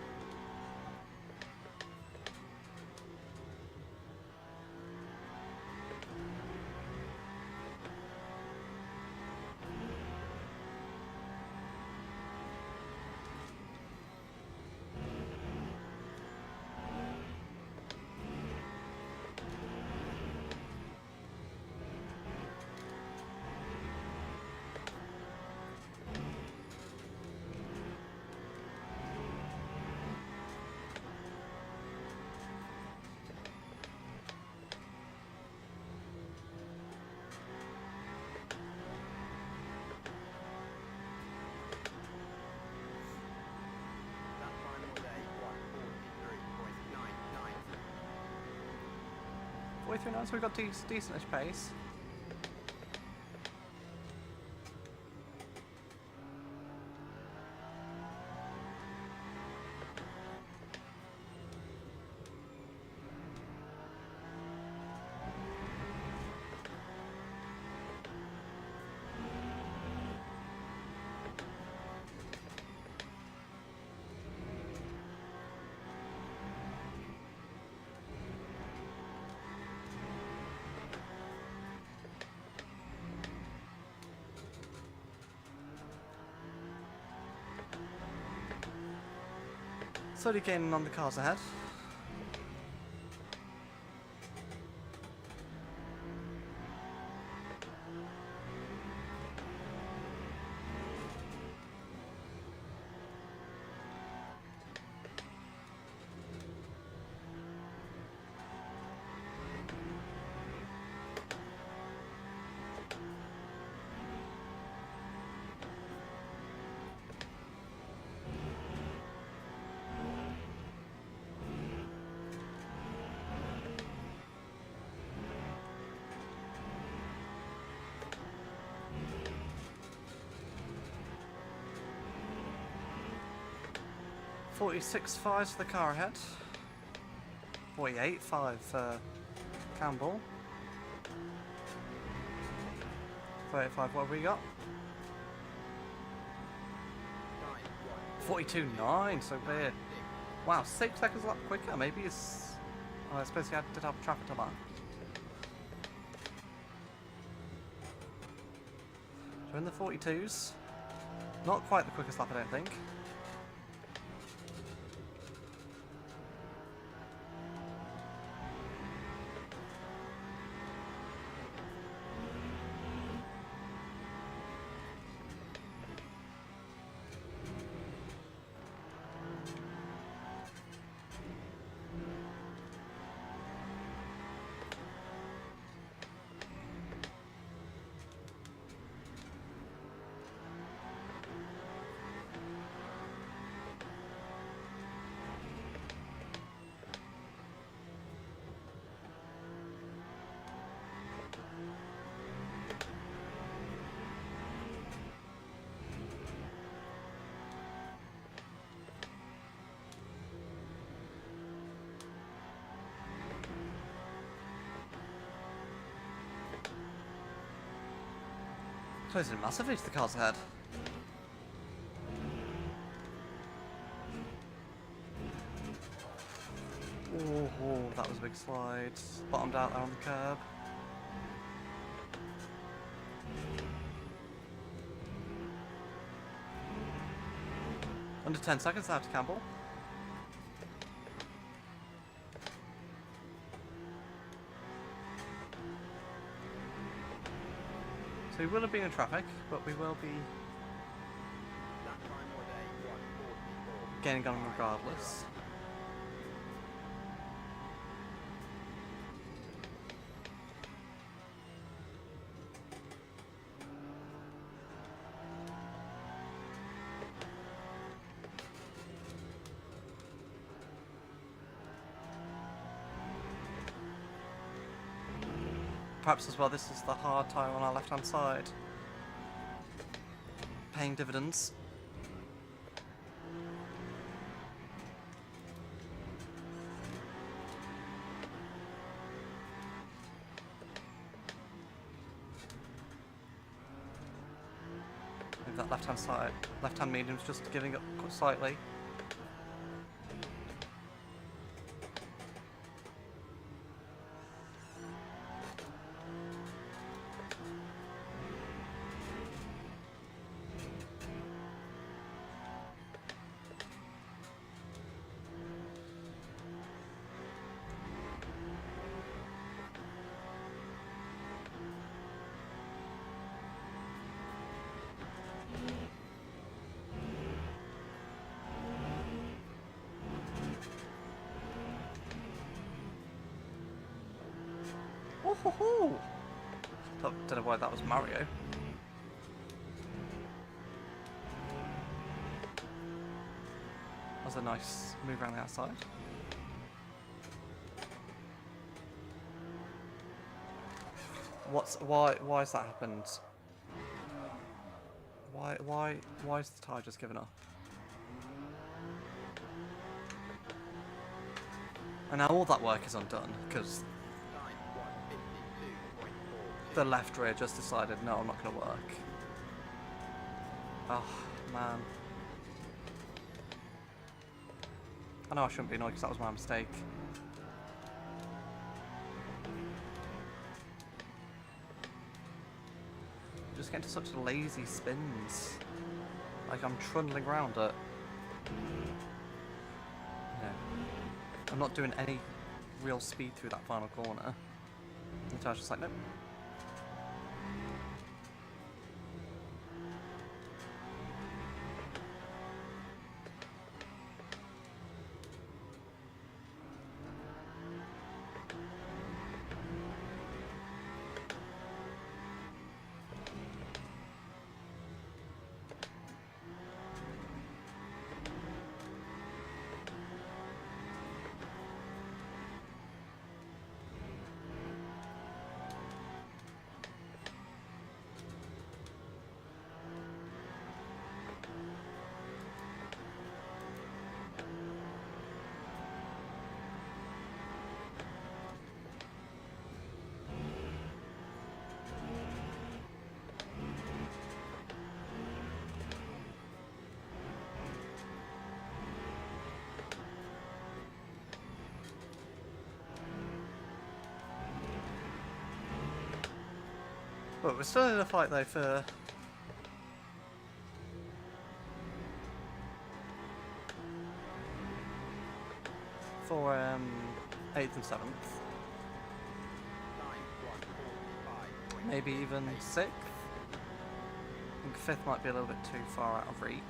That time was a 1:43.99.
43 now, so we've got decentish pace. Slowly gaining on the cars ahead. 46.5 for the car ahead. 48.5 for Campbell. 38.5, what have we got? 42.9, so clear. Wow, 6 seconds a lap quicker. Maybe it's. Oh, I suppose he did have traffic to lap. So in the 42s. Not quite the quickest lap, I don't think. Closing massively to the cars ahead. Oh, that was a big slide. Bottomed out there on the curb. Under 10 seconds now to Campbell. So we will have been in traffic, but we will be getting on regardless. Perhaps as well, this is the hard tyre on our left-hand side. Paying dividends. Maybe that left-hand side, left-hand medium's just giving up slightly. Oh, don't know why that was Mario. That was a nice move around the outside. Why's that happened? Why's the tyre just given up? And now all that work is undone because the left rear just decided, no, I'm not going to work. Oh, man. I know I shouldn't be annoyed because that was my mistake. I'm just getting to such lazy spins. Like I'm trundling around it. No. I'm not doing any real speed through that final corner. And I was just like, nope. Well, we're still in a fight though for... for 8th and 7th.
9, 1, 4, 5,
Maybe even
8.
6th. I think 5th might be a little bit too far out of reach.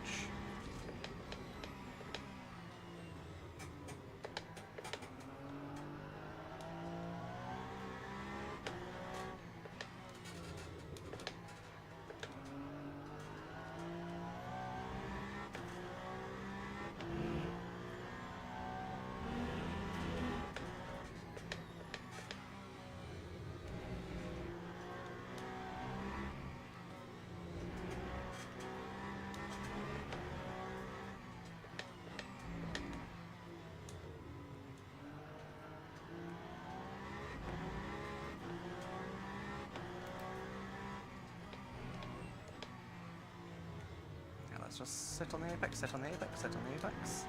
Let's just sit on the apex, sit on the apex, sit on the apex.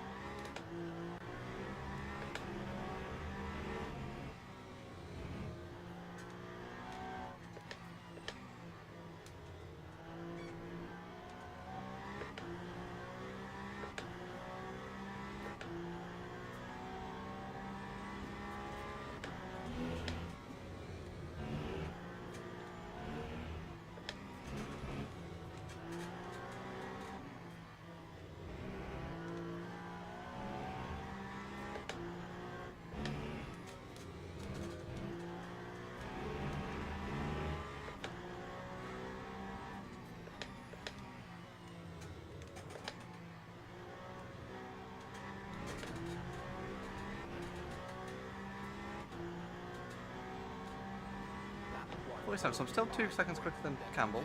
So I'm still 2 seconds quicker than Campbell,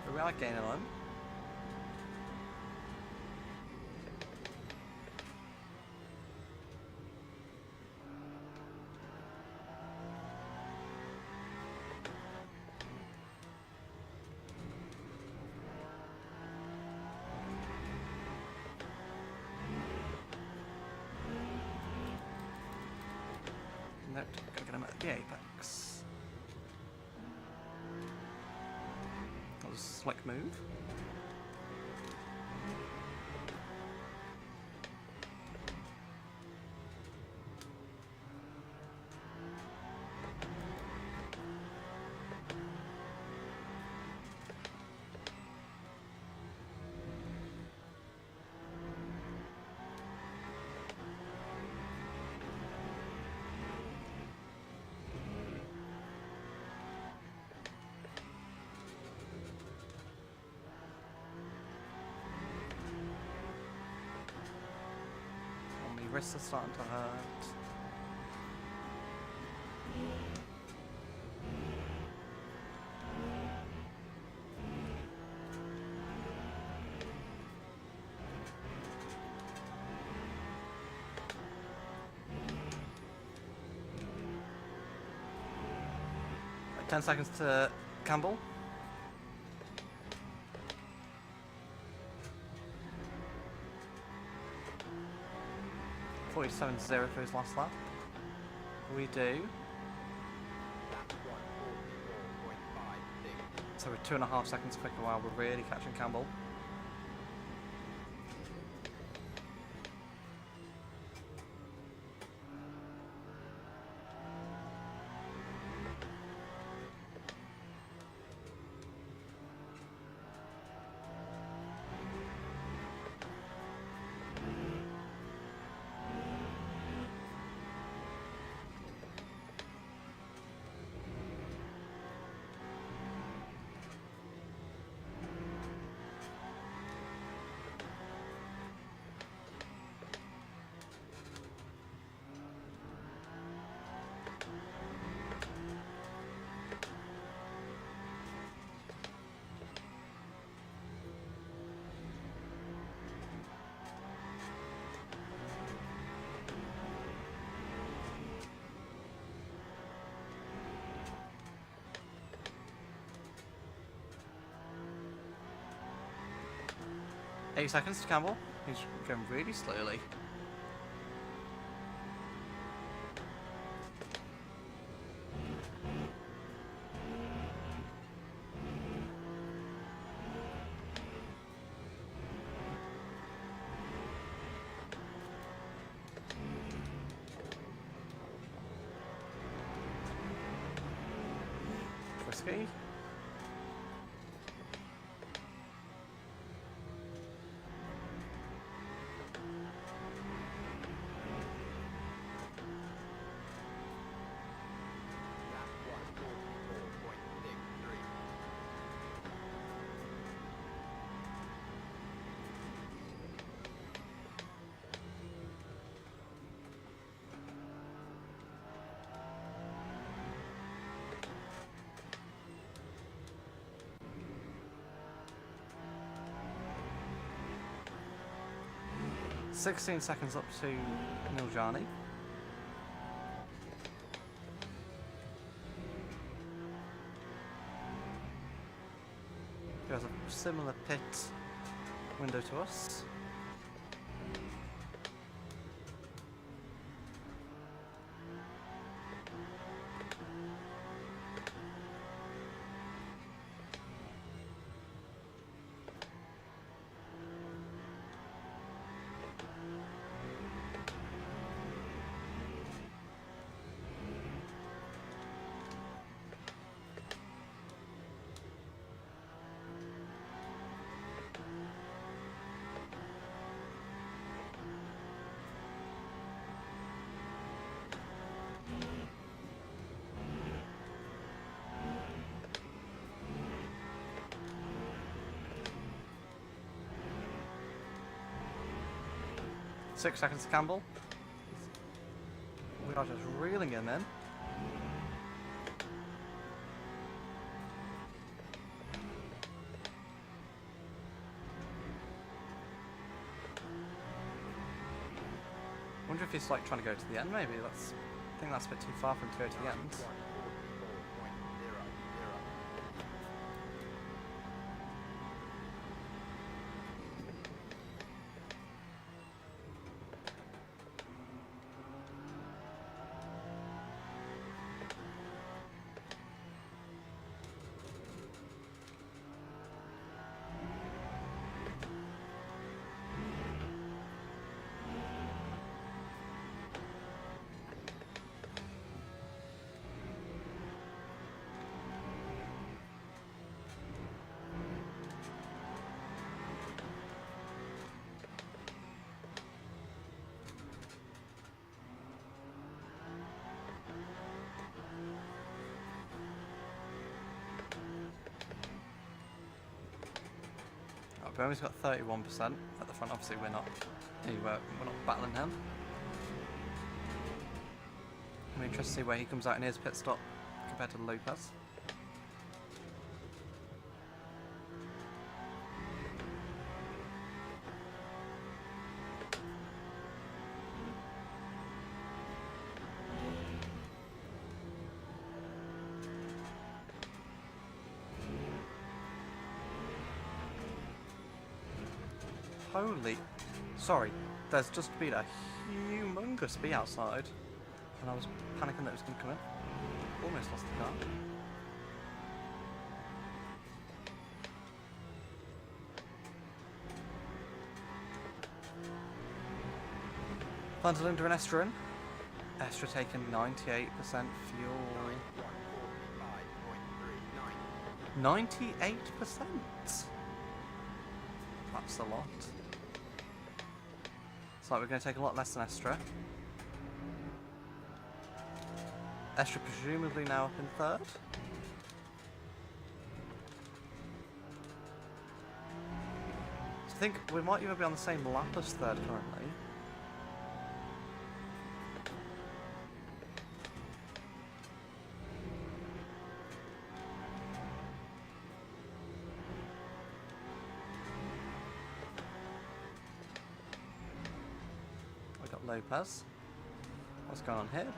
but we are gaining on him. Nope, gotta get him at the apex. That was a slick move. Wrists are starting to hurt. Like 10 seconds to Campbell. .47.0 for his last lap. We do. So we're 2.5 seconds quicker while we're really catching Campbell. Eight seconds to Campbell. He's going really slowly.
ski.
Lap 144.63.
16 seconds up to Niljani. He has a similar pit window to us. Six seconds to Campbell. We are just reeling him in. Wonder if he's like trying to go to the end. Maybe I think that's a bit too far for him to go to the end.
144.00.
Boehm's got 31% at the front. Obviously, we're not battling him. I'm interested to see where he comes out in his pit stop compared to Lopez. Holy, sorry, there's just been a humongous bee outside, and I was panicking that it was going to come in. Almost lost the car. Vanderlinde and Estra in. Estra taking 98% fuel.
145.39.
98%? That's a lot. It's like we're going to take a lot less than Estra. Estra presumably now up in third. So I think we might even be on the same lap as third currently. We got Lopez. What's going on here?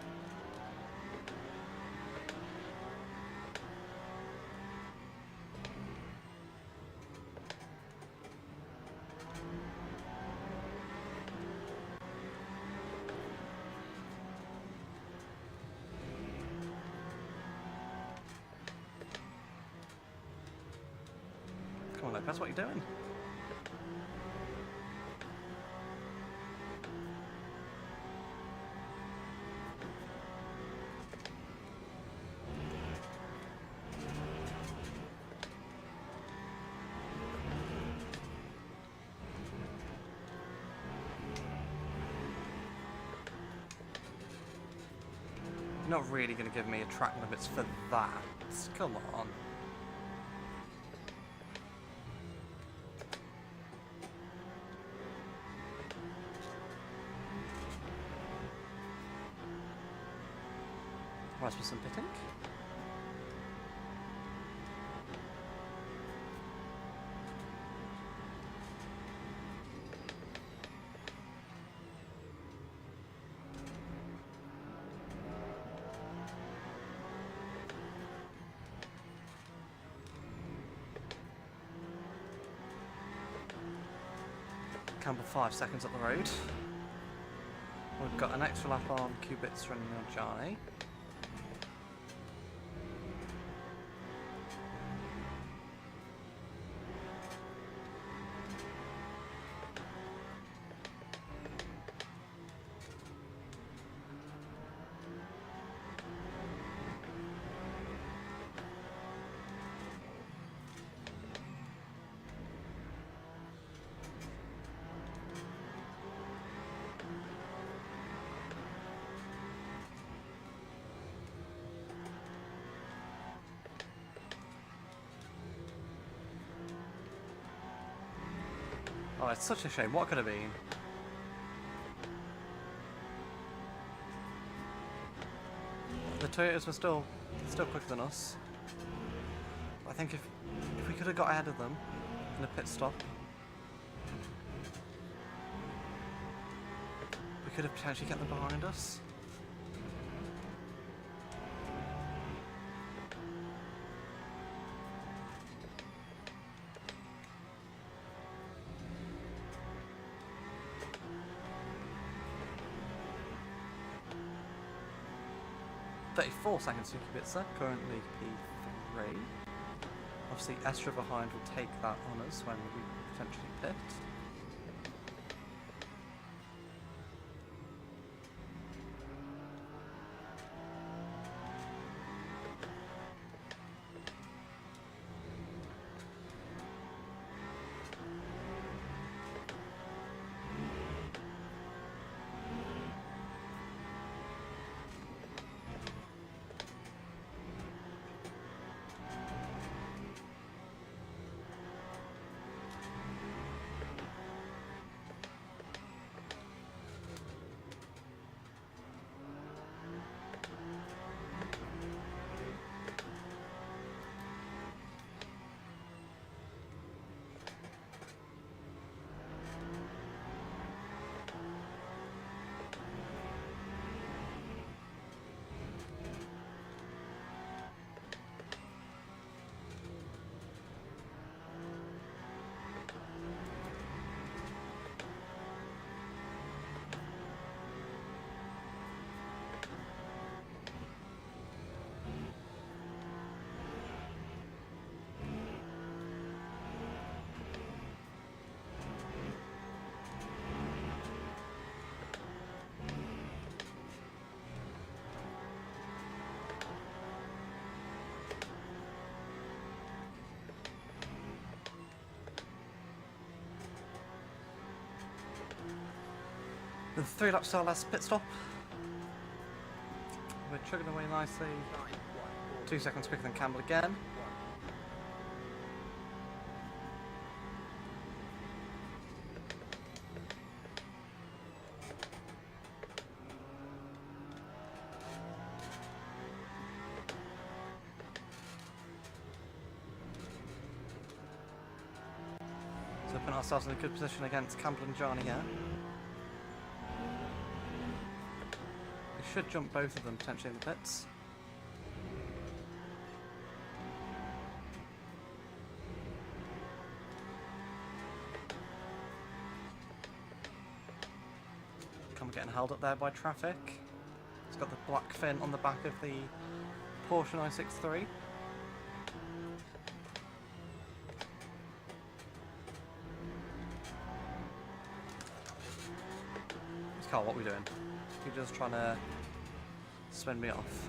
Come on, Lopez, what are you doing? You're not really going to give me a track limits for that. Come on. Right, for some pitting. Campbell 5 seconds up the road. We've got an extra lap on Qubits running on Johnny. Oh, it's such a shame. What could have been? The Toyotas were still quicker than us. I think if we could have got ahead of them in a pit stop, we could have potentially kept them behind us. .34 seconds to Kubica, currently P3. Obviously Estra behind will take that on us when we potentially pit. With 3 laps to our last pit stop. We're chugging away nicely. 2 seconds quicker than Campbell again. So putting ourselves in a good position against Campbell and Johnny here. Should jump both of them potentially in the pits. Come getting held up there by traffic. It's got the black fin on the back of the Porsche 963. Carl, what are we doing? You're just trying to spin me off.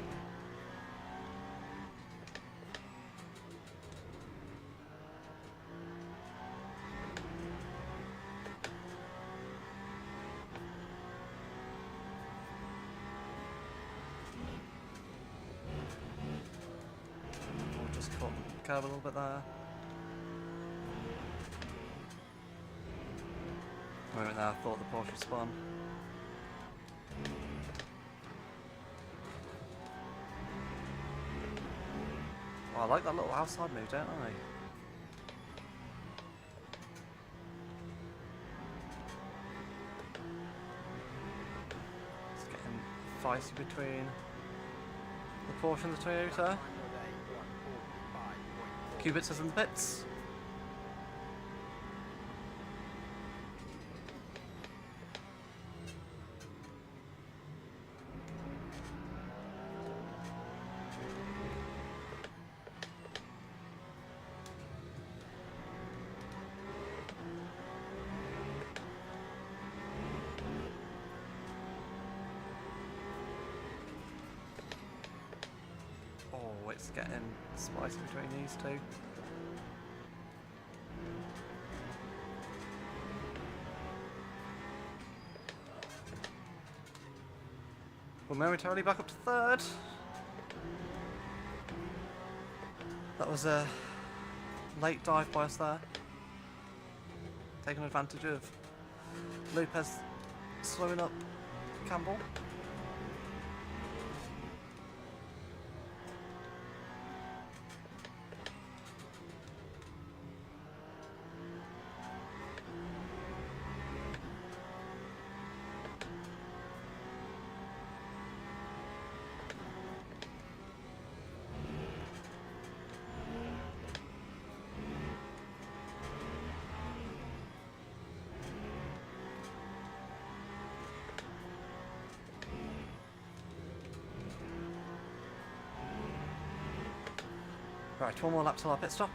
curve a little bit there. Moment there, I thought the Porsche spun. Oh, I like that little outside move, don't I? It's getting feisty between the Porsche and the Toyota.
Time of day 1:45.4.
Qubits is in the pits. Oh, it's getting spicy between these two. We're momentarily back up to third. That was a late dive by us there. Taking advantage of Lopez slowing up Campbell. Right, one more lap till our pit stop.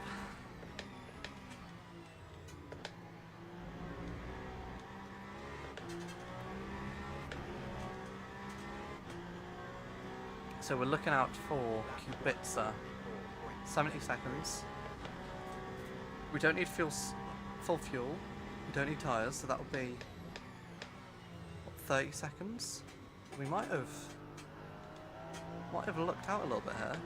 So we're looking out for Kubica, 70 seconds. We don't need full fuel, we don't need tyres, so that will be, what, 30 seconds? We might have looked out a little bit here.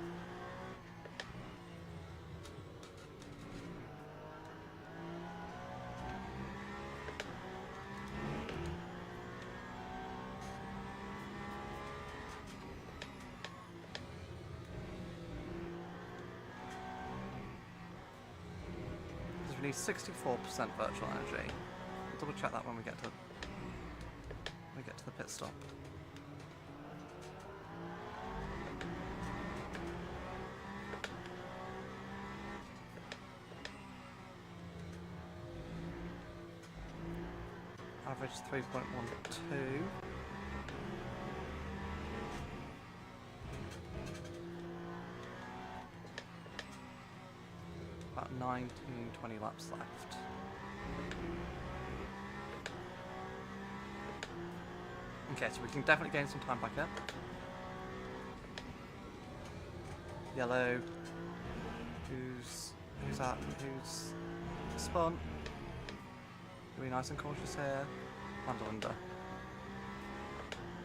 We need 64% virtual energy. We'll double check that when we get to the pit stop. Average 3.12. About 19, 20 laps left. Okay, so we can definitely gain some time back up. Yellow. Who's that? Who's spun? Be nice and cautious here. And under.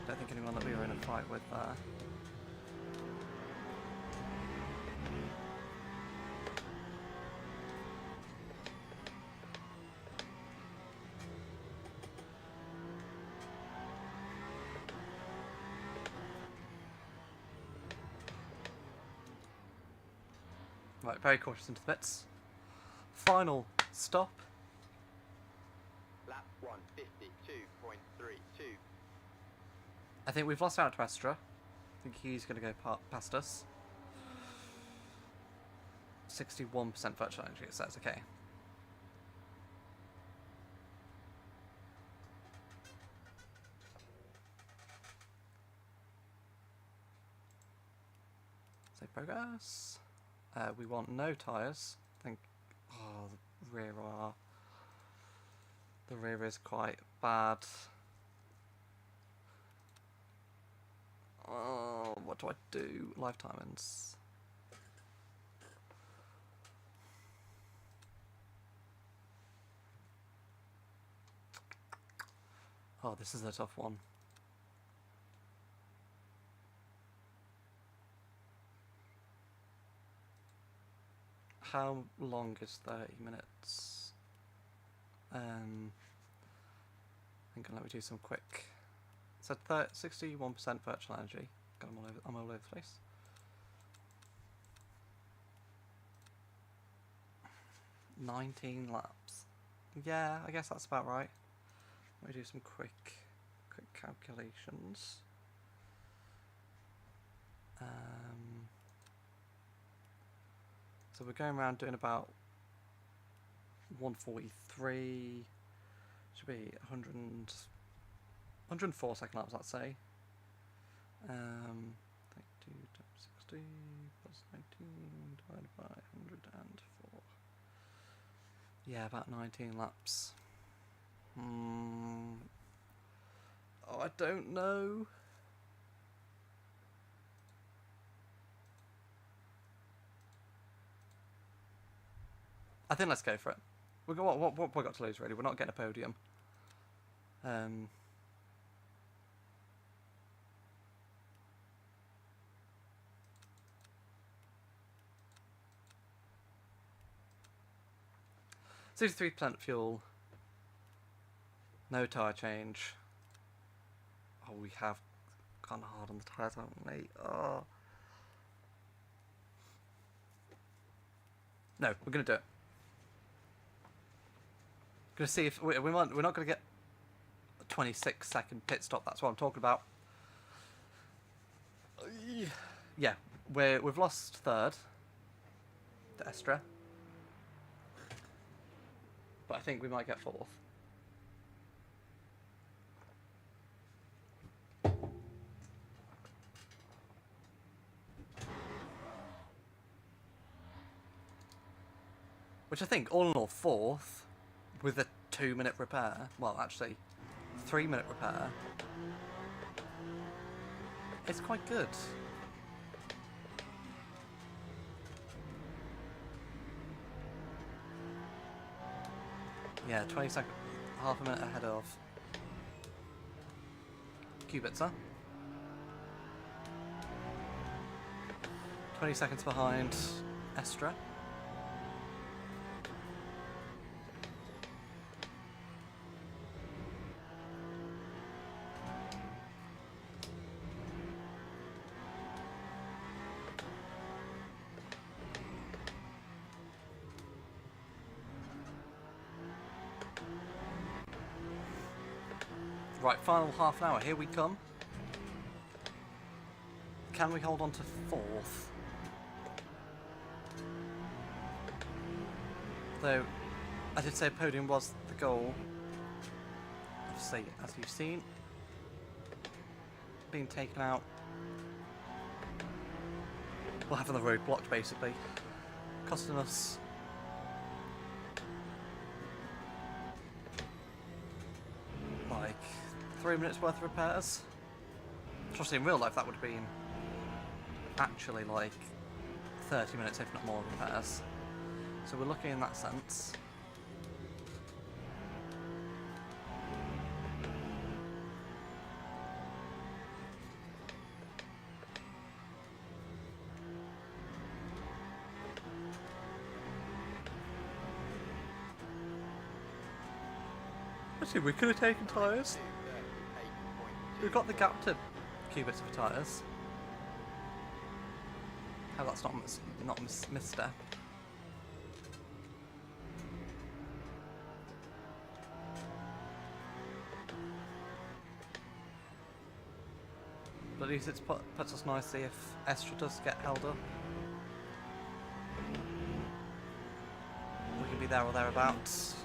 Don't think anyone that we were in a fight with there. Right, very cautious into the pits. Final stop.
Lap 1:52.32.
I think we've lost out to Astra. I think he's going to go past us. 61% virtual energy, so that's okay. So progress. We want no tyres. I think. Oh, the rear is quite bad. Oh, what do I do? Live timings. Oh, this is a tough one. how long is 30 minutes? I'm gonna let me do some quick. So 61% virtual energy. God, I'm all over the place. $19 laps. Yeah, I guess that's about right. Let me do some quick calculations. So we're going around doing about 143. Should be 104 second laps, let's say. 32 times 60 plus 19 divided by 104. Yeah, about 19 laps. Oh, I don't know. I think let's go for it. What we got to lose, really? We're not getting a podium. 63% fuel. No tyre change. Oh, we have gone hard on the tyres, haven't we? Oh. No, we're going to do it. Going to see if we're not going to get a 26-second pit stop. That's what I'm talking about. Yeah, we've lost third to Estra, but I think we might get fourth. Which I think, all in all, fourth, with a 2-minute repair. Well, actually, 3-minute repair. It's quite good. Yeah, 20 seconds, half a minute ahead of Qubitzer. 20 seconds behind Estra. Right, final half an hour, here we come. Can we hold on to fourth? Though, I did say podium was the goal. Obviously, as you've seen, being taken out. We're having the road blocked, basically. Costing us like 3 minutes worth of repairs. Trust in real life that would have been actually like 30 minutes, if not more, repairs. So we're lucky in that sense. Actually, we could have taken tyres. We've got the gap to Qubits of tyres. How that's not misstep. But at least it puts us nicely if Estra does get held up. We can be there or thereabouts.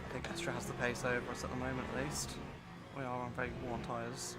I think Estra has the pace over us at the moment, at least. We are on very worn tyres.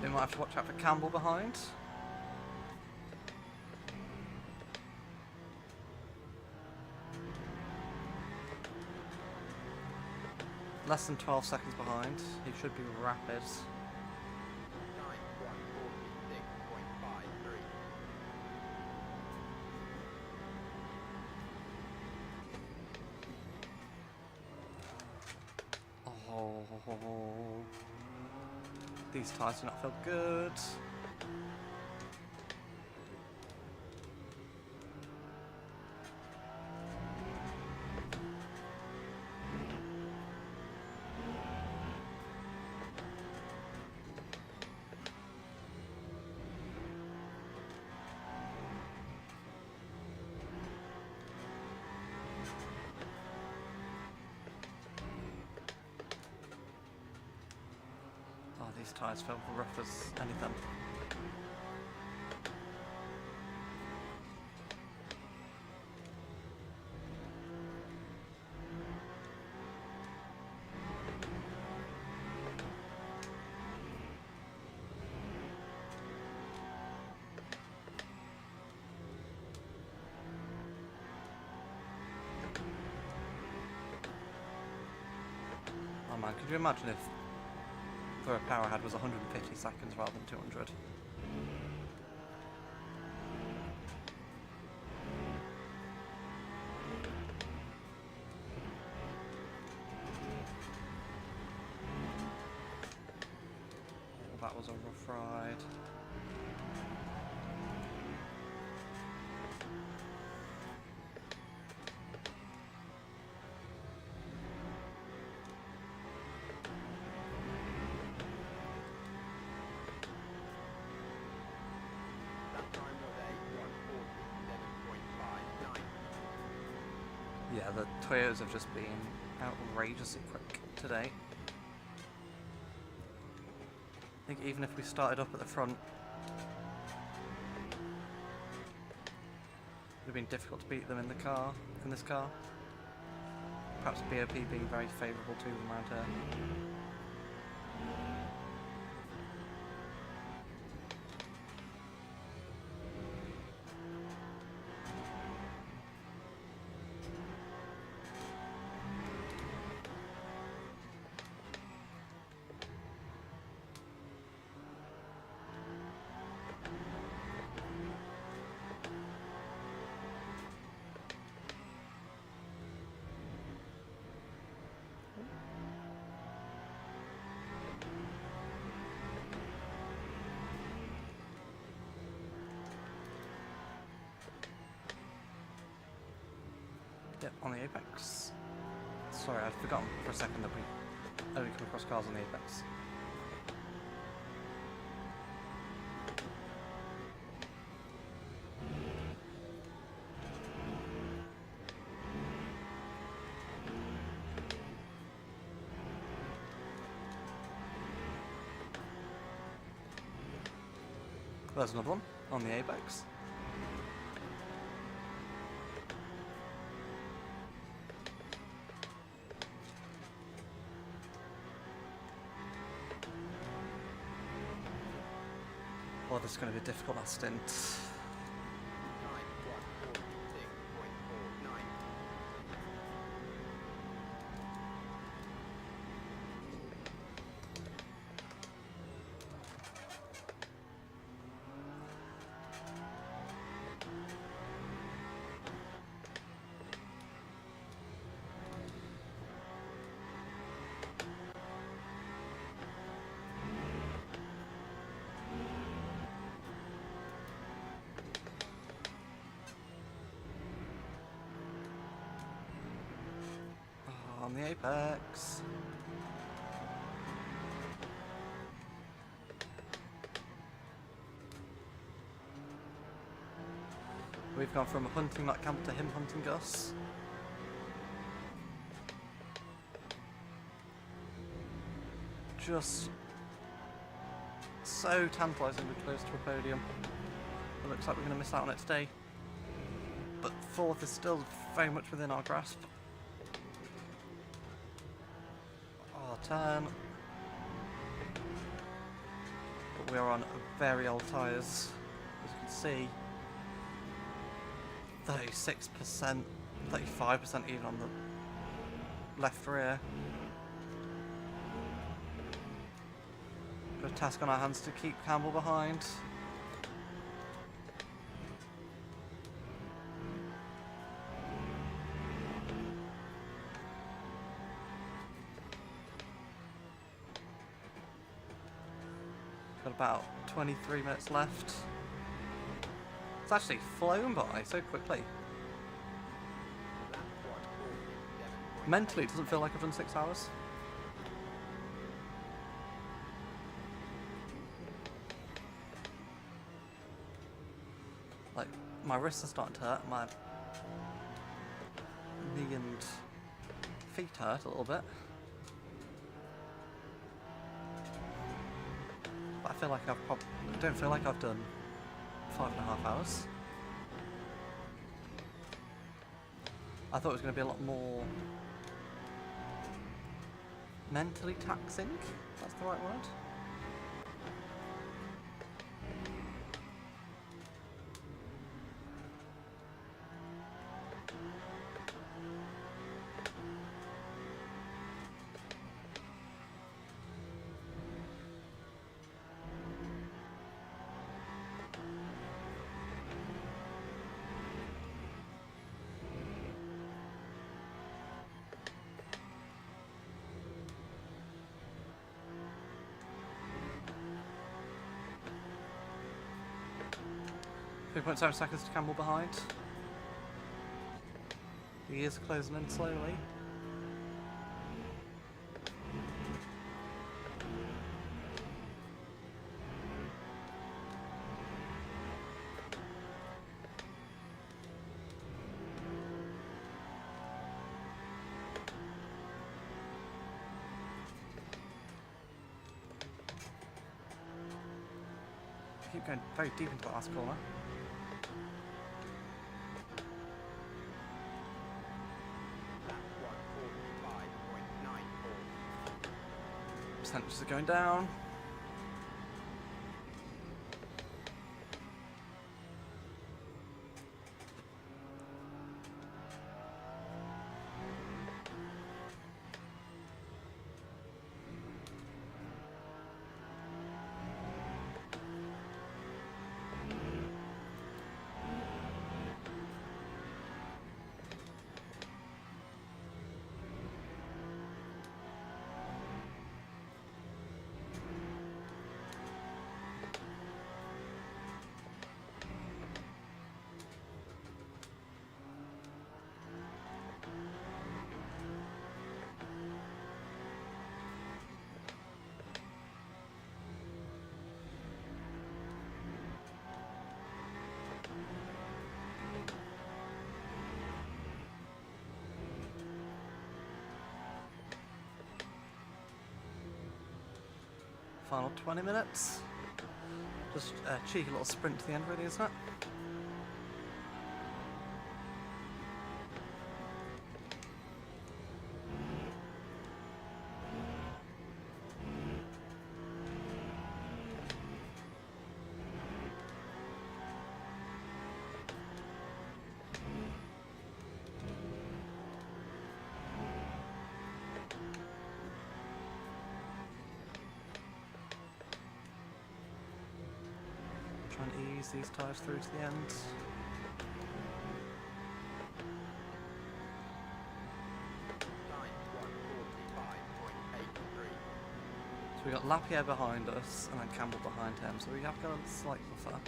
We might have to watch out for Campbell behind. Less than 12 seconds behind. He should be rapid.
Time 146.53.
Oh, these tyres do not feel good. Oh, these tyres feel rough as anything. Oh man, could you imagine if the power I had was 150 seconds rather than 200? Oh, that was a rough ride.
That time was a 147.59.
Yeah, the Toyotas have just been outrageously quick today. I think even if we started up at the front, it would have been difficult to beat them in this car. Perhaps BOP being very favourable to them around here. Yep, on the apex. Sorry, I'd forgotten for a second that we only come across cars on the apex. There's another one on the apex. Oh, this is going to be a difficult last stint.
Time 146.49.
Oh, on the apex. We've gone from hunting Matt Campbell to him hunting us. Just so tantalisingly close to a podium. It looks like we're going to miss out on it today. But fourth is still very much within our grasp. Oh, turn. But we are on very old tyres, as you can see. 36%, 35% even on the left rear. Got a task on our hands to keep Campbell behind. Got about 23 minutes left. It's actually flown by so quickly. Mentally, it doesn't feel like I've done 6 hours. Like, my wrists are starting to hurt, my knee and feet hurt a little bit. But I feel like I don't feel like I've done 5.5 hours. I thought it was going to be a lot more mentally taxing, if that's the right word. Three 3.7 seconds to Campbell behind. He is closing in slowly. Keep going very deep into the last corner. Percentages are going down. Final 20 minutes. Just a cheeky little sprint to the end, really, isn't it? Trying to ease these tyres through to the end. So we got Lapierre behind us and then Campbell behind him, so we have got a slight buffer.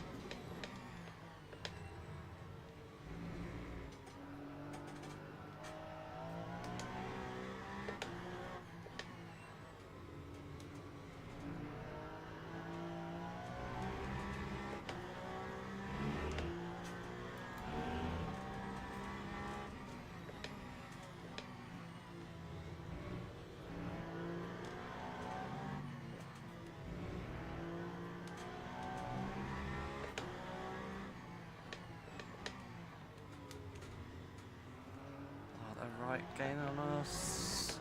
Right, gain on us.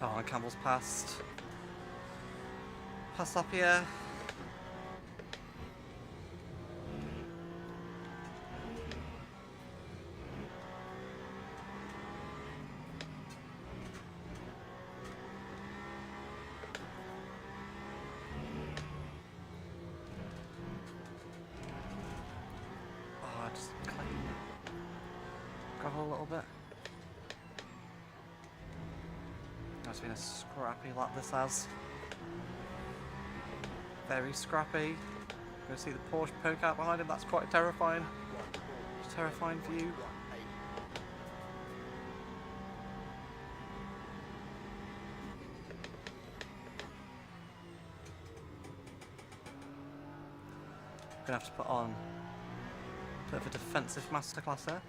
Oh, and Campbell's passed. Passed up here. Oh, just clean. Gravel a little bit. It's been a scrappy lap this has. Very scrappy. You can see the Porsche Peugeot behind him. That's quite a terrifying view. Gonna have to put on a bit of a defensive masterclass here.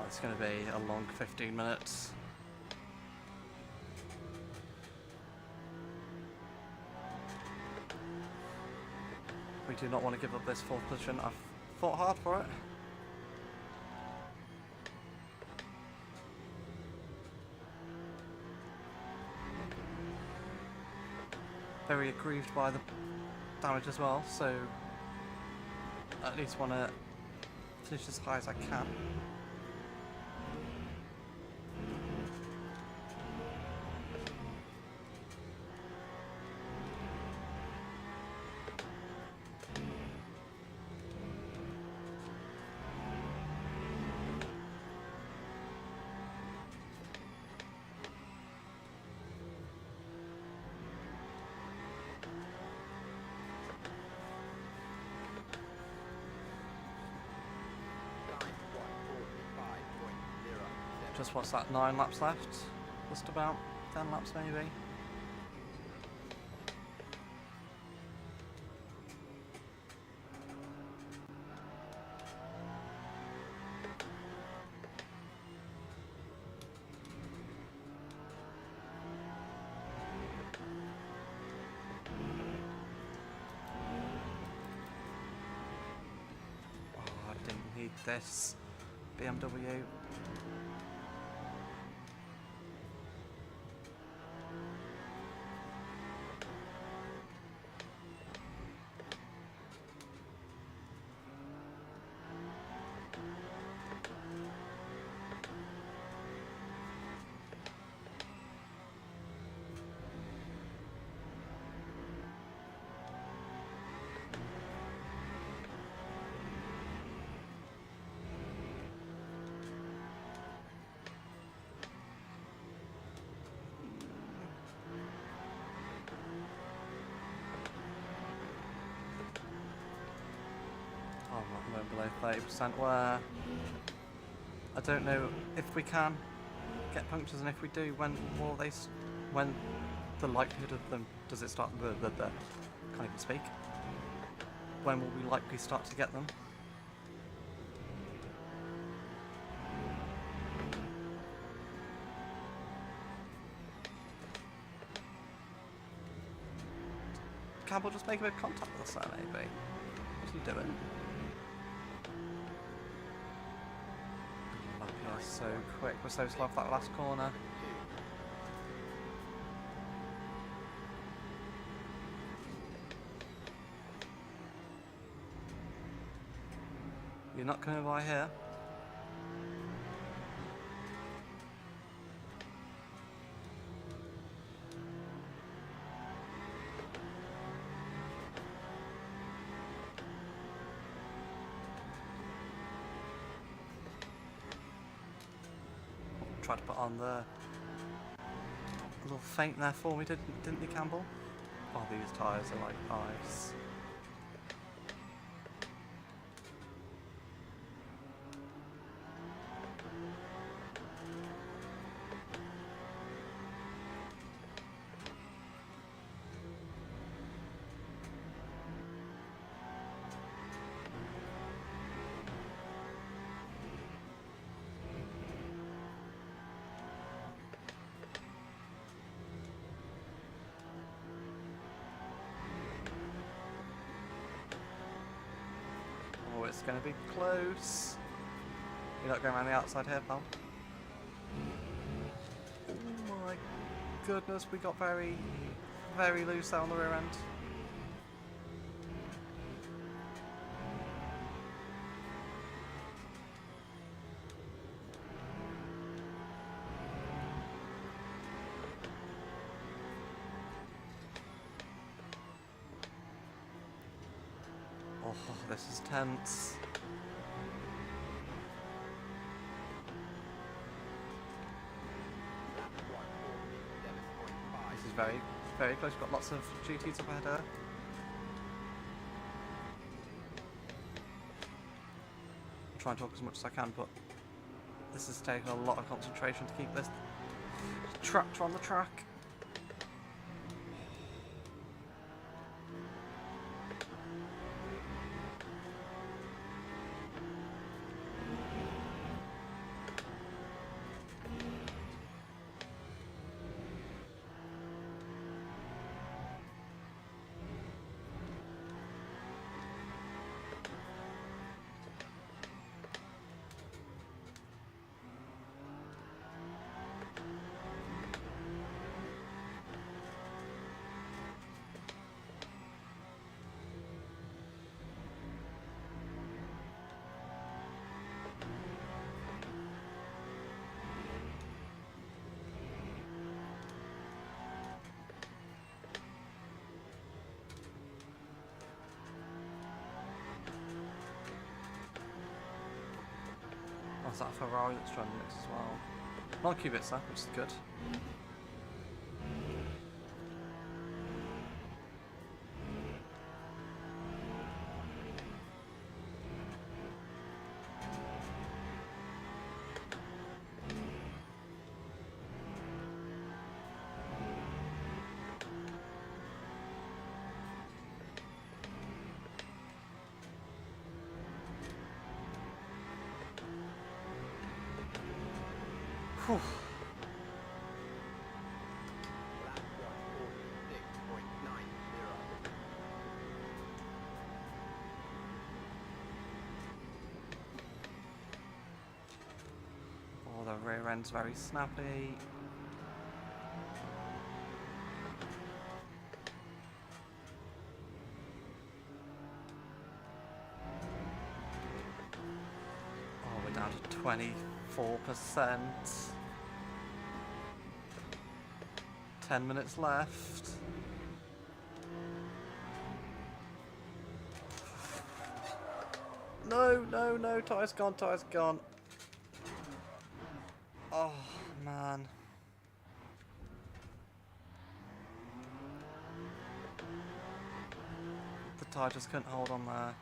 It's going to be a long 15 minutes. We do not want to give up this fourth position. I've fought hard for it. Very aggrieved by the damage as well, so at least want to finish as high as I can. Just what's that, 9 laps left? Just about 10 laps maybe. Oh, I didn't need this BMW. I'm not below 30%, where I don't know if we can get punctures, and if we do, when will they? When the likelihood of them does it start? Can't even speak. When will we likely start to get them? Campbell just make a bit of contact with us there, maybe. What's he doing? Lappy so quick. We're so slow off that last corner. You're not coming by here. Tried to put on the little feint there for me, didn't you, Campbell? Oh, these tyres are like ice. is going to be close. You're not going around the outside here, pal. Oh my goodness, we got very, very loose out on the rear end. Oh, this is tense. This is very, very close. We've got lots of GTs up ahead here. I'm trying to talk as much as I can, but this is taking a lot of concentration to keep this tractor on the track. That's that Ferrari that's trying to mix as well. Not Kubica, which is good. Whew. Oh, the rear end's very snappy. Oh, we're down to 24%. 10 minutes left. No, no, no, tyre's gone, tyre's gone. Oh, man. The tyre just couldn't hold on there.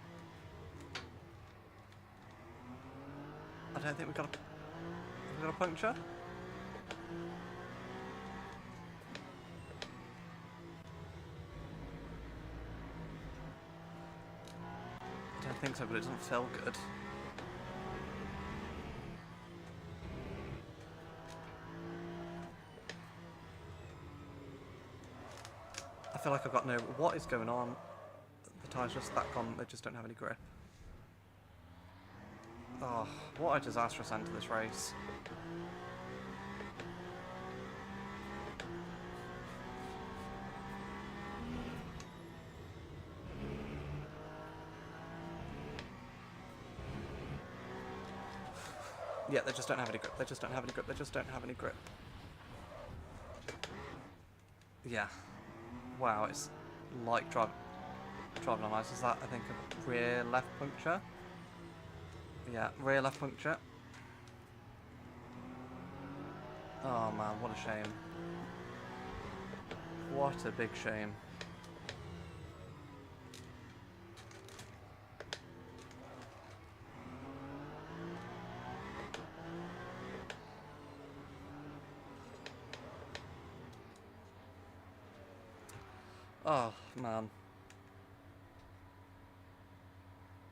I don't think we got a puncture. I think so, but it doesn't feel good. I feel like I've got no... What is going on? The tyre's just that gone, they just don't have any grip. Oh, what a disastrous end to this race. Yeah, they just don't have any grip. They just don't have any grip. They just don't have any grip. Yeah. Wow, it's like driving on ice. Is that, I think, a rear left puncture? Yeah, rear left puncture. Oh man, what a shame. What a big shame. Oh, man.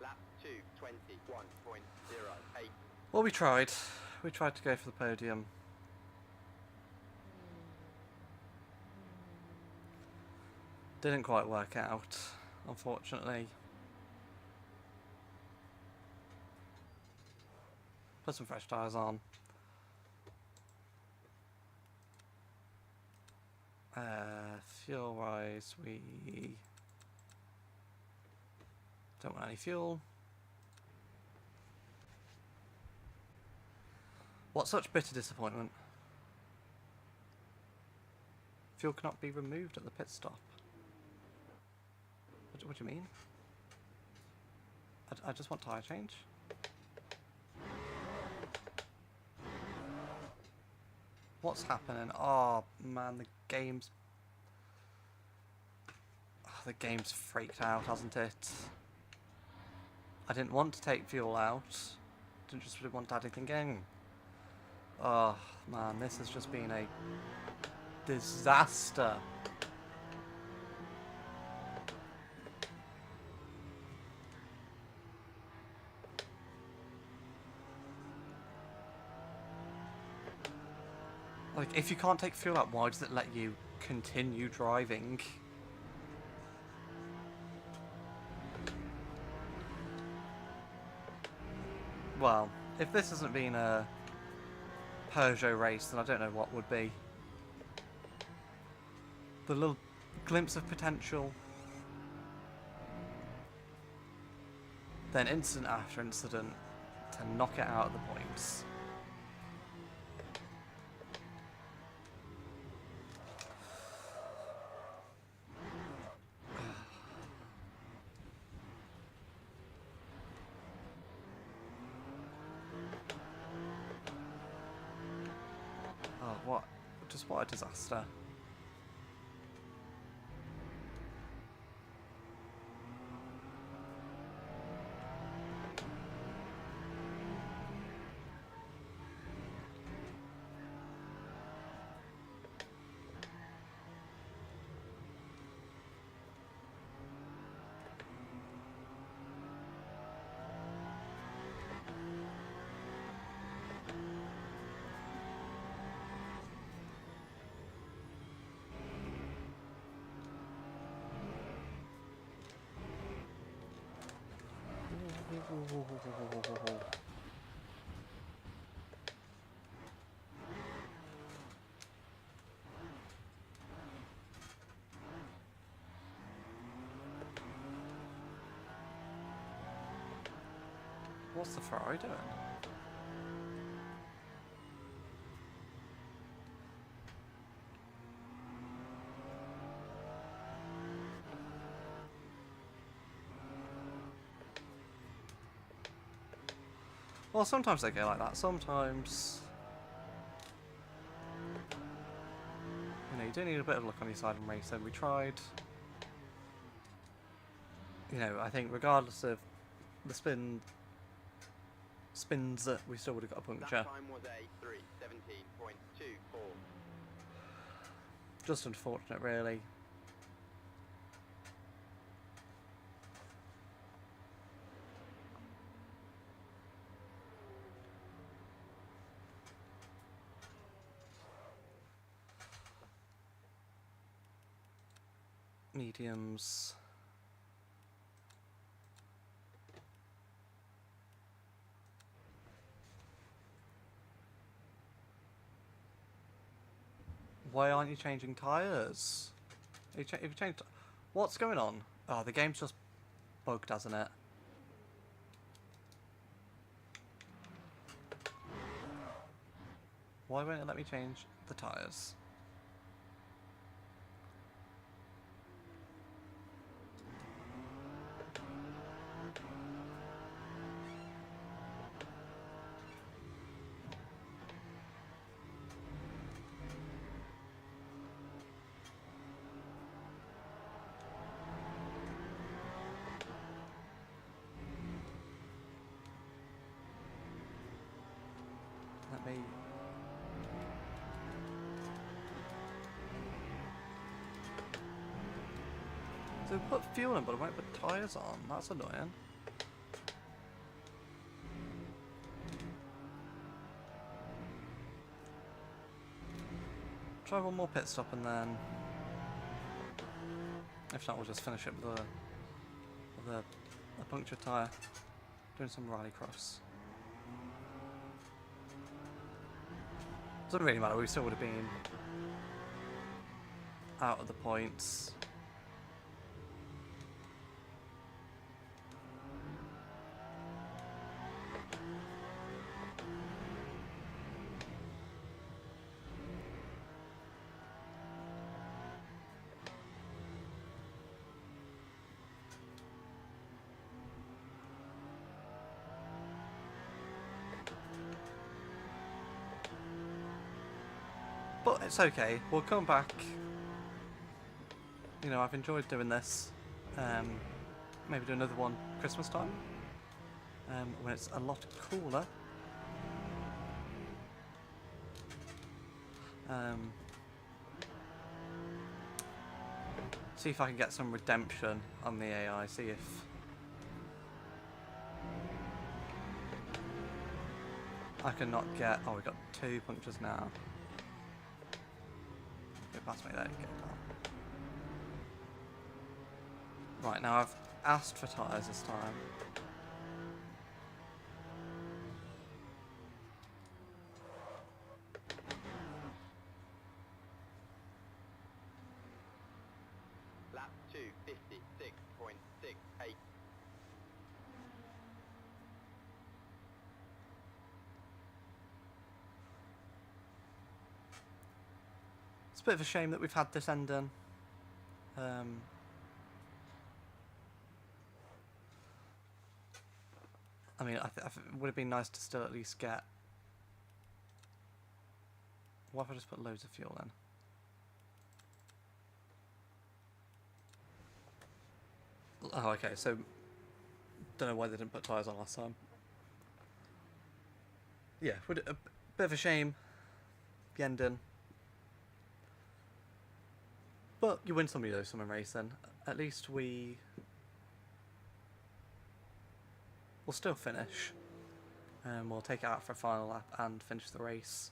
Lap 2, 21.08.
Well, we tried. We tried to go for the podium. Didn't quite work out, unfortunately. Put some fresh tyres on. Fuel-wise, we don't want any fuel. What such bitter disappointment. Fuel cannot be removed at the pit stop. What do you mean? I just want tyre change. What's happening? Oh man, the game's freaked out, hasn't it? I didn't want to take fuel out. Didn't just really want to add anything in. Oh man, this has just been a disaster. Like, if you can't take fuel out, why does it let you continue driving? Well, if this hasn't been a Peugeot race, then I don't know what would be. The little glimpse of potential. Then incident after incident to knock it out of the points. What a disaster. What's the Ferrari doing? Well, sometimes they go like that. Sometimes, you know, you do need a bit of luck on your side in racing. We tried. You know, I think regardless of the spins, we still would have got a puncture.
That time was a 3:17.24.
Just unfortunate, really. Mediums. Why aren't you changing tyres? If you changed, what's going on? Oh, the game's just bugged, hasn't it? Why won't it let me change the tyres? Let me... So put fuel in, but I won't put tyres on. That's annoying. Try one more pit stop and then... If not, we'll just finish it with a punctured tyre. Doing some rallycross. Doesn't really matter, we still would have been out of the points. But it's okay, we'll come back. You know, I've enjoyed doing this. Maybe do another one Christmas time. When it's a lot cooler. See if I can get some redemption on the AI, see if... I can not get... Oh, we got 2 punctures now. Go past me, there you go. Right, now I've asked for tyres this time.
Lap 2:56.68.
It's a bit of a shame that we've had this ending. I mean, it would have been nice to still at least get... What if I just put loads of fuel in? Oh, okay, so... Don't know why they didn't put tyres on last time. Yeah, a bit of a shame. The ending. But you win some, you lose some in racing. At least we'll still finish. We'll take it out for a final lap and finish the race.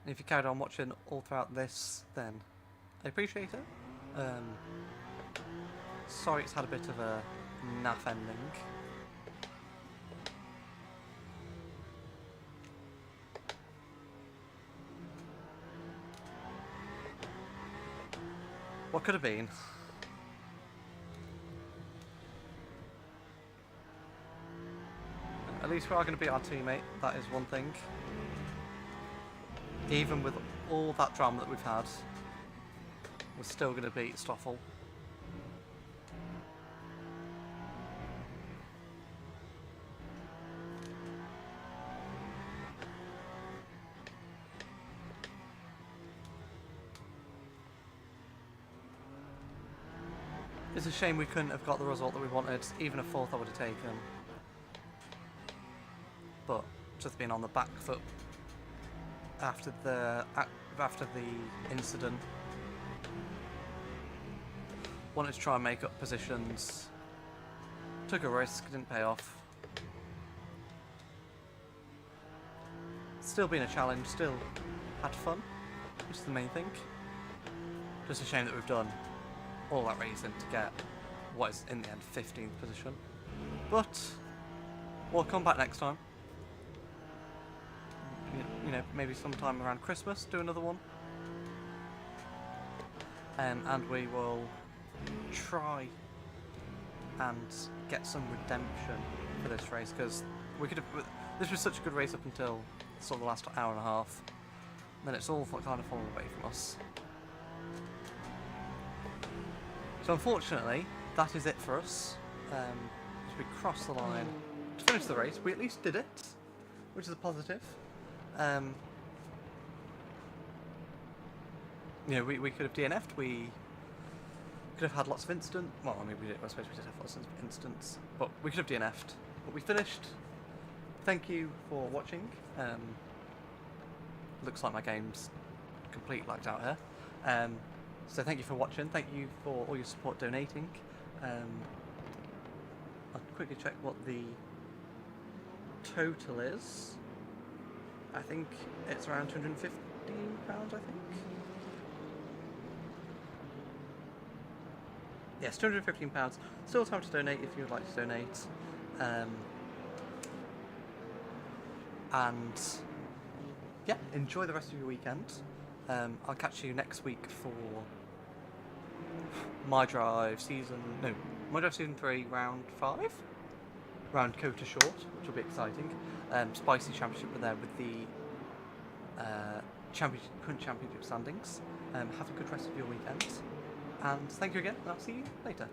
And if you carried on watching all throughout this, then I appreciate it. Sorry it's had a bit of a naff ending. What could have been? At least we are going to beat our teammate, that is one thing. Even with all that drama that we've had, we're still going to beat Stoffel. It's a shame we couldn't have got the result that we wanted. Even a fourth I would have taken. But just being on the back foot after the incident, wanted to try and make up positions. Took a risk, didn't pay off. Still been a challenge, still had fun, which is the main thing. Just a shame that we've done all that racing to get what is in the end 15th position. But we'll come back next time. You know, maybe sometime around Christmas, do another one. And we will try and get some redemption for this race, because we could have. This was such a good race up until sort of the last hour and a half. Then it's all kind of fallen away from us. So unfortunately, that is it for us. As we crossed the line to finish the race, we at least did it, which is a positive. You know, we could have DNF'd, we could have had lots of incidents. Well, I mean, I suppose we did have lots of incidents, but we could have DNF'd. But we finished. Thank you for watching. Looks like my game's completely lagged out here. So thank you for watching. Thank you for all your support donating. I'll quickly check what the total is. I think it's around £215, I think. Yes, £215. Still time to donate if you would like to donate. And yeah, enjoy the rest of your weekend. I'll catch you next week for My Drive Season 3, Round 5? Round Kota Short, which will be exciting. Spicy Championship were there with the current championship standings. Have a good rest of your weekend. And thank you again, and I'll see you later.